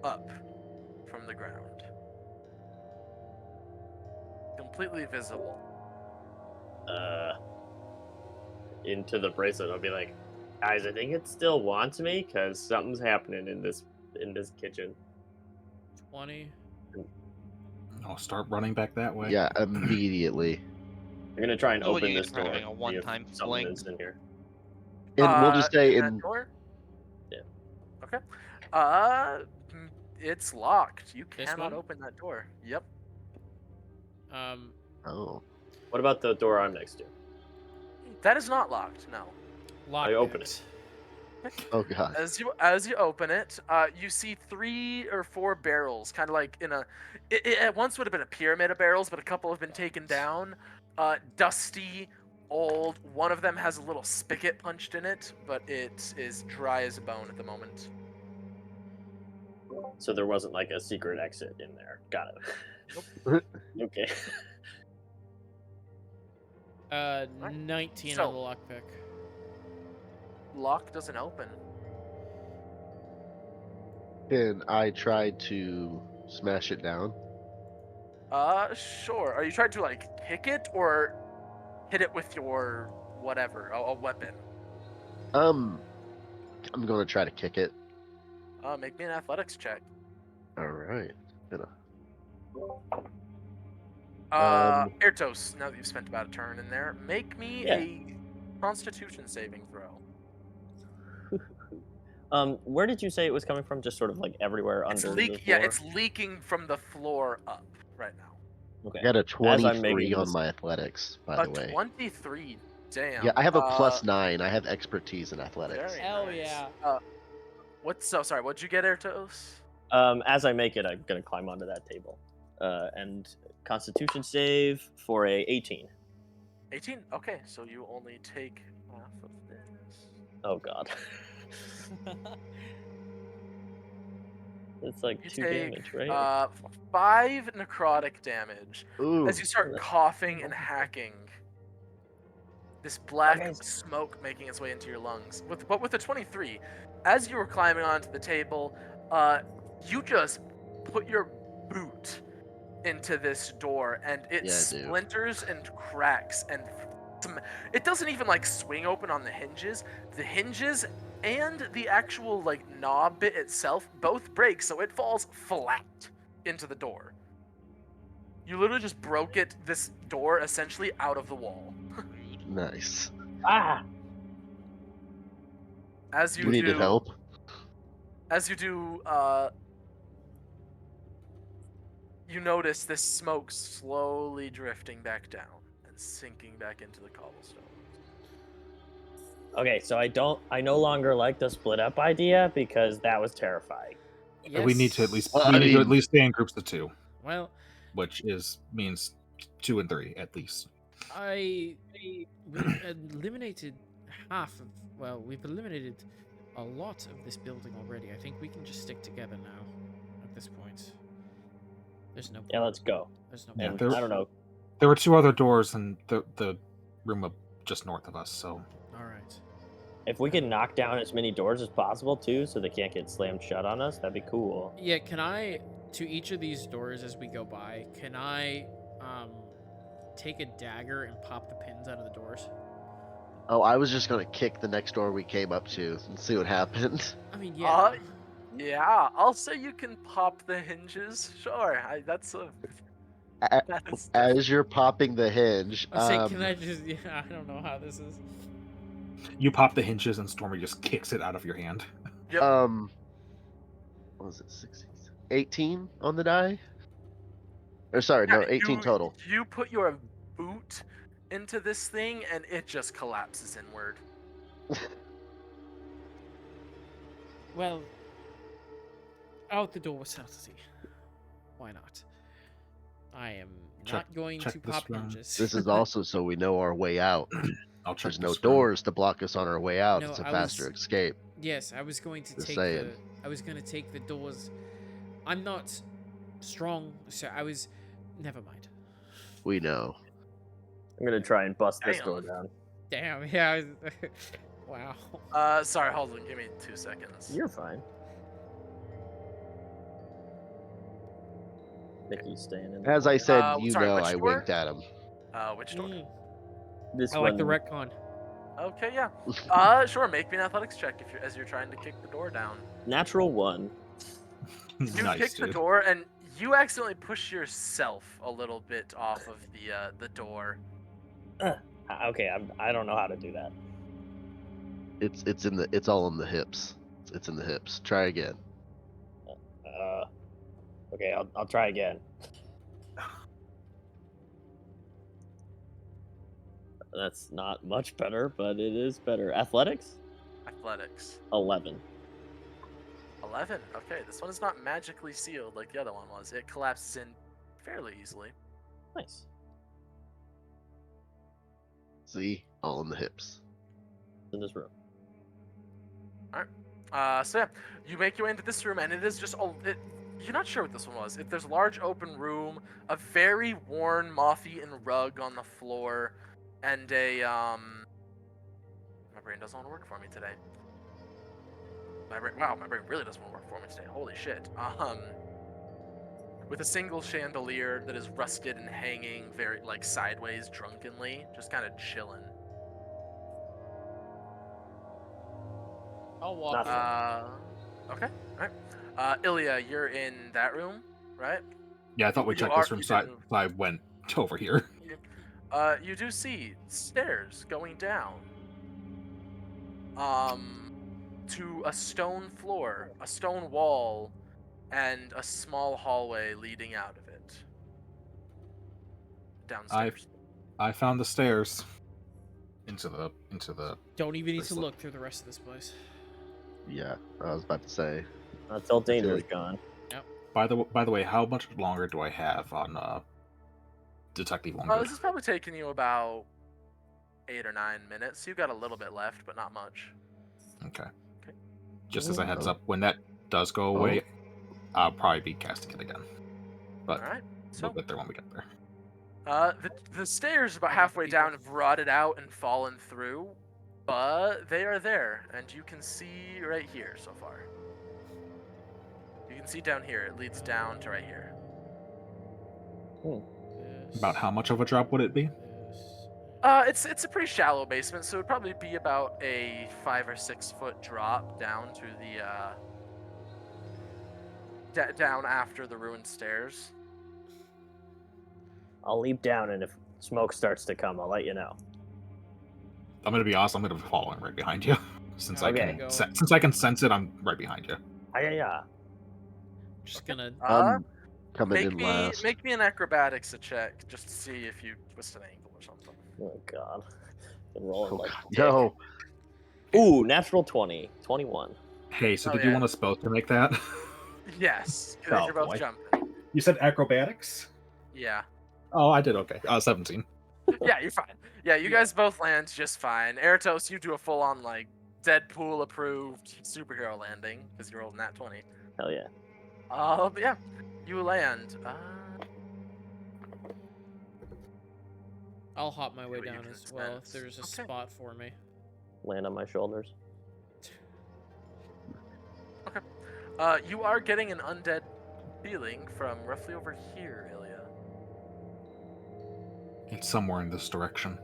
[SPEAKER 1] up from the ground. Completely visible.
[SPEAKER 6] Into the bracelet, I'll be like, guys, I think it still wants me because something's happening in this kitchen.
[SPEAKER 3] 20.
[SPEAKER 4] I'll start running back that way.
[SPEAKER 8] Yeah, immediately.
[SPEAKER 6] I'm gonna try and
[SPEAKER 2] Oh,
[SPEAKER 6] open
[SPEAKER 2] you
[SPEAKER 6] this
[SPEAKER 2] guys are
[SPEAKER 6] door.
[SPEAKER 2] having a
[SPEAKER 6] see if
[SPEAKER 2] one-time
[SPEAKER 6] something
[SPEAKER 2] fling.
[SPEAKER 6] is in here.
[SPEAKER 8] And we'll just say
[SPEAKER 1] that
[SPEAKER 8] in
[SPEAKER 1] door?
[SPEAKER 6] Yeah.
[SPEAKER 1] Okay. It's locked. You
[SPEAKER 3] This
[SPEAKER 1] cannot
[SPEAKER 3] one?
[SPEAKER 1] open that door. Yep.
[SPEAKER 8] oh.
[SPEAKER 6] What about the door I'm next to?
[SPEAKER 1] That is not locked. No.
[SPEAKER 3] Lock
[SPEAKER 6] I open
[SPEAKER 3] it.
[SPEAKER 8] Oh god.
[SPEAKER 1] As you open it, you see 3 or 4 barrels, kind of like in a. It at once would have been a pyramid of barrels, but a couple have been taken down. Dusty, old. One of them has a little spigot punched in it, but it is dry as a bone at the moment.
[SPEAKER 6] So there wasn't like a secret exit in there. Got it. Okay.
[SPEAKER 3] 19
[SPEAKER 1] So-
[SPEAKER 3] on the lockpick.
[SPEAKER 1] Lock doesn't open.
[SPEAKER 8] Can I try to smash it down?
[SPEAKER 1] Sure. Are you trying to like kick it or hit it with your whatever, a weapon?
[SPEAKER 8] I'm gonna try to kick it.
[SPEAKER 1] Make me an athletics check.
[SPEAKER 8] Alright.
[SPEAKER 1] Airtos, now that you've spent about a turn in there, make me
[SPEAKER 6] Yeah.
[SPEAKER 1] a Constitution saving throw.
[SPEAKER 6] Where did you say it was coming from? Just sort of like everywhere
[SPEAKER 1] It's
[SPEAKER 6] under the floor?
[SPEAKER 1] yeah, it's leaking from the floor up right now.
[SPEAKER 6] Okay.
[SPEAKER 8] I got a
[SPEAKER 6] As I'm
[SPEAKER 8] 23
[SPEAKER 6] making
[SPEAKER 8] on
[SPEAKER 6] this-
[SPEAKER 8] my athletics, by the way.
[SPEAKER 1] 23. Damn.
[SPEAKER 8] Yeah, I have a +9. I have expertise in athletics.
[SPEAKER 1] Very
[SPEAKER 3] Hell
[SPEAKER 1] nice.
[SPEAKER 3] yeah.
[SPEAKER 1] Sorry, what'd you get, Airtos?
[SPEAKER 6] As I make it, I'm gonna climb onto that table. And Constitution save for a 18.
[SPEAKER 1] 18. Okay, so you only take half of this.
[SPEAKER 6] Oh god. It's like
[SPEAKER 1] You
[SPEAKER 6] 2
[SPEAKER 1] take
[SPEAKER 6] damage, right?
[SPEAKER 1] 5 necrotic damage
[SPEAKER 8] Ooh.
[SPEAKER 1] as you start coughing and hacking. This black
[SPEAKER 6] Okay.
[SPEAKER 1] smoke making its way into your lungs. But with a 23, as you were climbing onto the table, you just put your boot into this door, and it
[SPEAKER 8] Yeah, dude.
[SPEAKER 1] splinters and cracks, and it doesn't even like swing open on the hinges. The hinges and the actual like knob bit itself both break, so it falls flat into the door. You literally just broke this door essentially out of the wall.
[SPEAKER 8] Nice.
[SPEAKER 6] Ah!
[SPEAKER 1] As you
[SPEAKER 8] You needed
[SPEAKER 1] do,
[SPEAKER 8] help?
[SPEAKER 1] as you do, you notice this smoke slowly drifting back down and sinking back into the cobblestone.
[SPEAKER 6] Okay, so I no longer like the split up idea because that was terrifying.
[SPEAKER 3] Yes.
[SPEAKER 4] We need to at least
[SPEAKER 8] Well, I
[SPEAKER 4] we need to at
[SPEAKER 8] mean-
[SPEAKER 4] least stay in groups of 2,
[SPEAKER 3] Well,
[SPEAKER 4] which means 2 and 3 at least.
[SPEAKER 3] we've eliminated half of. Well, we've eliminated a lot of this building already. I think we can just stick together now. At this point, there's no.
[SPEAKER 6] Yeah, let's go.
[SPEAKER 3] There's no.
[SPEAKER 4] Yeah,
[SPEAKER 6] And
[SPEAKER 4] there-
[SPEAKER 6] I don't know.
[SPEAKER 4] There were 2 other doors in the room up just north of us, so
[SPEAKER 3] All right.
[SPEAKER 6] If we can knock down as many doors as possible too, so they can't get slammed shut on us, that'd be cool.
[SPEAKER 3] Yeah. Can I, to each of these doors as we go by, can I, take a dagger and pop the pins out of the doors?
[SPEAKER 8] Oh, I was just gonna kick the next door we came up to and see what happened.
[SPEAKER 3] I mean, yeah.
[SPEAKER 1] Yeah, I'll say you can pop the hinges. Sure, that's a.
[SPEAKER 8] A-
[SPEAKER 1] That's
[SPEAKER 8] As you're popping the hinge,
[SPEAKER 3] I say, can I just? Yeah, I don't know how this is.
[SPEAKER 4] you pop the hinges and Stormy just kicks it out of your hand.
[SPEAKER 1] Yep.
[SPEAKER 8] What was it, 16? 18 on the die? Or sorry, no, 18 total.
[SPEAKER 1] You put your boot into this thing, and it just collapses inward.
[SPEAKER 3] Well, out the door with subtlety. Why not? I am not going
[SPEAKER 4] check
[SPEAKER 3] to
[SPEAKER 4] this
[SPEAKER 3] pop
[SPEAKER 4] room.
[SPEAKER 3] hinges.
[SPEAKER 8] This is also so we know our way out.
[SPEAKER 4] I'll check
[SPEAKER 8] There's no
[SPEAKER 4] this room.
[SPEAKER 8] doors to block us on our way out.
[SPEAKER 3] No,
[SPEAKER 8] It's a
[SPEAKER 3] I
[SPEAKER 8] faster
[SPEAKER 3] was-
[SPEAKER 8] escape.
[SPEAKER 3] Yes, I was going to
[SPEAKER 8] Just
[SPEAKER 3] take
[SPEAKER 8] saying.
[SPEAKER 3] I was going to take the doors. I'm not strong, so I was. Never mind.
[SPEAKER 8] We know.
[SPEAKER 6] I'm gonna try and bust this
[SPEAKER 1] Damn.
[SPEAKER 6] door down.
[SPEAKER 3] Damn. Yeah. Wow.
[SPEAKER 1] Sorry, hold on. Give me 2 seconds.
[SPEAKER 6] You're fine. Mickey's staying in.
[SPEAKER 8] As I said,
[SPEAKER 1] sorry, which
[SPEAKER 8] I
[SPEAKER 1] door?
[SPEAKER 8] winked at him.
[SPEAKER 1] Which door?
[SPEAKER 3] Mm,
[SPEAKER 6] This
[SPEAKER 3] I like the
[SPEAKER 6] one-
[SPEAKER 3] retcon.
[SPEAKER 1] Okay, yeah. Sure. Make me an athletics check as you're trying to kick the door down.
[SPEAKER 6] Natural 1.
[SPEAKER 1] You
[SPEAKER 4] Nice,
[SPEAKER 1] kick the
[SPEAKER 4] dude.
[SPEAKER 1] door, and you accidentally push yourself a little bit off of the door.
[SPEAKER 6] Okay, I don't know how to do that.
[SPEAKER 8] It's all in the hips. It's in the hips. Try again.
[SPEAKER 6] Okay, I'll try again. That's not much better, but it is better. Athletics?
[SPEAKER 1] Athletics.
[SPEAKER 6] 11.
[SPEAKER 1] 11. Okay, this one is not magically sealed like the other one was. It collapses in fairly easily.
[SPEAKER 6] Nice.
[SPEAKER 8] See, all in the hips.
[SPEAKER 6] In this room.
[SPEAKER 1] So yeah, you make your way into this room, and it is just you're not sure what this one was. If there's a large open room, a very worn, moth-eaten rug on the floor, and a my brain doesn't want to work for me today. My brain really doesn't want to work for me today. Holy shit. With a single chandelier that is rusted and hanging very like sideways, drunkenly, just kind of chilling.
[SPEAKER 3] I'll walk.
[SPEAKER 6] Nothing.
[SPEAKER 1] Okay, alright. Ilya, you're in that room, right?
[SPEAKER 4] Yeah, I thought we
[SPEAKER 1] You
[SPEAKER 4] checked
[SPEAKER 1] are-
[SPEAKER 4] this room,
[SPEAKER 1] you
[SPEAKER 4] so I,
[SPEAKER 1] do.
[SPEAKER 4] so I went over here.
[SPEAKER 1] You do see stairs going down. To a stone floor, a stone wall, and a small hallway leading out of it. Downstairs.
[SPEAKER 4] I found the stairs into the.
[SPEAKER 3] Don't even need to
[SPEAKER 4] Look.
[SPEAKER 3] look through the rest of this place.
[SPEAKER 8] Yeah, I was about to say.
[SPEAKER 6] Until danger's
[SPEAKER 8] like-
[SPEAKER 6] gone.
[SPEAKER 4] By the way, how much longer do I have on detective longer?
[SPEAKER 1] This is probably taking you about 8 or 9 minutes. You got a little bit left, but not much.
[SPEAKER 4] Okay.
[SPEAKER 1] Okay.
[SPEAKER 4] Just as a heads up, when that does go away, I'll probably be casting it again. But
[SPEAKER 1] All right.
[SPEAKER 4] we'll
[SPEAKER 1] So
[SPEAKER 4] get there when we get there.
[SPEAKER 1] the stairs about halfway down have rotted out and fallen through, but they are there, and you can see right here so far. You can see down here. It leads down to right here.
[SPEAKER 4] About how much of a drop would it be?
[SPEAKER 1] It's a pretty shallow basement, so it'd probably be about a 5 or 6 foot drop down to the down after the ruined stairs.
[SPEAKER 6] I'll leap down, and if smoke starts to come, I'll let you know.
[SPEAKER 4] I'm gonna be honest. I'm gonna be following right behind you, since I
[SPEAKER 6] Okay.
[SPEAKER 4] can since I can sense it. I'm right behind you.
[SPEAKER 6] Yeah.
[SPEAKER 3] Just gonna.
[SPEAKER 8] I'm coming
[SPEAKER 1] Make
[SPEAKER 8] in
[SPEAKER 1] me
[SPEAKER 8] last.
[SPEAKER 1] make me an acrobatics check just to see if you twist an ankle or something.
[SPEAKER 6] Oh god. Been rolling
[SPEAKER 8] Oh,
[SPEAKER 6] like
[SPEAKER 8] God,
[SPEAKER 6] dick.
[SPEAKER 8] no.
[SPEAKER 6] Ooh, natural 20. 21.
[SPEAKER 4] Hey, so
[SPEAKER 1] Oh,
[SPEAKER 4] did you
[SPEAKER 1] yeah.
[SPEAKER 4] want us both to make that?
[SPEAKER 1] Yes, because
[SPEAKER 7] Oh,
[SPEAKER 1] you're both
[SPEAKER 7] boy.
[SPEAKER 1] jumping.
[SPEAKER 7] You said acrobatics?
[SPEAKER 1] Yeah.
[SPEAKER 4] Oh, I did okay. 17.
[SPEAKER 1] Yeah, you're fine. Yeah, you guys both land just fine. Eratos, you do a full-on like Deadpool-approved superhero landing because you rolled nat 20.
[SPEAKER 6] Hell yeah.
[SPEAKER 1] But yeah, you land.
[SPEAKER 3] I'll hop my way
[SPEAKER 1] what you
[SPEAKER 3] down
[SPEAKER 1] can
[SPEAKER 3] as well if
[SPEAKER 1] sense.
[SPEAKER 3] there's a
[SPEAKER 1] Okay.
[SPEAKER 3] spot for me.
[SPEAKER 6] Land on my shoulders.
[SPEAKER 1] You are getting an undead feeling from roughly over here, Ilya.
[SPEAKER 4] It's somewhere in this direction.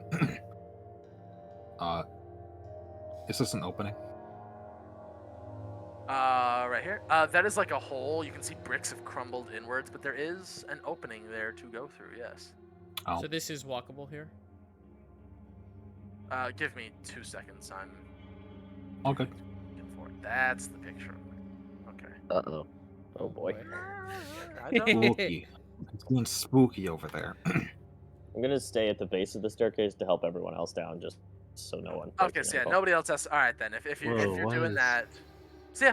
[SPEAKER 4] Is this an opening?
[SPEAKER 1] Right here. That is like a hole. You can see bricks have crumbled inwards, but there is an opening there to go through. Yes.
[SPEAKER 4] Oh,
[SPEAKER 3] So this is walkable here.
[SPEAKER 1] Give me 2 seconds. I'm
[SPEAKER 4] okay.
[SPEAKER 1] looking for it. That's the picture. Okay.
[SPEAKER 6] Uh-oh. Oh boy.
[SPEAKER 1] I know.
[SPEAKER 4] Spooky. It's doing spooky over there.
[SPEAKER 6] I'm gonna stay at the base of the staircase to help everyone else down, just so no one.
[SPEAKER 1] Okay, so yeah, nobody else has. All right then. If you're
[SPEAKER 8] Whoa,
[SPEAKER 1] doing
[SPEAKER 8] what
[SPEAKER 1] that, so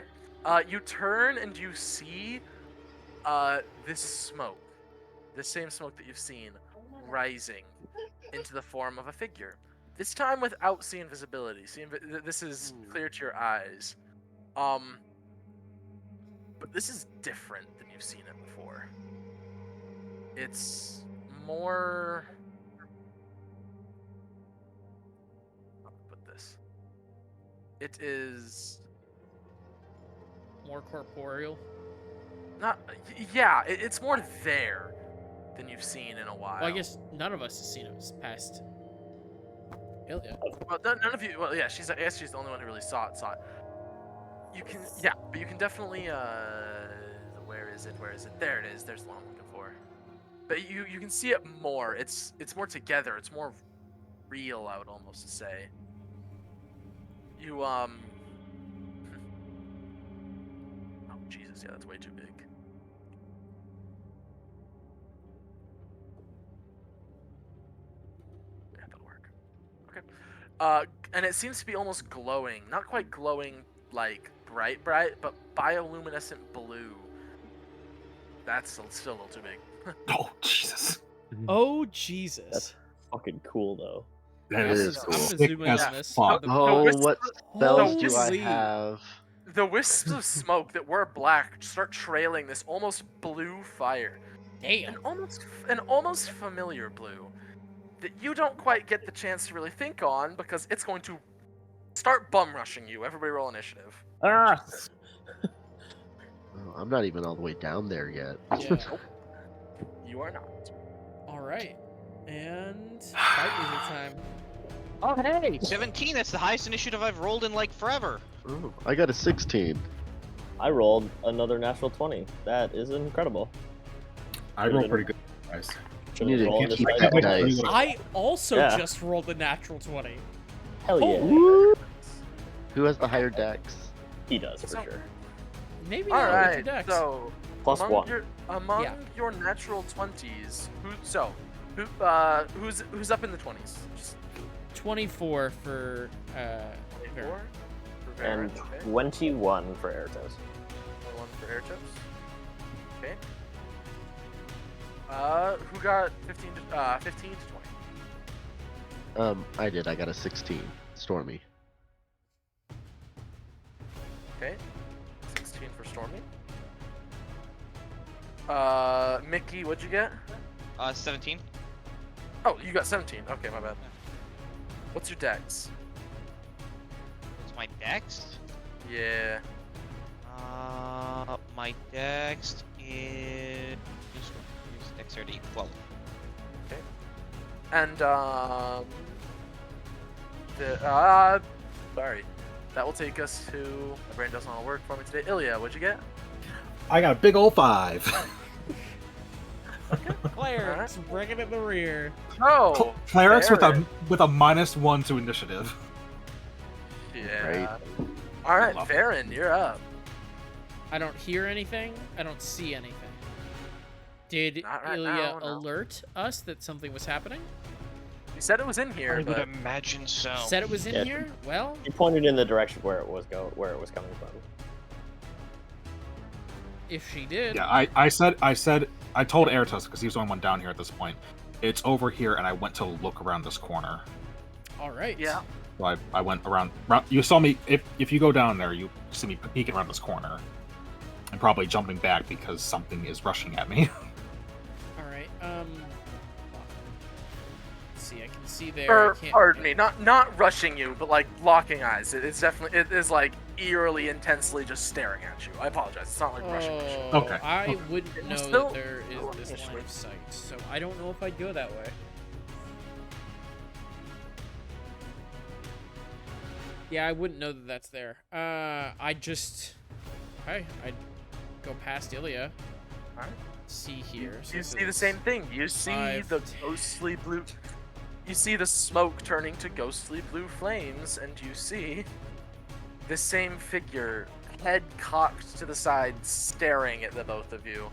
[SPEAKER 1] yeah, you turn and you see, this smoke, the same smoke that you've seen, rising into the form of a figure. This time without seeing visibility. This is clear to your eyes. But this is different than you've seen it before. It's more. How to put this? It is
[SPEAKER 3] More corporeal.
[SPEAKER 1] not. Yeah, it's more there than you've seen in a while.
[SPEAKER 3] Well, I guess none of us has seen it past. Ilya.
[SPEAKER 1] Well, none of you. Well, yeah, I guess she's the only one who really saw it. You can, yeah, but you can definitely. Where is it? There it is. There's the one I'm looking for. But you can see it more. It's more together. It's more real. I would almost say. You Oh Jesus, yeah, that's way too big. Yeah, that'll work. Okay. And it seems to be almost glowing. Not quite glowing like bright, but bioluminescent blue. That's still a little too big.
[SPEAKER 4] Oh, Jesus.
[SPEAKER 3] Oh Jesus.
[SPEAKER 6] That's fucking cool though.
[SPEAKER 4] That
[SPEAKER 8] It
[SPEAKER 4] is
[SPEAKER 8] is
[SPEAKER 3] I'm
[SPEAKER 8] cool.
[SPEAKER 3] gonna
[SPEAKER 4] sick
[SPEAKER 3] zoom in
[SPEAKER 4] as
[SPEAKER 3] on this.
[SPEAKER 4] fuck.
[SPEAKER 8] Oh,
[SPEAKER 1] wisp-
[SPEAKER 8] what spells do I
[SPEAKER 3] Holy.
[SPEAKER 8] have?
[SPEAKER 1] The wisps of smoke that were black start trailing this almost blue fire.
[SPEAKER 3] Damn.
[SPEAKER 1] An almost familiar blue that you don't quite get the chance to really think on because it's going to start bum rushing you. Everybody roll initiative.
[SPEAKER 6] Ah!
[SPEAKER 8] Oh, I'm not even all the way down there yet.
[SPEAKER 3] Yeah.
[SPEAKER 1] You are not.
[SPEAKER 3] All right. And fight music time.
[SPEAKER 2] Oh, hey! 17, that's the highest initiative I've rolled in like forever.
[SPEAKER 8] Oh, I got a 16.
[SPEAKER 6] I rolled another natural 20. That is incredible.
[SPEAKER 4] I roll pretty good, guys.
[SPEAKER 6] Should've
[SPEAKER 8] You need to
[SPEAKER 6] rolled this
[SPEAKER 8] keep
[SPEAKER 6] high.
[SPEAKER 8] that dice.
[SPEAKER 3] I also
[SPEAKER 6] Yeah.
[SPEAKER 3] just rolled a natural 20.
[SPEAKER 6] Hell yeah.
[SPEAKER 3] Oh.
[SPEAKER 8] Who has the higher dex?
[SPEAKER 6] He does for
[SPEAKER 1] So-
[SPEAKER 6] sure.
[SPEAKER 3] Maybe
[SPEAKER 1] All
[SPEAKER 3] not with
[SPEAKER 1] right.
[SPEAKER 3] your dex.
[SPEAKER 1] So
[SPEAKER 6] Plus
[SPEAKER 1] among
[SPEAKER 6] one.
[SPEAKER 1] Your your natural 20s, who's up in the 20s? Just
[SPEAKER 3] 24 for
[SPEAKER 1] 24 for
[SPEAKER 6] And
[SPEAKER 1] Varen, okay.
[SPEAKER 6] 21 for Eratos.
[SPEAKER 1] One for Airtips. Okay. Who got 15 to 20?
[SPEAKER 8] I did. I got a 16. Stormy.
[SPEAKER 1] Okay. 16 for Stormy. Mickey, what'd you get?
[SPEAKER 2] 17.
[SPEAKER 1] Oh, you got 17. Okay, my bad. What's your dex?
[SPEAKER 2] What's my dex?
[SPEAKER 1] Yeah.
[SPEAKER 2] My dex is dexterity 12.
[SPEAKER 1] And, sorry. That will take us to... My brain doesn't want to work for me today. Ilya, what'd you get?
[SPEAKER 7] I got a big old 5.
[SPEAKER 3] Clerics bringing it in the rear.
[SPEAKER 1] Oh!
[SPEAKER 7] Clerics with
[SPEAKER 1] Baron.
[SPEAKER 7] a -1 to initiative.
[SPEAKER 1] Yeah.
[SPEAKER 8] Right.
[SPEAKER 1] Alright,
[SPEAKER 7] Love it.
[SPEAKER 1] Varen, you're up.
[SPEAKER 3] I don't hear anything. I don't see anything. Did
[SPEAKER 1] Not right
[SPEAKER 3] Ilya
[SPEAKER 1] now, no.
[SPEAKER 3] alert us that something was happening?
[SPEAKER 1] You said it was in here,
[SPEAKER 2] I would
[SPEAKER 1] but...
[SPEAKER 2] imagine so.
[SPEAKER 3] Said it was in
[SPEAKER 6] Yeah.
[SPEAKER 3] here? Well,
[SPEAKER 6] He pointed in the direction where it was coming from.
[SPEAKER 3] if she did.
[SPEAKER 7] Yeah, I told Airtus, because he was the only one down here at this point, it's over here, and I went to look around this corner.
[SPEAKER 3] All right.
[SPEAKER 1] Yeah.
[SPEAKER 7] So I went around. You saw me. If you go down there, you see me peeking around this corner, and probably jumping back because something is rushing at me.
[SPEAKER 3] All right. Let's see. I can see there.
[SPEAKER 1] Or, pardon me, not rushing you, but like locking eyes. It is like eerily, intensely just staring at you. I apologize. It's not like rushing at you.
[SPEAKER 7] Okay.
[SPEAKER 3] I wouldn't know
[SPEAKER 1] Still-
[SPEAKER 3] that there is this line of sight, so I don't know if I'd go that way. Yeah, I wouldn't know that that's there. I'd go past Ilya.
[SPEAKER 1] Alright.
[SPEAKER 3] See here. So
[SPEAKER 1] You
[SPEAKER 3] this
[SPEAKER 1] see the
[SPEAKER 3] is
[SPEAKER 1] same thing. You see
[SPEAKER 3] 5,
[SPEAKER 1] the
[SPEAKER 3] 10.
[SPEAKER 1] ghostly blue. You see the smoke turning to ghostly blue flames, and you see the same figure, head cocked to the side, staring at the both of you.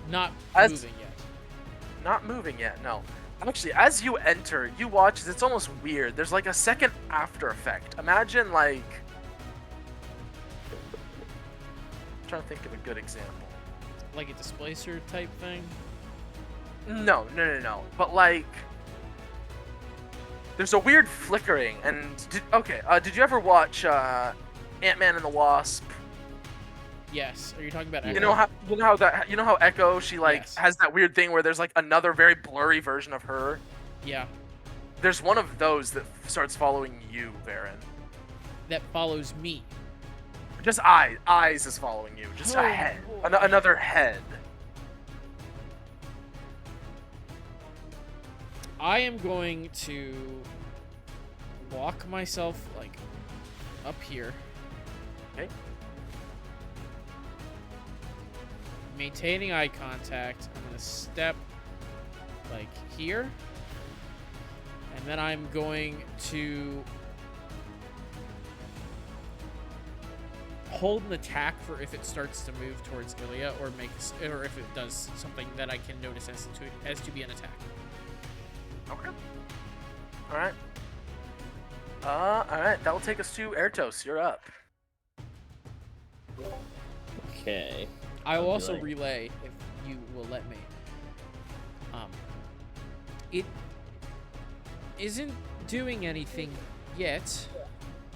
[SPEAKER 3] Not
[SPEAKER 1] As-
[SPEAKER 3] moving yet.
[SPEAKER 1] Not moving yet, no. Actually, as you enter, you watch as it's almost weird. There's like a second after effect. Imagine like... I'm trying to think of a good example.
[SPEAKER 3] Like a displacer type thing.
[SPEAKER 1] No. But like... There's a weird flickering, and... Did you ever watch Ant-Man and the Wasp?
[SPEAKER 3] Yes. Are you talking about?
[SPEAKER 1] You know how Echo, she like
[SPEAKER 3] Yes.
[SPEAKER 1] has that weird thing where there's like another very blurry version of her?
[SPEAKER 3] Yeah.
[SPEAKER 1] There's one of those that starts following you, Varen.
[SPEAKER 3] That follows me.
[SPEAKER 1] Just eyes is following you. Just a
[SPEAKER 3] Oh,
[SPEAKER 1] head.
[SPEAKER 3] boy.
[SPEAKER 1] Another head.
[SPEAKER 3] I am going to walk myself like up here.
[SPEAKER 1] Okay.
[SPEAKER 3] Maintaining eye contact. I'm gonna step like here. And then I'm going to hold an attack for if it starts to move towards Ilya, or or if it does something that I can notice as to be an attack.
[SPEAKER 1] Okay. Alright. Alright, that will take us to Airtos. You're up.
[SPEAKER 6] Okay.
[SPEAKER 3] I will
[SPEAKER 6] I'll
[SPEAKER 3] also
[SPEAKER 6] relay.
[SPEAKER 3] relay if you will let me. It isn't doing anything yet,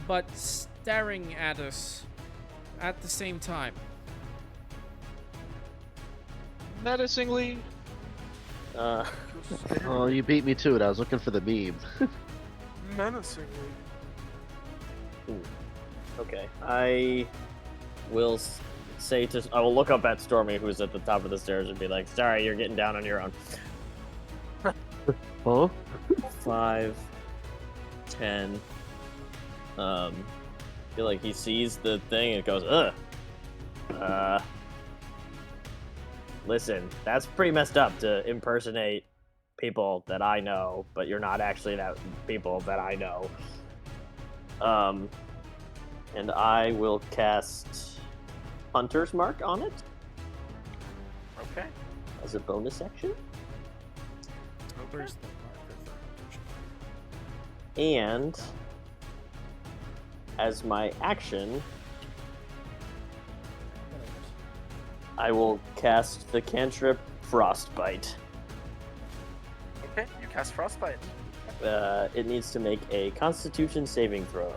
[SPEAKER 3] but staring at us at the same time.
[SPEAKER 2] Menacingly.
[SPEAKER 8] Oh, you beat me to it. I was looking for the meme.
[SPEAKER 1] Menacingly.
[SPEAKER 6] Okay. I will I will look up at Stormy, who's at the top of the stairs, and be like, "Sorry, you're getting down on your own."
[SPEAKER 8] Huh?
[SPEAKER 6] 5, 10. Feel like he sees the thing and goes, ugh. Listen, that's pretty messed up to impersonate people that I know, but you're not actually that people that I know. And I will cast Hunter's Mark on it
[SPEAKER 1] Okay.
[SPEAKER 6] as a bonus action.
[SPEAKER 3] Where's the marker for Hunter's Mark?
[SPEAKER 6] And as my action, I will cast the cantrip Frostbite.
[SPEAKER 1] Okay, you cast Frostbite.
[SPEAKER 6] It needs to make a Constitution saving throw.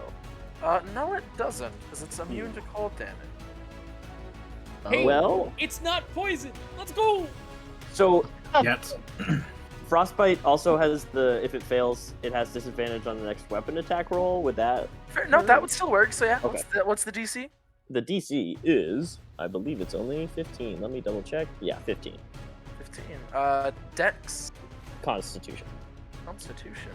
[SPEAKER 1] No, it doesn't, because it's immune to cold damage.
[SPEAKER 3] Hey,
[SPEAKER 6] Well,
[SPEAKER 3] it's not poison. Let's go.
[SPEAKER 6] so
[SPEAKER 4] Yet.
[SPEAKER 6] Frostbite also has if it fails, it has disadvantage on the next weapon attack roll. Would that?
[SPEAKER 1] Fair, no, that would still work. So yeah,
[SPEAKER 6] Okay.
[SPEAKER 1] what's the DC?
[SPEAKER 6] The DC is, I believe it's only 15. Let me double check. Yeah, 15.
[SPEAKER 1] 15. Dex.
[SPEAKER 6] Constitution.
[SPEAKER 1] Constitution.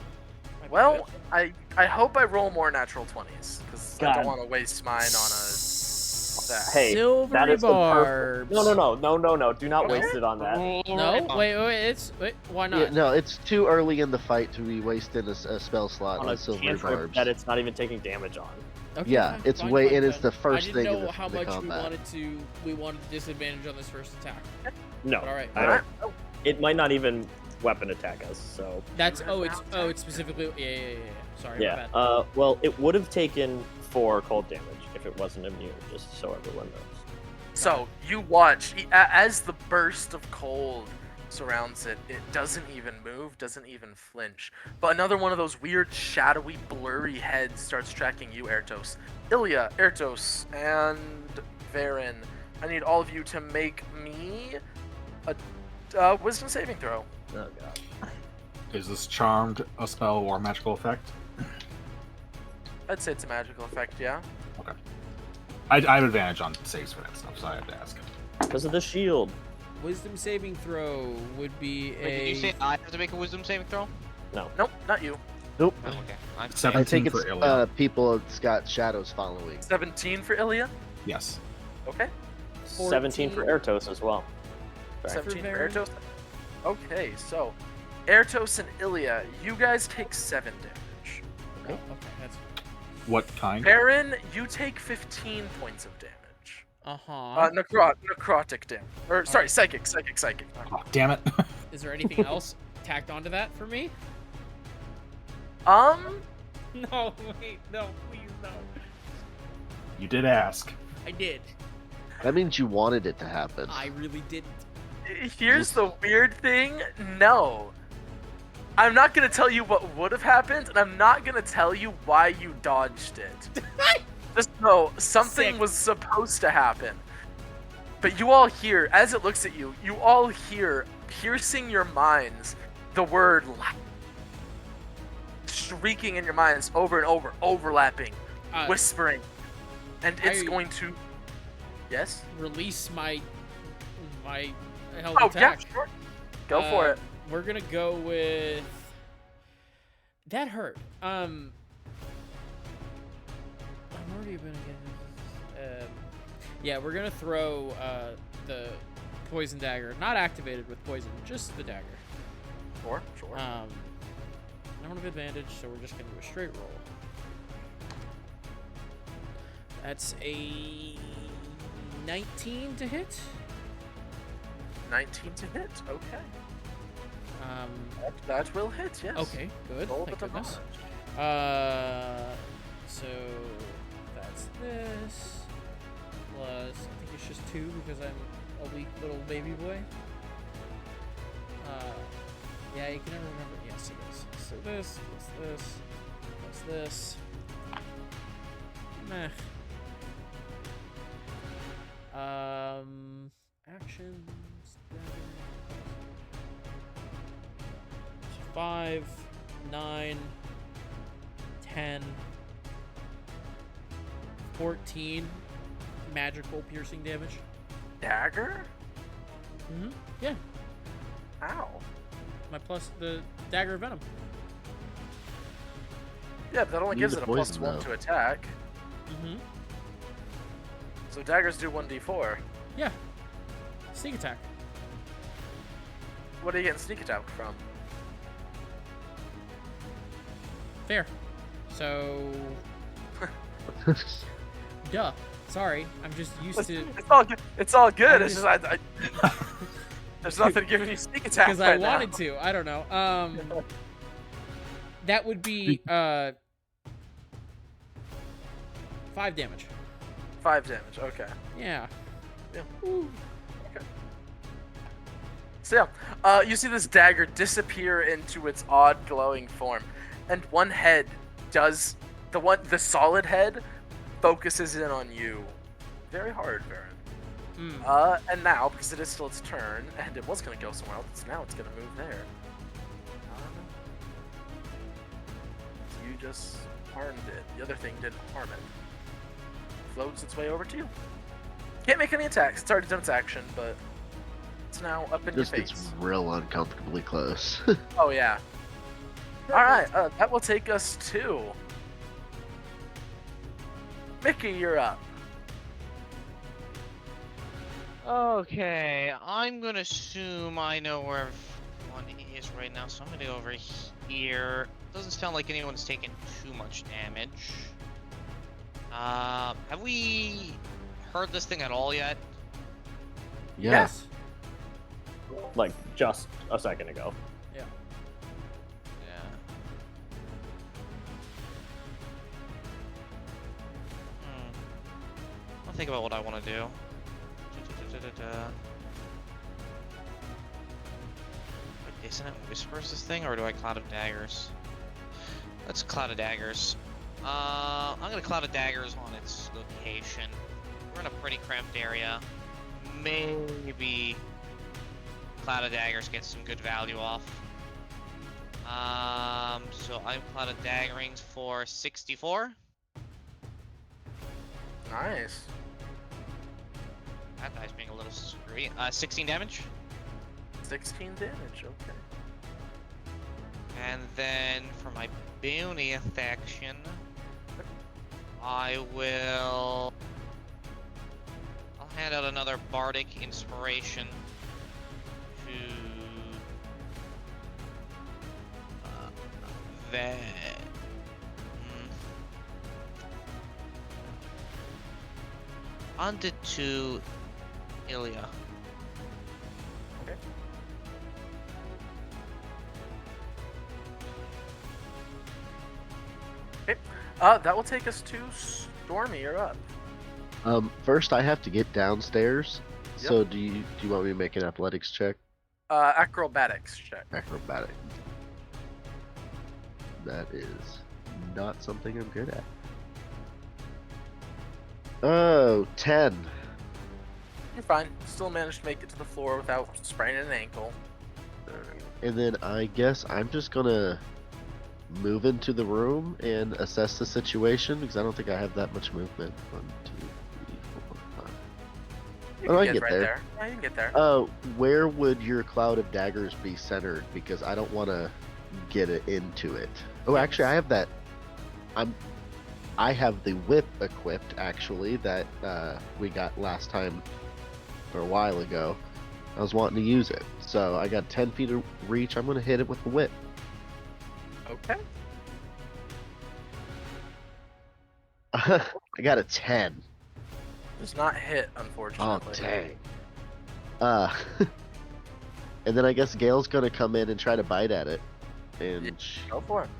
[SPEAKER 1] Well, I hope I roll more natural 20s, because I
[SPEAKER 6] God.
[SPEAKER 1] don't want to waste mine on that.
[SPEAKER 6] Hey,
[SPEAKER 3] Silvery
[SPEAKER 6] that is the
[SPEAKER 3] barbs.
[SPEAKER 6] No. Do not
[SPEAKER 1] Okay.
[SPEAKER 6] waste it on that.
[SPEAKER 3] No, wait. Why not?
[SPEAKER 8] Yeah, no, it's too early in the fight to be wasting a spell slot
[SPEAKER 6] On
[SPEAKER 8] on
[SPEAKER 6] a
[SPEAKER 8] silver
[SPEAKER 6] cantrip
[SPEAKER 8] barbs.
[SPEAKER 6] that it's not even taking damage on.
[SPEAKER 3] Okay,
[SPEAKER 8] Yeah,
[SPEAKER 3] fine,
[SPEAKER 8] it's
[SPEAKER 3] fine,
[SPEAKER 8] way-
[SPEAKER 3] fine,
[SPEAKER 8] it is
[SPEAKER 3] fine.
[SPEAKER 8] the first
[SPEAKER 3] I
[SPEAKER 8] thing
[SPEAKER 3] didn't
[SPEAKER 8] in
[SPEAKER 3] know
[SPEAKER 8] the-
[SPEAKER 3] how
[SPEAKER 8] the
[SPEAKER 3] much
[SPEAKER 8] combat.
[SPEAKER 3] we wanted disadvantage on this first attack.
[SPEAKER 6] No,
[SPEAKER 3] But all right.
[SPEAKER 6] I don't. It might not even weapon attack us. So
[SPEAKER 3] That's it's specifically yeah. Sorry, my
[SPEAKER 6] yeah.
[SPEAKER 3] bad.
[SPEAKER 6] Well, it would have taken 4 cold damage if it wasn't immune. Just so everyone knows.
[SPEAKER 1] So you watch as the burst of cold surrounds it. It doesn't even move, doesn't even flinch. But another one of those weird, shadowy, blurry heads starts tracking you, Ertos. Ilya, Ertos, and Varen. I need all of you to make me a wisdom saving throw.
[SPEAKER 6] Oh god.
[SPEAKER 4] Is this charmed a spell or magical effect?
[SPEAKER 1] I'd say it's a magical effect, yeah.
[SPEAKER 4] Okay. I have advantage on saves for that stuff, so I have to ask.
[SPEAKER 6] Because of the shield.
[SPEAKER 3] Wisdom saving throw would be
[SPEAKER 2] Wait, did you say I have to make a wisdom saving throw?
[SPEAKER 1] Nope, not you.
[SPEAKER 8] Nope.
[SPEAKER 2] Oh, okay. I'm
[SPEAKER 8] I
[SPEAKER 4] 17
[SPEAKER 8] think it's
[SPEAKER 4] for Ilya.
[SPEAKER 8] people it's got shadows following.
[SPEAKER 1] 17 for Ilya.
[SPEAKER 4] Yes.
[SPEAKER 1] Okay.
[SPEAKER 6] 17 for Ertos as well. Sorry.
[SPEAKER 1] 17 for
[SPEAKER 3] Varen.
[SPEAKER 1] Ertos. Okay, so Ertos and Ilya, you guys take 7 damage.
[SPEAKER 3] Okay, that's
[SPEAKER 4] What kind?
[SPEAKER 1] Baron, you take 15 points of damage. Necrotic damage. Or sorry, psychic.
[SPEAKER 4] Oh, damn it.
[SPEAKER 3] Is there anything else tacked onto that for me? No, wait, no, please, no.
[SPEAKER 4] You did ask.
[SPEAKER 3] I did.
[SPEAKER 8] That means you wanted it to happen.
[SPEAKER 3] I really didn't.
[SPEAKER 1] Here's the weird thing. No. I'm not gonna tell you what would have happened, and I'm not gonna tell you why you dodged it. Just know something
[SPEAKER 3] Sick.
[SPEAKER 1] was supposed to happen. But you all hear, as it looks at you, you all hear, piercing your minds, the word light. Shrieking in your minds over and over, overlapping, whispering. And it's going to... Yes?
[SPEAKER 3] Release my held
[SPEAKER 1] Oh,
[SPEAKER 3] attack.
[SPEAKER 1] yeah, sure. Go for it.
[SPEAKER 3] We're gonna go with that hurt. I'm already gonna get. Yeah, we're gonna throw the poison dagger, not activated with poison, just the dagger.
[SPEAKER 1] Sure.
[SPEAKER 3] I don't have advantage, so we're just gonna do a straight roll. That's a 19 to hit.
[SPEAKER 1] 19 to hit. Okay. That will hit. Yes.
[SPEAKER 3] Okay, good.
[SPEAKER 1] Roll
[SPEAKER 3] Thank
[SPEAKER 1] with the
[SPEAKER 3] goodness. So that's this plus I think it's just 2 because I'm a weak little baby boy. Yeah, you can never remember. Yes, it is. So this plus this plus this. Meh. Actions. 5, 9, 10, 14 magical piercing damage.
[SPEAKER 1] Dagger?
[SPEAKER 3] Mm-hmm. Yeah.
[SPEAKER 1] Ow.
[SPEAKER 3] My plus the dagger of venom.
[SPEAKER 1] Yeah, but that only
[SPEAKER 8] Need
[SPEAKER 1] gives
[SPEAKER 8] the
[SPEAKER 1] it a
[SPEAKER 8] poison,
[SPEAKER 1] +1
[SPEAKER 8] though.
[SPEAKER 1] to attack.
[SPEAKER 3] Mm-hmm.
[SPEAKER 1] So daggers do 1d4.
[SPEAKER 3] Yeah. Sneak attack.
[SPEAKER 1] What are you getting sneak attack from?
[SPEAKER 3] Fair. So. Duh. Sorry. I'm just used to.
[SPEAKER 1] It's all good. It's all good.
[SPEAKER 3] I'm
[SPEAKER 1] It's just I there's nothing giving you sneak attack
[SPEAKER 3] Because
[SPEAKER 1] right
[SPEAKER 3] I wanted
[SPEAKER 1] now.
[SPEAKER 3] to. I don't know. That would be 5 damage.
[SPEAKER 1] 5 damage. Okay.
[SPEAKER 3] Yeah.
[SPEAKER 1] Yeah.
[SPEAKER 3] Ooh.
[SPEAKER 1] So yeah, you see this dagger disappear into its odd glowing form, and one head does the solid head focuses in on you very hard, Varen. And now, because it is still its turn, and it was gonna go somewhere else, now it's gonna move there. You just harmed it. The other thing didn't harm it. Floats its way over to you. Can't make any attacks. It's already done its action, but it's now up in your
[SPEAKER 8] This
[SPEAKER 1] face.
[SPEAKER 8] gets real uncomfortably close.
[SPEAKER 1] Oh yeah. All right, that will take us to Mickey. You're up.
[SPEAKER 2] Okay, I'm gonna assume I know where everyone is right now, so I'm gonna go over here. Doesn't sound like anyone's taken too much damage. Have we heard this thing at all yet?
[SPEAKER 8] Yes.
[SPEAKER 6] Like just a second ago.
[SPEAKER 3] Yeah.
[SPEAKER 2] Yeah. I'll think about what I want to do. Dissonant Whispers this thing, or do I Cloud of Daggers? Let's Cloud of Daggers. I'm gonna Cloud of Daggers on its location. We're in a pretty cramped area. Maybe Cloud of Daggers gets some good value off. So I'm Cloud of Daggering for 64.
[SPEAKER 1] Nice.
[SPEAKER 2] That guy's being a little screwy. 16 damage.
[SPEAKER 1] 16 damage. Okay.
[SPEAKER 2] And then for my bounty affection, I'll hand out another bardic inspiration to that. Onto to Ilya.
[SPEAKER 1] Okay. Okay. That will take us to Stormy. You're up.
[SPEAKER 8] First I have to get downstairs.
[SPEAKER 1] Yep.
[SPEAKER 8] So do you want me to make an athletics check?
[SPEAKER 1] Acrobatics check.
[SPEAKER 8] Acrobatic. That is not something I'm good at. Oh, 10.
[SPEAKER 1] You're fine. Still managed to make it to the floor without spraining an ankle.
[SPEAKER 8] And then I guess I'm just gonna move into the room and assess the situation because I don't think I have that much movement. 1, 2, 3, 4, 5.
[SPEAKER 1] You
[SPEAKER 8] Oh, I
[SPEAKER 1] can
[SPEAKER 8] get
[SPEAKER 1] right
[SPEAKER 8] there.
[SPEAKER 1] there. Yeah, you can get there.
[SPEAKER 8] Where would your cloud of daggers be centered? Because I don't want to get it into it. Oh, actually, I have that. I have the whip equipped actually that we got last time or a while ago. I was wanting to use it, so I got 10 feet of reach. I'm gonna hit it with the whip.
[SPEAKER 1] Okay.
[SPEAKER 8] I got a 10.
[SPEAKER 1] Does not hit,
[SPEAKER 8] Oh
[SPEAKER 1] unfortunately.
[SPEAKER 8] dang. And then I guess Gale's gonna come in and try to bite at it. And
[SPEAKER 1] Go for it.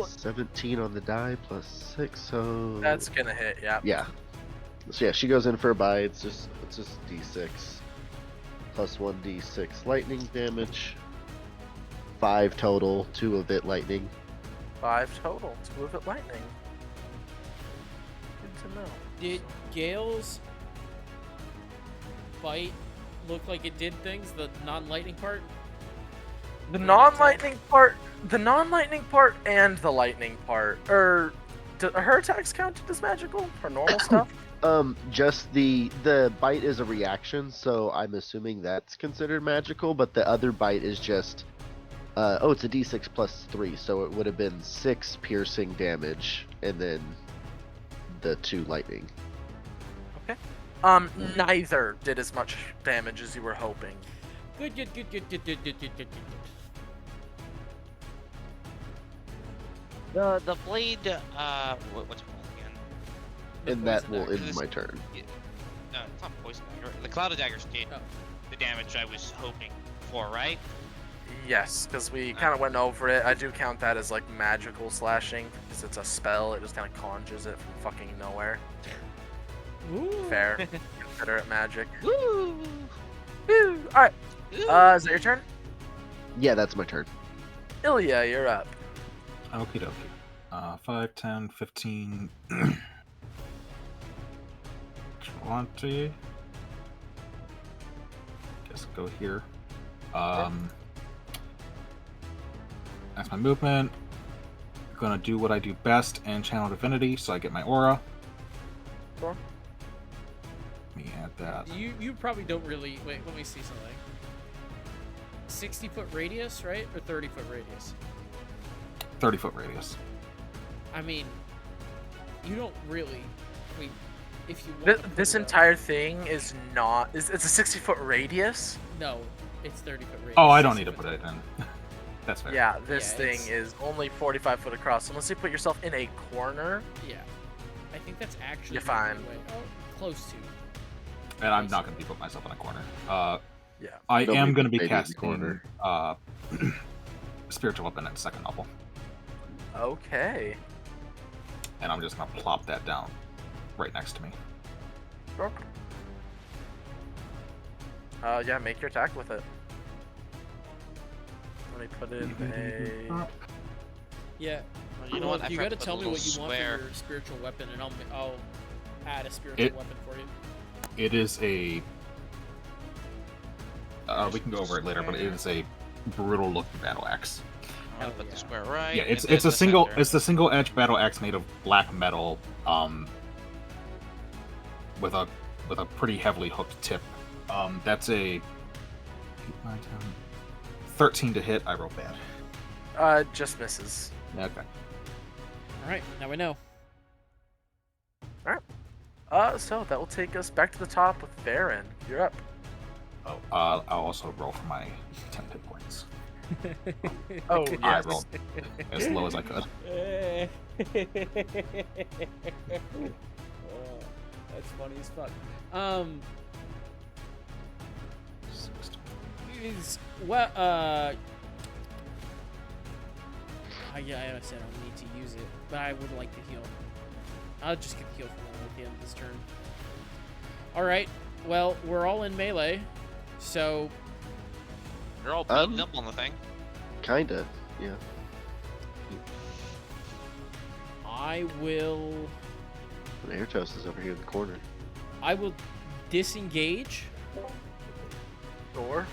[SPEAKER 8] 17 on the die plus 6, so
[SPEAKER 1] That's gonna hit, yeah.
[SPEAKER 8] yeah. So yeah, she goes in for a bite. It's just D6 plus 1d6 lightning damage. 5 total, 2 of it lightning.
[SPEAKER 1] 5 total. 2 of it lightning. Good to know.
[SPEAKER 3] Did Gale's bite look like it did things? The non-lightning part?
[SPEAKER 1] The non-lightning part and the lightning part. Do her attacks counted as magical? Her normal stuff?
[SPEAKER 8] Just the bite is a reaction, so I'm assuming that's considered magical, but the other bite is just it's a d6 plus 3, so it would have been 6 piercing damage and then the 2 lightning.
[SPEAKER 1] Okay. Neither did as much damage as you were hoping.
[SPEAKER 3] Good.
[SPEAKER 2] The blade, what's it called again?
[SPEAKER 8] And that
[SPEAKER 3] poison
[SPEAKER 8] will
[SPEAKER 3] dagger.
[SPEAKER 8] end my turn.
[SPEAKER 2] No, it's not poison dagger. The cloud of daggers did the damage I was hoping for, right?
[SPEAKER 1] Yes, because we kind of went over it. I do count that as like magical slashing because it's a spell. It just kind of conjures it from fucking nowhere.
[SPEAKER 3] Ooh.
[SPEAKER 1] Fair. Better at magic.
[SPEAKER 2] Woo!
[SPEAKER 1] Woo! Alright. Is that your turn?
[SPEAKER 8] Yeah, that's my turn.
[SPEAKER 1] Ilya, you're up.
[SPEAKER 7] Okie dokie. 5, 10, 15, 20. Guess go here. That's my movement. Gonna do what I do best and channel divinity, so I get my aura.
[SPEAKER 1] Sure.
[SPEAKER 7] Let me add that.
[SPEAKER 3] You probably don't really wait. Let me see something. 60-foot radius, right, or 30-foot radius?
[SPEAKER 7] 30-foot radius.
[SPEAKER 3] I mean, you don't really. Wait, if you want to
[SPEAKER 1] This
[SPEAKER 3] put it
[SPEAKER 1] entire thing is not. It's a 60-foot radius.
[SPEAKER 3] no, it's 30-foot radius.
[SPEAKER 7] Oh, I don't need
[SPEAKER 3] 60
[SPEAKER 7] to put
[SPEAKER 3] foot.
[SPEAKER 7] it in. That's fair.
[SPEAKER 1] Yeah, this
[SPEAKER 3] Yeah,
[SPEAKER 1] thing
[SPEAKER 3] it's-
[SPEAKER 1] is only 45 foot across. So unless you put yourself in a corner,
[SPEAKER 3] Yeah, I think that's actually
[SPEAKER 1] You're
[SPEAKER 3] the only
[SPEAKER 1] fine.
[SPEAKER 3] way. Oh, close to.
[SPEAKER 7] And I'm not gonna be putting myself in a corner.
[SPEAKER 1] yeah.
[SPEAKER 7] I
[SPEAKER 8] Nobody
[SPEAKER 7] am gonna be
[SPEAKER 8] stayed in the
[SPEAKER 7] casting
[SPEAKER 8] corner.
[SPEAKER 7] spiritual weapon at second level,
[SPEAKER 1] Okay.
[SPEAKER 7] and I'm just gonna plop that down right next to me.
[SPEAKER 1] Sure. Yeah, make your attack with it. Let me put in a.
[SPEAKER 3] Yeah.
[SPEAKER 2] Well, you know
[SPEAKER 3] Well,
[SPEAKER 2] what? I
[SPEAKER 3] you
[SPEAKER 2] forgot
[SPEAKER 3] gotta
[SPEAKER 2] to put
[SPEAKER 3] tell
[SPEAKER 2] a
[SPEAKER 3] me what you
[SPEAKER 2] little
[SPEAKER 3] want
[SPEAKER 2] square.
[SPEAKER 3] for your spiritual weapon, and I'll add a spiritual
[SPEAKER 7] It-
[SPEAKER 3] weapon for you.
[SPEAKER 7] It is a. We can go over it later, but it is a brutal looking battle axe.
[SPEAKER 2] Gotta put the square right.
[SPEAKER 7] Yeah,
[SPEAKER 2] and
[SPEAKER 7] it's
[SPEAKER 2] then
[SPEAKER 7] a
[SPEAKER 2] the
[SPEAKER 7] single
[SPEAKER 2] center.
[SPEAKER 7] it's a single edge battle axe made of black metal, with a pretty heavily hooked tip. That's a 8, 9, 10, 13 to hit. I rolled bad.
[SPEAKER 1] Just misses.
[SPEAKER 7] Okay.
[SPEAKER 3] All right, now we know.
[SPEAKER 1] So that will take us back to the top with Varen. You're up.
[SPEAKER 7] Oh, I'll also roll for my 10 hit points.
[SPEAKER 1] Oh,
[SPEAKER 7] I
[SPEAKER 1] yes.
[SPEAKER 7] rolled as low as I could.
[SPEAKER 3] That's funny as fuck. Is what yeah, I said I don't need to use it, but I would like to heal. I'll just get the heal from them at the end of this turn. All right. Well, we're all in melee, so
[SPEAKER 2] You're all beaten up on the thing.
[SPEAKER 8] Kinda, yeah.
[SPEAKER 3] I will
[SPEAKER 8] And Air Toast is over here in the corner.
[SPEAKER 3] disengage.
[SPEAKER 1] Sure.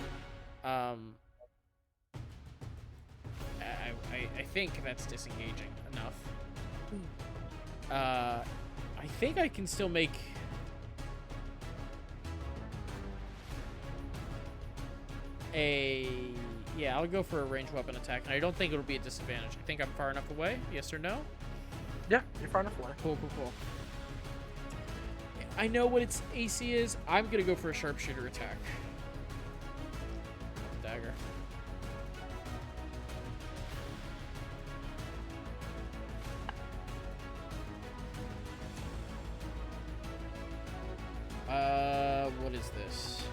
[SPEAKER 3] I think that's disengaging enough. I think I can still make. Yeah, I'll go for a ranged weapon attack, and I don't think it'll be a disadvantage. I think I'm far enough away. Yes or no?
[SPEAKER 1] Yeah, you're far enough away.
[SPEAKER 3] Cool. I know what its AC is. I'm gonna go for a sharpshooter attack. Dagger. What is this?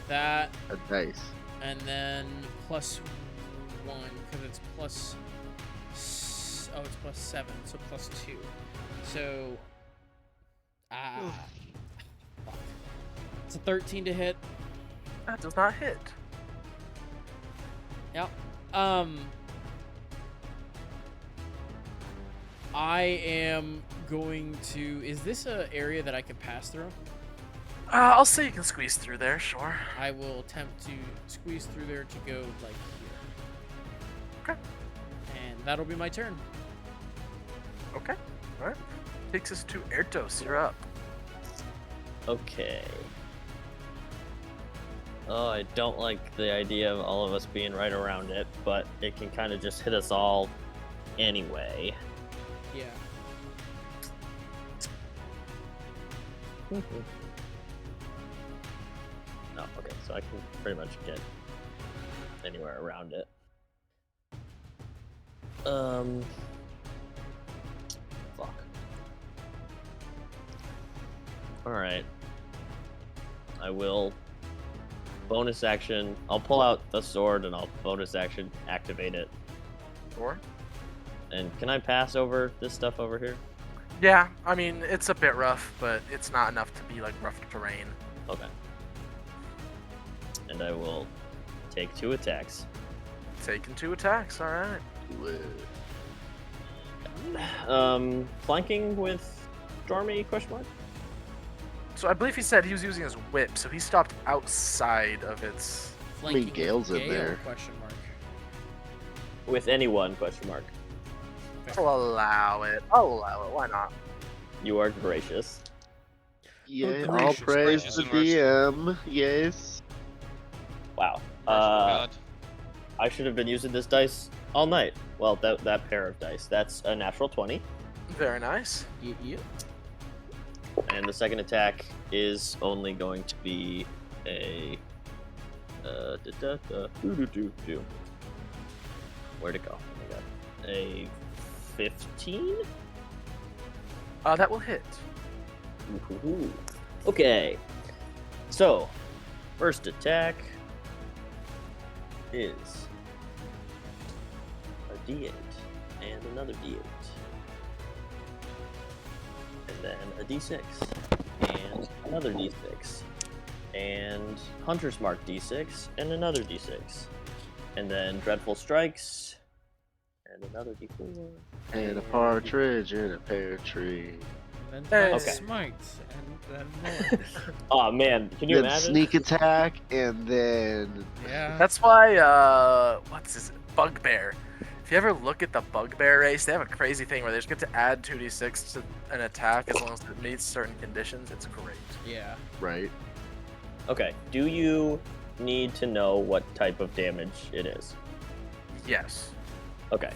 [SPEAKER 3] That,
[SPEAKER 8] Nice.
[SPEAKER 3] and then +1, because it's plus. Oh, it's +7, so +2. So. Fuck. It's a 13 to hit.
[SPEAKER 1] That does not hit.
[SPEAKER 3] Yep. I am going to. Is this an area that I can pass through?
[SPEAKER 1] I'll say you can squeeze through there, sure.
[SPEAKER 3] I will attempt to squeeze through there to go like here.
[SPEAKER 1] Okay.
[SPEAKER 3] And that'll be my turn.
[SPEAKER 1] Okay. Alright. Takes us to Erdos. You're up.
[SPEAKER 6] Okay. Oh, I don't like the idea of all of us being right around it, but it can kind of just hit us all anyway.
[SPEAKER 3] Yeah.
[SPEAKER 6] No, okay, so I can pretty much get anywhere around it. Fuck. Alright. I will bonus action. I'll pull out the sword and I'll bonus action activate it.
[SPEAKER 1] Sure.
[SPEAKER 6] And can I pass over this stuff over here?
[SPEAKER 1] Yeah, I mean, it's a bit rough, but it's not enough to be like rough terrain.
[SPEAKER 6] Okay. And I will take 2 attacks.
[SPEAKER 1] Taking 2 attacks, alright.
[SPEAKER 6] Flanking with Stormy, question mark?
[SPEAKER 1] So I believe he said he was using his whip, so he stopped outside of its...
[SPEAKER 8] mean, Gale's in
[SPEAKER 3] Gale,
[SPEAKER 8] there.
[SPEAKER 3] Question mark.
[SPEAKER 6] With anyone, question mark.
[SPEAKER 1] I'll allow it. I'll allow it, why not?
[SPEAKER 6] You are gracious.
[SPEAKER 8] Yeah,
[SPEAKER 3] Oh,
[SPEAKER 8] all
[SPEAKER 3] gracious,
[SPEAKER 8] praise
[SPEAKER 2] gracious
[SPEAKER 8] the
[SPEAKER 2] and merciful.
[SPEAKER 8] DM. Yes.
[SPEAKER 6] Wow.
[SPEAKER 2] God.
[SPEAKER 6] I should have been using this dice all night. Well, that pair of dice. That's a natural 20.
[SPEAKER 1] Very nice.
[SPEAKER 3] Yep.
[SPEAKER 6] And the second attack is only going to be a... Where'd it go? Oh my god. A 15?
[SPEAKER 1] That will hit.
[SPEAKER 6] Ooh. Okay. So, first attack is a D8 and another D8. And then a D6 and another D6. And Hunter's Mark D6 and another D6. And then Dreadful Strikes and another D4.
[SPEAKER 8] And a partridge in a pear tree.
[SPEAKER 3] And then
[SPEAKER 6] Okay.
[SPEAKER 3] smite, and then more.
[SPEAKER 6] Oh man, can you
[SPEAKER 8] Then
[SPEAKER 6] imagine?
[SPEAKER 8] sneak attack, and then
[SPEAKER 3] Yeah.
[SPEAKER 1] That's why, what's this? Bugbear. If you ever look at the Bugbear race, they have a crazy thing where they just get to add 2d6 to an attack as long as it meets certain conditions. It's great.
[SPEAKER 3] Yeah.
[SPEAKER 8] right.
[SPEAKER 6] Okay, do you need to know what type of damage it is?
[SPEAKER 1] Yes.
[SPEAKER 6] Okay.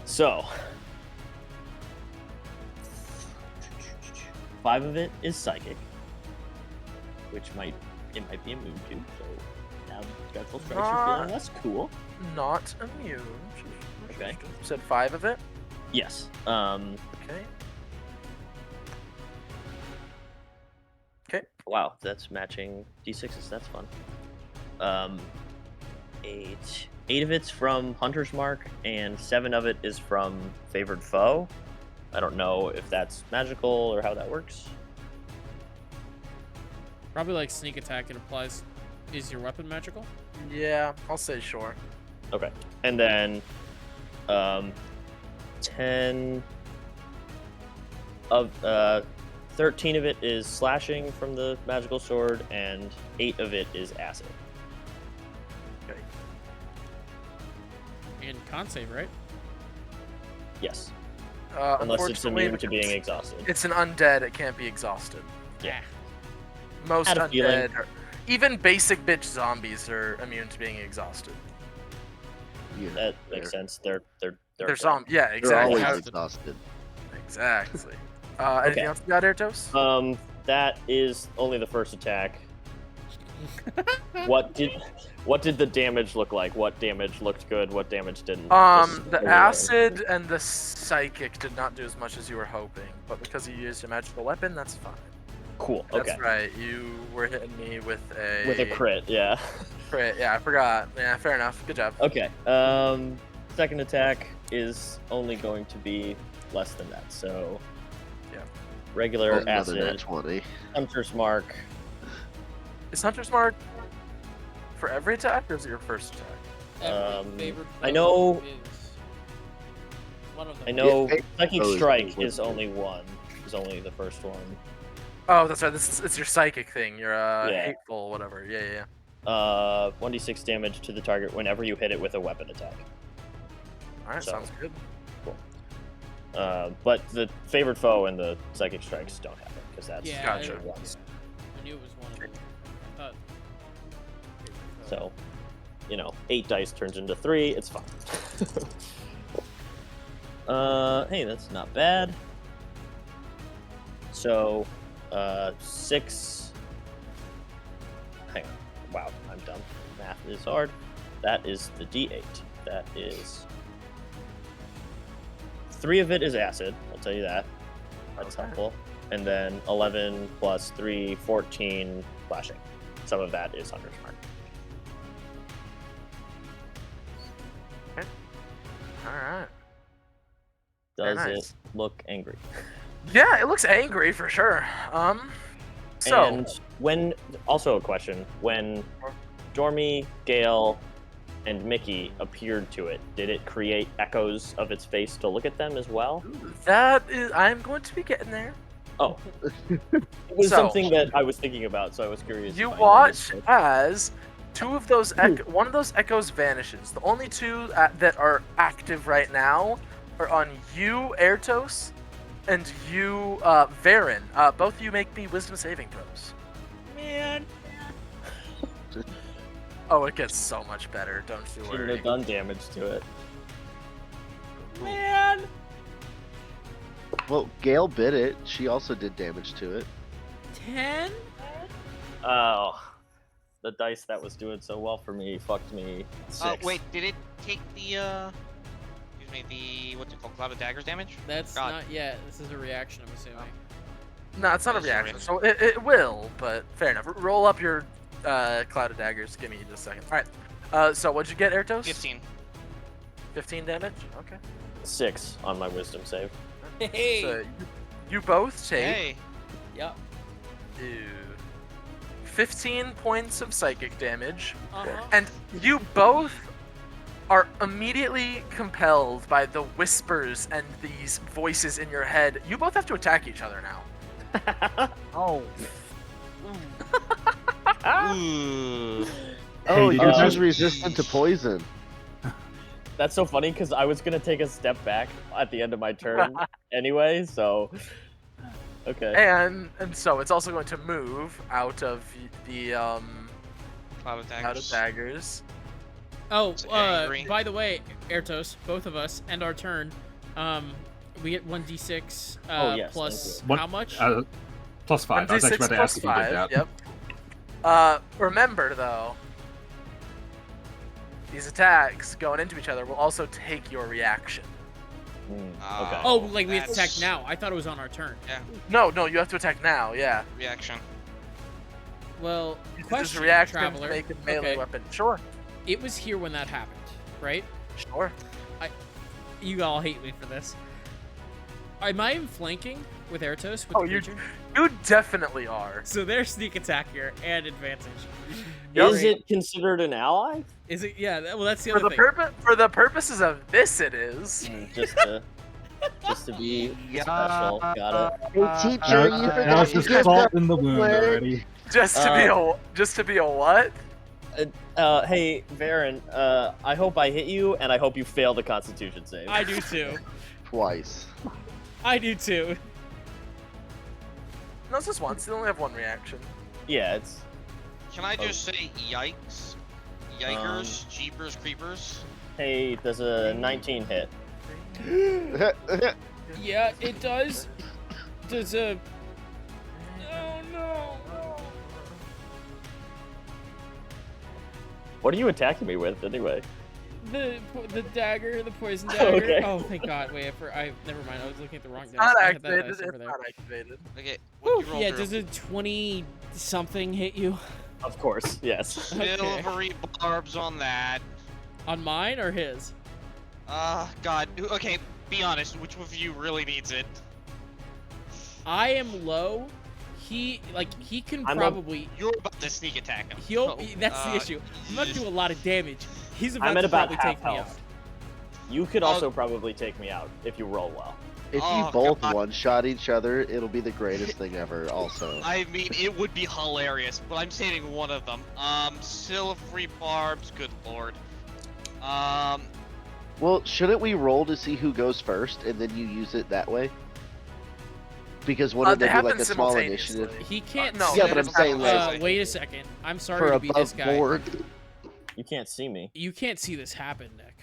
[SPEAKER 6] So, 5 of it is psychic, which it might be immune to. So now Dreadful Strikes are feeling less cool.
[SPEAKER 1] Not immune.
[SPEAKER 6] Okay.
[SPEAKER 1] Said 5 of it.
[SPEAKER 6] Yes.
[SPEAKER 1] Okay. Okay.
[SPEAKER 6] Wow, that's matching d6s. That's fun. 8 of it's from Hunter's Mark, and 7 of it is from Favored Foe. I don't know if that's magical or how that works.
[SPEAKER 3] Probably like sneak attack. It applies. Is your weapon magical?
[SPEAKER 1] Yeah, I'll say sure.
[SPEAKER 6] Okay. And then 10 of 13 of it is slashing from the magical sword, and 8 of it is acid.
[SPEAKER 1] Okay.
[SPEAKER 3] And con save, right?
[SPEAKER 6] Yes. Unless it's
[SPEAKER 1] Unfortunately,
[SPEAKER 6] immune to being exhausted.
[SPEAKER 1] it's an undead. It can't be exhausted.
[SPEAKER 6] Yeah.
[SPEAKER 1] Most
[SPEAKER 6] Had a feeling.
[SPEAKER 1] undead, even basic bitch zombies are immune to being exhausted.
[SPEAKER 8] Yeah,
[SPEAKER 6] That makes sense. They're
[SPEAKER 1] They're zombies. Yeah,
[SPEAKER 8] They're
[SPEAKER 1] exactly.
[SPEAKER 8] always exhausted.
[SPEAKER 1] Exactly. Anything
[SPEAKER 6] Okay.
[SPEAKER 1] else you got, Airtos?
[SPEAKER 6] That is only the first attack. What did the damage look like? What damage looked good? What damage didn't? Just
[SPEAKER 1] The
[SPEAKER 6] overall.
[SPEAKER 1] acid and the psychic did not do as much as you were hoping, but because you used a magical weapon, that's fine.
[SPEAKER 6] Cool.
[SPEAKER 1] That's
[SPEAKER 6] Okay.
[SPEAKER 1] right. You were hitting me with a
[SPEAKER 6] With a crit, yeah.
[SPEAKER 1] Crit. Yeah, I forgot. Yeah, fair enough. Good job.
[SPEAKER 6] Okay. Second attack is only going to be less than that. So.
[SPEAKER 1] Yeah.
[SPEAKER 6] Regular
[SPEAKER 8] Oh, another nat
[SPEAKER 6] acid.
[SPEAKER 8] 20.
[SPEAKER 6] Hunter's Mark.
[SPEAKER 1] Is Hunter's Mark for every attack, or is it your first attack?
[SPEAKER 3] Every favorite
[SPEAKER 6] I
[SPEAKER 3] foe
[SPEAKER 6] know-
[SPEAKER 3] is one of them.
[SPEAKER 6] I know
[SPEAKER 8] Yeah,
[SPEAKER 6] Psychic
[SPEAKER 8] oh,
[SPEAKER 6] Strike
[SPEAKER 8] is
[SPEAKER 6] is only one. Is only the first one.
[SPEAKER 1] Oh, that's right. It's your psychic thing. Your
[SPEAKER 6] Yeah.
[SPEAKER 1] hateful, whatever. Yeah.
[SPEAKER 6] 1d6 damage to the target whenever you hit it with a weapon attack.
[SPEAKER 1] All right,
[SPEAKER 6] So-
[SPEAKER 1] sounds good.
[SPEAKER 6] But the Favored Foe and the Psychic Strikes don't have it, because that's
[SPEAKER 3] Yeah,
[SPEAKER 1] Gotcha.
[SPEAKER 3] yeah.
[SPEAKER 6] once.
[SPEAKER 3] I knew it was one of them. I thought.
[SPEAKER 6] So, 8 dice turns into 3, it's fine. Hey, that's not bad. So, 6... Hang on. Wow, I'm dumb. Math is hard. That is the D8. That is... 3 of it is acid, I'll tell you that. That's
[SPEAKER 1] Okay.
[SPEAKER 6] helpful. And then 11 plus 3, 14 flashing. Some of that is Hunter's Mark.
[SPEAKER 1] All right.
[SPEAKER 6] Does
[SPEAKER 1] nice.
[SPEAKER 6] it look angry?
[SPEAKER 1] Yeah, it looks angry for sure. So
[SPEAKER 6] And when also a question: when Dormy, Gale, and Mickey appeared to it, did it create echoes of its face to look at them as well?
[SPEAKER 1] I'm going to be getting there.
[SPEAKER 6] Oh, it was
[SPEAKER 1] So-
[SPEAKER 6] something that I was thinking about, so I was curious.
[SPEAKER 1] You
[SPEAKER 6] if I
[SPEAKER 1] watch
[SPEAKER 6] noticed it.
[SPEAKER 1] as two of those one of those echoes vanishes. The only two that are active right now are on you, Airtos, and you, Varen. Both of you make me wisdom saving throws.
[SPEAKER 3] Man.
[SPEAKER 1] Oh, it gets so much better. Don't you
[SPEAKER 6] Shouldn't
[SPEAKER 1] worry.
[SPEAKER 6] have done damage to it.
[SPEAKER 3] Man.
[SPEAKER 8] Well, Gale bit it. She also did damage to it.
[SPEAKER 3] 10?
[SPEAKER 6] Oh, the dice that was doing so well for me fucked me. 6.
[SPEAKER 2] Wait, did it take the excuse me, what's it called, Cloud of Daggers damage?
[SPEAKER 3] That's
[SPEAKER 2] God.
[SPEAKER 3] not yet. This is a reaction, I'm assuming.
[SPEAKER 1] No, it's not a
[SPEAKER 2] That is a
[SPEAKER 1] reaction, so it will, but fair enough. Roll up your Cloud of Daggers. Give me just a second. Alright, so what'd you get, Airtos?
[SPEAKER 2] 15.
[SPEAKER 1] 15 damage? Okay.
[SPEAKER 6] 6 on my wisdom save.
[SPEAKER 3] Hey.
[SPEAKER 1] So you both take
[SPEAKER 2] Hey.
[SPEAKER 3] Yep.
[SPEAKER 1] 15 points of psychic damage,
[SPEAKER 3] Uh-huh.
[SPEAKER 1] and you both are immediately compelled by the whispers and these voices in your head. You both have to attack each other now.
[SPEAKER 9] Oh.
[SPEAKER 2] Ooh.
[SPEAKER 8] Oh,
[SPEAKER 4] Hey,
[SPEAKER 8] yours
[SPEAKER 6] uh,
[SPEAKER 8] is resistant to poison.
[SPEAKER 6] That's so funny because I was gonna take a step back at the end of my turn anyway. So, okay.
[SPEAKER 1] And so it's also going to move out of the
[SPEAKER 2] Cloud of Daggers.
[SPEAKER 1] out of daggers.
[SPEAKER 3] Oh,
[SPEAKER 2] It's angry.
[SPEAKER 3] by the way, Airtos, both of us, end our turn. We get 1d6
[SPEAKER 6] Oh, yes,
[SPEAKER 3] plus
[SPEAKER 6] thank
[SPEAKER 4] What-
[SPEAKER 3] how much?
[SPEAKER 4] +5. I was actually about to ask if you did that.
[SPEAKER 1] Yep. Remember though, these attacks going into each other will also take your reaction.
[SPEAKER 6] Okay.
[SPEAKER 3] Oh, like we have to attack
[SPEAKER 2] that's
[SPEAKER 3] now. I thought it was on our turn.
[SPEAKER 1] No, you have to attack now. Yeah.
[SPEAKER 2] Reaction.
[SPEAKER 3] Well,
[SPEAKER 1] This is
[SPEAKER 3] question,
[SPEAKER 1] a reaction
[SPEAKER 3] Traveler.
[SPEAKER 1] to make a melee
[SPEAKER 3] Okay.
[SPEAKER 1] weapon. Sure.
[SPEAKER 3] It was here when that happened, right?
[SPEAKER 1] Sure.
[SPEAKER 3] You all hate me for this. Am I flanking with Airtos with
[SPEAKER 1] Oh,
[SPEAKER 3] the
[SPEAKER 1] you
[SPEAKER 3] creature?
[SPEAKER 1] you definitely are.
[SPEAKER 3] So there's sneak attack here and advantage.
[SPEAKER 6] Is it considered an ally?
[SPEAKER 3] Is it? Yeah. Well, that's the
[SPEAKER 1] For
[SPEAKER 3] other
[SPEAKER 1] the
[SPEAKER 3] thing.
[SPEAKER 1] for the purposes of this, it is.
[SPEAKER 6] Just to be special. Got it.
[SPEAKER 8] Hey, teacher, you
[SPEAKER 4] That
[SPEAKER 8] forgot
[SPEAKER 4] was
[SPEAKER 8] to
[SPEAKER 4] just
[SPEAKER 8] give
[SPEAKER 4] salt
[SPEAKER 8] the
[SPEAKER 4] in the wound
[SPEAKER 8] word.
[SPEAKER 4] already.
[SPEAKER 1] Just to be a what?
[SPEAKER 6] Hey, Varen, I hope I hit you, and I hope you fail the Constitution save.
[SPEAKER 3] I do too.
[SPEAKER 8] Twice.
[SPEAKER 3] I do too.
[SPEAKER 1] No, it's just once. They only have one reaction.
[SPEAKER 6] Yeah, it's.
[SPEAKER 2] Can I just say yikes? Yikers, jeepers, creepers.
[SPEAKER 6] Hey, there's a 19 hit.
[SPEAKER 3] Yeah, it does. Does a. Oh no.
[SPEAKER 6] What are you attacking me with, anyway?
[SPEAKER 3] The dagger, the poison dagger.
[SPEAKER 6] Okay.
[SPEAKER 3] Oh, thank God. Wait, never mind. I was looking at the wrong dice.
[SPEAKER 1] Not
[SPEAKER 3] I had that
[SPEAKER 1] activated.
[SPEAKER 3] dice over
[SPEAKER 1] It's
[SPEAKER 3] there.
[SPEAKER 1] not activated.
[SPEAKER 2] Okay.
[SPEAKER 3] Woo,
[SPEAKER 2] What'd you roll
[SPEAKER 3] yeah,
[SPEAKER 2] through?
[SPEAKER 3] does a 20 something hit you?
[SPEAKER 6] Of course, yes.
[SPEAKER 3] Okay.
[SPEAKER 2] Silvery barbs on that.
[SPEAKER 3] On mine or his?
[SPEAKER 2] God. Okay, be honest. Which of you really needs it?
[SPEAKER 3] I am low. He can
[SPEAKER 6] I'm
[SPEAKER 3] probably.
[SPEAKER 2] You're about to sneak attack him.
[SPEAKER 3] That's the issue. I'm not doing a lot of damage. He's about
[SPEAKER 6] I'm at
[SPEAKER 3] to
[SPEAKER 6] about
[SPEAKER 3] probably
[SPEAKER 6] half
[SPEAKER 3] take me out.
[SPEAKER 6] health. You could also probably take me out if you roll well.
[SPEAKER 8] If
[SPEAKER 2] Oh,
[SPEAKER 8] you both
[SPEAKER 2] God.
[SPEAKER 8] one-shot each other, it'll be the greatest thing ever, also.
[SPEAKER 2] I mean, it would be hilarious, but I'm saving one of them. Silvery barbs. Good lord.
[SPEAKER 8] Well, shouldn't we roll to see who goes first, and then you use it that way? Because wouldn't
[SPEAKER 1] They
[SPEAKER 8] there be like
[SPEAKER 1] happen
[SPEAKER 8] a small
[SPEAKER 1] simultaneously.
[SPEAKER 8] initiative?
[SPEAKER 3] He can't.
[SPEAKER 1] No,
[SPEAKER 8] Yeah,
[SPEAKER 3] see
[SPEAKER 8] but I'm
[SPEAKER 3] this.
[SPEAKER 8] saying, like,
[SPEAKER 3] Wait a second. I'm sorry
[SPEAKER 8] For
[SPEAKER 3] to be this
[SPEAKER 8] above
[SPEAKER 3] guy.
[SPEAKER 8] board?
[SPEAKER 6] You can't see me.
[SPEAKER 3] You can't see this happen, Nick.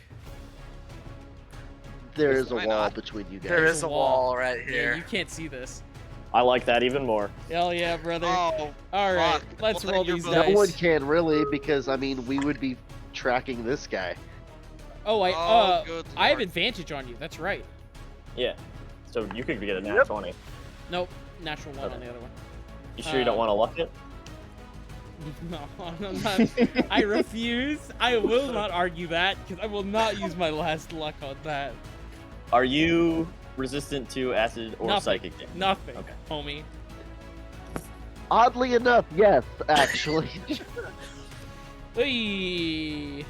[SPEAKER 8] There is a
[SPEAKER 2] Why
[SPEAKER 8] wall
[SPEAKER 2] not?
[SPEAKER 8] between you guys.
[SPEAKER 1] There
[SPEAKER 3] There's
[SPEAKER 1] is
[SPEAKER 3] a
[SPEAKER 1] a
[SPEAKER 3] wall.
[SPEAKER 1] wall right
[SPEAKER 3] Yeah,
[SPEAKER 1] here.
[SPEAKER 3] you can't see this.
[SPEAKER 6] I like that even more.
[SPEAKER 3] Hell yeah, brother.
[SPEAKER 2] Oh.
[SPEAKER 3] All right,
[SPEAKER 2] fuck.
[SPEAKER 3] let's
[SPEAKER 2] Well,
[SPEAKER 3] roll
[SPEAKER 2] then you're
[SPEAKER 3] these
[SPEAKER 2] both-
[SPEAKER 8] No
[SPEAKER 3] dice.
[SPEAKER 8] one can really, because I mean, we would be tracking this guy.
[SPEAKER 3] Oh,
[SPEAKER 2] good
[SPEAKER 3] I have
[SPEAKER 2] lord.
[SPEAKER 3] advantage on you. That's right.
[SPEAKER 6] Yeah. So you could get a nat
[SPEAKER 1] Yep.
[SPEAKER 6] 20.
[SPEAKER 3] Nope, natural one on the other one.
[SPEAKER 6] You sure you don't want to luck it?
[SPEAKER 3] No, I'm not. I refuse. I will not argue that because I will not use my last luck on that.
[SPEAKER 6] Are you resistant to acid or
[SPEAKER 3] Nothing.
[SPEAKER 6] psychic damage?
[SPEAKER 3] Nothing,
[SPEAKER 6] Okay.
[SPEAKER 3] homie.
[SPEAKER 8] Oddly enough, yes, actually.
[SPEAKER 3] Hey.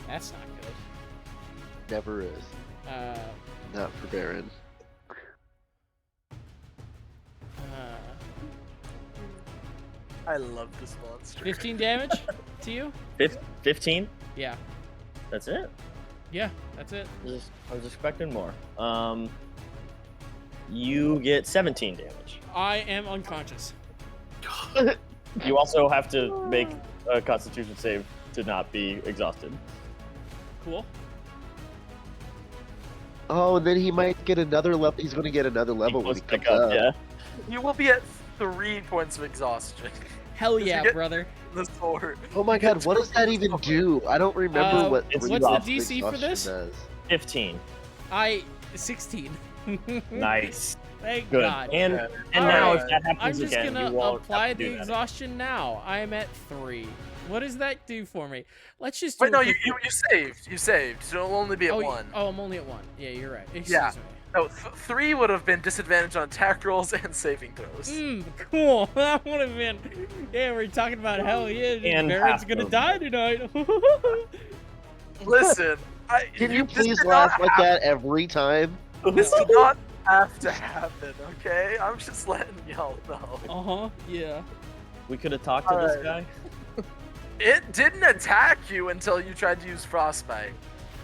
[SPEAKER 3] That's not good.
[SPEAKER 8] Never is. Not for Baron.
[SPEAKER 1] I love this monster.
[SPEAKER 3] 15 damage to you?
[SPEAKER 6] 15?
[SPEAKER 3] Yeah.
[SPEAKER 6] That's it?
[SPEAKER 3] Yeah, that's it.
[SPEAKER 6] I was expecting more. You get 17 damage.
[SPEAKER 3] I am unconscious.
[SPEAKER 6] You also have to make a Constitution save to not be exhausted.
[SPEAKER 3] Cool.
[SPEAKER 8] Oh, and then he might get another level. He's going to get another level when he comes up.
[SPEAKER 6] Yeah.
[SPEAKER 1] You will be at 3 points of exhaustion.
[SPEAKER 3] Hell
[SPEAKER 1] You
[SPEAKER 3] yeah,
[SPEAKER 1] get-
[SPEAKER 3] brother.
[SPEAKER 1] The sword.
[SPEAKER 8] Oh my god, what does that even do? I don't remember what
[SPEAKER 6] it's
[SPEAKER 3] what's the
[SPEAKER 8] exhaustion
[SPEAKER 3] DC for this?
[SPEAKER 8] does.
[SPEAKER 6] 15.
[SPEAKER 3] 16.
[SPEAKER 6] Nice.
[SPEAKER 3] Thank
[SPEAKER 6] Good.
[SPEAKER 3] God.
[SPEAKER 6] And
[SPEAKER 1] All
[SPEAKER 6] now
[SPEAKER 1] right.
[SPEAKER 6] if that
[SPEAKER 3] I'm
[SPEAKER 6] happens
[SPEAKER 3] just
[SPEAKER 6] again,
[SPEAKER 3] gonna
[SPEAKER 6] you won't
[SPEAKER 3] apply
[SPEAKER 6] have to
[SPEAKER 3] the
[SPEAKER 6] do that.
[SPEAKER 3] exhaustion now. I'm at 3. What does that do for me? Let's just do
[SPEAKER 1] Wait, no,
[SPEAKER 3] it
[SPEAKER 1] you
[SPEAKER 3] for-
[SPEAKER 1] saved. You saved. So it'll only be at
[SPEAKER 3] oh,
[SPEAKER 1] 1.
[SPEAKER 3] Oh, I'm only at 1. Yeah, you're right. Excuse
[SPEAKER 1] Yeah.
[SPEAKER 3] me.
[SPEAKER 1] No, 3 would have been disadvantage on attack rolls and saving throws.
[SPEAKER 3] Cool. That would have been. Yeah, we're talking about hell yeah.
[SPEAKER 6] And
[SPEAKER 3] Baron's
[SPEAKER 6] half
[SPEAKER 3] gonna
[SPEAKER 6] of-
[SPEAKER 3] die tonight.
[SPEAKER 1] Listen,
[SPEAKER 8] Can you
[SPEAKER 1] this
[SPEAKER 8] please
[SPEAKER 1] did
[SPEAKER 8] laugh
[SPEAKER 1] not
[SPEAKER 8] like
[SPEAKER 1] happen.
[SPEAKER 8] that every time?
[SPEAKER 1] This did not have to happen, okay? I'm just letting y'all know.
[SPEAKER 3] Yeah.
[SPEAKER 6] We could have talked to this
[SPEAKER 1] Alright.
[SPEAKER 6] guy.
[SPEAKER 1] It didn't attack you until you tried to use frostbite.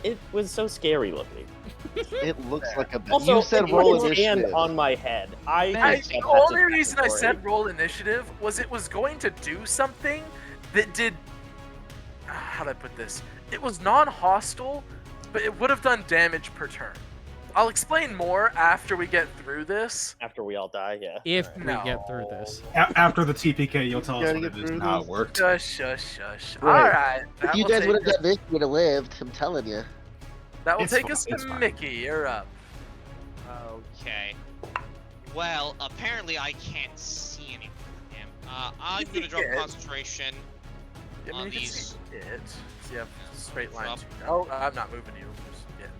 [SPEAKER 6] It was so scary looking.
[SPEAKER 8] It looks like a.
[SPEAKER 6] Also,
[SPEAKER 8] You said
[SPEAKER 6] it
[SPEAKER 8] roll
[SPEAKER 6] put his hand
[SPEAKER 8] initiative.
[SPEAKER 6] on my head.
[SPEAKER 3] Man,
[SPEAKER 1] The only reason I said roll initiative was it was going to do something that did. How do I put this? It was non-hostile, but it would have done damage per turn. I'll explain more after we get through this.
[SPEAKER 6] After we all die, yeah.
[SPEAKER 3] If
[SPEAKER 6] Alright.
[SPEAKER 3] we
[SPEAKER 1] No.
[SPEAKER 3] get through this.
[SPEAKER 4] After the TPK, you'll tell us
[SPEAKER 8] Gotta
[SPEAKER 4] what
[SPEAKER 8] get
[SPEAKER 4] it is
[SPEAKER 8] through
[SPEAKER 4] and how it
[SPEAKER 8] this.
[SPEAKER 4] worked.
[SPEAKER 1] Shush, shush, shush.
[SPEAKER 8] Right.
[SPEAKER 1] Alright.
[SPEAKER 8] If you guys would have done this, you would have lived. I'm telling you.
[SPEAKER 1] That will
[SPEAKER 4] It's
[SPEAKER 1] take
[SPEAKER 4] fine,
[SPEAKER 1] us
[SPEAKER 4] it's
[SPEAKER 1] to
[SPEAKER 4] fine.
[SPEAKER 1] Mickey. You're up.
[SPEAKER 2] Okay. Well, apparently I can't see anything from him. I'm
[SPEAKER 1] Yes,
[SPEAKER 2] gonna
[SPEAKER 1] you
[SPEAKER 2] drop
[SPEAKER 1] can.
[SPEAKER 2] concentration
[SPEAKER 1] I mean,
[SPEAKER 2] on
[SPEAKER 1] you can
[SPEAKER 2] these.
[SPEAKER 1] see it. So you have straight line.
[SPEAKER 2] Drop.
[SPEAKER 1] Oh, I'm not moving you. Just getting,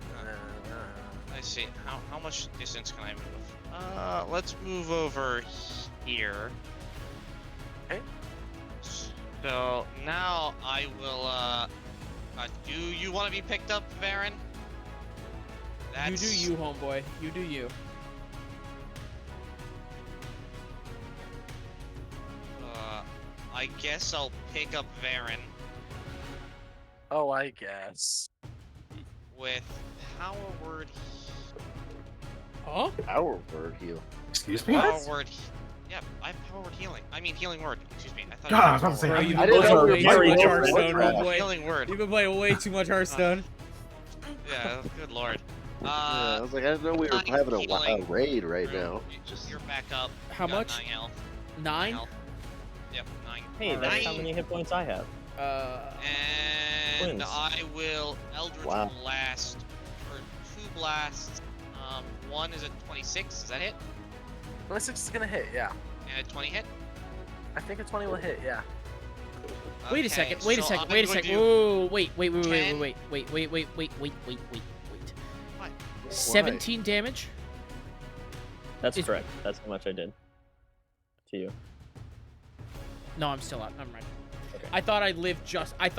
[SPEAKER 2] Let's see. How much distance can I move? Let's move over here.
[SPEAKER 1] Okay.
[SPEAKER 2] So now I will. Do you want to be picked up, Baron?
[SPEAKER 3] You do you, homeboy. You do you.
[SPEAKER 2] I guess I'll pick up Varen
[SPEAKER 1] Oh, I guess.
[SPEAKER 2] with Power Word.
[SPEAKER 3] Huh?
[SPEAKER 8] Our word heal.
[SPEAKER 4] Excuse me?
[SPEAKER 2] Power Word. Yeah, I have Power Word Healing. I mean Healing Word. Excuse me. I thought.
[SPEAKER 4] God, I was about to say,
[SPEAKER 3] Bro,
[SPEAKER 4] how
[SPEAKER 3] you've
[SPEAKER 4] you
[SPEAKER 3] been
[SPEAKER 8] I didn't
[SPEAKER 3] playing
[SPEAKER 8] know we were
[SPEAKER 3] way too
[SPEAKER 8] very
[SPEAKER 3] much
[SPEAKER 8] different.
[SPEAKER 3] Hearthstone,
[SPEAKER 8] Right.
[SPEAKER 3] homeboy.
[SPEAKER 2] Healing Word.
[SPEAKER 3] You've been playing way too much Hearthstone.
[SPEAKER 2] Yeah. Good lord.
[SPEAKER 8] Yeah, I was like, I didn't know we were
[SPEAKER 2] nine
[SPEAKER 8] having a
[SPEAKER 2] healing.
[SPEAKER 8] raid right
[SPEAKER 2] Drew,
[SPEAKER 8] now.
[SPEAKER 2] y-
[SPEAKER 8] Just
[SPEAKER 2] You're back up.
[SPEAKER 3] How
[SPEAKER 2] You got
[SPEAKER 3] much?
[SPEAKER 2] 9 health.
[SPEAKER 3] 9?
[SPEAKER 2] Health. Yep. 9.
[SPEAKER 6] Hey, that's how
[SPEAKER 2] Nine.
[SPEAKER 6] many hit points I have.
[SPEAKER 2] And
[SPEAKER 6] Twins.
[SPEAKER 2] I will Eldritch
[SPEAKER 8] Wow.
[SPEAKER 2] Blast for 2 blasts. One is a 26. Is that hit?
[SPEAKER 1] 26 is gonna hit, yeah.
[SPEAKER 2] And a 20 hit.
[SPEAKER 1] I think a 20 will hit, yeah.
[SPEAKER 3] Wait a
[SPEAKER 2] Okay,
[SPEAKER 3] second. Wait a
[SPEAKER 2] so
[SPEAKER 3] second.
[SPEAKER 2] I'm
[SPEAKER 3] Wait a
[SPEAKER 2] going
[SPEAKER 3] second.
[SPEAKER 2] to-
[SPEAKER 3] Whoa, wait. Wait.
[SPEAKER 2] 10.
[SPEAKER 3] Wait. 17 damage?
[SPEAKER 6] That's
[SPEAKER 3] It's-
[SPEAKER 6] correct. That's how much I did. To you.
[SPEAKER 3] No, I'm still up. Never mind.
[SPEAKER 6] Okay.
[SPEAKER 3] I thought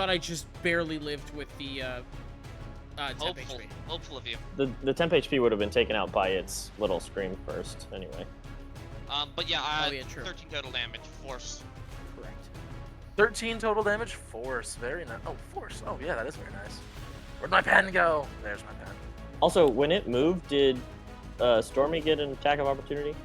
[SPEAKER 3] I just barely lived with the 10
[SPEAKER 2] Hopeful.
[SPEAKER 3] HP.
[SPEAKER 2] Hopeful of you.
[SPEAKER 6] The temp HP would have been taken out by its little scream first, anyway.
[SPEAKER 2] But yeah,
[SPEAKER 3] Oh, yeah, true.
[SPEAKER 2] 13 total damage. Force.
[SPEAKER 3] Correct.
[SPEAKER 1] 13 total damage, force. Very nice. Oh, force. Oh, yeah, that is very nice. Where'd my pen go? There's my pen.
[SPEAKER 6] Also, when it moved, did Stormy get an attack of opportunity?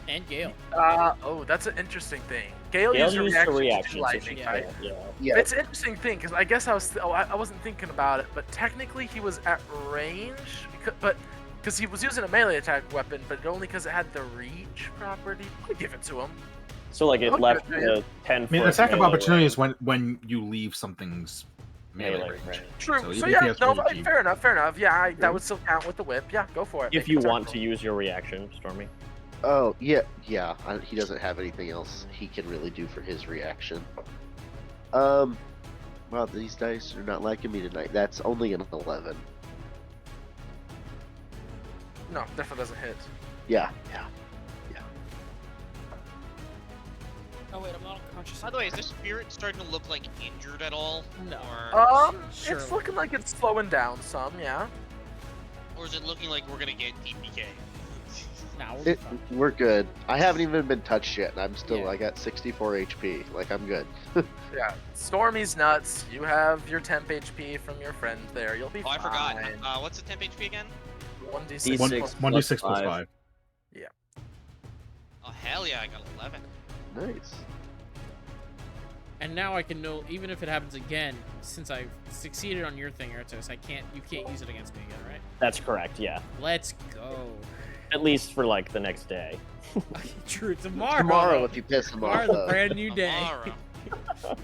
[SPEAKER 3] And Gale.
[SPEAKER 1] Oh, that's an interesting thing. Gale
[SPEAKER 6] Gale
[SPEAKER 1] used her
[SPEAKER 6] used her
[SPEAKER 1] reaction,
[SPEAKER 6] reaction,
[SPEAKER 1] to
[SPEAKER 6] so
[SPEAKER 1] lightning,
[SPEAKER 6] she
[SPEAKER 3] yeah.
[SPEAKER 1] right?
[SPEAKER 6] can't. Yeah.
[SPEAKER 8] yeah.
[SPEAKER 1] It's an interesting thing because I guess I wasn't thinking about it, but technically he was at range, but because he was using a melee attack weapon, but only because it had the reach property. I'll give it to him.
[SPEAKER 6] So like it
[SPEAKER 1] Okay,
[SPEAKER 6] left
[SPEAKER 1] yeah.
[SPEAKER 6] the 10
[SPEAKER 4] I mean,
[SPEAKER 6] foot
[SPEAKER 4] attack of
[SPEAKER 6] melee
[SPEAKER 4] opportunity
[SPEAKER 6] range.
[SPEAKER 4] is when you leave something's melee
[SPEAKER 6] Melee
[SPEAKER 4] range.
[SPEAKER 6] range.
[SPEAKER 1] True.
[SPEAKER 4] So
[SPEAKER 1] So,
[SPEAKER 4] even if
[SPEAKER 1] yeah,
[SPEAKER 4] he has
[SPEAKER 1] no,
[SPEAKER 4] range,
[SPEAKER 1] fair enough. Fair enough. Yeah,
[SPEAKER 8] Yeah.
[SPEAKER 1] that would still count with the whip. Yeah, go for it.
[SPEAKER 6] If
[SPEAKER 1] Make
[SPEAKER 6] you
[SPEAKER 1] an attack
[SPEAKER 6] want to
[SPEAKER 1] roll.
[SPEAKER 6] use your reaction, Stormy.
[SPEAKER 8] Oh, yeah. He doesn't have anything else he can really do for his reaction. Wow, these dice are not liking me tonight. That's only an 11.
[SPEAKER 1] No, definitely doesn't hit.
[SPEAKER 8] Yeah.
[SPEAKER 3] Oh wait, I'm not conscious.
[SPEAKER 2] By the way, is this spirit starting to look like injured at all?
[SPEAKER 3] No.
[SPEAKER 2] Or,
[SPEAKER 3] Sure.
[SPEAKER 1] It's looking like it's slowing down some, yeah.
[SPEAKER 2] or is it looking like we're gonna get DPK?
[SPEAKER 3] Nah, we'll be
[SPEAKER 8] It,
[SPEAKER 3] fine.
[SPEAKER 8] we're good. I haven't even been touched yet, and I'm still,
[SPEAKER 3] Yeah.
[SPEAKER 8] I got 64 HP. Like, I'm good.
[SPEAKER 1] Yeah. Stormy's nuts. You have your temp HP from your friend there. You'll be
[SPEAKER 2] Oh, I
[SPEAKER 1] fine.
[SPEAKER 2] forgot. What's the temp HP again?
[SPEAKER 1] 1d6
[SPEAKER 6] D6
[SPEAKER 1] plus
[SPEAKER 4] 1d6 plus
[SPEAKER 6] plus
[SPEAKER 4] 5.
[SPEAKER 2] Oh hell yeah, I got 11.
[SPEAKER 8] Nice.
[SPEAKER 3] And now I can know, even if it happens again, since I've succeeded on your thing, Ertos, you can't use it against me again, right?
[SPEAKER 6] That's correct, yeah.
[SPEAKER 3] Let's go.
[SPEAKER 6] At least for like the next day.
[SPEAKER 3] True, tomorrow.
[SPEAKER 8] Tomorrow, if you piss him off,
[SPEAKER 3] Tomorrow's a
[SPEAKER 8] though.
[SPEAKER 3] brand new day.
[SPEAKER 2] Tomorrow.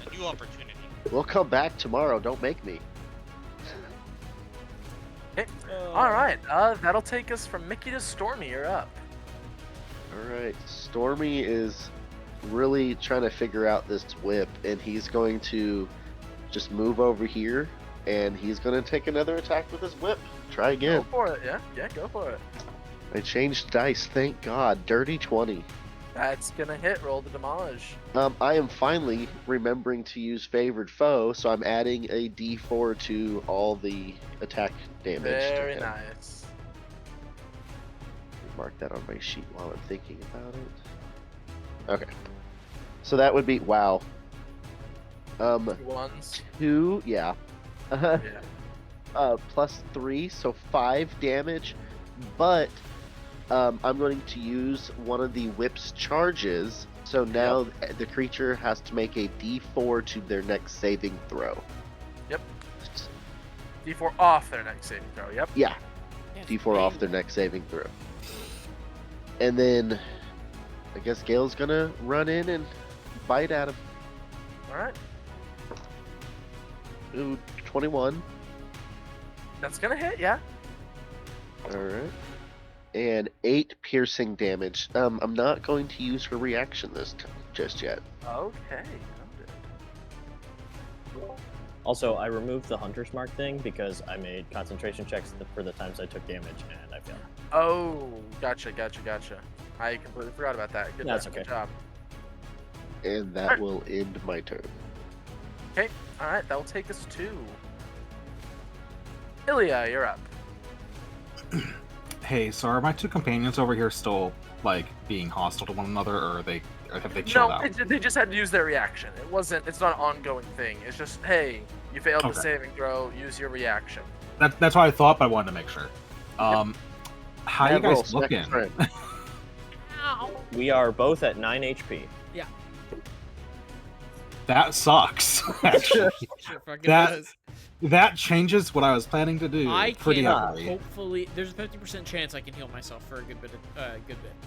[SPEAKER 2] A new opportunity.
[SPEAKER 8] We'll come back tomorrow. Don't make me.
[SPEAKER 1] Alright, that'll take us from Mickey to Stormy. You're up.
[SPEAKER 8] Alright, Stormy is really trying to figure out this whip, and he's going to just move over here, and he's going to take another attack with his whip. Try
[SPEAKER 1] Go
[SPEAKER 8] again.
[SPEAKER 1] for it, yeah? Yeah, go for it.
[SPEAKER 8] I changed dice, thank God. Dirty 20.
[SPEAKER 1] That's gonna hit. Roll the damage.
[SPEAKER 8] I am finally remembering to use favored foe, so I'm adding a d4 to all the attack damage.
[SPEAKER 1] Very
[SPEAKER 8] to him.
[SPEAKER 1] nice.
[SPEAKER 8] Mark that on my sheet while I'm thinking about it. Okay. So that would be, wow.
[SPEAKER 1] 2 ones.
[SPEAKER 8] 2, yeah.
[SPEAKER 1] Yeah.
[SPEAKER 8] Plus 3, so 5 damage. But I'm going to use one of the whip's charges. So now the creature has to make a d4 to their next saving throw.
[SPEAKER 1] D4 off their next saving throw. Yep.
[SPEAKER 8] Yeah,
[SPEAKER 3] Yeah,
[SPEAKER 8] d4 off their next saving throw. And then I guess Gale's gonna run in and bite at him.
[SPEAKER 1] Alright.
[SPEAKER 8] Ooh, 21.
[SPEAKER 1] That's gonna hit, yeah.
[SPEAKER 8] Alright. And 8 piercing damage. I'm not going to use her reaction this time just yet.
[SPEAKER 1] Okay. Noted.
[SPEAKER 6] Also, I removed the Hunter's Mark thing because I made concentration checks for the times I took damage, and I failed.
[SPEAKER 1] Oh, gotcha. I completely forgot about that. Good,
[SPEAKER 6] That's
[SPEAKER 1] job,
[SPEAKER 6] okay.
[SPEAKER 1] Good job.
[SPEAKER 8] And that will end my turn.
[SPEAKER 1] Okay. Alright, that will take us to Ilya, you're up.
[SPEAKER 4] Hey, so are my two companions over here still, like, being hostile to one another, or have they
[SPEAKER 1] No,
[SPEAKER 4] chilled out?
[SPEAKER 1] they just had to use their reaction. It's not an ongoing thing. It's just, hey, you failed the
[SPEAKER 4] Okay.
[SPEAKER 1] saving throw, use your reaction.
[SPEAKER 4] That's what I thought, but I wanted to make sure. How you
[SPEAKER 8] Roll,
[SPEAKER 4] guys
[SPEAKER 8] second
[SPEAKER 4] looking?
[SPEAKER 8] friend.
[SPEAKER 6] We are both at 9 HP.
[SPEAKER 4] That sucks, actually.
[SPEAKER 3] Sure fucking
[SPEAKER 4] That-
[SPEAKER 3] does.
[SPEAKER 4] That changes what I was planning to do
[SPEAKER 3] I
[SPEAKER 4] pretty
[SPEAKER 3] can
[SPEAKER 4] heavily.
[SPEAKER 3] hopefully. There's a 50% chance I can heal myself for a good bit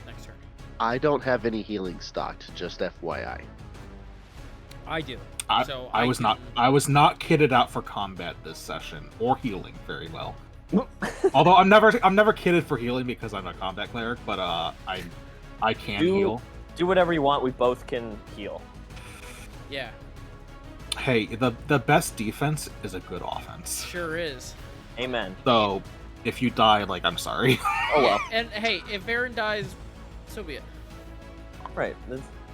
[SPEAKER 3] next turn.
[SPEAKER 8] I don't have any healing stocked, just FYI.
[SPEAKER 3] I do.
[SPEAKER 4] I,
[SPEAKER 3] So
[SPEAKER 4] I
[SPEAKER 3] I
[SPEAKER 4] was not
[SPEAKER 3] can-
[SPEAKER 4] I was not kitted out for combat this session or healing very well. Although I'm never kitted for healing because I'm a combat cleric, but I can heal.
[SPEAKER 6] Do whatever you want. We both can heal.
[SPEAKER 3] Yeah,
[SPEAKER 4] Hey, the best defense is a good offense.
[SPEAKER 3] sure is.
[SPEAKER 6] Amen.
[SPEAKER 4] So if you die, like, I'm sorry.
[SPEAKER 6] Oh well.
[SPEAKER 3] And hey, if Baron dies, so be it.
[SPEAKER 6] Right.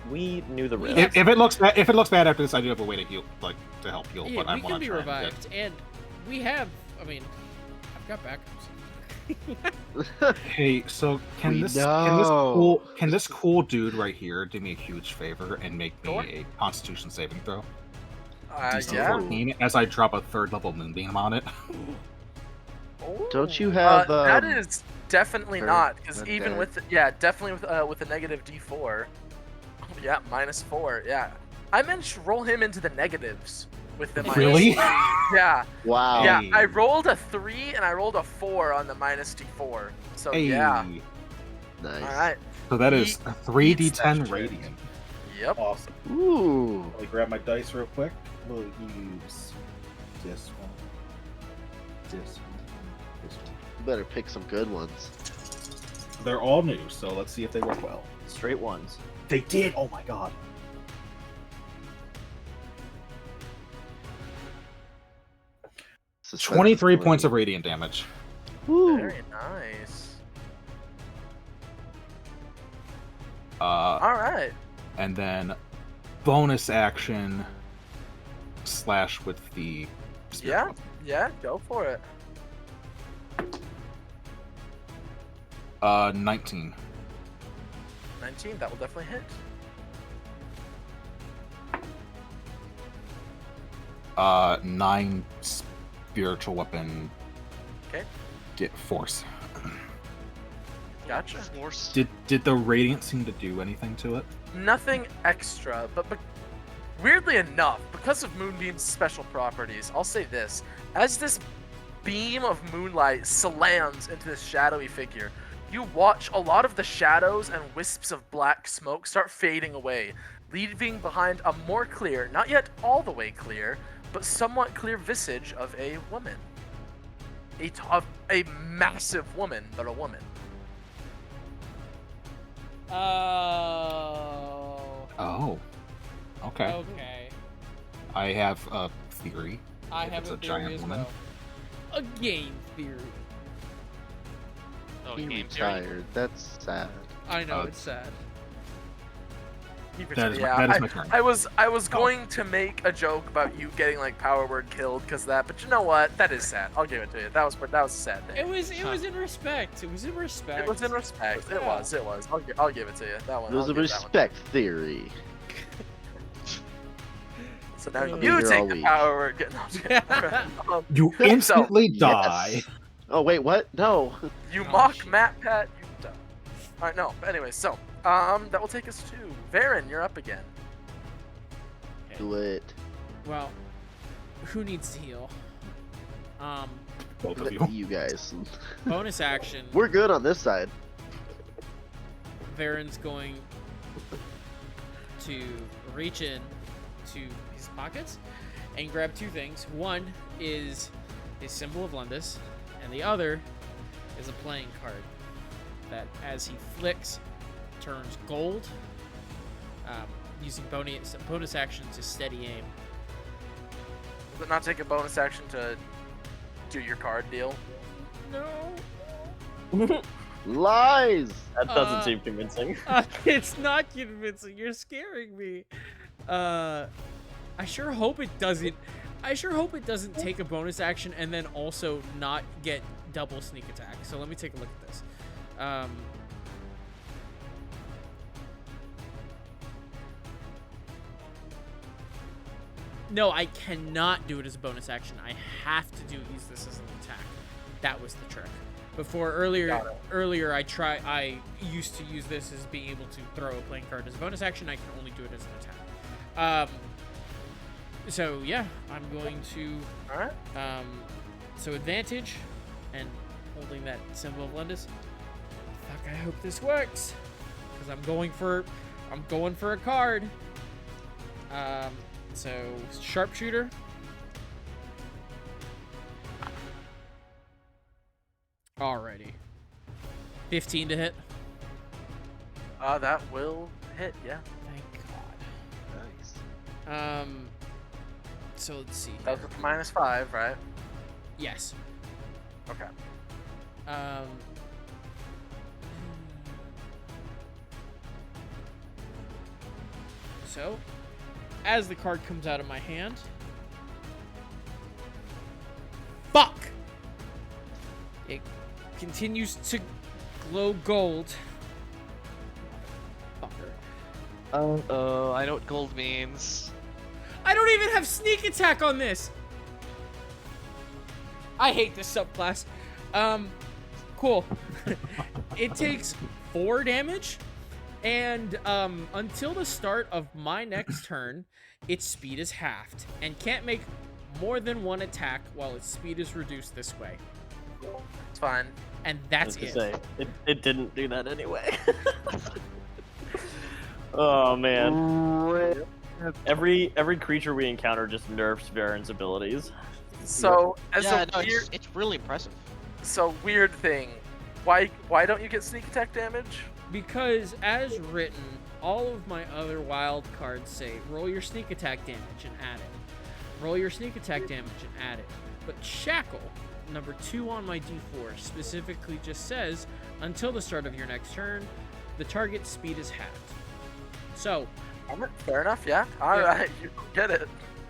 [SPEAKER 6] We knew the risk.
[SPEAKER 4] if it looks bad after this, I do have a way to heal, like, to help heal.
[SPEAKER 3] Yeah,
[SPEAKER 4] but I
[SPEAKER 3] we
[SPEAKER 4] want
[SPEAKER 3] can
[SPEAKER 4] to
[SPEAKER 3] be
[SPEAKER 4] try and get-
[SPEAKER 3] revived, and we have. I mean, I've got backups.
[SPEAKER 4] Hey, so can
[SPEAKER 8] We
[SPEAKER 4] this
[SPEAKER 8] know.
[SPEAKER 4] cool dude right here do me a huge favor and make me
[SPEAKER 1] Sure.
[SPEAKER 4] a Constitution saving throw? DC
[SPEAKER 1] Yeah.
[SPEAKER 4] 14 as I drop a 3rd level Moonbeam on it.
[SPEAKER 8] Don't you have,
[SPEAKER 1] that is definitely
[SPEAKER 8] or
[SPEAKER 1] not, because even
[SPEAKER 8] undead?
[SPEAKER 1] with definitely with a negative D4. Yeah, -4. Yeah, I managed to roll him into the negatives with the
[SPEAKER 4] Really?
[SPEAKER 1] Yeah,
[SPEAKER 8] Wow.
[SPEAKER 1] yeah.
[SPEAKER 4] Hey.
[SPEAKER 1] I rolled a 3 and I rolled a 4 on the -D4. So
[SPEAKER 4] Hey.
[SPEAKER 1] yeah.
[SPEAKER 8] Nice.
[SPEAKER 1] All right.
[SPEAKER 4] So that is a 3d10
[SPEAKER 1] that shit.
[SPEAKER 4] radiant.
[SPEAKER 1] Yep.
[SPEAKER 7] Awesome.
[SPEAKER 8] Ooh.
[SPEAKER 7] Let me grab my dice real quick. We'll use this one. This one. This one.
[SPEAKER 8] You better pick some good ones.
[SPEAKER 7] They're all new, so let's see if they work well.
[SPEAKER 6] Straight ones.
[SPEAKER 7] They did! Oh my god.
[SPEAKER 8] Suspense is
[SPEAKER 4] 23
[SPEAKER 8] killing
[SPEAKER 4] points
[SPEAKER 8] me.
[SPEAKER 4] of radiant damage.
[SPEAKER 8] Woo.
[SPEAKER 1] Very nice.
[SPEAKER 4] All
[SPEAKER 1] right.
[SPEAKER 4] And then bonus action slash with the spirit
[SPEAKER 1] Yeah,
[SPEAKER 4] weapon.
[SPEAKER 1] yeah, go for it.
[SPEAKER 4] 19.
[SPEAKER 1] 19, that will definitely hit.
[SPEAKER 4] 9 spiritual weapon.
[SPEAKER 1] Okay.
[SPEAKER 4] Get force.
[SPEAKER 1] Gotcha.
[SPEAKER 2] Force.
[SPEAKER 4] Did the radiant seem to do anything to it?
[SPEAKER 1] Nothing extra, but weirdly enough, because of Moonbeam's special properties, I'll say this. As this beam of moonlight slams into this shadowy figure, you watch a lot of the shadows and wisps of black smoke start fading away, leaving behind a more clear, not yet all the way clear, but somewhat clear visage of a woman. A massive woman, but a woman.
[SPEAKER 3] Oh.
[SPEAKER 4] Oh. Okay.
[SPEAKER 3] Okay.
[SPEAKER 4] I have a theory.
[SPEAKER 3] I
[SPEAKER 4] If
[SPEAKER 3] have
[SPEAKER 4] it's
[SPEAKER 3] a
[SPEAKER 4] a
[SPEAKER 3] theory
[SPEAKER 4] giant
[SPEAKER 3] as
[SPEAKER 4] woman.
[SPEAKER 3] well. A game theory.
[SPEAKER 2] Oh,
[SPEAKER 8] He
[SPEAKER 2] game theory.
[SPEAKER 8] retired. That's sad.
[SPEAKER 3] I know
[SPEAKER 4] Uh,
[SPEAKER 3] it's sad.
[SPEAKER 4] That is
[SPEAKER 1] Yeah,
[SPEAKER 4] my, that is my turn.
[SPEAKER 1] I was going to make a joke about you getting like power word killed because of that, but you know what? That is sad. I'll give it to you. That was a sad thing.
[SPEAKER 3] It was in respect. It was in respect.
[SPEAKER 1] It was in respect. It
[SPEAKER 3] Yeah.
[SPEAKER 1] was. I'll give it to you. That one.
[SPEAKER 8] It was
[SPEAKER 1] I'll
[SPEAKER 8] a
[SPEAKER 1] give that one.
[SPEAKER 8] respect theory.
[SPEAKER 1] So now
[SPEAKER 3] You'll
[SPEAKER 8] be
[SPEAKER 1] you
[SPEAKER 8] here
[SPEAKER 1] take
[SPEAKER 8] all
[SPEAKER 1] the
[SPEAKER 8] week.
[SPEAKER 1] power word. No, I'm just kidding.
[SPEAKER 4] You instantly
[SPEAKER 8] Yes.
[SPEAKER 4] die.
[SPEAKER 8] Oh wait, what? No.
[SPEAKER 1] You
[SPEAKER 3] Oh,
[SPEAKER 1] mock
[SPEAKER 3] shit.
[SPEAKER 1] Matt Pat. You don't. All right, no. But anyway, so that will take us to Varen. You're up again.
[SPEAKER 8] Do it.
[SPEAKER 3] Well, who needs to heal?
[SPEAKER 4] Both of you.
[SPEAKER 8] You guys.
[SPEAKER 3] Bonus action.
[SPEAKER 8] We're good on this side.
[SPEAKER 3] Varen's going to reach in to his pockets and grab two things. One is a symbol of Lundus, and the other is a playing card that, as he flicks, turns gold, using bonus action to steady aim.
[SPEAKER 1] Does it not take a bonus action to do your card deal?
[SPEAKER 3] No.
[SPEAKER 8] Lies.
[SPEAKER 6] That doesn't seem convincing.
[SPEAKER 3] It's not convincing. You're scaring me. I sure hope it doesn't. I sure hope it doesn't take a bonus action and then also not get double sneak attack. So let me take a look at this. No, I cannot do it as a bonus action. I have to use this as an attack. That was the trick. Before earlier I used to use this as being able to throw a playing card as a bonus action. I can only do it as an attack. So yeah, I'm going to
[SPEAKER 1] All right.
[SPEAKER 3] so advantage and holding that symbol of Lundus. Fuck, I hope this works because I'm going for a card. So sharpshooter. Alrighty. 15 to hit.
[SPEAKER 1] That will hit. Yeah.
[SPEAKER 3] Thank God.
[SPEAKER 8] Nice.
[SPEAKER 3] So let's see.
[SPEAKER 1] That was with -5, right?
[SPEAKER 3] Yes.
[SPEAKER 1] Okay.
[SPEAKER 3] So, as the card comes out of my hand, fuck! It continues to glow gold. Fucker.
[SPEAKER 2] Oh, I know what gold means.
[SPEAKER 3] I don't even have sneak attack on this! I hate this subclass. Cool. It takes 4 damage, and until the start of my next turn, its speed is halved, and can't make more than 1 attack while its speed is reduced this way.
[SPEAKER 1] It's fine.
[SPEAKER 3] And
[SPEAKER 6] I
[SPEAKER 3] that's
[SPEAKER 6] was
[SPEAKER 3] it.
[SPEAKER 6] gonna say, it didn't do that anyway. Oh man. Every creature we encounter just nerfs Varen's abilities.
[SPEAKER 1] So as
[SPEAKER 2] Yeah,
[SPEAKER 1] a
[SPEAKER 2] no,
[SPEAKER 1] weird,
[SPEAKER 2] it's really impressive.
[SPEAKER 1] so weird thing. Why don't you get sneak attack damage?
[SPEAKER 3] Because, as written, all of my other wild cards say, roll your sneak attack damage and add it. Roll your sneak attack damage and add it. But shackle, number 2 on my D4, specifically just says, until the start of your next turn, the target's speed is halved. So,
[SPEAKER 1] fair enough, yeah. Alright, you get it.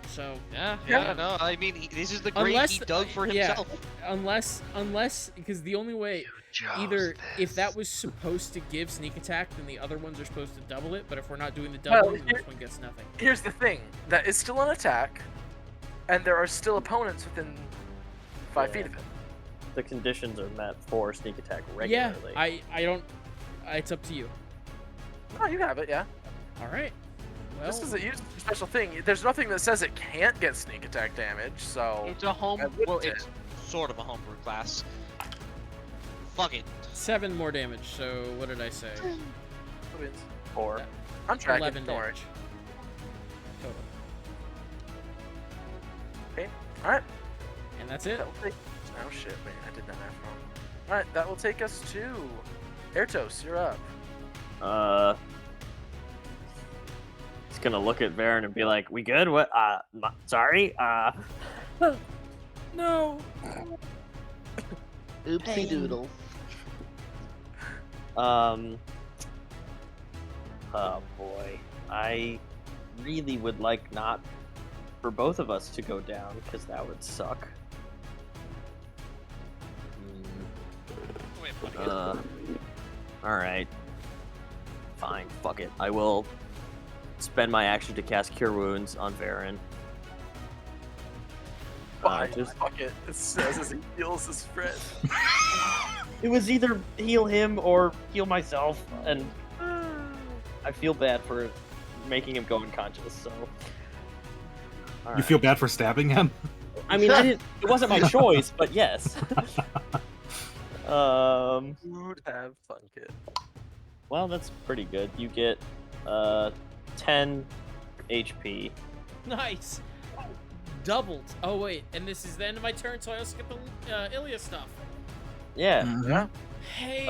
[SPEAKER 3] so
[SPEAKER 2] Yeah, no, I mean, this is the grave he dug for himself.
[SPEAKER 3] Unless, because the only way, either if that was supposed to give sneak attack, then the other ones are supposed to double it, but if we're not doing the double, then this one gets nothing.
[SPEAKER 1] Here's the thing, that is still an attack, and there are still opponents within 5 feet of it.
[SPEAKER 6] The conditions are met for sneak attack
[SPEAKER 3] Yeah,
[SPEAKER 6] regularly.
[SPEAKER 3] I don't, it's up to you.
[SPEAKER 1] Oh, you have it, yeah.
[SPEAKER 3] Alright. Well,
[SPEAKER 1] This is a special thing. There's nothing that says it can't get sneak attack damage, so...
[SPEAKER 2] It's a home.
[SPEAKER 1] I wouldn't
[SPEAKER 2] Well,
[SPEAKER 1] say
[SPEAKER 2] it's sort of a homebrew class. Fuck it.
[SPEAKER 3] 7 more damage, so what did I say?
[SPEAKER 6] 4.
[SPEAKER 3] Yeah.
[SPEAKER 1] I'm tracking,
[SPEAKER 3] 11
[SPEAKER 1] don't worry.
[SPEAKER 3] damage. Total.
[SPEAKER 1] Okay, alright.
[SPEAKER 3] And that's it.
[SPEAKER 1] That will take... Oh shit, wait, I did that math wrong. Alright, that will take us to... Airtos, you're up.
[SPEAKER 6] He's gonna look at Varen and be like, "We good? What? Sorry.
[SPEAKER 3] No!
[SPEAKER 8] Oopsie doodle.
[SPEAKER 6] Oh boy, I really would like not for both of us to go down because that would suck. All right. Fine. Fuck it. I will spend my action to cast Cure Wounds on Varen.
[SPEAKER 1] Just fuck it. It says as he heals his friend.
[SPEAKER 6] It was either heal him or heal myself, and I feel bad for making him go unconscious. So. All
[SPEAKER 4] You
[SPEAKER 6] right.
[SPEAKER 4] feel bad for stabbing him?
[SPEAKER 6] I mean, I didn't. It wasn't my choice, but yes.
[SPEAKER 1] Would have fun, kid.
[SPEAKER 6] Well, that's pretty good. You get 10 HP.
[SPEAKER 3] Nice! Doubled. Oh, wait, and this is the end of my turn, so I also get the Ilya stuff.
[SPEAKER 6] Yeah.
[SPEAKER 1] Yeah.
[SPEAKER 3] Hey!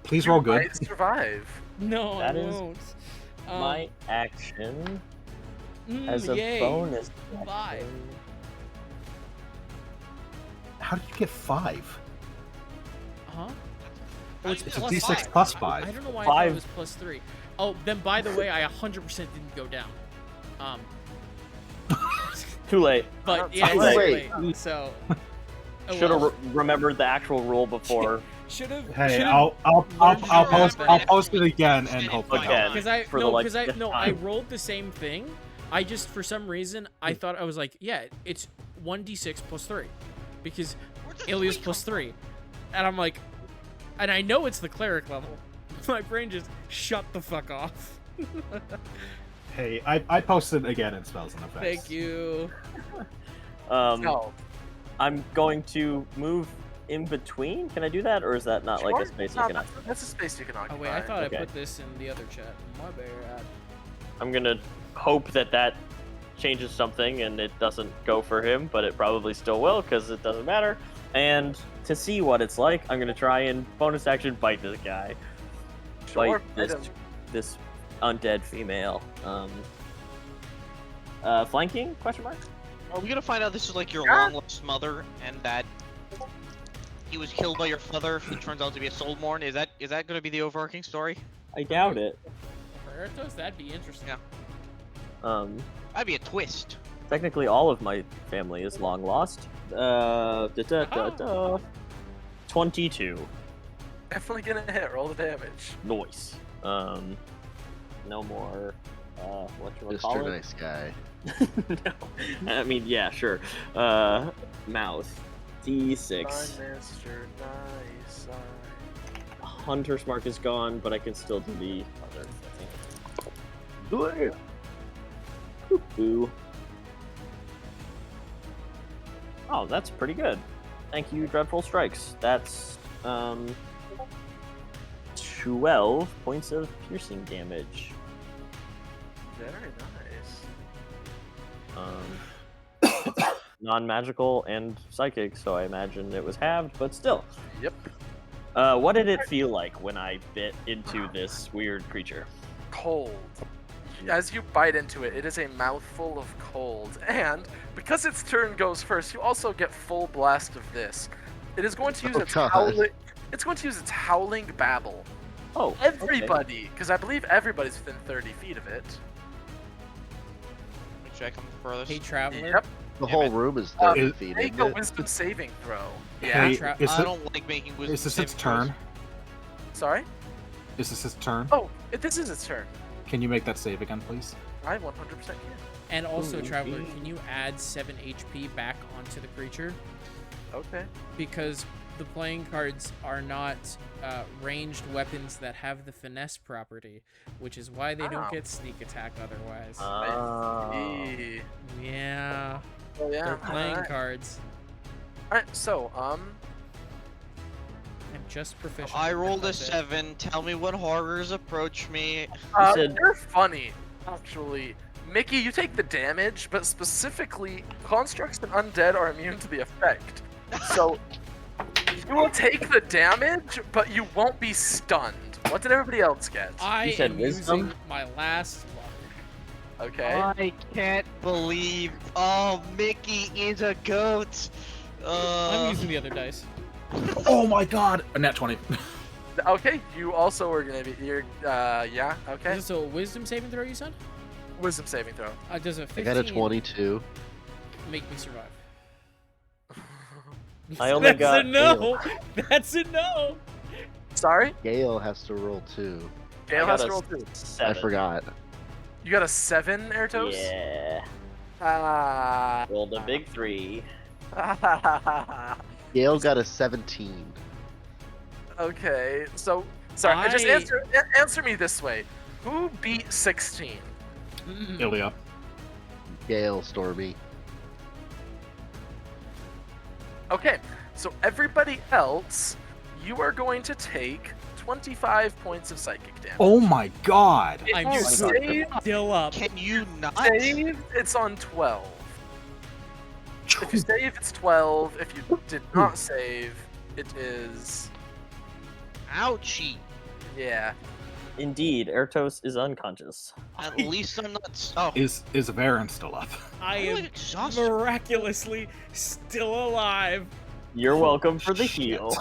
[SPEAKER 4] Please roll good.
[SPEAKER 1] Might survive.
[SPEAKER 3] No,
[SPEAKER 6] That
[SPEAKER 3] I
[SPEAKER 6] is
[SPEAKER 3] won't.
[SPEAKER 6] My action as a
[SPEAKER 3] yay.
[SPEAKER 6] bonus.
[SPEAKER 3] 5.
[SPEAKER 4] How did you get 5?
[SPEAKER 3] Huh?
[SPEAKER 2] Oh,
[SPEAKER 3] it's
[SPEAKER 4] It's a
[SPEAKER 3] plus
[SPEAKER 4] D6
[SPEAKER 3] 5.
[SPEAKER 4] plus
[SPEAKER 3] I
[SPEAKER 4] 5.
[SPEAKER 3] don't know why I thought it
[SPEAKER 6] 5.
[SPEAKER 3] was plus 3. Oh, then by the way, I 100% didn't go down.
[SPEAKER 6] Too late.
[SPEAKER 3] But yeah,
[SPEAKER 6] Too
[SPEAKER 3] it's
[SPEAKER 8] late.
[SPEAKER 3] late. So. Oh,
[SPEAKER 6] Should have
[SPEAKER 3] well.
[SPEAKER 6] remembered the actual rule before.
[SPEAKER 3] Should have.
[SPEAKER 4] Hey, I'll post it again and hope that
[SPEAKER 6] Again.
[SPEAKER 4] helps.
[SPEAKER 3] Because I
[SPEAKER 6] For the,
[SPEAKER 3] no,
[SPEAKER 6] like,
[SPEAKER 3] because I
[SPEAKER 6] fifth
[SPEAKER 3] no, I
[SPEAKER 6] time.
[SPEAKER 3] rolled the same thing. I just for some reason I thought I was like, yeah, it's 1d6 plus 3, because Ilya's plus 3, and I'm like, and I know it's the cleric level. My brain just shut the fuck off.
[SPEAKER 4] Hey, I posted again in spells and effects.
[SPEAKER 3] Thank you.
[SPEAKER 1] No.
[SPEAKER 6] I'm going to move in between. Can I do that, or is that not like a space you
[SPEAKER 1] No,
[SPEAKER 6] can?
[SPEAKER 1] that's a space you can occupy.
[SPEAKER 3] Oh wait, I thought
[SPEAKER 6] Okay.
[SPEAKER 3] I put this in the other chat. My bad.
[SPEAKER 6] I'm gonna hope that changes something and it doesn't go for him, but it probably still will because it doesn't matter. And to see what it's like, I'm gonna try and bonus action bite this guy.
[SPEAKER 1] Sure,
[SPEAKER 6] Bite
[SPEAKER 1] hit him.
[SPEAKER 6] this undead female. Flanking? Question mark?
[SPEAKER 2] Are we gonna find out this is like your
[SPEAKER 1] Yeah.
[SPEAKER 2] long lost mother, and that he was killed by your father, who turns out to be a soulborn? Is that gonna be the overarching story?
[SPEAKER 6] I doubt it.
[SPEAKER 3] For Ertos, that'd be interesting.
[SPEAKER 2] Yeah. That'd be a twist.
[SPEAKER 6] Technically, all of my family is long lost. 22.
[SPEAKER 1] Definitely gonna hit. Roll the damage.
[SPEAKER 6] Noise. No more. Whatchamacallit?
[SPEAKER 8] Mr. Nice Guy.
[SPEAKER 6] No. I mean, yeah, sure. Mouth. D6.
[SPEAKER 1] Mr. Nice.
[SPEAKER 6] Hunter's mark is gone, but I can still do the other thing. Ooh. Oh, that's pretty good. Thank you, Dreadful Strikes. That's 12 points of piercing damage.
[SPEAKER 1] Very nice.
[SPEAKER 6] Non-magical and psychic, so I imagine it was halved, but still.
[SPEAKER 1] Yep.
[SPEAKER 6] What did it feel like when I bit into this weird creature?
[SPEAKER 1] Cold. as you bite into it, it is a mouthful of cold, and because its turn goes first, you also get full blast of this. It is going to use its
[SPEAKER 8] God.
[SPEAKER 1] howling. It's going to use its howling babble.
[SPEAKER 6] Oh,
[SPEAKER 1] Everybody, because I believe everybody's within 30 feet of it.
[SPEAKER 2] Let me check on the furthest.
[SPEAKER 3] Hey, Traveler.
[SPEAKER 1] Yep.
[SPEAKER 8] The
[SPEAKER 2] Damn
[SPEAKER 8] whole
[SPEAKER 2] it.
[SPEAKER 8] room is 30 feet,
[SPEAKER 1] Make
[SPEAKER 8] isn't
[SPEAKER 1] a
[SPEAKER 8] it?
[SPEAKER 1] wisdom saving throw.
[SPEAKER 4] Hey,
[SPEAKER 3] Tra-
[SPEAKER 4] is,
[SPEAKER 2] I
[SPEAKER 4] it,
[SPEAKER 2] don't like making wisdom
[SPEAKER 4] is this its
[SPEAKER 2] saving throws.
[SPEAKER 4] turn?
[SPEAKER 1] Sorry.
[SPEAKER 4] Is this its turn?
[SPEAKER 1] Oh, this is its turn.
[SPEAKER 4] Can you make that save again, please?
[SPEAKER 1] I 100% can.
[SPEAKER 3] And also,
[SPEAKER 6] Ooh,
[SPEAKER 3] Traveler,
[SPEAKER 6] indeed.
[SPEAKER 3] can you add 7 HP back onto the creature?
[SPEAKER 1] Okay.
[SPEAKER 3] Because the playing cards are not ranged weapons that have the finesse property, which is why they
[SPEAKER 1] Oh.
[SPEAKER 3] don't get sneak attack otherwise.
[SPEAKER 6] Ah.
[SPEAKER 1] Hey.
[SPEAKER 3] Yeah,
[SPEAKER 1] Oh yeah.
[SPEAKER 3] they're playing
[SPEAKER 1] Alright.
[SPEAKER 3] cards.
[SPEAKER 1] Alright, so
[SPEAKER 3] I'm just proficient.
[SPEAKER 2] I
[SPEAKER 3] and
[SPEAKER 2] rolled a
[SPEAKER 3] that's it.
[SPEAKER 2] 7. Tell me when horrors approach me.
[SPEAKER 6] said-
[SPEAKER 1] you're funny, actually. Mickey, you take the damage, but specifically, constructs and undead are immune to the effect. So, you will take the damage, but you won't be stunned. What did everybody else get?
[SPEAKER 3] I
[SPEAKER 6] said
[SPEAKER 3] am
[SPEAKER 6] wisdom?
[SPEAKER 3] using my last luck.
[SPEAKER 1] Okay.
[SPEAKER 2] I can't believe. Oh, Mickey is a goat.
[SPEAKER 3] I'm using the other dice.
[SPEAKER 4] Oh my god! A nat 20.
[SPEAKER 1] Okay, you also are gonna be. Yeah, okay.
[SPEAKER 3] Is this a wisdom saving throw you said?
[SPEAKER 1] Wisdom saving throw.
[SPEAKER 3] Does a
[SPEAKER 8] I
[SPEAKER 3] 15
[SPEAKER 8] got a 22.
[SPEAKER 3] make me survive?
[SPEAKER 6] I only
[SPEAKER 3] That's
[SPEAKER 6] got
[SPEAKER 3] a no. That's a no.
[SPEAKER 1] Sorry?
[SPEAKER 8] Gale has to roll 2.
[SPEAKER 1] Gale
[SPEAKER 6] I
[SPEAKER 1] has
[SPEAKER 6] got
[SPEAKER 1] to
[SPEAKER 6] a
[SPEAKER 1] roll 2.
[SPEAKER 6] 7.
[SPEAKER 8] I forgot.
[SPEAKER 1] You got a 7, Airtos?
[SPEAKER 6] Yeah.
[SPEAKER 1] Ah.
[SPEAKER 6] Rolled a big 3.
[SPEAKER 8] Gale got a 17.
[SPEAKER 1] Okay, so sorry. Just
[SPEAKER 3] I-
[SPEAKER 1] answer me this way: who beat 16?
[SPEAKER 4] Ilya.
[SPEAKER 8] Gale, Stormy.
[SPEAKER 1] Okay, so everybody else, you are going to take 25 points of psychic damage.
[SPEAKER 4] Oh my god!
[SPEAKER 1] If
[SPEAKER 3] I'm
[SPEAKER 1] you
[SPEAKER 3] so
[SPEAKER 1] save,
[SPEAKER 3] still up.
[SPEAKER 2] Can you not?
[SPEAKER 1] it's on 12. If you save, it's 12. If you did not save, it is.
[SPEAKER 2] Ouchie.
[SPEAKER 1] Yeah.
[SPEAKER 6] Indeed, Ertos is unconscious.
[SPEAKER 2] At least I'm not. Oh,
[SPEAKER 4] Is Varen still up?
[SPEAKER 3] I
[SPEAKER 2] I'm
[SPEAKER 3] am
[SPEAKER 2] exhausted.
[SPEAKER 3] miraculously still alive.
[SPEAKER 6] You're
[SPEAKER 4] Oh,
[SPEAKER 6] welcome for the
[SPEAKER 4] shit.
[SPEAKER 6] heal.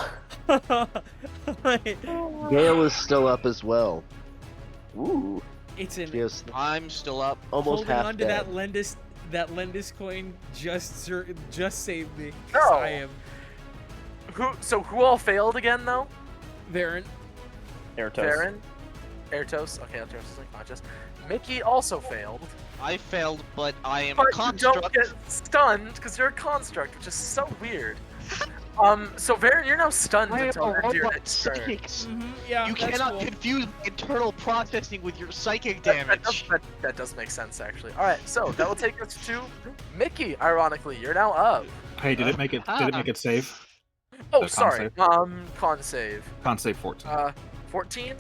[SPEAKER 8] Gale is still up as well.
[SPEAKER 6] Ooh.
[SPEAKER 3] It's an
[SPEAKER 8] She has
[SPEAKER 2] I'm still up.
[SPEAKER 8] almost
[SPEAKER 3] holding
[SPEAKER 8] half
[SPEAKER 3] on to
[SPEAKER 8] dead.
[SPEAKER 3] that Lendis coin just saved me. 'Cause
[SPEAKER 1] No.
[SPEAKER 3] I am
[SPEAKER 1] Who all failed again though?
[SPEAKER 3] Varen.
[SPEAKER 6] Ertos.
[SPEAKER 1] Varen, Airtos. Okay, Airtos is unconscious. Mickey also failed.
[SPEAKER 2] I failed, but I am
[SPEAKER 1] But
[SPEAKER 2] a
[SPEAKER 1] you
[SPEAKER 2] construct.
[SPEAKER 1] don't get stunned because you're a construct, which is so weird. So Varen, you're now stunned
[SPEAKER 2] I am
[SPEAKER 1] until
[SPEAKER 2] a
[SPEAKER 1] the end of your
[SPEAKER 2] robot
[SPEAKER 1] next turn.
[SPEAKER 2] psychics.
[SPEAKER 3] Yeah,
[SPEAKER 2] You
[SPEAKER 3] that's
[SPEAKER 2] cannot
[SPEAKER 3] cool.
[SPEAKER 2] confuse internal processing with your psychic
[SPEAKER 1] That
[SPEAKER 2] damage.
[SPEAKER 1] does make sense actually. All right, so that will take us to Mickey. Ironically, you're now up.
[SPEAKER 4] Hey, did it make it? Did it make it safe?
[SPEAKER 1] Oh,
[SPEAKER 4] con
[SPEAKER 1] sorry.
[SPEAKER 4] save?
[SPEAKER 1] Con save.
[SPEAKER 4] Con save 14.
[SPEAKER 1] 14.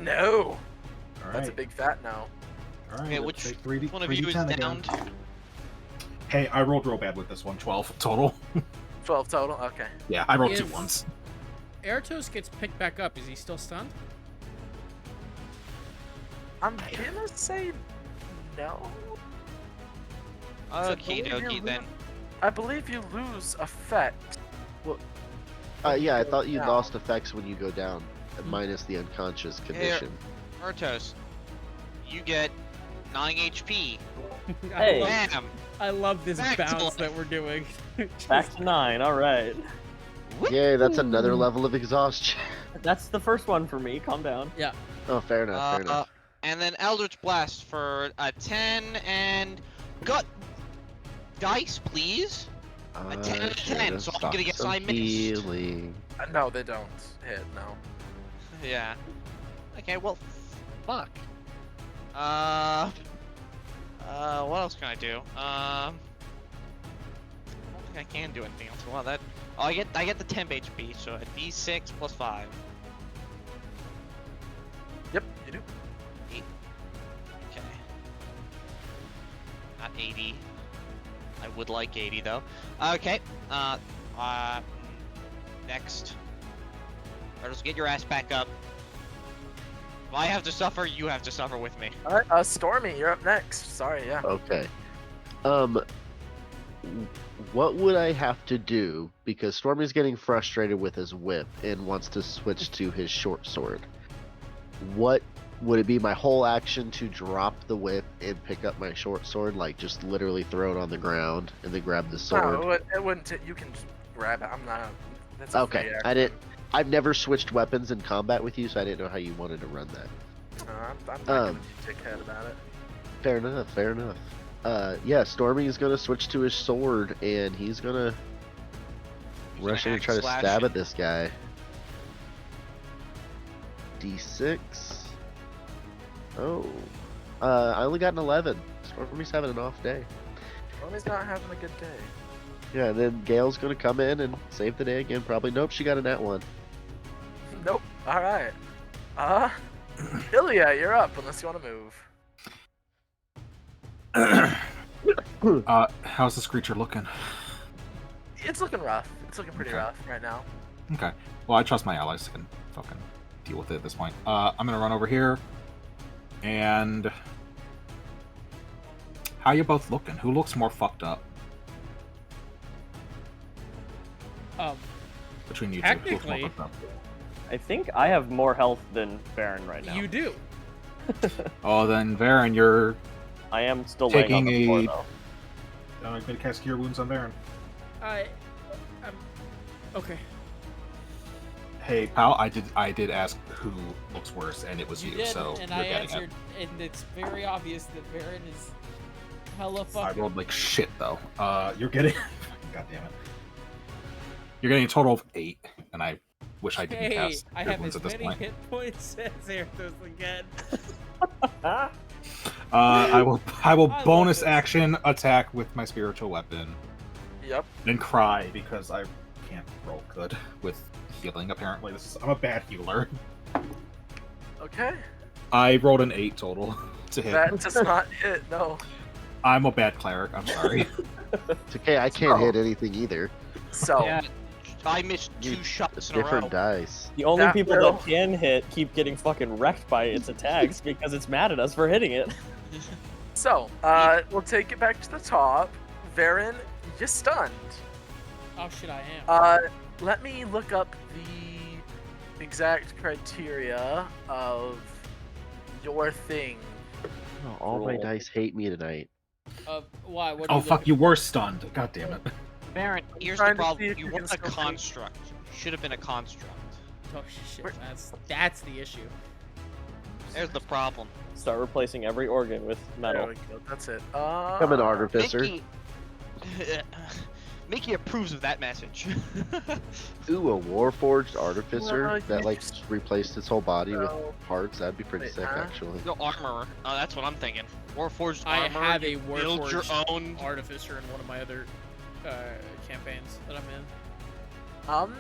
[SPEAKER 1] No,
[SPEAKER 7] All
[SPEAKER 1] that's a
[SPEAKER 7] right.
[SPEAKER 1] big fat no.
[SPEAKER 7] All right.
[SPEAKER 2] Okay,
[SPEAKER 7] let's
[SPEAKER 2] which
[SPEAKER 7] take 3D,
[SPEAKER 2] one of you is
[SPEAKER 7] 3D10 again.
[SPEAKER 2] downed?
[SPEAKER 7] Hey, I rolled real bad with this one.
[SPEAKER 4] 12 total.
[SPEAKER 1] 12 total. Okay.
[SPEAKER 4] Yeah, I rolled 2
[SPEAKER 3] If-
[SPEAKER 4] once.
[SPEAKER 3] Airtos gets picked back up. Is he still stunned?
[SPEAKER 1] I'm gonna say no.
[SPEAKER 2] Okie
[SPEAKER 1] believe you
[SPEAKER 2] dokie then.
[SPEAKER 1] I believe you lose effect.
[SPEAKER 8] Yeah, I thought you
[SPEAKER 1] No.
[SPEAKER 8] lost effects when you go down, minus the unconscious condition.
[SPEAKER 2] Murtos, you get 9 HP.
[SPEAKER 6] Hey.
[SPEAKER 2] Bam!
[SPEAKER 3] I love this
[SPEAKER 2] Back to
[SPEAKER 3] bounce
[SPEAKER 2] life.
[SPEAKER 3] that we're doing.
[SPEAKER 6] Back to 9. All right.
[SPEAKER 8] Yay, that's another level of exhaustion.
[SPEAKER 6] That's the first one for me. Calm down.
[SPEAKER 8] Oh, fair enough, fair enough.
[SPEAKER 2] And then Eldritch Blast for a 10 and gut dice, please. a 10 and a 10, so I'm gonna guess I missed.
[SPEAKER 8] Healing.
[SPEAKER 1] No, they don't hit. No.
[SPEAKER 2] Yeah. Okay, well, fuck. What else can I do? I don't think I can do anything else. Well, that. Oh, I get the temp HP, so a D6 plus 5.
[SPEAKER 1] Yep, you do.
[SPEAKER 2] Okay. Not 80. I would like 80 though. Okay. Next. Turtles, get your ass back up. If I have to suffer, you have to suffer with me.
[SPEAKER 1] All right, Stormy, you're up next. Sorry, yeah.
[SPEAKER 8] Okay. What would I have to do? Because Stormy's getting frustrated with his whip and wants to switch to his short sword. What would it be? My whole action to drop the whip and pick up my short sword, like just literally throw it on the ground and then grab the sword?
[SPEAKER 1] No, it wouldn't. You can just grab it. I'm not. That's a
[SPEAKER 8] Okay,
[SPEAKER 1] free
[SPEAKER 8] I didn't. I've never switched weapons in combat with you, so I didn't know how you wanted to run that.
[SPEAKER 1] I'm not gonna be a dickhead about it.
[SPEAKER 8] Fair enough. Fair enough. Yeah, Stormy's gonna switch to his sword and he's gonna rush in and try to
[SPEAKER 2] slash
[SPEAKER 8] stab
[SPEAKER 2] it.
[SPEAKER 8] at this guy. D6. Oh. I only got an 11. Stormy's having an off day.
[SPEAKER 1] Stormy's not having a good day.
[SPEAKER 8] Yeah, and then Gale's gonna come in and save the day again. Probably. Nope, she got a nat 1.
[SPEAKER 1] Nope. All right. Ilya, you're up. Unless you want to move.
[SPEAKER 7] How's this creature looking?
[SPEAKER 1] It's looking rough. It's looking pretty
[SPEAKER 7] Okay.
[SPEAKER 1] rough right now.
[SPEAKER 7] Okay. Well, I trust my allies can fucking deal with it at this point. I'm gonna run over here, and how you both looking? Who looks more fucked up between you two? Who looks more
[SPEAKER 3] Technically-
[SPEAKER 7] fucked up?
[SPEAKER 6] I think I have more health than Baron right now.
[SPEAKER 3] You do.
[SPEAKER 7] Oh, then Varen, you're
[SPEAKER 6] I am still laying on the
[SPEAKER 7] Taking
[SPEAKER 6] floor
[SPEAKER 7] a-
[SPEAKER 6] though.
[SPEAKER 4] I'd like me to cast Cure Wounds on Baron.
[SPEAKER 3] I'm okay.
[SPEAKER 7] Hey, pal, I did ask who looks worse, and it was you,
[SPEAKER 3] did,
[SPEAKER 7] so
[SPEAKER 3] and
[SPEAKER 7] you're
[SPEAKER 3] I
[SPEAKER 7] getting
[SPEAKER 3] answered, and it's very obvious that Baron is hella
[SPEAKER 7] it. I
[SPEAKER 3] fucking.
[SPEAKER 7] rolled like shit though.
[SPEAKER 4] You're getting. God damn it.
[SPEAKER 7] You're getting a total of 8, and I wish I didn't
[SPEAKER 3] Hey,
[SPEAKER 7] cast
[SPEAKER 3] I
[SPEAKER 7] Cure
[SPEAKER 3] have
[SPEAKER 7] Wounds
[SPEAKER 3] as
[SPEAKER 7] at this
[SPEAKER 3] many
[SPEAKER 7] point.
[SPEAKER 3] hit points as Airthos again.
[SPEAKER 7] I will
[SPEAKER 3] I love
[SPEAKER 7] bonus
[SPEAKER 3] this.
[SPEAKER 7] action attack with my spiritual weapon,
[SPEAKER 1] Yep.
[SPEAKER 7] then cry because I can't roll good with healing. Apparently, I'm a bad healer.
[SPEAKER 1] Okay.
[SPEAKER 7] I rolled an 8 total to hit.
[SPEAKER 1] That does not hit. No.
[SPEAKER 7] I'm a bad cleric. I'm sorry.
[SPEAKER 8] It's okay, I can't
[SPEAKER 1] Oh.
[SPEAKER 8] hit anything either.
[SPEAKER 1] So.
[SPEAKER 2] Yeah, I missed
[SPEAKER 8] You-
[SPEAKER 2] 2 shots in a row.
[SPEAKER 8] Different dice.
[SPEAKER 6] The only
[SPEAKER 1] That
[SPEAKER 6] people
[SPEAKER 1] will-
[SPEAKER 6] that can hit keep getting fucking wrecked by its attacks because it's mad at us for hitting it.
[SPEAKER 1] So, we'll take it back to the top. Varen, you're stunned.
[SPEAKER 3] Oh shit, I am.
[SPEAKER 1] Let me look up the exact criteria of your thing.
[SPEAKER 8] Oh, all my
[SPEAKER 6] Roll.
[SPEAKER 8] dice hate me tonight.
[SPEAKER 3] Why? What?
[SPEAKER 7] Oh fuck! You were stunned. God damn it.
[SPEAKER 2] Baron, here's
[SPEAKER 1] trying
[SPEAKER 2] the
[SPEAKER 1] to see
[SPEAKER 2] problem.
[SPEAKER 1] if
[SPEAKER 2] You
[SPEAKER 1] you
[SPEAKER 2] weren't
[SPEAKER 1] can
[SPEAKER 2] a
[SPEAKER 1] still see.
[SPEAKER 2] construct. You should have been a construct.
[SPEAKER 3] Oh shit, that's the issue.
[SPEAKER 2] There's the problem.
[SPEAKER 6] Start replacing every organ with
[SPEAKER 1] There
[SPEAKER 6] metal.
[SPEAKER 1] we go. That's it.
[SPEAKER 8] I'm an artificer.
[SPEAKER 2] Mickey approves of that message.
[SPEAKER 8] Ooh, a warforged artificer
[SPEAKER 1] Well,
[SPEAKER 8] that
[SPEAKER 1] you
[SPEAKER 8] like
[SPEAKER 1] just-
[SPEAKER 8] replaced its whole body with
[SPEAKER 1] No.
[SPEAKER 8] parts. That'd be pretty
[SPEAKER 1] Wait,
[SPEAKER 8] sick,
[SPEAKER 1] huh?
[SPEAKER 8] actually.
[SPEAKER 2] No armorer. Oh, that's what I'm thinking. Warforged
[SPEAKER 3] I
[SPEAKER 2] armor.
[SPEAKER 3] have a
[SPEAKER 2] you build your
[SPEAKER 3] warforged
[SPEAKER 2] own.
[SPEAKER 3] artificer in one of my other campaigns that I'm in.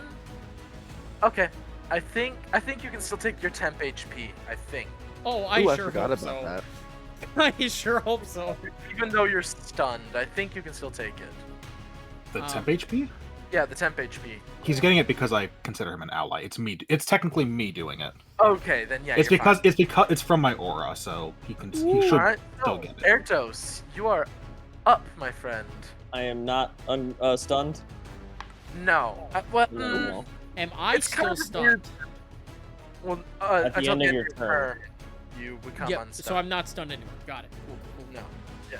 [SPEAKER 1] Okay. I think you can still take your temp HP. I think,
[SPEAKER 3] Oh, I
[SPEAKER 8] Ooh, I
[SPEAKER 3] sure
[SPEAKER 8] forgot
[SPEAKER 3] hope
[SPEAKER 8] about
[SPEAKER 3] so.
[SPEAKER 8] that.
[SPEAKER 3] I sure hope so.
[SPEAKER 1] even though you're stunned, I think you can still take it.
[SPEAKER 7] The temp HP?
[SPEAKER 1] Yeah, the temp HP.
[SPEAKER 7] He's getting it because I consider him an ally. It's me. It's technically me doing it.
[SPEAKER 1] Okay, then yeah.
[SPEAKER 7] it's
[SPEAKER 1] you're
[SPEAKER 7] because
[SPEAKER 1] fine.
[SPEAKER 7] it's from my aura, so he can. He
[SPEAKER 1] All
[SPEAKER 7] should
[SPEAKER 1] right,
[SPEAKER 7] still
[SPEAKER 1] so,
[SPEAKER 7] get it.
[SPEAKER 1] Airtos, you are up, my friend.
[SPEAKER 6] I am not stunned.
[SPEAKER 1] No.
[SPEAKER 6] No.
[SPEAKER 3] Am I
[SPEAKER 1] It's kind
[SPEAKER 3] still
[SPEAKER 1] of weird.
[SPEAKER 3] stunned?
[SPEAKER 1] Well,
[SPEAKER 6] At the
[SPEAKER 1] until
[SPEAKER 6] end
[SPEAKER 1] the
[SPEAKER 6] of
[SPEAKER 1] end
[SPEAKER 6] your
[SPEAKER 1] of your turn, you become
[SPEAKER 3] Yeah,
[SPEAKER 1] unstunned.
[SPEAKER 3] so I'm not stunned anymore. Got it. Cool, cool.
[SPEAKER 1] No. Yeah.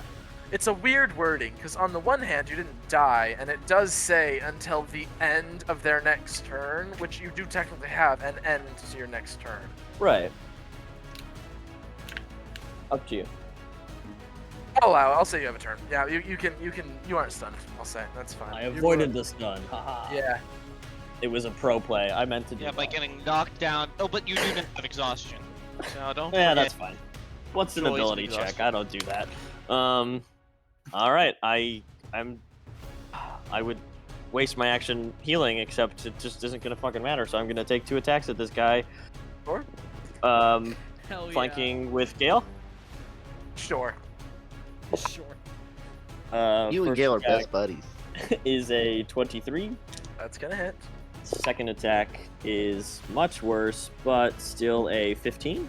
[SPEAKER 1] It's a weird wording, because on the one hand, you didn't die, and it does say until the end of their next turn, which you do technically have an end to your next turn.
[SPEAKER 6] Right. Up to you.
[SPEAKER 1] I'll say you have a turn. Yeah, you aren't stunned. I'll say that's fine.
[SPEAKER 6] I
[SPEAKER 1] You
[SPEAKER 6] avoided
[SPEAKER 1] were-
[SPEAKER 6] the stun. Haha.
[SPEAKER 1] Yeah.
[SPEAKER 6] It was a pro play. I meant to do
[SPEAKER 2] Yeah, by
[SPEAKER 6] that.
[SPEAKER 2] getting knocked down. Oh, but you do not have exhaustion. So don't.
[SPEAKER 6] Yeah,
[SPEAKER 2] forget.
[SPEAKER 6] that's fine. What's an
[SPEAKER 2] Choice
[SPEAKER 6] ability
[SPEAKER 2] exhaustion.
[SPEAKER 6] check? I don't do that. All right. I would waste my action healing, except it just isn't gonna fucking matter. So I'm gonna take 2 attacks at this guy.
[SPEAKER 1] Sure.
[SPEAKER 3] Hell
[SPEAKER 6] Flanking with Gale.
[SPEAKER 1] Sure.
[SPEAKER 3] yeah. Sure.
[SPEAKER 8] You and
[SPEAKER 6] First
[SPEAKER 8] Gale are
[SPEAKER 6] attack
[SPEAKER 8] best buddies.
[SPEAKER 6] is a 23.
[SPEAKER 1] That's gonna hit.
[SPEAKER 6] Second attack is much worse, but still a 15.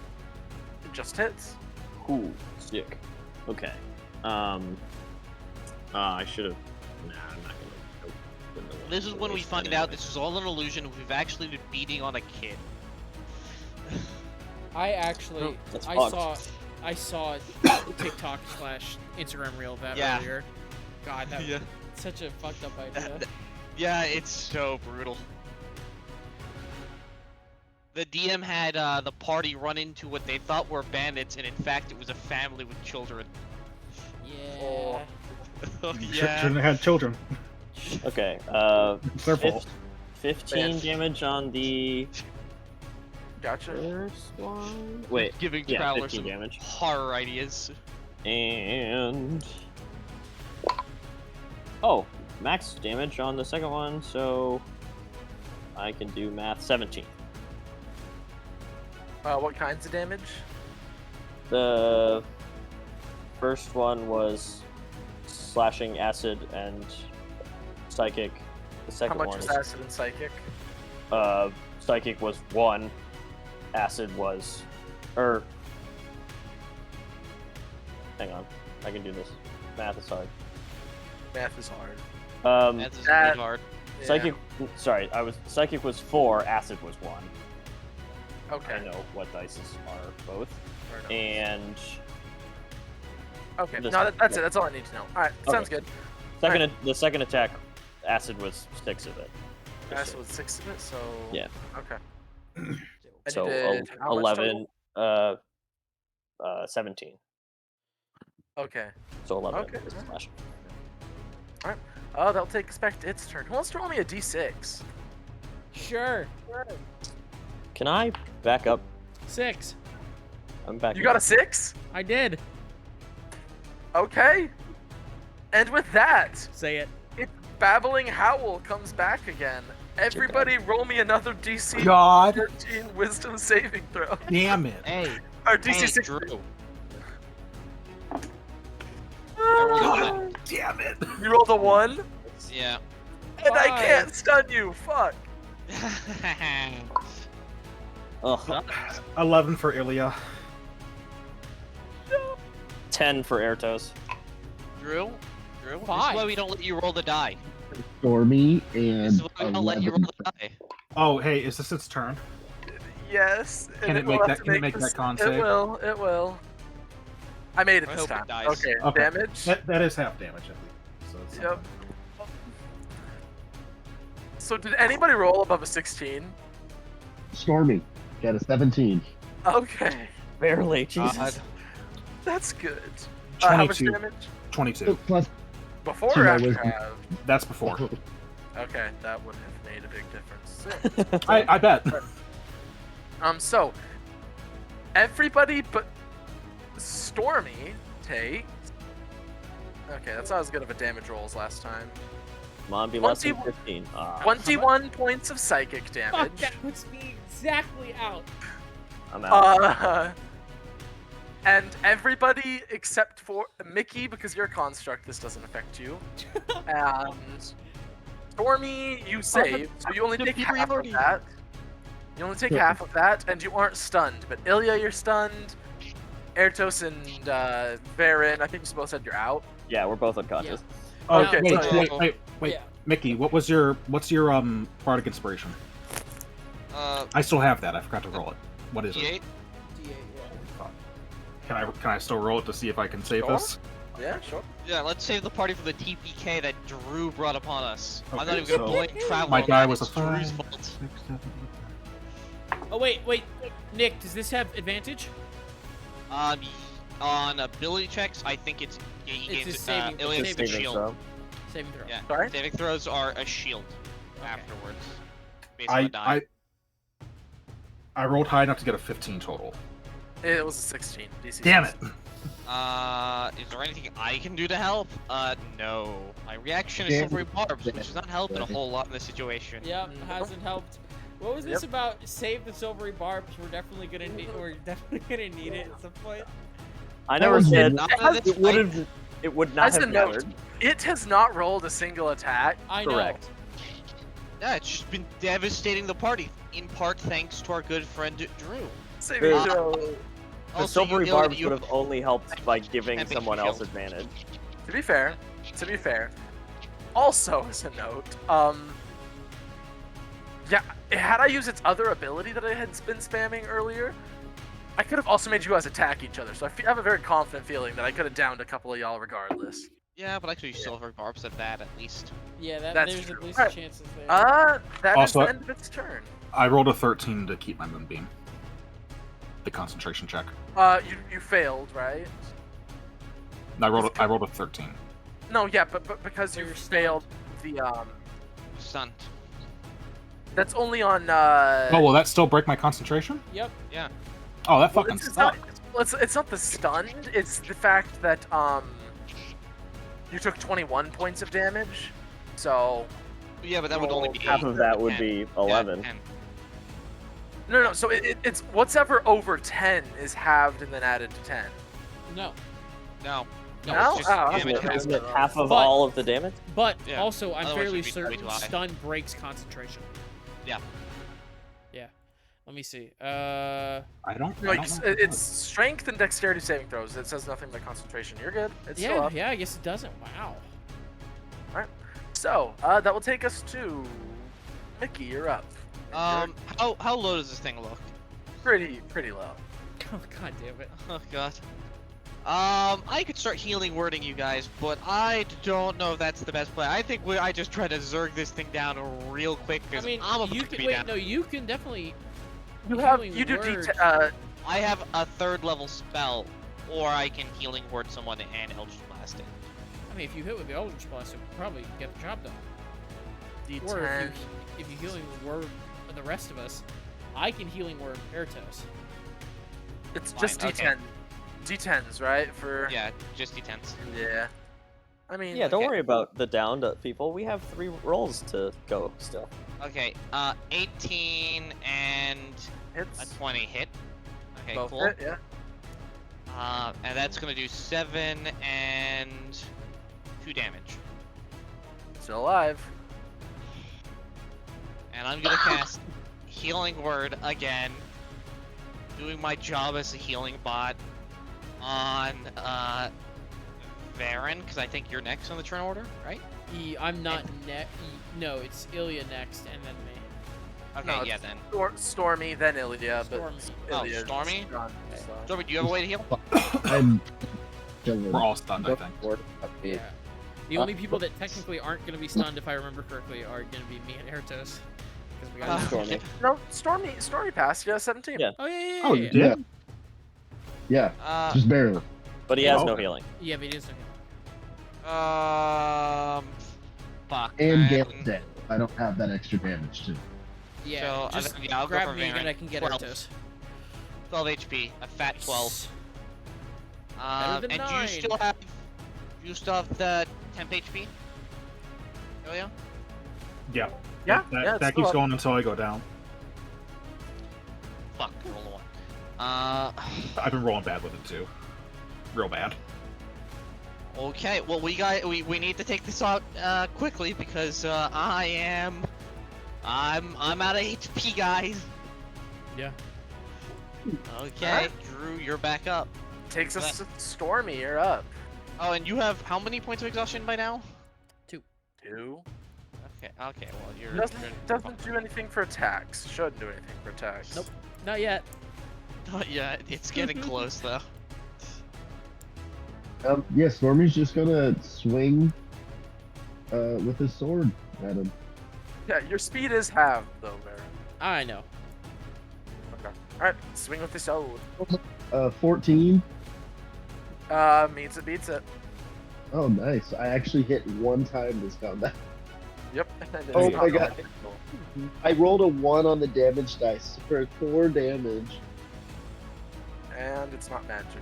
[SPEAKER 1] Just hits.
[SPEAKER 6] Cool. Sick. Okay. I should have. Nah, I'm not gonna. Nope.
[SPEAKER 2] This is when we find out this is all an illusion. We've actually been beating on a kid.
[SPEAKER 3] I actually,
[SPEAKER 6] That's
[SPEAKER 3] I
[SPEAKER 6] fucked.
[SPEAKER 3] saw TikTok / Instagram reel of that
[SPEAKER 2] Yeah.
[SPEAKER 3] earlier. God, that
[SPEAKER 2] Yeah.
[SPEAKER 3] was such a fucked up idea.
[SPEAKER 2] Yeah, it's so brutal. The DM had the party run into what they thought were bandits, and in fact, it was a family with children.
[SPEAKER 3] Yeah.
[SPEAKER 2] Oh,
[SPEAKER 7] Shouldn't
[SPEAKER 2] yeah.
[SPEAKER 7] have had children.
[SPEAKER 6] Okay.
[SPEAKER 7] It's their fault.
[SPEAKER 6] 15 damage on the
[SPEAKER 1] Gotcha.
[SPEAKER 6] first one. Wait.
[SPEAKER 2] Giving
[SPEAKER 6] Yeah,
[SPEAKER 2] Travler
[SPEAKER 6] 15
[SPEAKER 2] some
[SPEAKER 6] damage.
[SPEAKER 2] horror ideas.
[SPEAKER 6] And max damage on the second one, so I can do math. 17.
[SPEAKER 1] What kinds of damage?
[SPEAKER 6] The first one was slashing, acid, and psychic. The
[SPEAKER 1] How
[SPEAKER 6] second
[SPEAKER 1] much
[SPEAKER 6] one
[SPEAKER 1] is
[SPEAKER 6] is
[SPEAKER 1] acid and psychic?
[SPEAKER 6] psychic was 1, acid was, hang on, I can do this. Math is hard.
[SPEAKER 1] Math is hard.
[SPEAKER 2] That's just
[SPEAKER 1] that-
[SPEAKER 2] really hard.
[SPEAKER 1] Yeah.
[SPEAKER 6] Psychic. Sorry, psychic was 4, acid was 1.
[SPEAKER 1] Okay.
[SPEAKER 6] I know what dices are both,
[SPEAKER 1] Fair enough.
[SPEAKER 6] and
[SPEAKER 1] Okay.
[SPEAKER 6] this-
[SPEAKER 1] No, that's it. That's all I need to know. All right. Sounds good.
[SPEAKER 6] the second attack, acid was 6 of it.
[SPEAKER 1] Acid was 6 of it, so.
[SPEAKER 6] Yeah.
[SPEAKER 1] Okay. And
[SPEAKER 6] So
[SPEAKER 1] you did how much
[SPEAKER 6] 11,
[SPEAKER 1] total?
[SPEAKER 6] 17.
[SPEAKER 1] Okay.
[SPEAKER 6] So 11.
[SPEAKER 1] Okay.
[SPEAKER 6] is the slash.
[SPEAKER 1] Oh, that'll take us back to its turn. Who wants to roll me a d6?
[SPEAKER 3] Sure.
[SPEAKER 6] Can I back up?
[SPEAKER 3] 6.
[SPEAKER 6] I'm back.
[SPEAKER 1] You got a 6?
[SPEAKER 3] I did.
[SPEAKER 1] Okay. And with that,
[SPEAKER 3] Say it.
[SPEAKER 1] Babbling Howl comes back again. Everybody roll me another DC
[SPEAKER 7] God
[SPEAKER 1] 13 Wisdom saving throw.
[SPEAKER 7] damn it.
[SPEAKER 2] Hey,
[SPEAKER 1] Or DC
[SPEAKER 2] hey,
[SPEAKER 1] 6.
[SPEAKER 2] Drew.
[SPEAKER 7] God damn it.
[SPEAKER 1] You rolled a 1?
[SPEAKER 2] Yeah.
[SPEAKER 1] And I
[SPEAKER 3] 5.
[SPEAKER 1] can't stun you. Fuck.
[SPEAKER 6] Ugh.
[SPEAKER 7] 11 for Ilya.
[SPEAKER 6] 10 for Airtos.
[SPEAKER 2] Drew? This is
[SPEAKER 3] 5.
[SPEAKER 2] why we don't let you roll the die.
[SPEAKER 5] Stormy
[SPEAKER 2] This
[SPEAKER 5] and
[SPEAKER 2] is why we don't let you roll
[SPEAKER 5] 11.
[SPEAKER 2] the die.
[SPEAKER 7] Oh, hey, is this its turn?
[SPEAKER 1] Yes.
[SPEAKER 7] Can
[SPEAKER 1] and
[SPEAKER 7] it
[SPEAKER 1] will
[SPEAKER 7] make
[SPEAKER 1] have
[SPEAKER 7] that-
[SPEAKER 1] to
[SPEAKER 7] can it make
[SPEAKER 1] this-
[SPEAKER 7] that con
[SPEAKER 1] It
[SPEAKER 7] save?
[SPEAKER 1] will. It will. I made it
[SPEAKER 2] I
[SPEAKER 1] this
[SPEAKER 2] hope it
[SPEAKER 1] time.
[SPEAKER 2] dies.
[SPEAKER 1] Okay.
[SPEAKER 7] Okay.
[SPEAKER 1] Damage.
[SPEAKER 7] That is half damage, at least. So it's
[SPEAKER 1] Yep. So did anybody roll above a 16?
[SPEAKER 5] Stormy got a 17.
[SPEAKER 1] Okay.
[SPEAKER 6] Barely. Jesus.
[SPEAKER 2] God.
[SPEAKER 1] That's good. How much
[SPEAKER 7] 22.
[SPEAKER 1] damage?
[SPEAKER 7] 22.
[SPEAKER 5] Plus,
[SPEAKER 1] Before
[SPEAKER 5] To
[SPEAKER 1] or
[SPEAKER 5] my
[SPEAKER 1] after
[SPEAKER 5] wisdom.
[SPEAKER 1] have?
[SPEAKER 7] That's before.
[SPEAKER 1] Okay, that would have made a big difference.
[SPEAKER 7] I bet.
[SPEAKER 1] So everybody but Stormy takes. Okay, that's not as good of a damage roll as last time.
[SPEAKER 6] Come on, be less than
[SPEAKER 1] 21
[SPEAKER 6] 15.
[SPEAKER 1] 21 points of psychic
[SPEAKER 3] Fuck,
[SPEAKER 1] damage.
[SPEAKER 3] that puts me exactly out.
[SPEAKER 6] I'm out.
[SPEAKER 1] And everybody except for Mickey, because you're a construct, this doesn't affect you. And Stormy, you save, so you only take half of
[SPEAKER 2] superiority.
[SPEAKER 1] that. You only take half of that, and you aren't stunned. But Ilya, you're stunned. Airtos and Varen, I think you both said you're out.
[SPEAKER 6] Yeah, we're both unconscious.
[SPEAKER 7] Oh,
[SPEAKER 1] Okay,
[SPEAKER 7] wait.
[SPEAKER 1] so-
[SPEAKER 3] Yeah.
[SPEAKER 7] Mickey, what's your bardic inspiration? I still have that. I forgot to roll it. What is it?
[SPEAKER 2] D8?
[SPEAKER 3] D8, yeah.
[SPEAKER 7] Can I still roll it to see if I can save
[SPEAKER 1] Sure.
[SPEAKER 7] this?
[SPEAKER 1] Yeah, sure.
[SPEAKER 2] Yeah, let's save the party for the TPK that Drew brought upon us. I'm not
[SPEAKER 7] Okay,
[SPEAKER 2] even gonna
[SPEAKER 7] so
[SPEAKER 2] blame Travler
[SPEAKER 7] my
[SPEAKER 2] on
[SPEAKER 7] guy
[SPEAKER 2] that,
[SPEAKER 7] was a
[SPEAKER 2] it's Drew's
[SPEAKER 7] 5.
[SPEAKER 2] fault.
[SPEAKER 7] 6, 7,
[SPEAKER 3] Oh, wait. Nick, does this have advantage?
[SPEAKER 2] On ability checks, I think it's
[SPEAKER 3] It's a saving-
[SPEAKER 2] Iliad's
[SPEAKER 3] saving
[SPEAKER 2] shield.
[SPEAKER 6] throw.
[SPEAKER 3] Saving throw.
[SPEAKER 2] Yeah,
[SPEAKER 1] Sorry?
[SPEAKER 2] saving throws are a shield
[SPEAKER 3] Okay.
[SPEAKER 2] afterwards. Based on the die.
[SPEAKER 7] I rolled high enough to get a 15 total.
[SPEAKER 1] It was a 16. DC
[SPEAKER 7] Damn it!
[SPEAKER 1] 16.
[SPEAKER 2] Is there anything I can do to help? No. My reaction is
[SPEAKER 5] Yeah.
[SPEAKER 2] Silvery Barbs, which is not helping a whole lot in this situation.
[SPEAKER 3] Yep,
[SPEAKER 1] Mhm.
[SPEAKER 3] hasn't helped. What was this about? Save the silvery barbs. We're definitely gonna need it at some point.
[SPEAKER 6] I
[SPEAKER 5] That
[SPEAKER 6] never
[SPEAKER 5] was
[SPEAKER 6] said
[SPEAKER 2] Not
[SPEAKER 1] It
[SPEAKER 2] for
[SPEAKER 1] has-
[SPEAKER 2] this
[SPEAKER 6] it would
[SPEAKER 2] fight.
[SPEAKER 6] have. It would not
[SPEAKER 1] As a
[SPEAKER 6] have
[SPEAKER 1] note,
[SPEAKER 6] mattered.
[SPEAKER 1] it has not rolled a single attack.
[SPEAKER 3] I know.
[SPEAKER 6] Correct.
[SPEAKER 2] Yeah, it's just been devastating the party, in part thanks to our good friend Drew.
[SPEAKER 1] Saving
[SPEAKER 6] Uh,
[SPEAKER 1] throw.
[SPEAKER 6] The
[SPEAKER 2] Also, you
[SPEAKER 6] silvery
[SPEAKER 2] know that
[SPEAKER 6] barbs
[SPEAKER 2] you-
[SPEAKER 6] would have only helped by giving
[SPEAKER 2] Tempting
[SPEAKER 6] someone
[SPEAKER 2] shield.
[SPEAKER 6] else advantage.
[SPEAKER 1] To be fair, also as a note, yeah, had I used its other ability that I had been spamming earlier, I could have also made you guys attack each other. So I have a very confident feeling that I could have downed a couple of y'all regardless.
[SPEAKER 2] Yeah, but actually, silver barbs at that at least.
[SPEAKER 3] Yeah,
[SPEAKER 1] That's
[SPEAKER 3] there's
[SPEAKER 1] true.
[SPEAKER 3] at least
[SPEAKER 1] Alright.
[SPEAKER 3] chances there.
[SPEAKER 1] That is
[SPEAKER 7] Also-
[SPEAKER 1] the end of its turn.
[SPEAKER 7] I rolled a 13 to keep my moonbeam. The concentration check.
[SPEAKER 1] You failed, right?
[SPEAKER 7] I rolled a 13.
[SPEAKER 1] No, yeah, but because
[SPEAKER 3] So
[SPEAKER 1] you
[SPEAKER 3] you're stunned.
[SPEAKER 1] failed the
[SPEAKER 2] Stunned.
[SPEAKER 1] that's only on
[SPEAKER 7] Oh, will that still break my concentration?
[SPEAKER 3] Yep.
[SPEAKER 2] Yeah.
[SPEAKER 7] Oh, that
[SPEAKER 1] well,
[SPEAKER 7] fucking
[SPEAKER 1] it's not,
[SPEAKER 7] sucks.
[SPEAKER 1] it's not the stunned, it's the fact that you took 21 points of damage. So
[SPEAKER 2] Yeah, but that would only be
[SPEAKER 6] Half
[SPEAKER 2] 8.
[SPEAKER 6] of that would
[SPEAKER 2] 10.
[SPEAKER 6] be
[SPEAKER 2] Yeah,
[SPEAKER 6] 11.
[SPEAKER 2] 10.
[SPEAKER 1] no, so it's whatever over 10 is halved and then added to 10.
[SPEAKER 3] No.
[SPEAKER 2] No.
[SPEAKER 1] No?
[SPEAKER 2] No, it's just
[SPEAKER 1] Oh,
[SPEAKER 2] damage
[SPEAKER 1] okay.
[SPEAKER 2] half.
[SPEAKER 6] Isn't it half of
[SPEAKER 3] But-
[SPEAKER 6] all of the damage?
[SPEAKER 3] But
[SPEAKER 2] Yeah.
[SPEAKER 3] also, I'm
[SPEAKER 2] Otherwise
[SPEAKER 3] fairly
[SPEAKER 2] it'd be way
[SPEAKER 3] certain
[SPEAKER 2] too high.
[SPEAKER 3] stun breaks concentration.
[SPEAKER 2] Yeah.
[SPEAKER 3] Yeah. Let me see.
[SPEAKER 7] I don't.
[SPEAKER 1] No,
[SPEAKER 7] I don't know if it
[SPEAKER 1] it's
[SPEAKER 7] does.
[SPEAKER 1] strength and dexterity saving throws. It says nothing about concentration. You're good. It's still
[SPEAKER 3] Yeah,
[SPEAKER 1] up.
[SPEAKER 3] yeah, I guess it doesn't. Wow.
[SPEAKER 1] So, that will take us to Mickey. You're up. And you're
[SPEAKER 2] How low does this thing look?
[SPEAKER 1] pretty low.
[SPEAKER 3] Oh, god damn it.
[SPEAKER 2] Oh god. I could start healing wording you guys, but I don't know if that's the best play. I think I just try to zerg this thing down real quick
[SPEAKER 3] I
[SPEAKER 2] because
[SPEAKER 3] mean,
[SPEAKER 2] I'm about
[SPEAKER 3] you
[SPEAKER 2] to
[SPEAKER 3] can
[SPEAKER 2] be
[SPEAKER 3] wait.
[SPEAKER 2] down.
[SPEAKER 3] No, you can definitely.
[SPEAKER 1] You
[SPEAKER 3] Healing
[SPEAKER 1] do
[SPEAKER 3] word.
[SPEAKER 2] I have a 3rd level spell, or I can healing word someone and Eldritch Blast it.
[SPEAKER 3] I mean, if you hit with the Eldritch Blast, you'll probably get the job done.
[SPEAKER 1] D10.
[SPEAKER 3] Or if you healing word the rest of us, I can healing word Airtos.
[SPEAKER 1] It's
[SPEAKER 2] Fine,
[SPEAKER 1] just
[SPEAKER 2] okay.
[SPEAKER 1] D10. D10s, right? For
[SPEAKER 2] Yeah, just D10s.
[SPEAKER 1] yeah. I mean,
[SPEAKER 6] Yeah, don't
[SPEAKER 2] Okay.
[SPEAKER 6] worry about the downed people. We have 3 rolls to go still.
[SPEAKER 2] Okay, 18 and
[SPEAKER 1] hits.
[SPEAKER 2] a 20 hit. Okay,
[SPEAKER 1] Both
[SPEAKER 2] cool.
[SPEAKER 1] hit, yeah.
[SPEAKER 2] And that's gonna do 7 and 2 damage.
[SPEAKER 1] Still alive.
[SPEAKER 2] And I'm gonna cast Healing Word again, doing my job as a healing bot on Varen, because I think you're next on the turn order, right?
[SPEAKER 3] I'm not no, it's Ilya next, and then me.
[SPEAKER 2] Okay,
[SPEAKER 1] No,
[SPEAKER 2] yeah
[SPEAKER 1] it's
[SPEAKER 2] then.
[SPEAKER 1] Stormy, then Ilya,
[SPEAKER 3] Stormy.
[SPEAKER 1] but
[SPEAKER 2] Oh,
[SPEAKER 1] Ilya's
[SPEAKER 2] Stormy?
[SPEAKER 1] done,
[SPEAKER 3] Okay.
[SPEAKER 1] so.
[SPEAKER 2] Stormy, do you have a way to heal?
[SPEAKER 5] I'm chilling.
[SPEAKER 7] We're all stunned, I think.
[SPEAKER 3] Yeah. The only people that technically aren't going to be stunned, if I remember correctly, are going to be me and Airtos. Because we got.
[SPEAKER 6] Stormy.
[SPEAKER 1] No, Stormy passed, yeah, 17.
[SPEAKER 6] Yeah.
[SPEAKER 3] Oh yeah.
[SPEAKER 7] Oh, you
[SPEAKER 3] yeah.
[SPEAKER 7] did?
[SPEAKER 5] Yeah, just barely.
[SPEAKER 6] But he has no
[SPEAKER 7] okay.
[SPEAKER 6] healing.
[SPEAKER 3] Yeah, but it is.
[SPEAKER 2] Fuck.
[SPEAKER 5] And
[SPEAKER 2] man.
[SPEAKER 5] Gale's dead. I don't have that extra damage too.
[SPEAKER 3] Yeah.
[SPEAKER 2] So,
[SPEAKER 3] just
[SPEAKER 2] I'll go
[SPEAKER 3] grab
[SPEAKER 2] for
[SPEAKER 3] me
[SPEAKER 2] Varen.
[SPEAKER 3] and I can get
[SPEAKER 2] 12.
[SPEAKER 3] Airtos.
[SPEAKER 2] 12 HP, a fat 12.
[SPEAKER 3] Better than
[SPEAKER 2] And do
[SPEAKER 3] 9.
[SPEAKER 2] you still have the temp HP? Oh yeah?
[SPEAKER 7] Yeah.
[SPEAKER 1] Yeah,
[SPEAKER 7] That,
[SPEAKER 1] yeah, it's
[SPEAKER 7] that
[SPEAKER 1] still
[SPEAKER 7] keeps
[SPEAKER 1] up.
[SPEAKER 7] going until I go down.
[SPEAKER 2] Fuck, roll a 1.
[SPEAKER 7] I've been rolling bad with it too. Real bad.
[SPEAKER 2] Okay, well we need to take this out quickly because I'm out of HP, guys.
[SPEAKER 3] Yeah.
[SPEAKER 2] Okay,
[SPEAKER 1] Alright.
[SPEAKER 2] Drew, you're back up.
[SPEAKER 1] Takes us to Stormy, you're up.
[SPEAKER 2] Oh, and you have how many points of exhaustion by now?
[SPEAKER 1] 2.
[SPEAKER 2] Okay, well you're
[SPEAKER 1] Doesn't do anything for attacks. Shouldn't do anything for attacks.
[SPEAKER 3] Nope. Not yet.
[SPEAKER 2] Not yet. It's getting close though.
[SPEAKER 5] Yeah, Stormy's just gonna swing with his sword at him.
[SPEAKER 1] Yeah, your speed is halved though, Baron.
[SPEAKER 3] I know.
[SPEAKER 1] Okay. Alright, swing with the sword.
[SPEAKER 5] 14.
[SPEAKER 1] Meets it, beats it.
[SPEAKER 5] Oh, nice. I actually hit one time this combat.
[SPEAKER 1] Yep.
[SPEAKER 5] Oh
[SPEAKER 1] It's
[SPEAKER 5] my
[SPEAKER 1] not
[SPEAKER 5] God.
[SPEAKER 1] magical.
[SPEAKER 5] I rolled a 1 on the damage dice for 4 damage.
[SPEAKER 1] And it's not magical.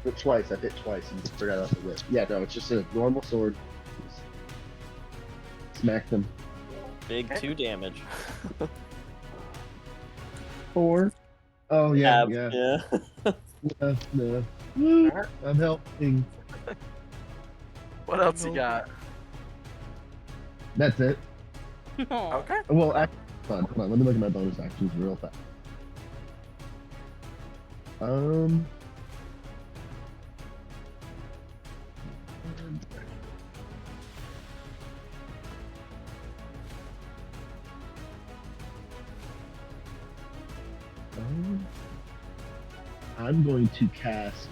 [SPEAKER 5] But twice. I hit twice and forgot off the whip. Yeah, no, it's just a normal sword. Smacked him.
[SPEAKER 6] Big 2 damage.
[SPEAKER 5] 4. Oh, yeah,
[SPEAKER 6] Ab-
[SPEAKER 5] yeah.
[SPEAKER 6] yeah.
[SPEAKER 5] No. I'm helping.
[SPEAKER 1] What else you got?
[SPEAKER 5] That's it.
[SPEAKER 3] Aw.
[SPEAKER 1] Okay.
[SPEAKER 5] Well, hold on. Let me look at my bonus actions real fast. Um. I'm going to cast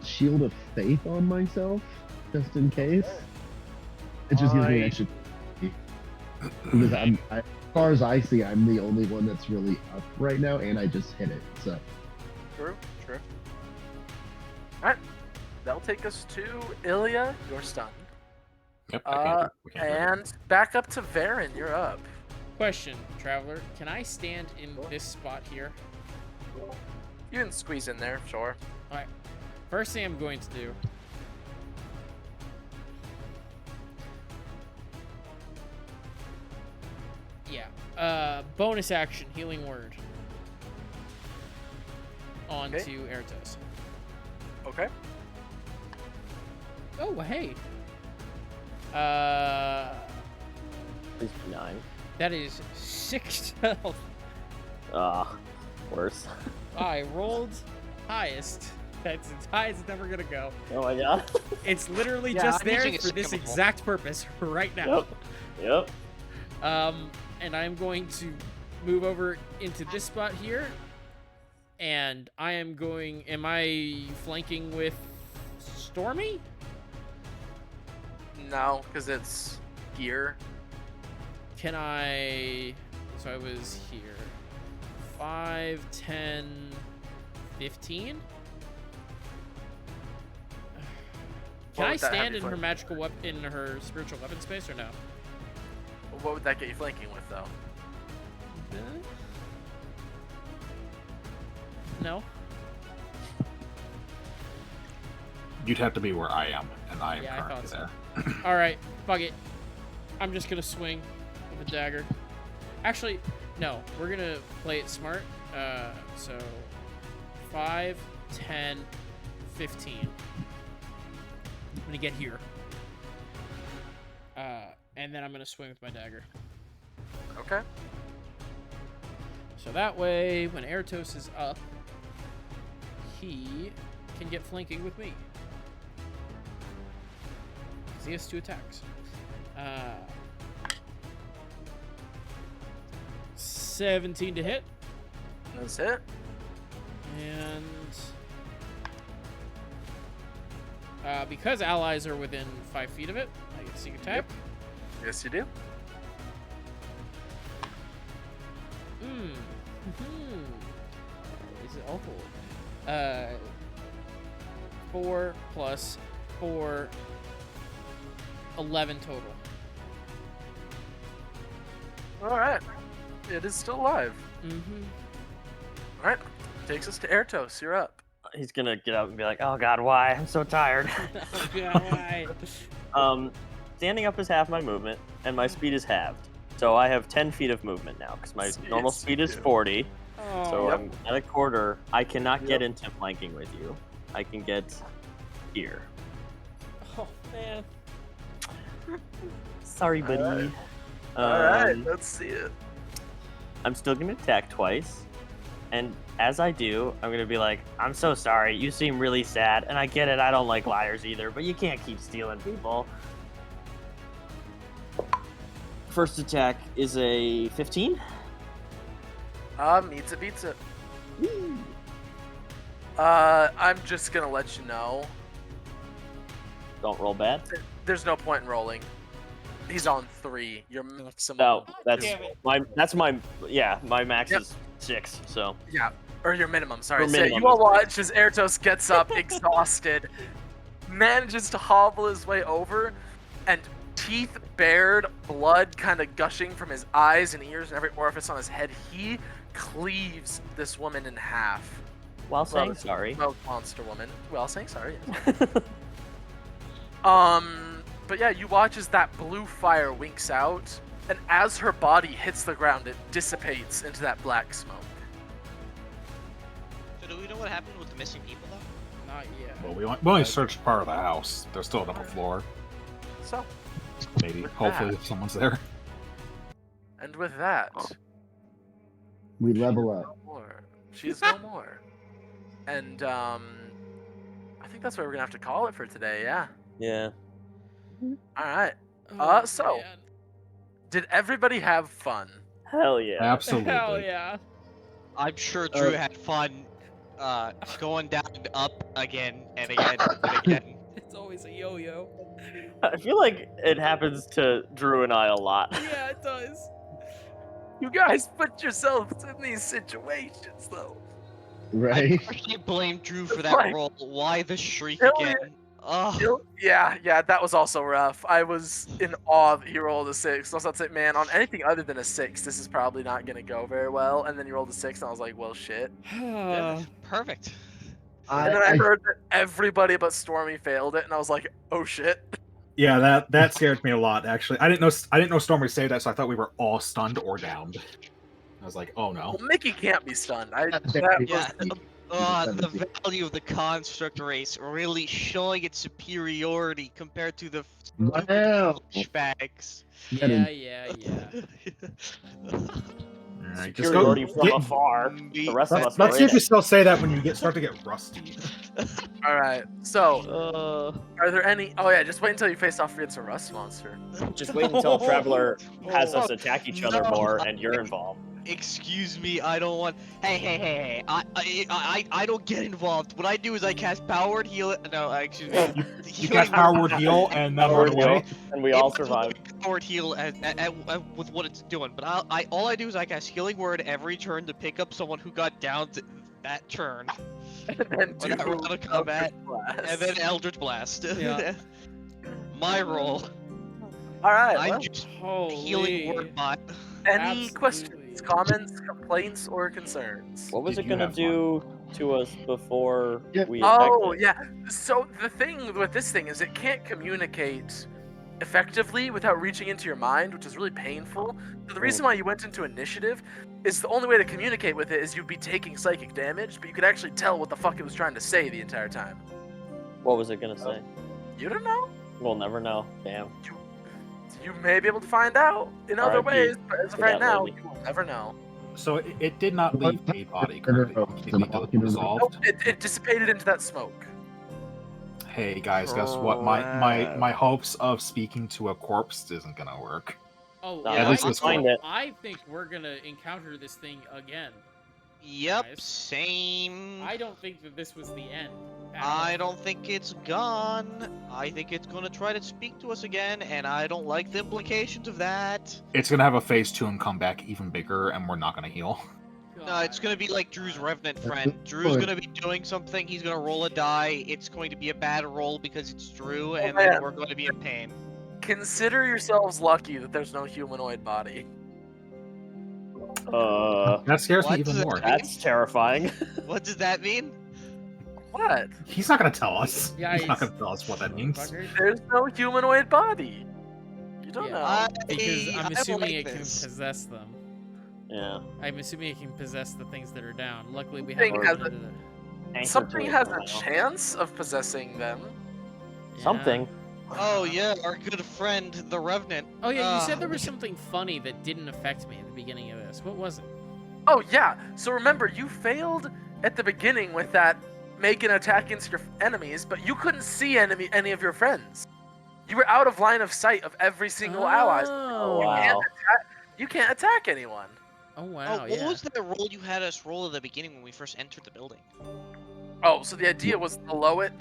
[SPEAKER 5] Shield of Faith on myself, just in case. It just gives me extra. Because as far as I see, I'm the only one that's really up right now, and I just hit it. So.
[SPEAKER 1] True. Alright. That'll take us to Ilya. You're stunned.
[SPEAKER 7] Yep, we can't do it.
[SPEAKER 1] And back up to Varen. You're up.
[SPEAKER 3] Question, Traveler. Can I stand in this spot here?
[SPEAKER 1] You can squeeze in there, sure.
[SPEAKER 3] Alright. First thing I'm going to do. Yeah. Bonus action, Healing Word. On
[SPEAKER 1] Okay.
[SPEAKER 3] to Eratos.
[SPEAKER 1] Okay.
[SPEAKER 3] Oh, hey.
[SPEAKER 6] Please be 9.
[SPEAKER 3] That is 6 health.
[SPEAKER 6] Worse.
[SPEAKER 3] I rolled highest. That's as high as it's ever gonna go.
[SPEAKER 6] Oh my god.
[SPEAKER 3] It's literally
[SPEAKER 2] Yeah,
[SPEAKER 3] just
[SPEAKER 2] I'm
[SPEAKER 3] there
[SPEAKER 2] using a
[SPEAKER 3] for this
[SPEAKER 2] skimmable.
[SPEAKER 3] exact purpose right now.
[SPEAKER 6] Yep.
[SPEAKER 3] And I'm going to move over into this spot here. And I am going. Am I flanking with Stormy?
[SPEAKER 1] No, because it's gear.
[SPEAKER 3] Can I? So I was here. 5, 10, 15? Can I
[SPEAKER 1] would that have
[SPEAKER 3] stand
[SPEAKER 1] you
[SPEAKER 3] in her
[SPEAKER 1] flank?
[SPEAKER 3] magical weapon, in her spiritual weapon space, or no?
[SPEAKER 1] What would that get you flanking with, though?
[SPEAKER 3] No.
[SPEAKER 7] You'd have to be where I am, and I am
[SPEAKER 3] Yeah, I
[SPEAKER 7] currently
[SPEAKER 3] thought
[SPEAKER 7] there.
[SPEAKER 3] so. All right, fuck it. I'm just gonna swing with a dagger. Actually, no. We're gonna play it smart. So 5, 10, 15. I'm gonna get here. And then I'm gonna swing with my dagger.
[SPEAKER 1] Okay.
[SPEAKER 3] So that way, when Eratos is up, he can get flanking with me. 'Cause he has 2 attacks. 17 to hit.
[SPEAKER 1] That's it.
[SPEAKER 3] And because allies are within 5 feet of it, I get sneak attack.
[SPEAKER 1] Yes, you do.
[SPEAKER 3] Is it awful? 4 plus 4, 11 total.
[SPEAKER 1] All right. It is still alive.
[SPEAKER 3] Mm-hmm.
[SPEAKER 1] All right. Takes us to Eratos. You're up.
[SPEAKER 6] He's gonna get up and be like, "Oh God, why? I'm so tired." Standing up is half my movement, and my speed is halved. So I have 10 feet of movement now, because my normal
[SPEAKER 1] Yes,
[SPEAKER 6] speed
[SPEAKER 1] you
[SPEAKER 6] is
[SPEAKER 1] do.
[SPEAKER 6] 40. So
[SPEAKER 1] Yep.
[SPEAKER 6] I'm at a quarter. I cannot get into flanking with you. I can get here.
[SPEAKER 3] Oh man.
[SPEAKER 6] Sorry, buddy.
[SPEAKER 1] All right. Let's see it.
[SPEAKER 6] I'm still gonna attack twice, and as I do, I'm gonna be like, "I'm so sorry. You seem really sad, and I get it. I don't like liars either, but you can't keep stealing people." First attack is a 15.
[SPEAKER 1] Meets it, beats it. I'm just gonna let you know.
[SPEAKER 6] Don't roll bad.
[SPEAKER 1] There's no point in rolling. He's on 3. Your maximum.
[SPEAKER 6] No, that's
[SPEAKER 3] damn it.
[SPEAKER 6] my my max is 6. So
[SPEAKER 1] Yeah, or your minimum. Sorry.
[SPEAKER 6] Or
[SPEAKER 1] So
[SPEAKER 6] minimum
[SPEAKER 1] you all
[SPEAKER 6] is
[SPEAKER 1] watch as Eratos gets up, exhausted, manages to hobble his way over, and teeth bared, blood kind of gushing from his eyes and ears and every orifice on his head. He cleaves this woman in half.
[SPEAKER 6] while saying
[SPEAKER 1] Well,
[SPEAKER 6] sorry.
[SPEAKER 1] Well, monster woman. Well, saying sorry. But yeah, you watch as that blue fire winks out, and as her body hits the ground, it dissipates into that black smoke.
[SPEAKER 2] So do we know what happened with the missing people though?
[SPEAKER 3] Not yet.
[SPEAKER 7] Well, we only searched part of the house. There's still an upper floor.
[SPEAKER 1] So,
[SPEAKER 7] Maybe,
[SPEAKER 1] With
[SPEAKER 7] hopefully,
[SPEAKER 1] that-
[SPEAKER 7] someone's there.
[SPEAKER 1] and with that,
[SPEAKER 5] We level up.
[SPEAKER 1] no more. She is no more. And I think that's what we're gonna have to call it for today. Yeah.
[SPEAKER 6] Yeah.
[SPEAKER 1] All right.
[SPEAKER 3] Oh,
[SPEAKER 1] So
[SPEAKER 3] man.
[SPEAKER 1] did everybody have fun?
[SPEAKER 6] Hell yeah.
[SPEAKER 4] Absolutely.
[SPEAKER 3] Hell yeah.
[SPEAKER 2] I'm sure Drew had fun going down and up again and again and again.
[SPEAKER 3] It's always a yo-yo.
[SPEAKER 6] I feel like it happens to Drew and I a lot.
[SPEAKER 3] Yeah, it does.
[SPEAKER 1] You guys put yourselves in these situations, though.
[SPEAKER 2] I
[SPEAKER 5] Right?
[SPEAKER 2] partially blame Drew for
[SPEAKER 1] It's
[SPEAKER 2] that
[SPEAKER 1] like-
[SPEAKER 2] roll. Why the shriek
[SPEAKER 1] Hell
[SPEAKER 2] again? Oh,
[SPEAKER 1] Yeah, that was also rough. I was in awe that you rolled a 6. I was about to say, man, on anything other than a 6, this is probably not gonna go very well. And then you rolled a 6, and I was like, well, shit.
[SPEAKER 2] yeah, perfect.
[SPEAKER 1] And then I heard that everybody but Stormy failed it, and I was like, oh shit.
[SPEAKER 4] Yeah, that scared me a lot. Actually, I didn't know Stormy would say that, so I thought we were all stunned or downed. I was like, oh no.
[SPEAKER 1] Well, Mickey can't be stunned.
[SPEAKER 5] Very
[SPEAKER 2] Yeah,
[SPEAKER 5] lucky.
[SPEAKER 2] the value of the construct race really showing its superiority compared to the
[SPEAKER 5] Wow.
[SPEAKER 2] bags.
[SPEAKER 3] Yeah.
[SPEAKER 4] Alright, just go.
[SPEAKER 6] Superiority from afar. The rest of us
[SPEAKER 4] Let's
[SPEAKER 6] were
[SPEAKER 4] see
[SPEAKER 6] in
[SPEAKER 4] if you
[SPEAKER 6] it.
[SPEAKER 4] still say that when you start to get rusty.
[SPEAKER 1] All right. So, are there any? Oh yeah, just wait until you face off against a rust monster.
[SPEAKER 6] Just wait until Traveler has
[SPEAKER 2] Oh,
[SPEAKER 6] us attack each other
[SPEAKER 2] no.
[SPEAKER 6] more and you're involved.
[SPEAKER 2] Excuse me, I don't want. Hey! I don't get involved. What I do is I cast powered heal. No, excuse me.
[SPEAKER 4] You cast Power Word Heal and then run
[SPEAKER 6] Powered
[SPEAKER 4] away.
[SPEAKER 6] heal, and we all survive.
[SPEAKER 2] Powered heal with what it's doing, but all I do is I cast healing word every turn to pick up someone who got downed that turn.
[SPEAKER 1] And then
[SPEAKER 2] Or that round of combat,
[SPEAKER 1] Blast.
[SPEAKER 2] and then Eldritch Blast.
[SPEAKER 3] Yeah.
[SPEAKER 2] My roll.
[SPEAKER 1] All right.
[SPEAKER 2] I'm
[SPEAKER 1] well,
[SPEAKER 2] just
[SPEAKER 3] Holy.
[SPEAKER 2] healing word bot.
[SPEAKER 1] any
[SPEAKER 3] absolutely.
[SPEAKER 1] questions, comments, complaints, or concerns?
[SPEAKER 6] What was
[SPEAKER 4] Did
[SPEAKER 6] it
[SPEAKER 4] you
[SPEAKER 6] gonna
[SPEAKER 4] have
[SPEAKER 6] do to us before
[SPEAKER 5] Yeah.
[SPEAKER 6] we attacked
[SPEAKER 1] Oh,
[SPEAKER 6] it?
[SPEAKER 1] yeah. So the thing with this thing is it can't communicate effectively without reaching into your mind, which is really painful. So the reason why you went into initiative is the only way to communicate with it is you'd be taking psychic damage, but you could actually tell what the fuck it was trying to say the entire time.
[SPEAKER 6] What was it gonna say?
[SPEAKER 1] You don't know.
[SPEAKER 6] We'll never know. Damn.
[SPEAKER 1] You may be able to find out in other
[SPEAKER 6] R.I.P.
[SPEAKER 1] ways, but as of
[SPEAKER 6] to
[SPEAKER 1] right
[SPEAKER 6] that
[SPEAKER 1] now,
[SPEAKER 6] lady.
[SPEAKER 1] you will never know.
[SPEAKER 4] So it did not leave a body, correct? It completely dissolved.
[SPEAKER 1] Nope, it dissipated into that smoke.
[SPEAKER 4] Hey guys, guess what? My hopes of speaking to a corpse isn't gonna work.
[SPEAKER 3] Oh,
[SPEAKER 6] No,
[SPEAKER 4] at least
[SPEAKER 3] I,
[SPEAKER 4] this
[SPEAKER 6] find it.
[SPEAKER 3] I think we're gonna encounter this thing again.
[SPEAKER 2] Yep,
[SPEAKER 3] Guys.
[SPEAKER 2] same.
[SPEAKER 3] I don't think that this was the end. at
[SPEAKER 2] I
[SPEAKER 3] all.
[SPEAKER 2] don't think it's gone. I think it's gonna try to speak to us again, and I don't like the implications of that.
[SPEAKER 4] It's gonna have a phase 2 and come back even bigger, and we're not gonna heal.
[SPEAKER 2] No, it's
[SPEAKER 3] God.
[SPEAKER 2] gonna be like Drew's Revenant friend.
[SPEAKER 5] good
[SPEAKER 2] Drew's
[SPEAKER 5] point.
[SPEAKER 2] gonna be doing something, he's gonna roll a die, it's going to be a bad roll because it's Drew, and
[SPEAKER 1] man.
[SPEAKER 2] then we're going to be in pain.
[SPEAKER 1] Consider yourselves lucky that there's no humanoid body.
[SPEAKER 4] That scares
[SPEAKER 2] What
[SPEAKER 4] me even
[SPEAKER 2] does it
[SPEAKER 4] more.
[SPEAKER 2] mean?
[SPEAKER 6] That's terrifying.
[SPEAKER 2] What does that mean?
[SPEAKER 1] What?
[SPEAKER 4] He's not gonna tell us.
[SPEAKER 3] Yeah,
[SPEAKER 4] He's not
[SPEAKER 3] he's-
[SPEAKER 4] gonna tell us what that means.
[SPEAKER 3] Fucker.
[SPEAKER 1] There's no humanoid body. You don't
[SPEAKER 3] Yeah.
[SPEAKER 1] know.
[SPEAKER 3] Because
[SPEAKER 2] I
[SPEAKER 3] I'm
[SPEAKER 2] don't
[SPEAKER 3] assuming
[SPEAKER 2] like
[SPEAKER 3] it can
[SPEAKER 2] this.
[SPEAKER 3] possess them.
[SPEAKER 6] Yeah.
[SPEAKER 3] I'm assuming it can possess the things that are down. Luckily, we
[SPEAKER 1] Thing
[SPEAKER 3] haven't.
[SPEAKER 1] has
[SPEAKER 3] run into the-
[SPEAKER 6] Anchor
[SPEAKER 1] Something
[SPEAKER 6] to it
[SPEAKER 1] has a
[SPEAKER 6] somehow.
[SPEAKER 1] chance of possessing them.
[SPEAKER 3] Yeah.
[SPEAKER 6] Something.
[SPEAKER 2] Oh yeah, our good friend, the Revenant.
[SPEAKER 3] Oh yeah, you said there
[SPEAKER 2] we
[SPEAKER 3] was something funny that didn't affect me at the beginning of this. What was it?
[SPEAKER 1] Oh yeah. So remember, you failed at the beginning with that make an attack against your enemies, but you couldn't see any of your friends. You were out of line of sight of every single ally.
[SPEAKER 3] Oh,
[SPEAKER 6] Wow.
[SPEAKER 1] You can't attack anyone.
[SPEAKER 3] Oh
[SPEAKER 2] Oh,
[SPEAKER 3] wow,
[SPEAKER 2] what
[SPEAKER 3] yeah.
[SPEAKER 2] was that roll you had us roll at the beginning when we first entered the building?
[SPEAKER 1] Oh, so the idea was the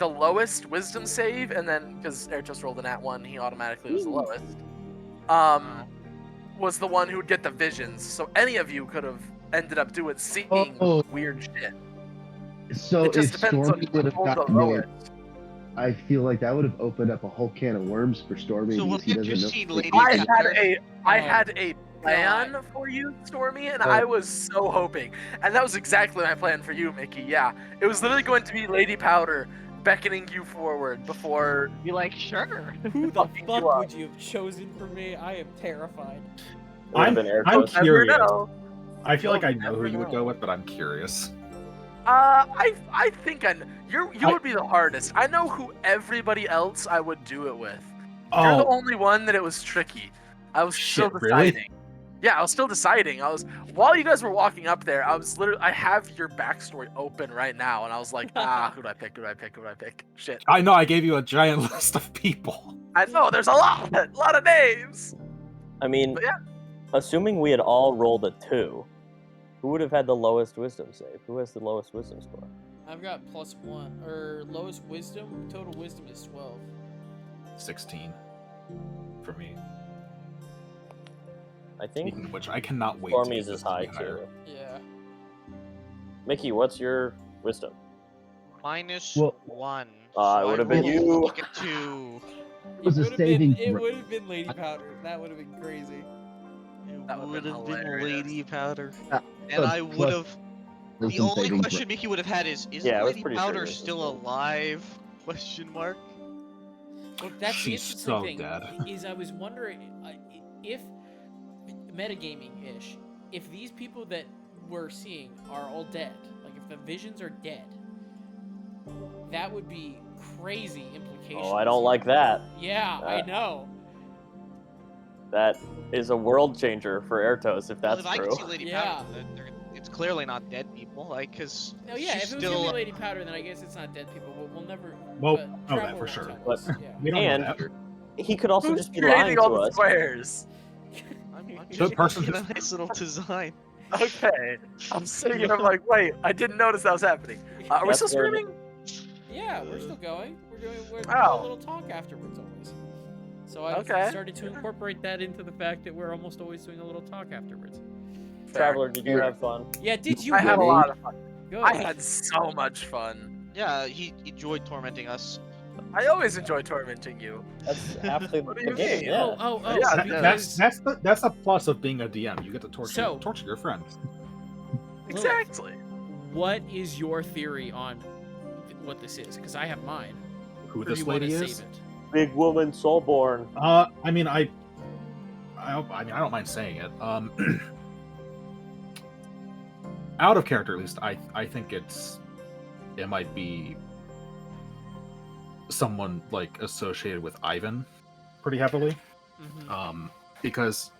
[SPEAKER 1] lowest wisdom save, and then because Ertos rolled an at one, he automatically was the lowest. Was the one who would get the visions. So any of you could have ended up seeing
[SPEAKER 5] Oh.
[SPEAKER 1] weird shit.
[SPEAKER 5] So
[SPEAKER 1] It just
[SPEAKER 5] if
[SPEAKER 1] depends on
[SPEAKER 5] Stormy would have
[SPEAKER 1] who rolled the
[SPEAKER 5] gotten
[SPEAKER 1] lowest.
[SPEAKER 5] it, I feel like that would have opened up a whole can of worms for Stormy
[SPEAKER 2] So
[SPEAKER 5] because
[SPEAKER 2] what
[SPEAKER 5] he
[SPEAKER 2] you
[SPEAKER 5] doesn't
[SPEAKER 2] just
[SPEAKER 5] know.
[SPEAKER 2] seen, lady?
[SPEAKER 1] I
[SPEAKER 2] Is
[SPEAKER 1] had
[SPEAKER 2] there-
[SPEAKER 1] a plan for you, Stormy, and I was so hoping. And that was exactly my plan for you, Mickey. Yeah. It was literally going to be Lady Powder beckoning you forward before
[SPEAKER 2] Be like, sure.
[SPEAKER 3] Who the
[SPEAKER 1] fucking
[SPEAKER 3] fuck
[SPEAKER 1] you up.
[SPEAKER 3] would you have chosen for me? I am terrified.
[SPEAKER 6] It would have been
[SPEAKER 4] I'm
[SPEAKER 6] Ertos.
[SPEAKER 1] never
[SPEAKER 4] curious.
[SPEAKER 1] know.
[SPEAKER 4] I feel like I know
[SPEAKER 1] Never
[SPEAKER 4] who you would
[SPEAKER 1] know.
[SPEAKER 4] go with, but I'm curious.
[SPEAKER 1] I think you
[SPEAKER 4] I-
[SPEAKER 1] would be the hardest. I know who everybody else I would do it with. You're the
[SPEAKER 4] Oh,
[SPEAKER 1] only one that it was tricky. I was
[SPEAKER 4] Shit,
[SPEAKER 1] still
[SPEAKER 4] really?
[SPEAKER 1] deciding. Yeah, I was still deciding. While you guys were walking up there, I have your backstory open right now, and I was like, who do I pick? Who do I pick? Who do I pick? Shit.
[SPEAKER 7] I know I gave you a giant list of people.
[SPEAKER 1] I know there's a lot of names.
[SPEAKER 6] I mean,
[SPEAKER 1] But yeah.
[SPEAKER 6] assuming we had all rolled a 2, who would have had the lowest wisdom save? Who has the lowest wisdom score?
[SPEAKER 3] I've got +1 or lowest wisdom. Total wisdom is 12.
[SPEAKER 7] 16 for me.
[SPEAKER 6] I think
[SPEAKER 7] Speaking of which, I cannot wait.
[SPEAKER 6] Stormy's
[SPEAKER 7] to
[SPEAKER 6] is high
[SPEAKER 7] be higher.
[SPEAKER 6] too.
[SPEAKER 3] Yeah.
[SPEAKER 6] Mickey, what's your wisdom?
[SPEAKER 8] Well,
[SPEAKER 2] -1.
[SPEAKER 6] it would have been you.
[SPEAKER 2] Look at 2.
[SPEAKER 5] It was a saving
[SPEAKER 3] It
[SPEAKER 5] throw.
[SPEAKER 3] would have been Lady Powder. That would have been crazy.
[SPEAKER 1] That would've
[SPEAKER 2] Would
[SPEAKER 1] been
[SPEAKER 2] have been
[SPEAKER 1] hilarious.
[SPEAKER 2] Lady Powder.
[SPEAKER 5] Uh,
[SPEAKER 2] And I
[SPEAKER 5] plus
[SPEAKER 2] would have. The
[SPEAKER 5] wisdom
[SPEAKER 2] only
[SPEAKER 5] saving
[SPEAKER 2] question Mickey would have had is
[SPEAKER 6] Yeah, I was
[SPEAKER 2] Lady
[SPEAKER 6] pretty sure
[SPEAKER 2] Powder
[SPEAKER 6] yours was
[SPEAKER 2] still
[SPEAKER 6] good.
[SPEAKER 2] alive? Question mark.
[SPEAKER 3] Look, that's the
[SPEAKER 7] She's
[SPEAKER 3] interesting
[SPEAKER 7] so
[SPEAKER 3] thing.
[SPEAKER 7] dead.
[SPEAKER 3] Is I was wondering if metagaming-ish, if these people that we're seeing are all dead, like if the visions are dead, that would be crazy implications.
[SPEAKER 6] Oh, I don't like that.
[SPEAKER 3] Yeah, I know.
[SPEAKER 6] That is a world changer for Ertos if
[SPEAKER 2] Well,
[SPEAKER 6] that's
[SPEAKER 2] if I
[SPEAKER 6] true.
[SPEAKER 2] can see Lady
[SPEAKER 3] Yeah.
[SPEAKER 2] Powder, then it's clearly not dead people, like, cause
[SPEAKER 3] No, yeah,
[SPEAKER 2] she's
[SPEAKER 3] if it was
[SPEAKER 2] still.
[SPEAKER 3] gonna be Lady Powder, then I guess it's not dead people. We'll never.
[SPEAKER 7] Well,
[SPEAKER 3] but
[SPEAKER 7] know that
[SPEAKER 3] Travler
[SPEAKER 7] for
[SPEAKER 3] won't
[SPEAKER 7] sure.
[SPEAKER 3] tell
[SPEAKER 6] But-
[SPEAKER 3] us, yeah.
[SPEAKER 7] We don't
[SPEAKER 6] And
[SPEAKER 7] know that.
[SPEAKER 6] He could also
[SPEAKER 1] Who's
[SPEAKER 6] just be lying
[SPEAKER 1] creating
[SPEAKER 6] to
[SPEAKER 1] all the
[SPEAKER 6] us.
[SPEAKER 1] squares?
[SPEAKER 2] I'm
[SPEAKER 7] The
[SPEAKER 2] just
[SPEAKER 7] person
[SPEAKER 2] making a
[SPEAKER 7] who's-
[SPEAKER 2] nice little design.
[SPEAKER 1] Okay. I'm sitting here. I'm like, wait, I didn't notice that was happening. Are we
[SPEAKER 6] That's
[SPEAKER 1] still
[SPEAKER 6] where
[SPEAKER 1] streaming?
[SPEAKER 3] Yeah, we're still going. We're doing
[SPEAKER 1] Oh.
[SPEAKER 3] a little talk afterwards always. So I've
[SPEAKER 1] Okay.
[SPEAKER 3] started to incorporate that into the fact that we're almost always doing a little talk afterwards.
[SPEAKER 6] Traveler, did you
[SPEAKER 5] Here.
[SPEAKER 6] have fun?
[SPEAKER 3] Yeah, did you?
[SPEAKER 1] I had a
[SPEAKER 3] really?
[SPEAKER 1] lot of fun.
[SPEAKER 3] Good.
[SPEAKER 1] I had so much fun.
[SPEAKER 2] Yeah, he enjoyed tormenting us.
[SPEAKER 1] I always enjoy tormenting you.
[SPEAKER 6] That's half the
[SPEAKER 1] What do you
[SPEAKER 6] game,
[SPEAKER 1] mean?
[SPEAKER 6] yeah.
[SPEAKER 3] Oh,
[SPEAKER 1] Yeah,
[SPEAKER 3] because
[SPEAKER 7] That's a plus of being a DM. You get to
[SPEAKER 3] So-
[SPEAKER 7] torture your friends.
[SPEAKER 1] Exactly.
[SPEAKER 3] what is your theory on what this is? Because I have mine.
[SPEAKER 7] Who
[SPEAKER 3] Or
[SPEAKER 7] this
[SPEAKER 3] you want
[SPEAKER 7] lady
[SPEAKER 3] to
[SPEAKER 7] is?
[SPEAKER 3] save it?
[SPEAKER 6] Big woman, soulborn.
[SPEAKER 7] I mean, I don't mind saying it. Out of character, at least, I think it might be someone like associated with Ivan pretty heavily.
[SPEAKER 3] Mhm.
[SPEAKER 7] Because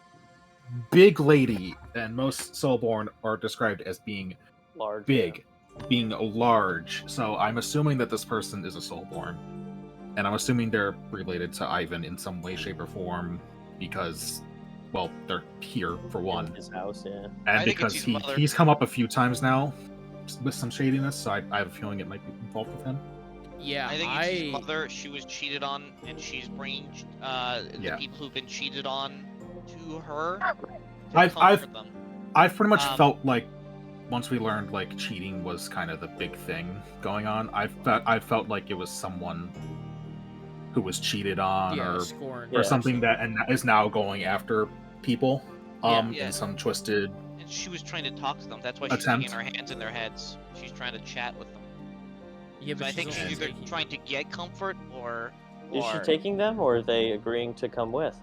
[SPEAKER 7] big lady and most soulborn are described as being
[SPEAKER 6] Large.
[SPEAKER 7] big, being large. So I'm assuming that this person is a soulborn, and I'm assuming they're related to Ivan in some way, shape, or form because, well, they're here for
[SPEAKER 6] In
[SPEAKER 7] one,
[SPEAKER 6] his house, yeah.
[SPEAKER 7] and
[SPEAKER 2] I think
[SPEAKER 7] because
[SPEAKER 2] it's his mother.
[SPEAKER 7] he's come up a few times now with some shadiness. So I have a feeling it might be involved with him.
[SPEAKER 3] Yeah,
[SPEAKER 2] I think it's his mother. She was cheated on, and she's bringing the
[SPEAKER 7] Yeah.
[SPEAKER 2] people who've been cheated on to her. To
[SPEAKER 7] I've
[SPEAKER 2] comfort them.
[SPEAKER 7] I've pretty much
[SPEAKER 2] Um,
[SPEAKER 7] felt like once we learned like cheating was kind of the big thing going on, I felt like it was someone who was cheated on
[SPEAKER 3] yeah,
[SPEAKER 7] or
[SPEAKER 3] scorn.
[SPEAKER 6] Yeah.
[SPEAKER 7] something that and is now going after people
[SPEAKER 2] Yeah.
[SPEAKER 7] in some twisted.
[SPEAKER 2] And she was trying to talk to them. That's why she's
[SPEAKER 7] Attempt.
[SPEAKER 2] sticking her hands in their heads. She's trying to chat with them.
[SPEAKER 3] Yeah,
[SPEAKER 2] So
[SPEAKER 3] but
[SPEAKER 2] I think
[SPEAKER 3] also
[SPEAKER 2] she's either
[SPEAKER 3] taking-
[SPEAKER 2] trying to get comfort or.
[SPEAKER 6] Is she
[SPEAKER 2] or-
[SPEAKER 6] taking them, or are they agreeing to come with?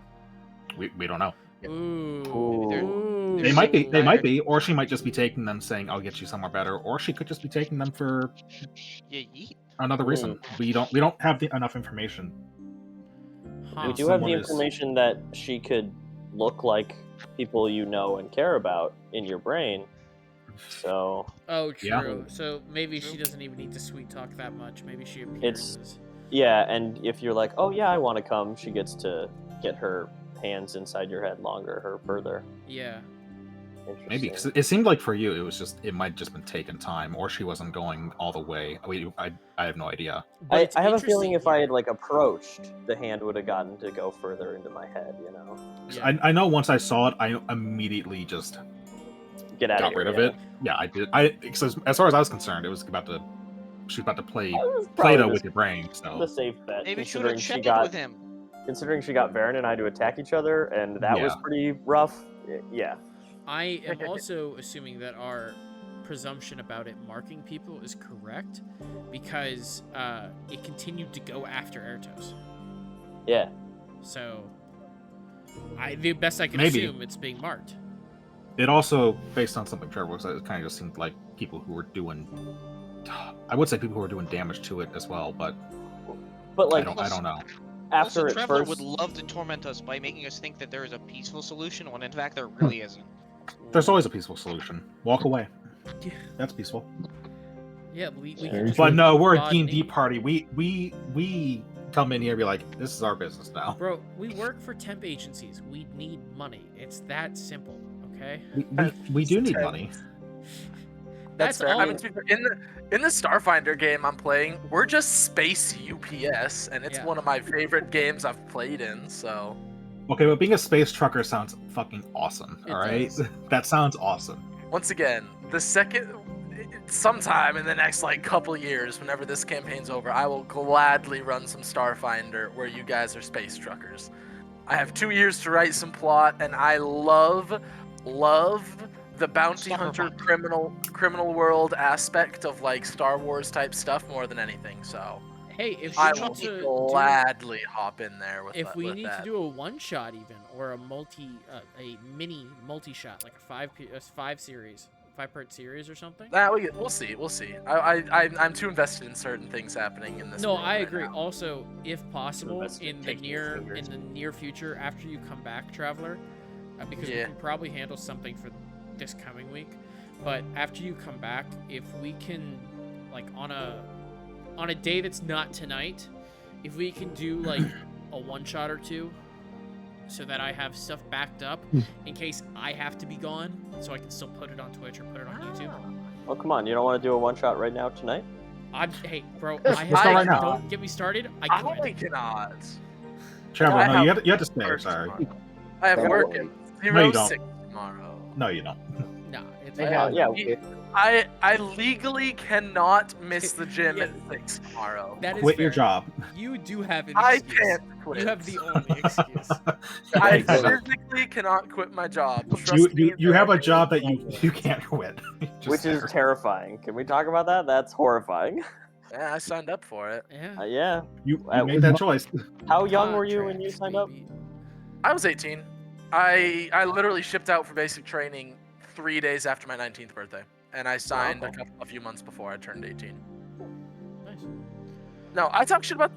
[SPEAKER 7] We don't know.
[SPEAKER 3] Ooh.
[SPEAKER 6] Ooh.
[SPEAKER 7] They might be,
[SPEAKER 2] They're-
[SPEAKER 7] or she might just be taking them, saying, "I'll get you somewhere better," or she could just be taking them for
[SPEAKER 2] Yeah, yeet.
[SPEAKER 7] another reason. We don't have enough information.
[SPEAKER 3] Huh.
[SPEAKER 6] We do have the
[SPEAKER 7] Someone is-
[SPEAKER 6] information that she could look like people you know and care about in your brain. So
[SPEAKER 3] Oh, true.
[SPEAKER 7] Yeah.
[SPEAKER 3] So maybe she
[SPEAKER 2] True.
[SPEAKER 3] doesn't even need to sweet talk that much. Maybe she appears
[SPEAKER 6] It's-
[SPEAKER 3] as...
[SPEAKER 6] yeah, and if you're like, oh yeah, I want to come, she gets to get her hands inside your head longer or further.
[SPEAKER 3] Yeah.
[SPEAKER 6] Interesting.
[SPEAKER 7] Maybe because it seemed like for you, it might just been taking time, or she wasn't going all the way. I have no idea.
[SPEAKER 3] But
[SPEAKER 6] I
[SPEAKER 3] it's
[SPEAKER 6] have a feeling if
[SPEAKER 3] interesting
[SPEAKER 6] I
[SPEAKER 3] here.
[SPEAKER 6] had like approached, the hand would have gotten to go further into my head. You know,
[SPEAKER 7] 'Cause
[SPEAKER 3] Yeah.
[SPEAKER 7] I know once I saw it, I immediately just
[SPEAKER 6] get out
[SPEAKER 7] got
[SPEAKER 6] of here.
[SPEAKER 7] rid of
[SPEAKER 6] yeah.
[SPEAKER 7] it. Yeah, I did. Because as far as I was concerned, she was about to play
[SPEAKER 6] That was
[SPEAKER 7] Play-Doh
[SPEAKER 6] probably
[SPEAKER 7] with your brain.
[SPEAKER 6] the
[SPEAKER 7] So
[SPEAKER 6] safe bet.
[SPEAKER 2] Maybe she would have
[SPEAKER 6] considering she
[SPEAKER 2] chatted
[SPEAKER 6] got
[SPEAKER 2] with him.
[SPEAKER 6] considering she got Varen and I to attack each other, and that was
[SPEAKER 7] Yeah.
[SPEAKER 6] pretty rough. Yeah.
[SPEAKER 3] I am also assuming that our presumption about it marking people is correct because it continued to go after Ertos.
[SPEAKER 6] Yeah.
[SPEAKER 3] So, the best I can
[SPEAKER 7] Maybe.
[SPEAKER 3] assume it's being marked.
[SPEAKER 7] it also, based on something Trevor was, it kind of just seemed like people who were doing. I would say people who were doing damage to it as well, but
[SPEAKER 6] But like
[SPEAKER 7] I don't know.
[SPEAKER 6] after
[SPEAKER 2] Also,
[SPEAKER 6] it
[SPEAKER 2] Travler
[SPEAKER 6] first,
[SPEAKER 2] would love to torment us by making us think that there is a peaceful solution when in fact there really isn't.
[SPEAKER 7] There's always a peaceful solution. Walk away.
[SPEAKER 3] Yeah.
[SPEAKER 7] That's peaceful.
[SPEAKER 3] Yeah, we
[SPEAKER 6] Very
[SPEAKER 3] can just
[SPEAKER 7] But no, we're a
[SPEAKER 3] Vodny.
[SPEAKER 7] D&D party. We come in here and be like, this is our business now.
[SPEAKER 3] Bro, we work for temp agencies. We need money. It's that simple, okay?
[SPEAKER 7] We do need money.
[SPEAKER 1] That's fair.
[SPEAKER 3] all.
[SPEAKER 1] I mean, in the Starfinder game I'm playing, we're just space UPS, and it's
[SPEAKER 3] Yeah.
[SPEAKER 1] one of my favorite games I've played in. So
[SPEAKER 7] Okay, but being a space trucker sounds fucking awesome.
[SPEAKER 3] It
[SPEAKER 7] All right,
[SPEAKER 3] does.
[SPEAKER 7] that sounds awesome.
[SPEAKER 1] once again, sometime in the next like couple years, whenever this campaign's over, I will gladly run some Starfinder where you guys are space truckers. I have 2 years to write some plot, and I love the bounty hunter criminal world aspect of like Star Wars type stuff more than anything. So
[SPEAKER 3] Hey, if
[SPEAKER 1] I
[SPEAKER 3] we
[SPEAKER 1] will
[SPEAKER 3] need to
[SPEAKER 1] gladly hop in there with
[SPEAKER 3] if we
[SPEAKER 1] with
[SPEAKER 3] need
[SPEAKER 1] that.
[SPEAKER 3] to do a one shot even or a mini multi shot like a 5-part series or something.
[SPEAKER 1] We'll see. I'm too invested in certain things happening in this.
[SPEAKER 3] No,
[SPEAKER 1] world
[SPEAKER 3] I
[SPEAKER 1] right
[SPEAKER 3] agree.
[SPEAKER 1] now.
[SPEAKER 3] Also, if possible,
[SPEAKER 6] invested in
[SPEAKER 3] in
[SPEAKER 6] taking your
[SPEAKER 3] the near future, after you come back, Traveler, because we
[SPEAKER 1] Yeah.
[SPEAKER 3] can probably handle something for this coming week. But after you come back, if we can, like on a day that's not tonight, if we can do like a one shot or two, so that I have stuff backed up in case I have to be gone, so I can still put it on Twitch or put it on YouTube.
[SPEAKER 6] oh come on, you don't want to do a one shot right now tonight?
[SPEAKER 3] Hey, bro,
[SPEAKER 7] Let's start right now.
[SPEAKER 3] don't get me started. I
[SPEAKER 1] I
[SPEAKER 3] quit.
[SPEAKER 1] cannot.
[SPEAKER 7] Traveler,
[SPEAKER 1] I
[SPEAKER 7] no,
[SPEAKER 1] have
[SPEAKER 7] you have to stay.
[SPEAKER 1] work
[SPEAKER 7] Sorry.
[SPEAKER 1] tomorrow. I have
[SPEAKER 5] Don't
[SPEAKER 1] work
[SPEAKER 5] worry.
[SPEAKER 1] at
[SPEAKER 7] No, you don't.
[SPEAKER 1] 06 tomorrow.
[SPEAKER 7] No, you don't.
[SPEAKER 3] Nah, it's
[SPEAKER 5] They
[SPEAKER 3] fine.
[SPEAKER 5] have-
[SPEAKER 6] yeah,
[SPEAKER 5] okay.
[SPEAKER 1] I legally cannot miss the gym
[SPEAKER 3] Yeah.
[SPEAKER 1] at 6 tomorrow.
[SPEAKER 3] That is
[SPEAKER 7] Quit your
[SPEAKER 3] fair.
[SPEAKER 7] job.
[SPEAKER 3] You do have an
[SPEAKER 1] I
[SPEAKER 3] excuse.
[SPEAKER 1] can't quit.
[SPEAKER 3] You have the only excuse.
[SPEAKER 1] I
[SPEAKER 7] Exactly.
[SPEAKER 1] physically cannot quit my job. Trust me,
[SPEAKER 7] you have a
[SPEAKER 1] there
[SPEAKER 7] job
[SPEAKER 1] is
[SPEAKER 7] that you can't quit. Just
[SPEAKER 6] which is
[SPEAKER 7] there.
[SPEAKER 6] terrifying. Can we talk about that? That's horrifying.
[SPEAKER 1] Yeah, I signed up for it.
[SPEAKER 3] Yeah.
[SPEAKER 6] Yeah.
[SPEAKER 7] You made that choice.
[SPEAKER 6] How young were you when you
[SPEAKER 3] Contracts,
[SPEAKER 6] signed up?
[SPEAKER 3] baby.
[SPEAKER 1] I was 18. I literally shipped out for basic training 3 days after my 19th birthday, and I signed a few months before I turned 18.
[SPEAKER 3] Nice.
[SPEAKER 1] No, I talk shit about.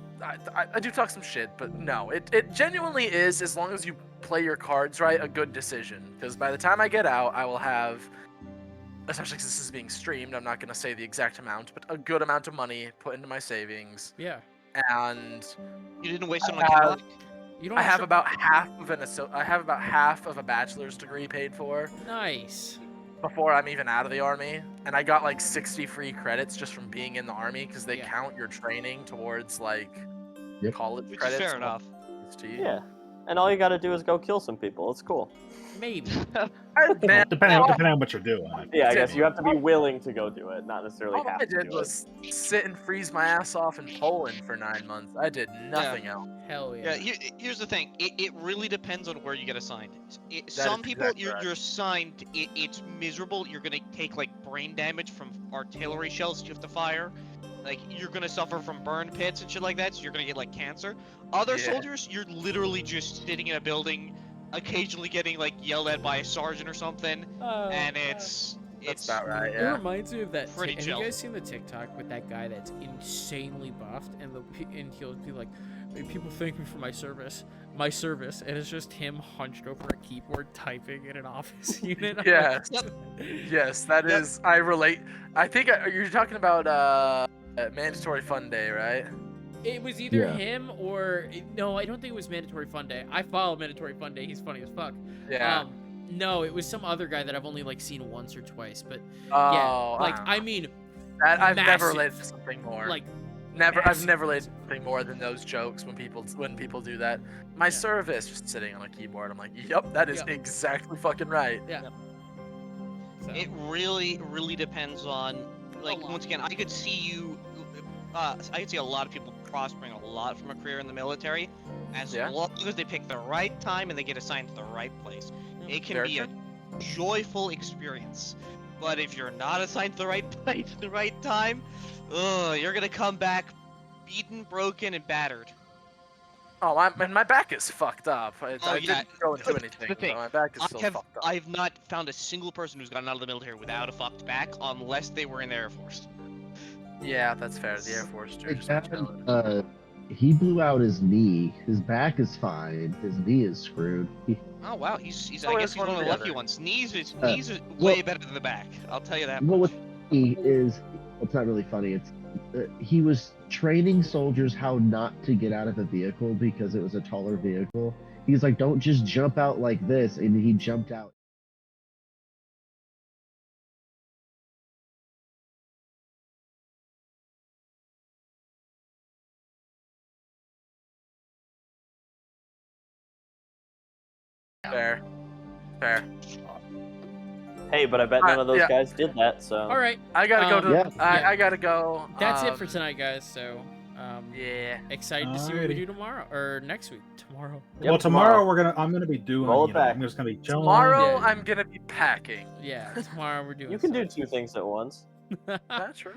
[SPEAKER 1] I do talk some shit, but no, it genuinely is, as long as you play your cards right, a good decision. Because by the time I get out, I will have, especially because this is being streamed, I'm not going to say the exact amount, but a good amount of money put into my savings.
[SPEAKER 3] Yeah.
[SPEAKER 1] And
[SPEAKER 2] You didn't waste it on a
[SPEAKER 1] I have-
[SPEAKER 2] Cadillac?
[SPEAKER 3] You don't
[SPEAKER 1] I have
[SPEAKER 3] tr-
[SPEAKER 1] about half of a bachelor's degree paid for
[SPEAKER 3] Nice.
[SPEAKER 1] before I'm even out of the army, and I got like 60 free credits just from being in the army because they
[SPEAKER 3] Yeah.
[SPEAKER 1] count your training towards like
[SPEAKER 5] Yep.
[SPEAKER 1] college
[SPEAKER 2] Which is
[SPEAKER 1] credits.
[SPEAKER 2] fair
[SPEAKER 1] and
[SPEAKER 2] enough.
[SPEAKER 1] to you.
[SPEAKER 6] Yeah. And all you gotta do is go kill some people. It's cool.
[SPEAKER 3] Maybe.
[SPEAKER 1] Man,
[SPEAKER 7] Depending
[SPEAKER 1] all
[SPEAKER 7] on what you're doing.
[SPEAKER 6] Yeah, I guess you have to be willing to go do it, not necessarily have
[SPEAKER 1] I
[SPEAKER 6] to
[SPEAKER 1] did
[SPEAKER 6] do
[SPEAKER 1] was sit and freeze my ass off in Poland for 9 months. I did nothing else.
[SPEAKER 3] Hell yeah.
[SPEAKER 2] Yeah, here's the thing. It really depends on where you get assigned.
[SPEAKER 1] That
[SPEAKER 2] Some
[SPEAKER 1] is
[SPEAKER 2] people,
[SPEAKER 1] exactly right.
[SPEAKER 2] you're assigned, it's miserable. You're gonna take like brain damage from artillery shells you have to fire. Like you're gonna suffer from burn pits and shit like that. So you're gonna get like cancer. Other
[SPEAKER 1] Yeah.
[SPEAKER 2] soldiers, you're literally just sitting in a building, occasionally getting like yelled at by a sergeant or something, and
[SPEAKER 1] That's
[SPEAKER 2] it's
[SPEAKER 1] about right,
[SPEAKER 3] It
[SPEAKER 1] yeah.
[SPEAKER 3] reminds me of that.
[SPEAKER 2] Pretty
[SPEAKER 3] Have
[SPEAKER 2] chill.
[SPEAKER 3] you guys seen the TikTok with that guy that's insanely buffed, and he'll be like, "Hey, people thank me for my service, and it's just him hunched over a keyboard typing in an office unit. I'm like,
[SPEAKER 1] Yes.
[SPEAKER 2] Yep.
[SPEAKER 1] Yes, that
[SPEAKER 2] Yep.
[SPEAKER 1] is. I relate. I think you're talking about mandatory fun day, right?
[SPEAKER 3] It was either
[SPEAKER 5] Yeah.
[SPEAKER 3] him or no, I don't think it was Mandatory Fun Day. I follow Mandatory Fun Day. He's funny as fuck.
[SPEAKER 1] Yeah.
[SPEAKER 3] No, it was some other guy that I've only like seen once or twice, but
[SPEAKER 1] Oh,
[SPEAKER 3] yeah, like
[SPEAKER 1] don't
[SPEAKER 3] I
[SPEAKER 1] know.
[SPEAKER 3] mean,
[SPEAKER 1] That, I've never
[SPEAKER 3] massive.
[SPEAKER 1] related to something more.
[SPEAKER 3] like
[SPEAKER 1] Never. I've
[SPEAKER 3] massive.
[SPEAKER 1] never related to something more than those jokes when people do that. My
[SPEAKER 3] Yeah.
[SPEAKER 1] service, just sitting on a keyboard. I'm like, yep, that is
[SPEAKER 3] Yep.
[SPEAKER 1] exactly fucking right.
[SPEAKER 3] yeah. So,
[SPEAKER 2] It really depends on, like,
[SPEAKER 3] lot.
[SPEAKER 2] once again, I could see you, I could see a lot of people prospering a lot from a career in the military, as
[SPEAKER 1] Yeah.
[SPEAKER 2] long as they pick the right time and they get assigned to the right place. It can
[SPEAKER 1] Very
[SPEAKER 2] be
[SPEAKER 1] true.
[SPEAKER 2] a joyful experience, but if you're not assigned to the right place at the right time, you're gonna come back beaten, broken, and battered.
[SPEAKER 1] Oh, my back is fucked up. I
[SPEAKER 2] yeah.
[SPEAKER 1] didn't go into
[SPEAKER 2] The
[SPEAKER 1] anything.
[SPEAKER 2] thing,
[SPEAKER 1] So my back is still fucked up.
[SPEAKER 2] I've not found a single person who's gotten out of the military without a fucked back, unless they were in the Air Force.
[SPEAKER 1] Yeah, that's fair. The Air Force too.
[SPEAKER 5] I
[SPEAKER 1] Just
[SPEAKER 5] had,
[SPEAKER 1] chilling.
[SPEAKER 5] he blew out his knee. His back is fine. His knee is screwed.
[SPEAKER 2] Oh wow, he's
[SPEAKER 1] Oh,
[SPEAKER 2] I
[SPEAKER 1] it's
[SPEAKER 2] guess he's
[SPEAKER 1] one
[SPEAKER 2] one
[SPEAKER 1] or
[SPEAKER 2] of the
[SPEAKER 1] the
[SPEAKER 2] lucky
[SPEAKER 1] other.
[SPEAKER 2] ones. Knees is
[SPEAKER 5] well,
[SPEAKER 2] way better than the back. I'll tell you that
[SPEAKER 5] Well,
[SPEAKER 2] much.
[SPEAKER 5] what's funny is, it's not really funny. It's he was training soldiers how not to get out of the vehicle because it was a taller vehicle. He's like, don't just jump out like this, and he jumped out.
[SPEAKER 1] Fair. Fair.
[SPEAKER 6] Hey, but I bet none of those guys did that. So.
[SPEAKER 3] All right.
[SPEAKER 1] I gotta go to.
[SPEAKER 5] Yeah.
[SPEAKER 1] I gotta go.
[SPEAKER 3] That's it for tonight, guys. So,
[SPEAKER 1] Yeah.
[SPEAKER 3] excited to see what we
[SPEAKER 4] Alrighty.
[SPEAKER 3] do tomorrow or next week. Tomorrow.
[SPEAKER 4] Well, tomorrow I'm gonna be doing.
[SPEAKER 6] Roll it
[SPEAKER 4] You know,
[SPEAKER 6] back.
[SPEAKER 4] I'm just gonna be chilling.
[SPEAKER 1] Tomorrow
[SPEAKER 3] Yeah.
[SPEAKER 1] I'm gonna be packing.
[SPEAKER 3] Yeah, tomorrow we're doing.
[SPEAKER 6] You can do
[SPEAKER 3] something.
[SPEAKER 6] two things at once.
[SPEAKER 1] That's true.